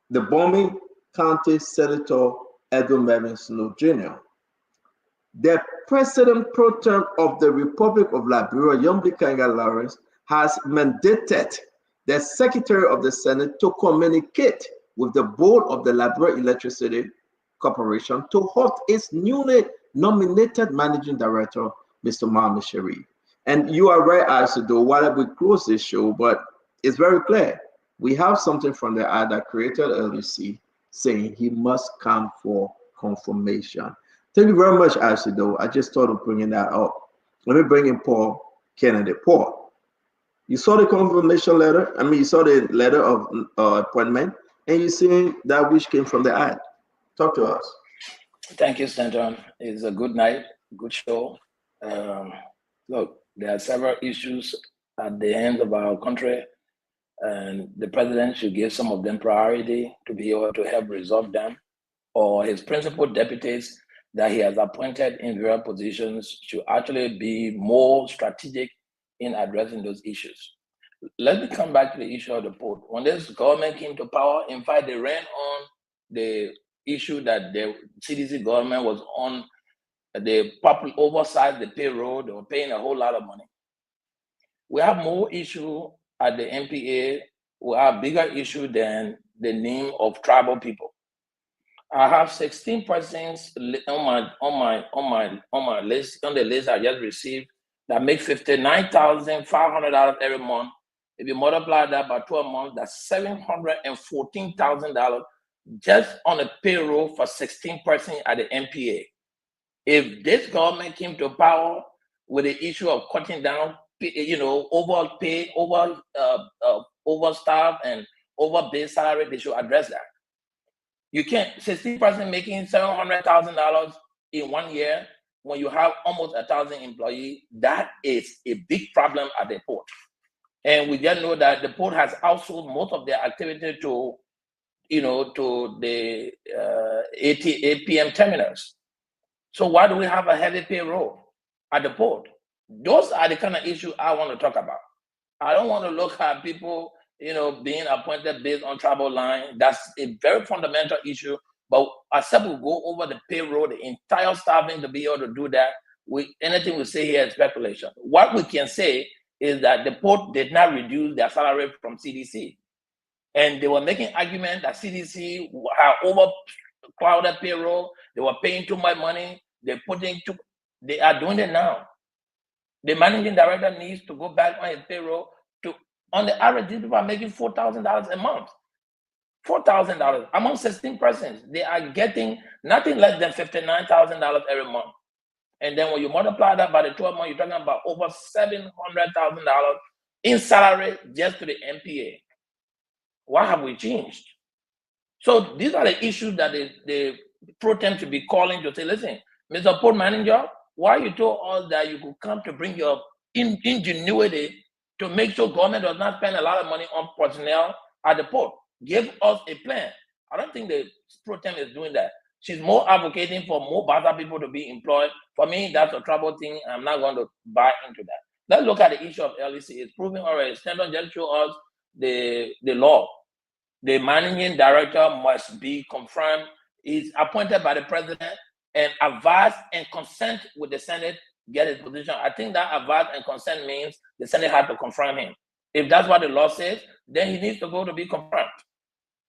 [SPEAKER 9] the Bombing County Senator Edwin Mervyn Snow Jr. The President Pro Tem of the Republic of Liberia, Yombli Kanga Lawrence, has mandated the Secretary of the Senate to communicate with the board of the Liberia Electricity Corporation to halt its newly nominated Managing Director, Mr. Mohammed Sharif. And you are right, Asido, while we close this show, but it's very clear. We have something from the ad that created LDC saying he must come for confirmation. Thank you very much, Asido. I just thought of bringing that up. Let me bring in Paul Kennedy. Paul, you saw the confirmation letter. I mean, you saw the letter of appointment, and you see that which came from the ad. Talk to us.
[SPEAKER 15] Thank you, Stanton. It's a good night, good show. Look, there are several issues at the end of our country, and the president should give some of them priority to be able to help resolve them, or his principal deputies that he has appointed in various positions should actually be more strategic in addressing those issues. Let me come back to the issue of the port. When this government came to power, in fact, they ran on the issue that the CDC government was on the public oversight, the payroll. They were paying a whole lot of money. We have more issue at the NPA. We have bigger issue than the name of tribal people. I have 16 persons on my list, on the list I just received, that make $59,500 every month. If you multiply that by 12 months, that's $714,000 just on a payroll for 16 persons at the NPA. If this government came to power with the issue of cutting down, overall pay, overstaff, and over base salary, they should address that. You can't 16% making $700,000 in 1 year when you have almost 1,000 employees. That is a big problem at the port. And we just know that the port has outsourced most of their activity to the APM terminals. So why do we have a heavy payroll at the port? Those are the kind of issues I want to talk about. I don't want to look at people, being appointed based on travel line. That's a very fundamental issue. But except we go over the payroll, the entire staffing to be able to do that, anything we say here is speculation. What we can say is that the port did not reduce their salary from CDC. And they were making argument that CDC had overcrowded payroll. They were paying too much money. They are doing it now. The managing director needs to go back on his payroll. On the average, these people are making $4,000 a month. $4,000 among 16 persons. They are getting nothing less than $59,000 every month. And then when you multiply that by the 12 months, you're talking about over $700,000 in salary just to the NPA. Why have we changed? So these are the issues that the pro tem to be calling to say, listen, Mr. Port Manager, why you told us that you could come to bring your ingenuity to make sure government does not spend a lot of money on personnel at the port? Give us a plan. I don't think the pro tem is doing that. She's more advocating for more Bata people to be employed. For me, that's a trouble thing. I'm not going to buy into that. Let's look at the issue of LDC. It's proven already. Stanton just show us the law. The managing director must be confirmed. He's appointed by the president and advise and consent with the Senate, get his position. I think that advise and consent means the Senate had to confirm him. If that's what the law says, then he needs to go to be confirmed.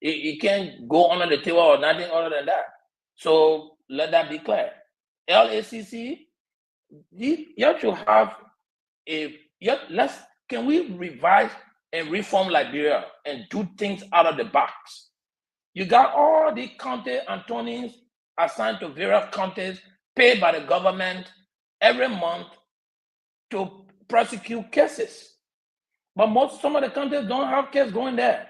[SPEAKER 15] He can't go under the table or nothing other than that. So let that be clear. LACC, you should have can we revise and reform Liberia and do things out of the box? You got all the county attorneys assigned to various counties, paid by the government every month to prosecute cases. But some of the counties don't have cases going there.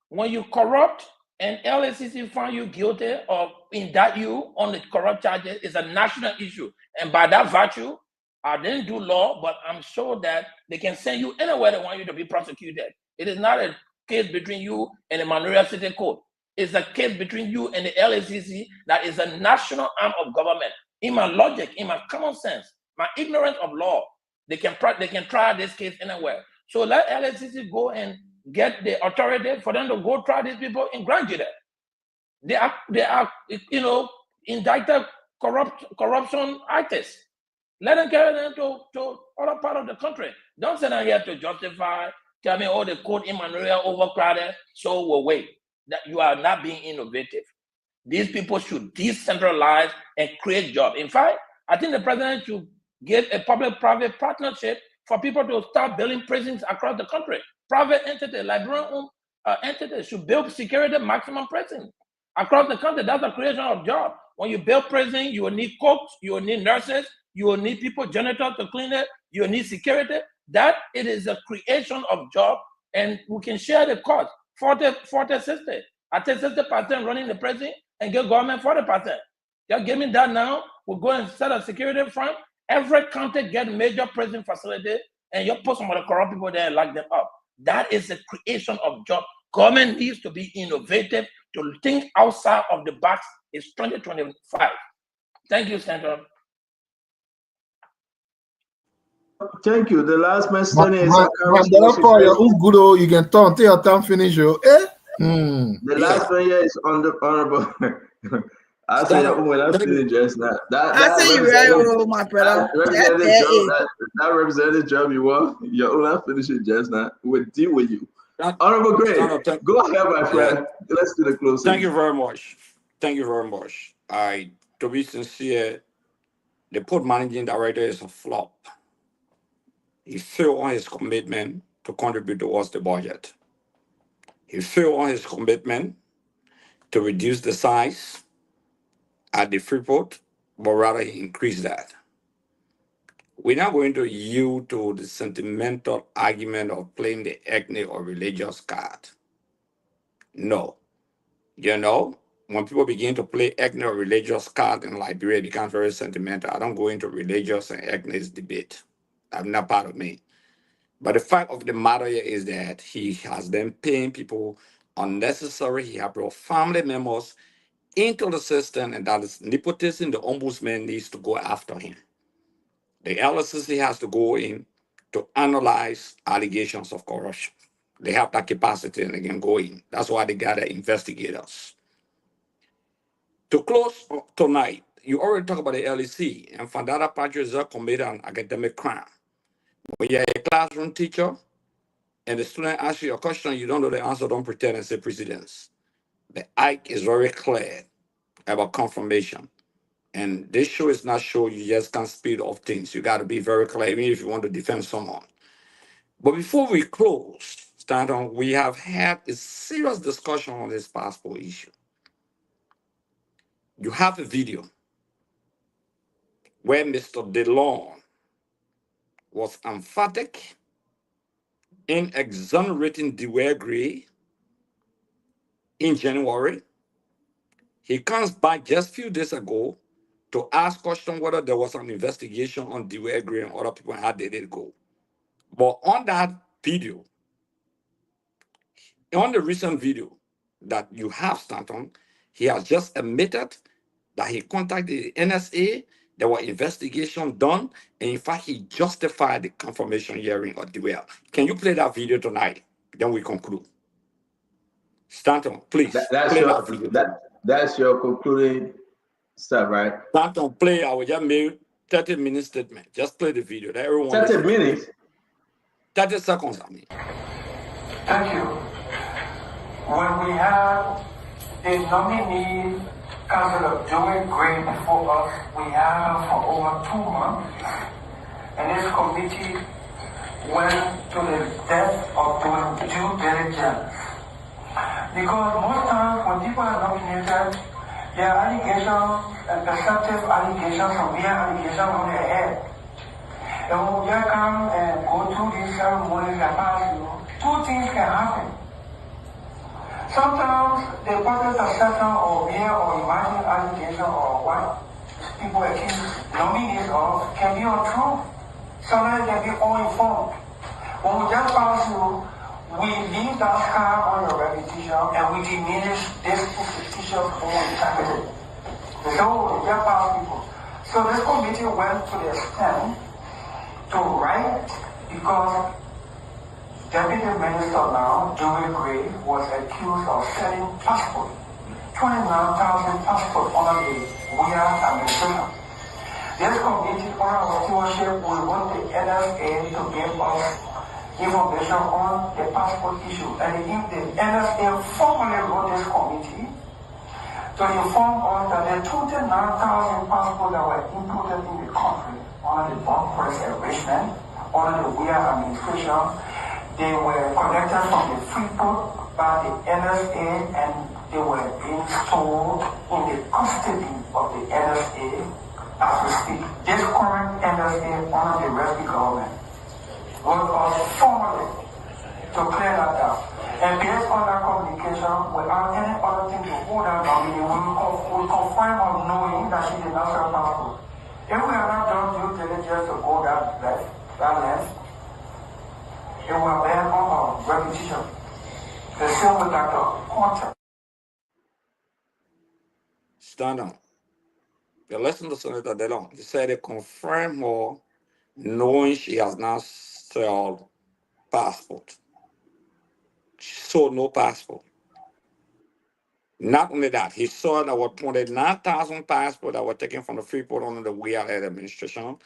[SPEAKER 15] When you corrupt and LACC find you guilty or indict you on the corrupt charges, it's a national issue. And by that virtue, I didn't do law, but I'm sure that they can send you anywhere they want you to be prosecuted. It is not a case between you and the Monrovia City Court. It's a case between you and the LACC that is a national arm of government. In my logic, in my common sense, my ignorance of law, they can try this case anywhere. So let LACC go and get the authority for them to go try these people in Grand Jury. They are indicted corruption artists. Let them carry them to other part of the country. Don't send them here to justify, tell me, oh, the court in Monrovia overcrowded, so we'll wait. That you are not being innovative. These people should decentralize and create jobs. In fact, I think the president should give a public-private partnership for people to start building prisons across the country. Private entities, Liberian entities should build security maximum prisons across the country. That's the creation of jobs. When you build prison, you will need cooks, you will need nurses, you will need people, janitors to clean it, you will need security. That it is a creation of jobs, and we can share the cost. 40-60. I take 60% running the prison and give government 40%. Just give me that now. We'll go and set a security front. Every county get major prison facility, and you put some of the corrupt people there and lock them up. That is the creation of jobs. Government needs to be innovative, to think outside of the box. It's 2025. Thank you, Senator.
[SPEAKER 9] Thank you. The last question is
[SPEAKER 20] you can talk until your time finish.
[SPEAKER 9] The last one here is on the honorable. I say when I finish just now.
[SPEAKER 18] I say you right, my brother.
[SPEAKER 9] That representative job you want. Your own finishing just now. We'll deal with you. Honorable Gray, go ahead, my friend. Let's do the closing.
[SPEAKER 4] Thank you very much. Thank you very much. To be sincere, the port managing director is a flop. He failed on his commitment to contribute towards the budget. He failed on his commitment to reduce the size at the free port, but rather he increased that. We're not going to yield to the sentimental argument of playing the ethnic or religious card. No. When people begin to play ethnic or religious card in Liberia, it becomes very sentimental. I don't go into religious and ethnic debate. That's not part of me. But the fact of the matter here is that he has been paying people unnecessary. He has brought family members into the system, and that is nepotism. The ombudsman needs to go after him. The LSCC has to go in to analyze allegations of corruption. They have that capacity and they can go in. That's why they gather investigators. To close tonight, you already talked about the LEC, and Fandara Patricia committed an academic crime. When you're a classroom teacher and the student asks you a question, you don't know the answer, don't pretend and say precedence. The Ike is very clear about confirmation. And this show is not show you just can't speed off things. You got to be very clear, even if you want to defend someone. But before we close, Stanton, we have had a serious discussion on this passport issue. You have a video where Mr. DeLong was emphatic in exonerating DeWare Gray in January. He comes back just a few days ago to ask question whether there was an investigation on DeWare Gray and other people and how they did go. But on that video, on the recent video that you have, Stanton, he has just admitted that he contacted the NSA, there were investigations done, and in fact, he justified the confirmation hearing of DeWare. Can you play that video tonight? Then we conclude. Stanton, please.
[SPEAKER 9] That's your concluding stuff, right?
[SPEAKER 4] Stanton, play. I will just make 30-minute statement. Just play the video. That everyone
[SPEAKER 9] 30 minutes?
[SPEAKER 4] 30 seconds, I mean.
[SPEAKER 5] Thank you. When we have a nominee candidate doing great before us, we have for over 2 months, and this committee went to the depth of doing due diligence. Because most times when people are nominated, there are allegations and perceptive allegations from mere allegations on their head. And when we come and go through these ceremonies and pass, two things can happen. Sometimes the person perception or mere or imagined allegation or what people accuse nominees of can be untrue. Sometimes can be uninformed. When we just pass you, we leave that scar on your reputation and we diminish this institution for integrity. So we just pass people. So this committee went to the extent to write because Deputy Minister now, Joey Gray, was accused of selling passports, 29,000 passports under the weird administration. This committee on our stewardship will want the NSA to give us information on the passport issue. And if the NSA formally wrote this committee to inform us that the 29,000 passports that were imported in the country under the bomb press enrichment, under the weird administration, they were collected from the Freeport by the NSA and they were being stored in the custody of the NSA as we speak. This current NSA under the rescue government wrote us formally to clear that out. And based on that communication, without any other thing to hold her down, we confirm of knowing that she did not sell passport. If we have not done due diligence to go that length, it will bear on our repetition. The same with Dr. Content.
[SPEAKER 4] Stand on. You listen to Senator Delon. He said they confirm her knowing she has now sold passport. She sold no passport. Not only that, he saw there were 29,000 passports that were taken from the Freeport under the weird administration,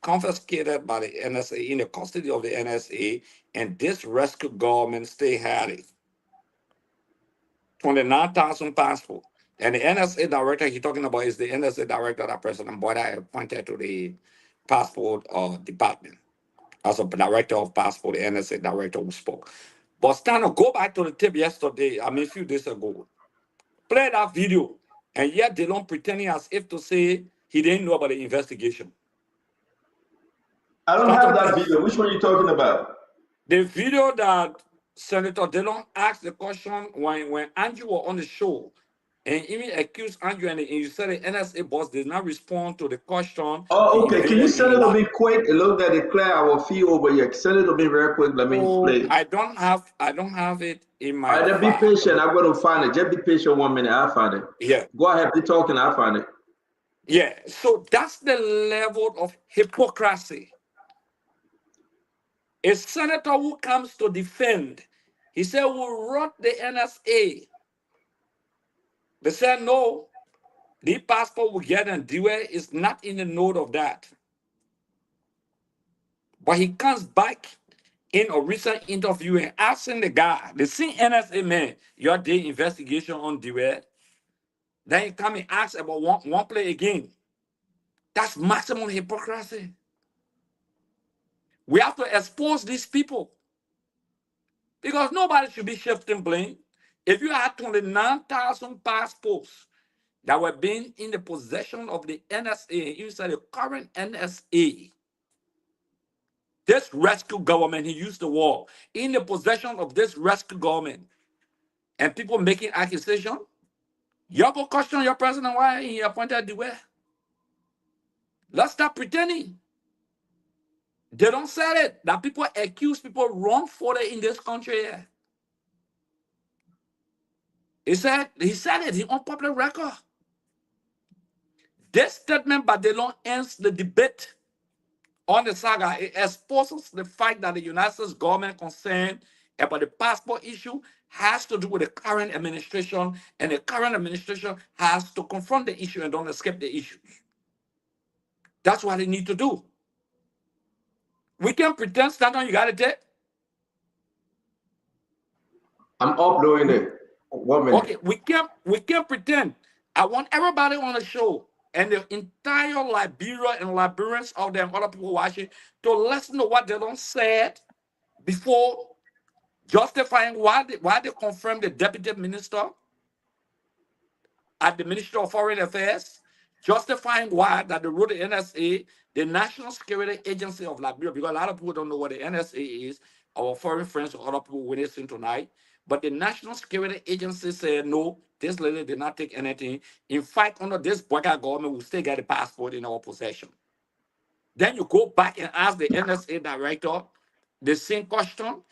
[SPEAKER 4] confiscated by the NSA in the custody of the NSA, and this rescue government still had it. 29,000 passports. And the NSA director he's talking about is the NSA director that President Boyda appointed to the passport department as a director of passport, the NSA director who spoke. But Stano, go back to the tape yesterday, a few days ago. Play that video, and yet they don't pretending as if to say he didn't know about the investigation.
[SPEAKER 9] I don't have that video. Which one are you talking about?
[SPEAKER 4] The video that Senator Delon asked the question when Andrew was on the show, and even accused Andrew, and you said the NSA boss did not respond to the question.
[SPEAKER 9] Oh, okay. Can you send it to me quick? It looks that it clear our fee over here. Send it to me very quick. Let me play.
[SPEAKER 4] I don't have it in my.
[SPEAKER 9] All right, then be patient. I'm going to find it. Just be patient 1 minute. I'll find it.
[SPEAKER 4] Yeah.
[SPEAKER 9] Go ahead. Be talking. I'll find it.
[SPEAKER 4] Yeah. So that's the level of hypocrisy. A senator who comes to defend, he said, we wrote the NSA. They said, no, the passport we get and Dewey is not in the note of that. But he comes back in a recent interview and asking the guy, the same NSA man, your day investigation on Dewey. Then he come and ask about one play again. That's maximum hypocrisy. We have to expose these people. Because nobody should be shifting blame. If you had 29,000 passports that were being in the possession of the NSA, inside the current NSA, this rescue government, he used the word, in the possession of this rescue government, and people making accusations, you go question your president why he appointed the way. Let's stop pretending. They don't say it. That people accuse people wrongfully in this country. He said it on public record. This statement by Delon ends the debate on the saga. It exposes the fact that the United States government concerned about the passport issue has to do with the current administration, and the current administration has to confront the issue and don't escape the issues. That's what they need to do. We can pretend, stand on, you got it there?
[SPEAKER 9] I'm uploading it. 1 minute.
[SPEAKER 4] Okay, we can't pretend. I want everybody on the show and the entire Liberia and Liberians out there and other people watching to listen to what they don't said before justifying why they confirmed the deputy minister at the Ministry of Foreign Affairs, justifying why that they wrote the NSA, the National Security Agency of Liberia, because a lot of people don't know what the NSA is, our foreign friends or other people witnessing tonight. But the National Security Agency said no, this lady did not take anything. In fact, under this Boyka government, we still get the passport in our possession. Then you go back and ask the NSA director the same question,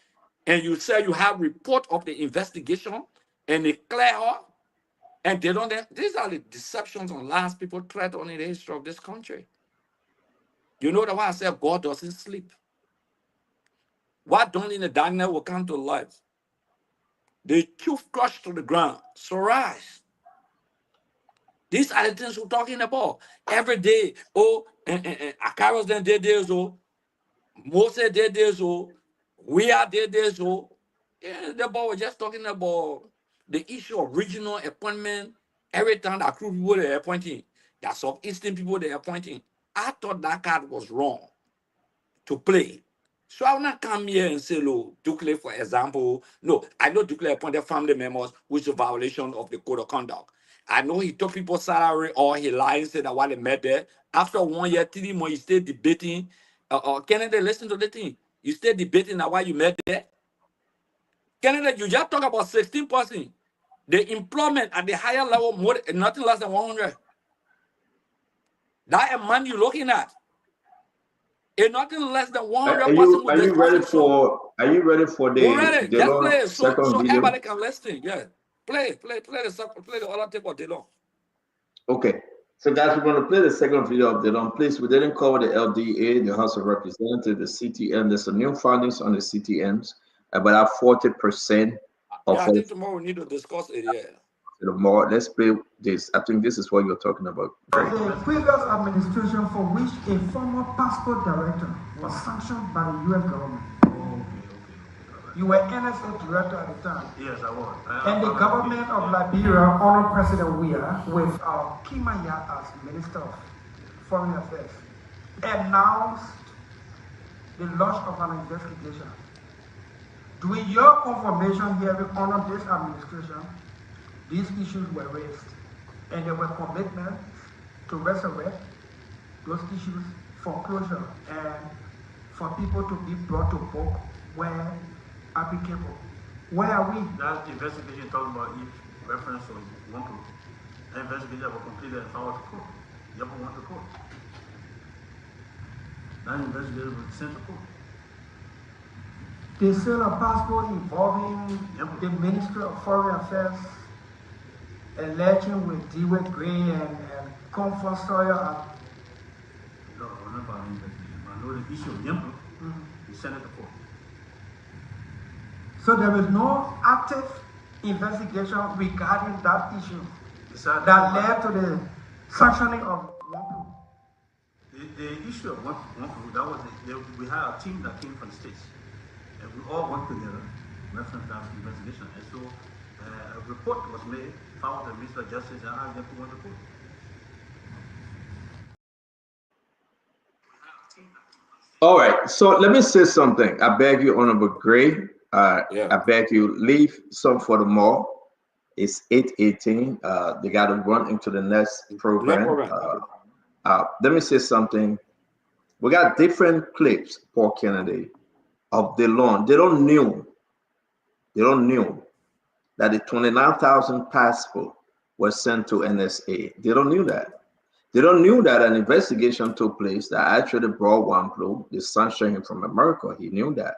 [SPEAKER 4] and you say you have report of the investigation, and they clear up, and they don't. These are the deceptions and lies people threat on in the history of this country. You know the why I say God doesn't sleep. What done in the darkness will come to life. The truth crushed to the ground. So rise. These are the things we're talking about. Every day, oh, and Akaros then did this, oh, Moses did this, oh, we are did this, oh. Yeah, the boy was just talking about the issue of regional appointment. Every time that crew people they're appointing, that Southeastern people they're appointing. I thought that card was wrong to play. So I will not come here and say, look, Dukley, for example. No, I know Dukley appointed family members, which is a violation of the code of conduct. I know he took people's salary or he lied and said that while they met there. After 1 year, 3 months, you stay debating. Canada, listen to the thing. You stay debating that why you met there. Canada, you just talk about 16%. The employment at the higher level, more nothing less than 100. That amount you're looking at. And nothing less than 100% with disposition.
[SPEAKER 9] Are you ready for
[SPEAKER 4] We're ready. Just
[SPEAKER 9] Delon
[SPEAKER 4] play it so
[SPEAKER 9] video?
[SPEAKER 4] everybody can listen. Yeah. Play the other tape of Delon.
[SPEAKER 9] Okay. So guys, we're going to play the second video of Delon. Please, we didn't cover the LDA, the House of Representatives, the CTM. There's some new findings on the CTMs, about 40% of
[SPEAKER 4] I think tomorrow we need to discuss it, yeah.
[SPEAKER 9] more. Let's play this. I think this is what you're talking about.
[SPEAKER 6] The previous administration for which a former passport director was sanctioned by the US government. You were NSA director at the time.
[SPEAKER 22] Yes, I was.
[SPEAKER 6] And the government of Liberia honored President Weah with Kimaya as Minister of Foreign Affairs, announced the launch of an investigation. During your confirmation hearing under this administration, these issues were raised, and there were commitments to resurrect those issues for closure and for people to be brought to book where applicable. Where are we?
[SPEAKER 22] That investigation talking about if reference was one group. That investigation was completed and forwarded to court. You ever went to court? That investigation was sent to court.
[SPEAKER 6] The sale of passport involving the Ministry of Foreign Affairs alleging with Dewey Gray and Comfort Sawyer.
[SPEAKER 22] No, I know about the investigation. I know the issue of Yempo. You sent it to court.
[SPEAKER 6] So there is no active investigation regarding that issue that led to the sanctioning of Wampu.
[SPEAKER 22] The issue of Wampu, that was we had a team that came from the States. And we all worked together, reference that investigation. And so a report was made, found the Minister of Justice, and I have to go to court.
[SPEAKER 9] All right, so let me say something. I beg you, Honorable Gray. I beg you, leave some for the more. It's 8:18. They got to run into the next program. Let me say something. We got different clips, Paul Kennedy, of the loan. They don't know that the 29,000 passport was sent to NSA. They don't know that. They don't know that an investigation took place that actually brought Wampu, the sanctioned him from America. He knew that.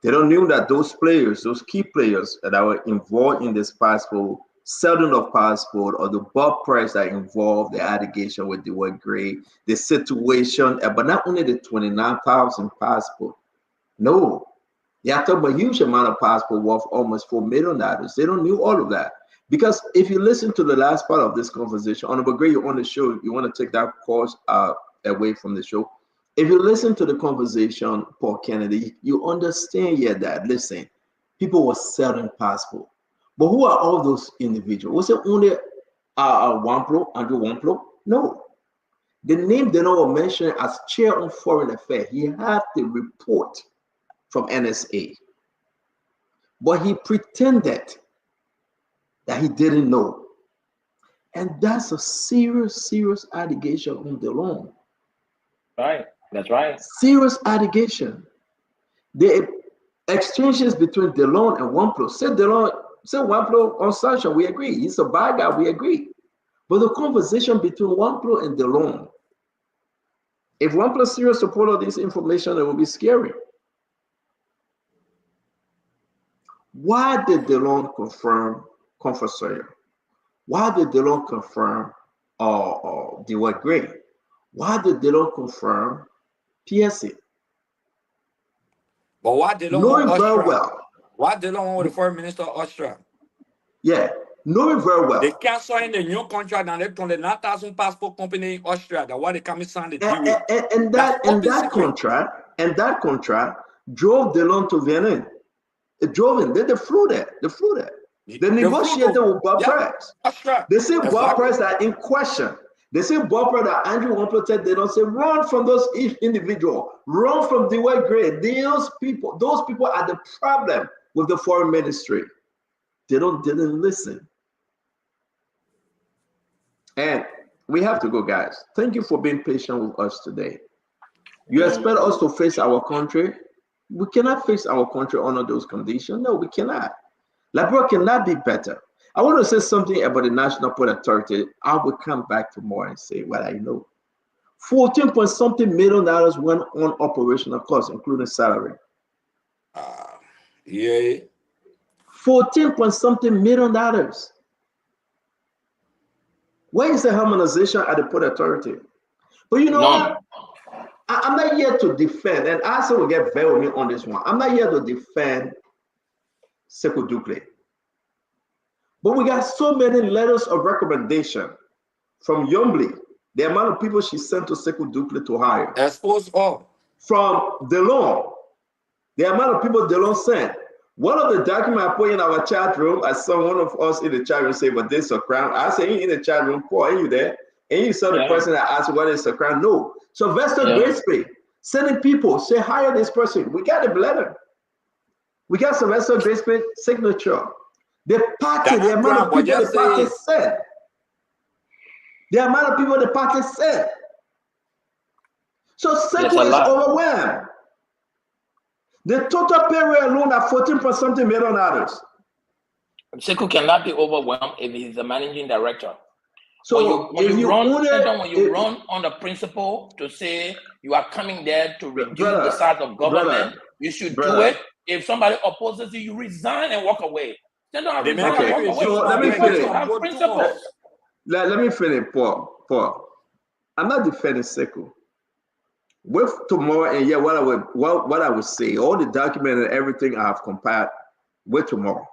[SPEAKER 9] They don't know that those players, those key players that were involved in this passport, selling of passport, or the bulk price that involved the allegation with the word Gray, the situation, but not only the 29,000 passport. No, they are talking about a huge amount of passport worth almost $4 million. They don't know all of that. Because if you listen to the last part of this conversation, Honorable Gray, you're on the show, you want to take that course away from the show. If you listen to the conversation, Paul Kennedy, you understand here that, listen, people were selling passport. But who are all those individuals? Was it only Andrew Wampu? No. The name they were mentioned as chair on foreign affairs. He had the report from NSA. But he pretended that he didn't know. And that's a serious, serious allegation on the loan.
[SPEAKER 15] Right. That's right.
[SPEAKER 9] Serious allegation. Exchanges between DeLon and Wamplo. Say Wamplo on sanction, we agree. He's a bad guy, we agree. But the conversation between Wamplo and DeLon, if Wamplo is serious support of this information, it will be scary. Why did DeLon confirm Comfort Sawyer? Why did DeLon confirm Dewey Gray? Why did DeLon confirm PSA?
[SPEAKER 4] But why they don't
[SPEAKER 9] knowing
[SPEAKER 4] want
[SPEAKER 9] very
[SPEAKER 4] Austria?
[SPEAKER 9] well.
[SPEAKER 4] Why they don't want the foreign minister of Austria?
[SPEAKER 9] Yeah, knowing very well.
[SPEAKER 4] They cancel in the new contract and they told the 9,000 passport company in Austria that why they come and sign the deal.
[SPEAKER 9] And that contract drove DeLon to Vienna. It drove him. They flew there. They negotiated with Bob Price. They say Bob Price are in question. They say Bob Price that Andrew Wamplo said, they don't say run from those individuals, run from Dewey Gray. Those people are the problem with the foreign ministry. They didn't listen. And we have to go, guys. Thank you for being patient with us today. You expect us to face our country? We cannot face our country under those conditions. No, we cannot. Liberia cannot be better. I want to say something about the National Port Authority. I will come back tomorrow and say what I know. $14.something million went on operational costs, including salary.
[SPEAKER 4] Yeah.
[SPEAKER 9] $14.something million. Where is the harmonization at the Port Authority? But you know what? I'm not here to defend, and Asa will get very with me on this one. I'm not here to defend Sekou Douklé. But we got so many letters of recommendation from Yombly, the amount of people she sent to Sekou Douklé to hire.
[SPEAKER 4] Expose all.
[SPEAKER 9] From DeLon, the amount of people DeLon sent. One of the documents I put in our chat room, I saw one of us in the chat room say, but this is a crown. I say, in the chat room, Paul, are you there? And you saw the person that asked, what is a crown? No. So Sylvester Graceby sending people, say, hire this person. We got the letter. We got Sylvester Graceby signature. The party, the amount of people the party sent. The amount of people the party sent. So Sekou is overwhelmed. The total pay rate alone at $14.something million.
[SPEAKER 15] Sekou cannot be overwhelmed if he's the managing director.
[SPEAKER 9] So
[SPEAKER 15] when you run on the principle to say you are coming there to reduce the size of government, you should do it. If somebody opposes you, you resign and walk away. Then don't resign and walk away.
[SPEAKER 9] So let me finish.
[SPEAKER 15] You have principles.
[SPEAKER 9] Let me finish, Paul. I'm not defending Sekou. With tomorrow and what I would say, all the document and everything I have compiled with tomorrow.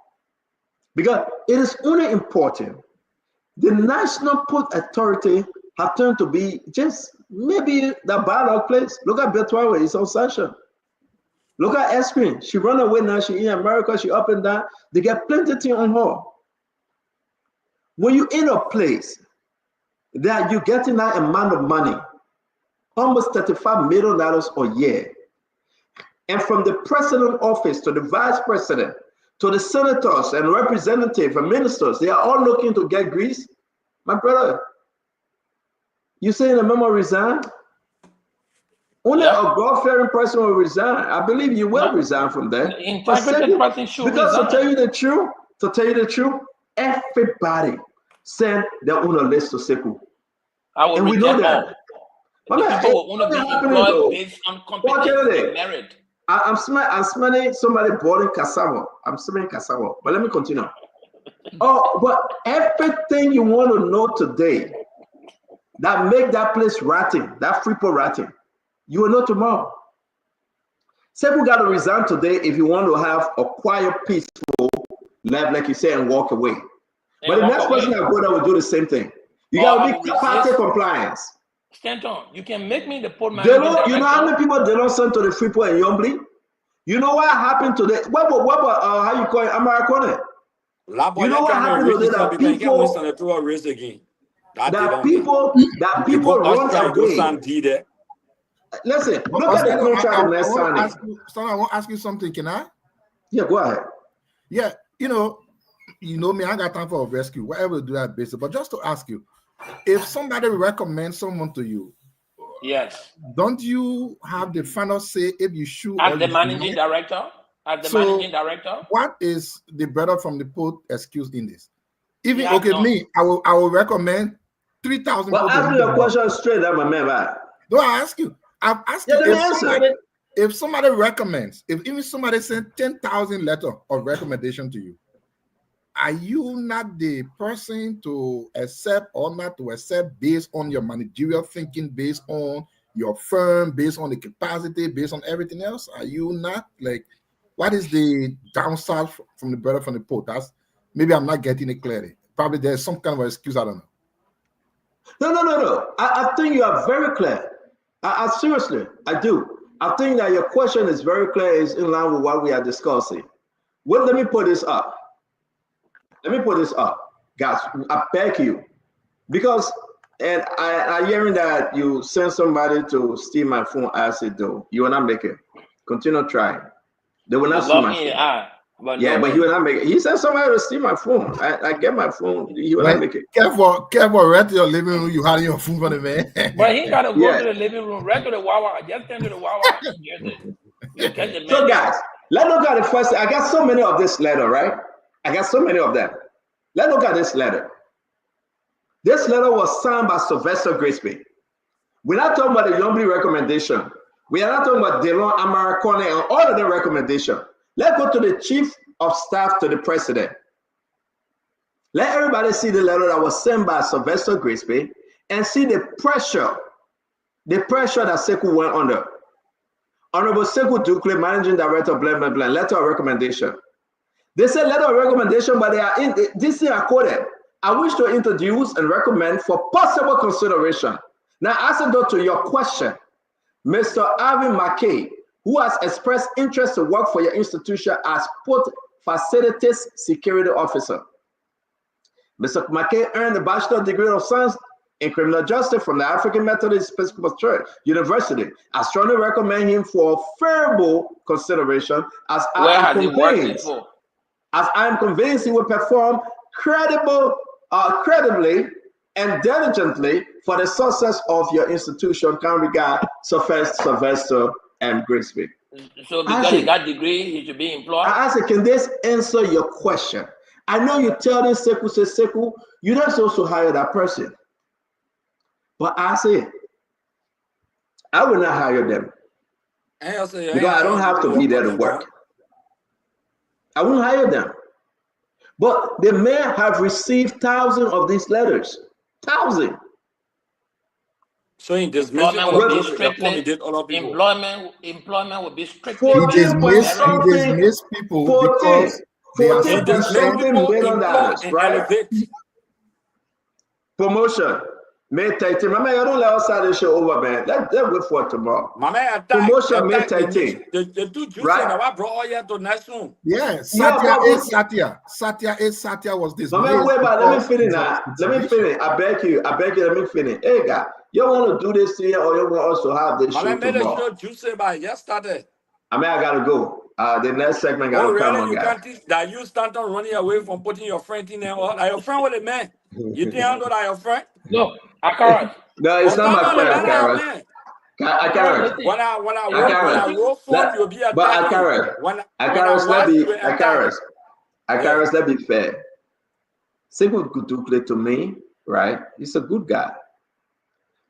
[SPEAKER 9] Because it is only important. The National Port Authority have turned to be just maybe the bad place. Look at Betwawe, it's on sanction. Look at Espin. She run away now, she in America, she up and down. They get plenty thing on her. When you in a place that you're getting that amount of money, almost $35 million a year, and from the president office to the vice president, to the senators and representatives and ministers, they are all looking to get grease. My brother, you say in the memo resign? Only a God-fearing person will resign. I believe you will resign from there. Because to tell you the truth, everybody sent their own list to Sekou. And we know that.
[SPEAKER 15] People will only be employed based on competence and merit.
[SPEAKER 9] I'm smelling somebody boiling cassava. I'm smelling cassava. But let me continue. But everything you want to know today that make that place ratting, that Freeport ratting, you will know tomorrow. Sekou got to resign today if you want to have a quiet, peaceful life, like you say, and walk away. But the next person that go there will do the same thing. You got to be party compliance.
[SPEAKER 15] Stanton, you can make me the port manager.
[SPEAKER 9] You know how many people they don't send to the Freeport and Yombly? You know what happened today? What how you call it? Americone? You know what happened today? That people run away. Listen, look at the contract next signing.
[SPEAKER 20] I want to ask you something. Can I?
[SPEAKER 9] Yeah, go ahead.
[SPEAKER 20] Yeah, you know me. I got time for a rescue. Whatever do that basic. But just to ask you, if somebody recommends someone to you,
[SPEAKER 15] yes,
[SPEAKER 20] don't you have the final say if you shoot?
[SPEAKER 15] As the managing director? as the
[SPEAKER 20] So
[SPEAKER 15] managing director.
[SPEAKER 20] what is the brother from the port excuse in this? Even
[SPEAKER 15] has
[SPEAKER 20] okay,
[SPEAKER 15] none.
[SPEAKER 20] me, I will recommend 3,000
[SPEAKER 9] Well,
[SPEAKER 20] people.
[SPEAKER 9] ask me your question straight, that my man. Right?
[SPEAKER 20] No, I ask you. I've asked
[SPEAKER 9] Yeah,
[SPEAKER 20] you
[SPEAKER 9] let me answer.
[SPEAKER 20] if somebody recommends, if even somebody sent 10,000 letter of recommendation to you, are you not the person to accept or not to accept based on your managerial thinking, based on your firm, based on the capacity, based on everything else? Are you not like, what is the downside from the brother from the port? That's maybe I'm not getting it clearly. Probably there's some kind of excuse, I don't know.
[SPEAKER 9] No. I think you are very clear. I seriously, I do. I think that your question is very clear, is in line with what we are discussing. Well, let me put this up. Guys, I beg you. Because, and I'm hearing that you sent somebody to steal my phone. I said, though, you will not make it. Continue trying. They will not steal my phone.
[SPEAKER 15] But
[SPEAKER 9] yeah, but he will not make it. He said somebody will steal my phone. I get my phone. He will not make it.
[SPEAKER 20] Careful, right to your living room. You had your phone for the man.
[SPEAKER 15] But he gotta go to the living room, right to the Wawa. Just turn to the Wawa and get it. You catch the man.
[SPEAKER 9] So guys, let's look at the first. I got so many of this letter, right? I got so many of them. Let's look at this letter. This letter was signed by Sylvester Grisby. We're not talking about the Yombly recommendation. We are not talking about Delon Amaracone and all of the recommendation. Let's go to the chief of staff to the president. Let everybody see the letter that was sent by Sylvester Grisby and see the pressure that Sekou went under. Honorable Sekou Dukle, managing director, blah, blah, blah, letter of recommendation. They said letter of recommendation, but they are in this thing are quoted. I wish to introduce and recommend for possible consideration. Now, answer to your question, Mr. Alvin McKay, who has expressed interest to work for your institution as Port Facilities Security Officer. Mr. McKay earned a bachelor's degree of science in criminal justice from the African Methodist Episcopal Church University. I strongly recommend him for favorable consideration as I am convinced he will perform credibly and diligently for the success of your institution. Can regard Sylvester and Grisby.
[SPEAKER 15] So because he got degree, he should be employed?
[SPEAKER 9] I asked, can this answer your question? I know you tell this Sekou, say Sekou, you don't also hire that person. But I say, I will not hire them. Because I don't have to be there to work. I won't hire them. But they may have received thousands of these letters. Thousands.
[SPEAKER 4] So in dismissing all of those,
[SPEAKER 15] employment would be strictly.
[SPEAKER 20] He dismissed people because they are
[SPEAKER 9] promotion. May 13. Mama, you don't let us start this show over, man. Let's wait for tomorrow.
[SPEAKER 4] Mama,
[SPEAKER 9] promotion May 13.
[SPEAKER 4] The two juice and I brought all here to next room.
[SPEAKER 20] Yeah, Satya was this.
[SPEAKER 9] Mama, wait, but let me finish now. Let me finish. I beg you, let me finish. Hey, guy, you want to do this here or you want us to have this show tomorrow?
[SPEAKER 4] Mama, made a show juice by yesterday.
[SPEAKER 9] I mean, I gotta go. The next segment gotta come on,
[SPEAKER 4] you can't teach that you start on running away from putting your friend in there. Are your friend with a man? You think I know that your friend?
[SPEAKER 15] No, I can't.
[SPEAKER 9] No, it's not my friend, Akaras.
[SPEAKER 4] When I roll phone, you'll be a
[SPEAKER 9] but Akaras, let's be fair. Sekou Dukle to me, right? He's a good guy.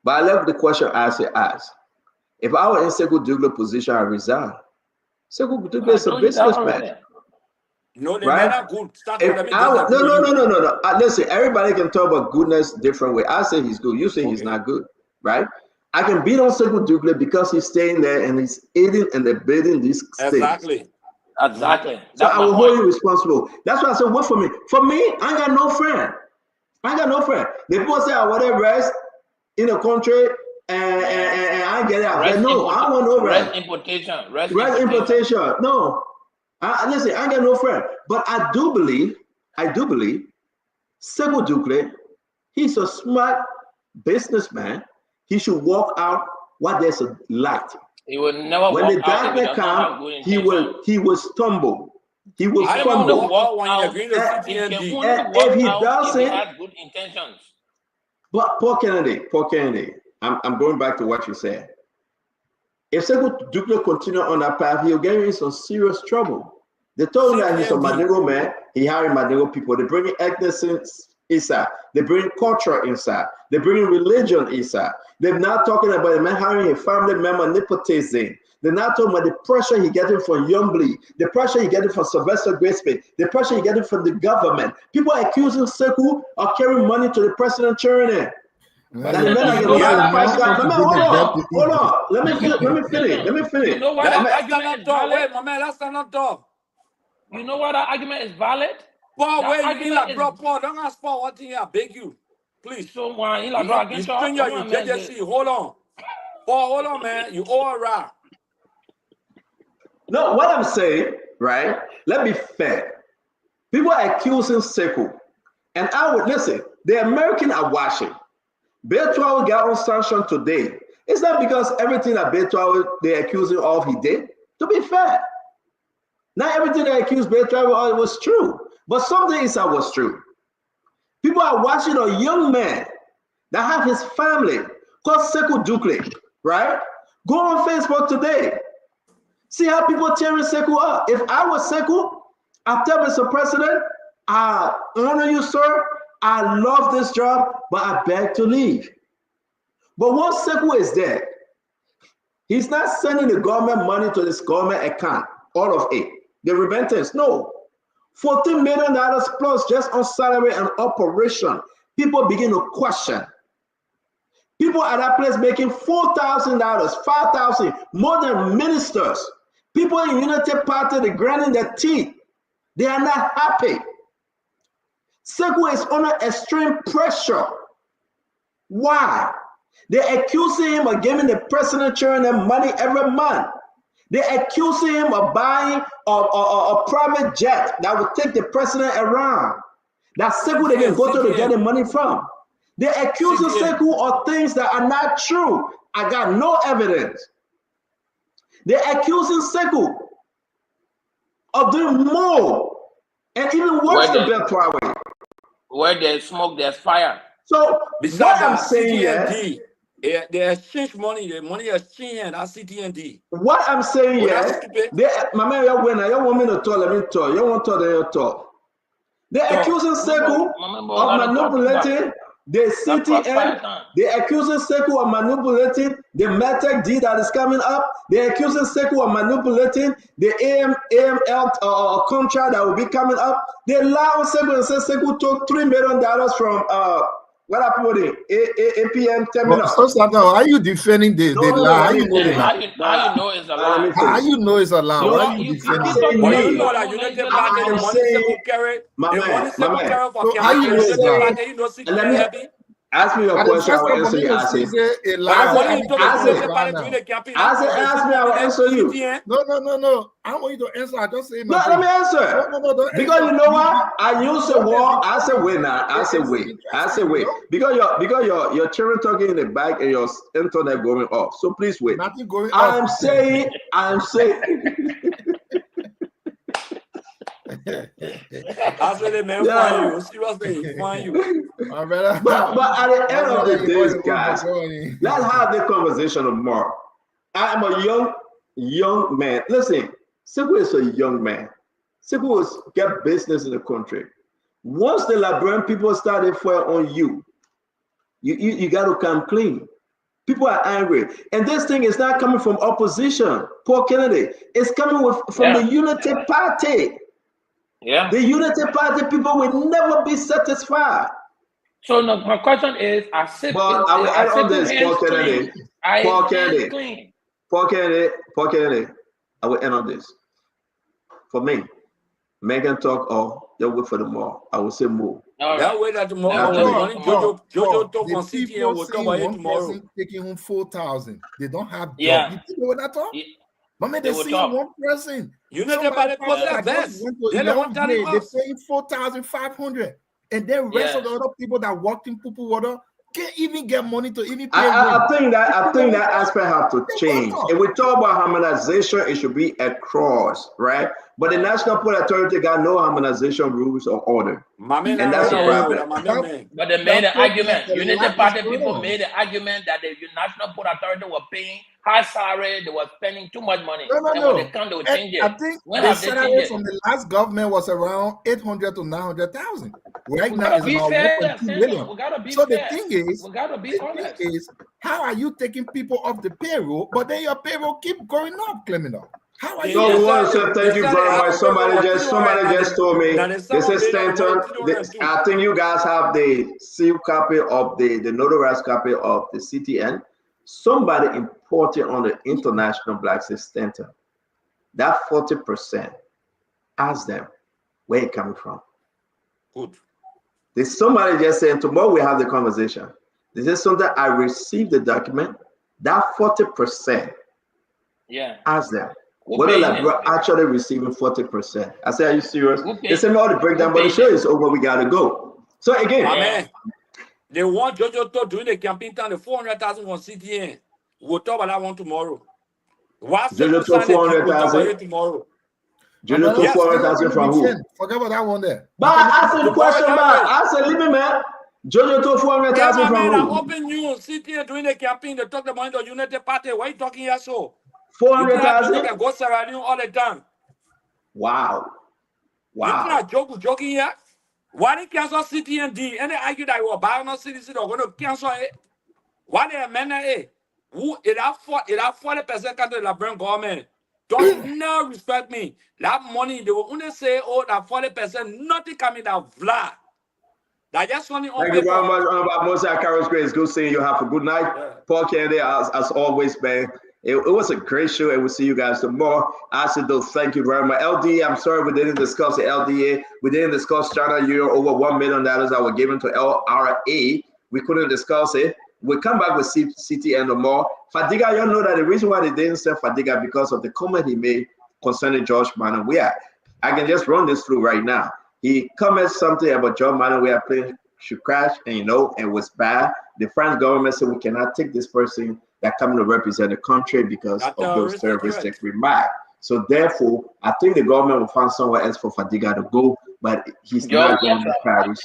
[SPEAKER 9] But I love the question I asked. If I were in Sekou Dukle's position, I resign. Sekou Dukle is a businessman.
[SPEAKER 4] No, they're
[SPEAKER 9] right?
[SPEAKER 4] not good.
[SPEAKER 9] No. Listen, everybody can talk about goodness different way. I say he's good. You say he's not good, right? I can beat on Sekou Dukle because he's staying there and he's aiding and abetting these things.
[SPEAKER 15] Exactly.
[SPEAKER 9] So I will hold you responsible. That's why I said, what for me? For me, I ain't got no friend. The people say I want to rest in the country and I get out. I want no rest. Rest importation. No. Listen, I got no friend, but I do believe Sekou Dukle, he's a smart businessman. He should walk out while there's a light.
[SPEAKER 15] He will never
[SPEAKER 9] when the darkness comes, he will stumble. He will fumble. If he doesn't,
[SPEAKER 15] have good intentions.
[SPEAKER 9] But poor Kennedy, I'm going back to what you said. If Sekou Dukle continue on that path, he'll get in some serious trouble. They told him that he's a Mandingo man. He hired Mandingo people. They bring ethnicity inside. They bring culture inside. They bring religion inside. They're not talking about a man hiring a family member, nepotism. They're not talking about the pressure he getting from Youngbley, the pressure he getting from Sylvester Graceby, the pressure he getting from the government. People are accusing Sekou of carrying money to the president churning. Hold on. Let me finish.
[SPEAKER 15] You know why that argument is valid?
[SPEAKER 4] Wait, my man, that's not talk.
[SPEAKER 15] You know why that argument is valid?
[SPEAKER 4] Paul, wait, you like, bro, Paul, don't ask Paul one thing, I beg you. Please.
[SPEAKER 15] So why you like, bro,
[SPEAKER 4] you stranger, you JJC, hold on. Paul, hold on, man, you all right.
[SPEAKER 9] No, what I'm saying, right? Let me be fair. People are accusing Sekou. And I would listen, the Americans are watching. Bertrand got on sanction today. It's not because everything that Bertrand they're accusing of he did. To be fair, not everything they accused Bertrand of was true, but something inside was true. People are watching a young man that have his family called Sekou Dukle, right? Go on Facebook today. See how people tearing Sekou up. If I was Sekou, I'd tell Mr. President, I honor you, sir. I love this job, but I beg to leave. But once Sekou is there, he's not sending the government money to this government account, all of it. The remittance, no. $14 million plus just on salary and operation. People begin to question. People at that place making $4,000, $5,000, more than ministers. People in United Party, they're grinding their teeth. They are not happy. Sekou is under extreme pressure. Why? They're accusing him of giving the president them money every month. They're accusing him of buying a private jet that would take the president around. That Sekou they can go to get the money from. They're accusing Sekou of things that are not true. I got no evidence. They're accusing Sekou of doing more and even worse than Bertrand.
[SPEAKER 15] Where there's smoke, there's fire.
[SPEAKER 9] So
[SPEAKER 4] besides
[SPEAKER 9] what I'm saying
[SPEAKER 4] here, they exchange money, the money exchange and that's CTND.
[SPEAKER 9] What I'm saying my man, you want me to talk, let me talk. You want to talk, then you talk. They're accusing Sekou of manipulating the CTN. They're accusing Sekou of manipulating the METEC D that is coming up. They're accusing Sekou of manipulating the AML contract that will be coming up. They lie on Sekou and say Sekou took $3 million from what I put in APM terminal.
[SPEAKER 20] So how are you defending the lie? How you know the
[SPEAKER 15] lie? How you know it's a lie?
[SPEAKER 20] How you know it's a lie? Why are you defending it?
[SPEAKER 4] Well, you know that United Party, the money Sekou carry, for
[SPEAKER 20] how you know it's a
[SPEAKER 4] lie?
[SPEAKER 9] Ask me your question, I will answer you. Ask me, I will answer you.
[SPEAKER 20] No. I want you to answer. I just say
[SPEAKER 9] no, let me answer.
[SPEAKER 20] No,
[SPEAKER 9] because you know what? I use the word. I say wait now. I say wait. Because your children talking in the back and your internet going off. So please wait.
[SPEAKER 20] Nothing going
[SPEAKER 9] off. I'm saying.
[SPEAKER 4] I said the man find you. Seriously, find you.
[SPEAKER 9] But at the end of the day, guys, let's have the conversation tomorrow. I'm a young man. Listen, Sekou is a young man. Sekou has got business in the country. Once the Liberian people started fire on you got to come clean. People are angry. And this thing is not coming from opposition. Paul Kennedy. It's coming from the Unity Party.
[SPEAKER 15] Yeah.
[SPEAKER 9] The Unity Party people will never be satisfied.
[SPEAKER 15] So no, my question is, I will add on this,
[SPEAKER 9] Paul Kennedy, I will end on this. For me, Megan talk or they'll wait for the more. I will say more.
[SPEAKER 4] That way that tomorrow, Jojo talk on CTN will come here tomorrow.
[SPEAKER 20] Taking home 4,000. They don't have job. You think they will not talk? Mama, they see one person.
[SPEAKER 4] You know about the cost best.
[SPEAKER 20] They're paying 4,500. And then rest of the other people that worked in Pupu Water, can't even get money to even pay
[SPEAKER 9] I think that aspect have to change. If we talk about harmonization, it should be across, right? But the National Port Authority got no harmonization rules or order, and that's a problem.
[SPEAKER 15] But they made the argument. Unity Party people made the argument that the National Port Authority were paying high salary, they were spending too much money. And when they come, they will change it.
[SPEAKER 20] I think
[SPEAKER 15] When
[SPEAKER 20] the
[SPEAKER 15] have they
[SPEAKER 20] salary
[SPEAKER 15] changed it?
[SPEAKER 20] from the last government was around 800 to 900,000. Right
[SPEAKER 15] We
[SPEAKER 20] now,
[SPEAKER 15] gotta
[SPEAKER 20] it's
[SPEAKER 15] be
[SPEAKER 20] about
[SPEAKER 15] fair,
[SPEAKER 20] 1.2
[SPEAKER 15] Senator.
[SPEAKER 20] million.
[SPEAKER 15] We gotta be
[SPEAKER 20] So
[SPEAKER 15] fair.
[SPEAKER 20] the thing is,
[SPEAKER 15] We gotta be honest.
[SPEAKER 20] how are you taking people off the payroll, but then your payroll keep going up, Clement? How are you?
[SPEAKER 9] So we want to say thank you very much. Somebody just told me this is Stanton. I think you guys have the sealed copy of the notarized copy of the CTN. Somebody imported on the International Black Stanton. That 40%. Ask them where it coming from.
[SPEAKER 4] Good.
[SPEAKER 9] There's somebody just saying tomorrow we have the conversation. This is something I received the document. That 40%.
[SPEAKER 15] Yeah.
[SPEAKER 9] Ask them. Whether like we're actually receiving 40%. I say, are you serious? They send me all the breakdown, but the show is over. We gotta go. So again,
[SPEAKER 4] man, they want Jojo to during the campaign time the 400,000 on CTN. We'll talk about that one tomorrow. Why
[SPEAKER 9] Jojo took 400,000
[SPEAKER 4] tomorrow?
[SPEAKER 9] Jojo took 400,000 from who?
[SPEAKER 20] Forget about that one there.
[SPEAKER 9] But I asked the question back. I said, leave me, man. Jojo took 400,000 from
[SPEAKER 4] I
[SPEAKER 9] who?
[SPEAKER 4] open you CTN during the campaign. They talk about the United Party. Why you talking here so?
[SPEAKER 9] 400,000.
[SPEAKER 4] You can go Sarah Leone all the time.
[SPEAKER 9] Wow.
[SPEAKER 4] You cannot joking here. Why they cancel CTND? And they argue that you are buying no citizen or going to cancel it. Why they amend it? Who it have 40% country the Liberal government. Don't no respect me. That money they will only say, oh, that 40%, nothing coming that vla. That just money on
[SPEAKER 9] Thank you very much, Honorable Moses Carol's Grace. Good seeing you. Have a good night. Paul Kennedy, as always, man. It was a great show, and we'll see you guys tomorrow. I said, though, thank you very much. LDA, I'm sorry we didn't discuss the LDA. We didn't discuss China Euro over $1 million that were given to LRA. We couldn't discuss it. We'll come back with CTN no more. Fadiga, you know that the reason why they didn't say Fadiga because of the comment he made concerning George Manawea. I can just run this through right now. He commented something about George Manawea playing should crash, and it was bad. The French government said we cannot take this person that coming to represent the country because of those terroristic remarks. So therefore, I think the government will find somewhere else for Fadiga to go, but he's not going to Paris.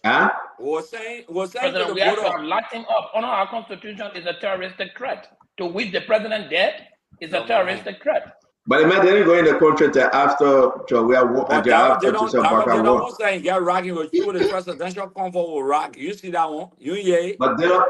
[SPEAKER 9] Huh?
[SPEAKER 4] Was saying
[SPEAKER 15] President, we have to lock him up. Under our constitution is a terroristic threat. To which the president dead is a terroristic threat.
[SPEAKER 9] But they didn't go in the country till after
[SPEAKER 4] they don't say get rocking with you with the presidential convo with rock. You see that one?
[SPEAKER 9] But they don't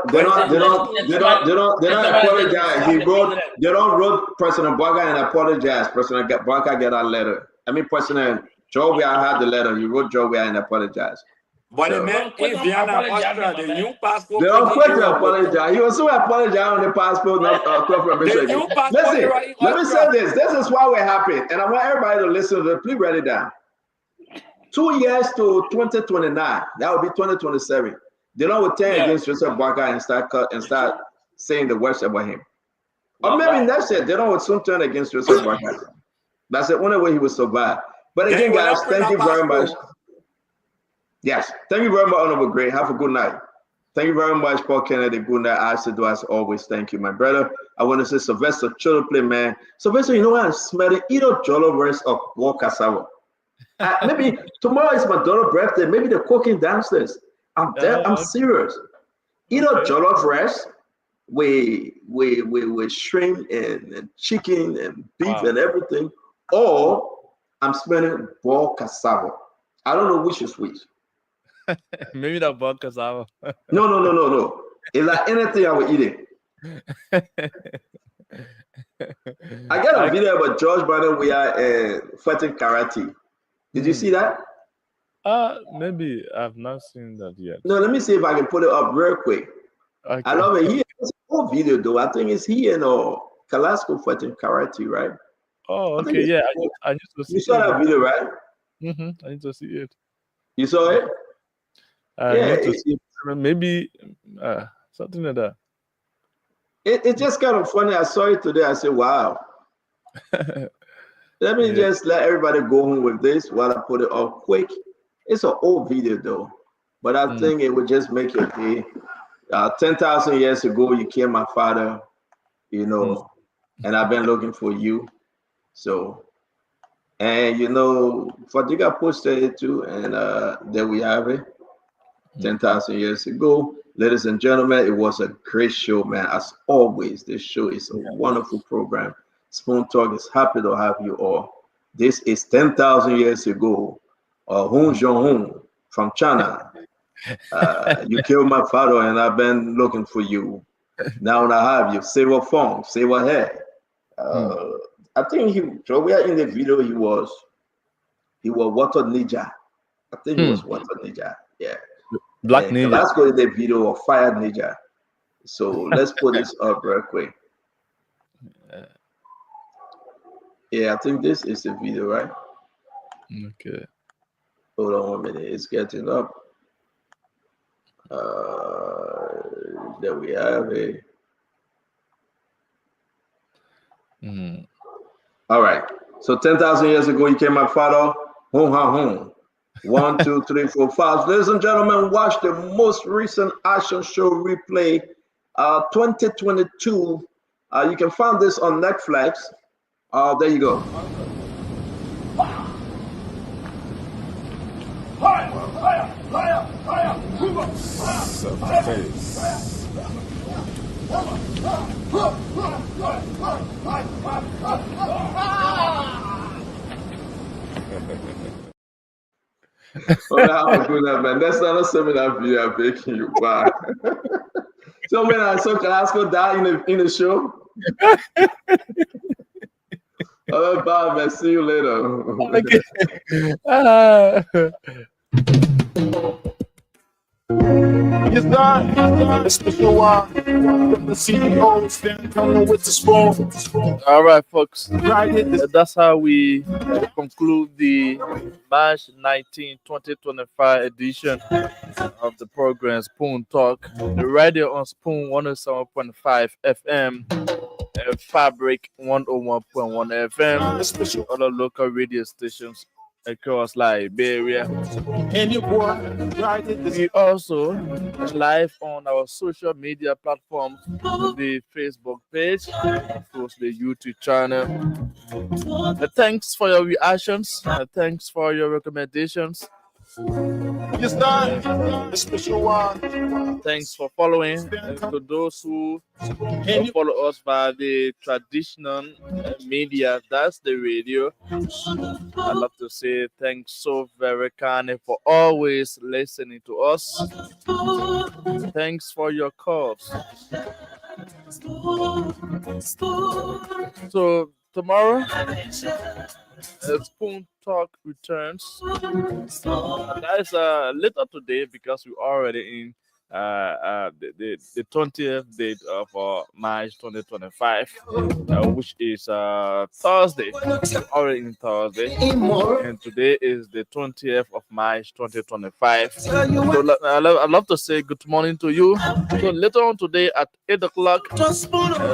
[SPEAKER 9] apologize. They don't wrote President Blanca and apologize. President Blanca get that letter. I mean, President Jovia had the letter. He wrote Jovia and apologized.
[SPEAKER 4] But the man in Vienna, Austria, the new passport.
[SPEAKER 9] They don't quit to apologize. He also apologized on the passport confirmation. Listen, let me say this. This is why we're happy. And I want everybody to listen to it. Please write it down. 2 years to 2029. That would be 2027. They don't return against Joseph Barker and start saying the worst about him. Or maybe that's it. They don't soon turn against Joseph Barker. That's the only way he will survive. But again, guys, thank you very much. Yes, thank you very much, Honorable Gray. Have a good night. Thank you very much, Paul Kennedy. Good night. I said, as always, thank you, my brother. I want to say Sylvester Choloplay, man. Sylvester, you know what I'm smelling? Either Jollof rice or walk cassava. Maybe tomorrow is my daughter's birthday. Maybe they're cooking downstairs. I'm serious. Either Jollof rice with shrimp and chicken and beef and everything, or I'm smelling boiled cassava. I don't know which is which.
[SPEAKER 2] Maybe that bug cassava.
[SPEAKER 9] No. It's like anything I will eat it. I got a video about George Biden. We are fighting karate. Did you see that?
[SPEAKER 2] Maybe I've not seen that yet.
[SPEAKER 9] No, let me see if I can put it up real quick. Okay. I love it. It's a whole video though. I think it's he and Kalasco fighting karate, right?
[SPEAKER 2] Oh, okay. Yeah, I need to see.
[SPEAKER 9] You saw that video, right?
[SPEAKER 2] I need to see it.
[SPEAKER 9] You saw it?
[SPEAKER 2] I need to see it. Maybe something like that.
[SPEAKER 9] It's just kind of funny. I saw it today. I said, wow. Let me just let everybody go home with this while I put it up quick. It's an old video though. but I think it would just make your day. 10,000 years ago, you killed my father, you know, and I've been looking for you. So, and you know, Fadiga posted it too, and there we have it. 10,000 years ago. Ladies and gentlemen, it was a great show, man. As always, this show is a wonderful program. Spoon Talk is happy to have you all. This is 10,000 years ago. Hun Jong-un from China. You killed my father, and I've been looking for you. Now I have you. Save a phone, save a head. I think we are in the video. He was Water Ninja. I think he was Water Ninja. Yeah.
[SPEAKER 2] Black Ninja.
[SPEAKER 9] Let's go to the video of Fire Ninja. So let's put this up real quick. Yeah, I think this is the video, right?
[SPEAKER 2] Okay.
[SPEAKER 9] Hold on 1 minute. It's getting up. There we have it. All right. So 10,000 years ago, you came my father. Home, home. 1, 2, 3, 4, 5. Ladies and gentlemen, watch the most recent action show replay, 2022. You can find this on Netflix. There you go. Oh, good, man. That's not a seminar video I'm making you buy. So when can I go down in the show? Bye, man. See you later.
[SPEAKER 1] Yes, sir. A special one from the CEO, stand coming with the spoon.
[SPEAKER 2] All right, folks. That's how we conclude the March 19, 2025 edition of the program Spoon Talk. The radio on Spoon 107.5 FM. Fabric 101.1 FM, other local radio stations across Liberia. We also live on our social media platforms, the Facebook page, of course the YouTube channel. Thanks for your reactions. Thanks for your recommendations.
[SPEAKER 1] Yes, sir. A special one.
[SPEAKER 2] Thanks for following. And to those who follow us via the traditional media, that's the radio, I'd love to say thanks so very kindly for always listening to us. Thanks for your calls. So tomorrow, Spoon Talk returns. That is later today because we're already in the 20th date of March 2025, which is Thursday. Already in Thursday, and today is the 20th of March 2025. So I'd love to say good morning to you. So later on today at 8 o'clock,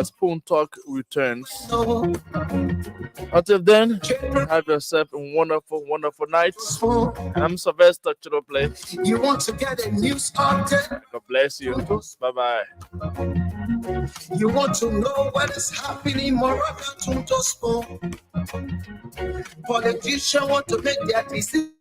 [SPEAKER 2] Spoon Talk returns. Until then, have yourself a wonderful, wonderful night. I'm Sylvester Chirople.
[SPEAKER 1] You want to get a news update?
[SPEAKER 2] God bless you. Bye-bye.
[SPEAKER 1] You want to know what is happening more than to just Politicians want to make their decision.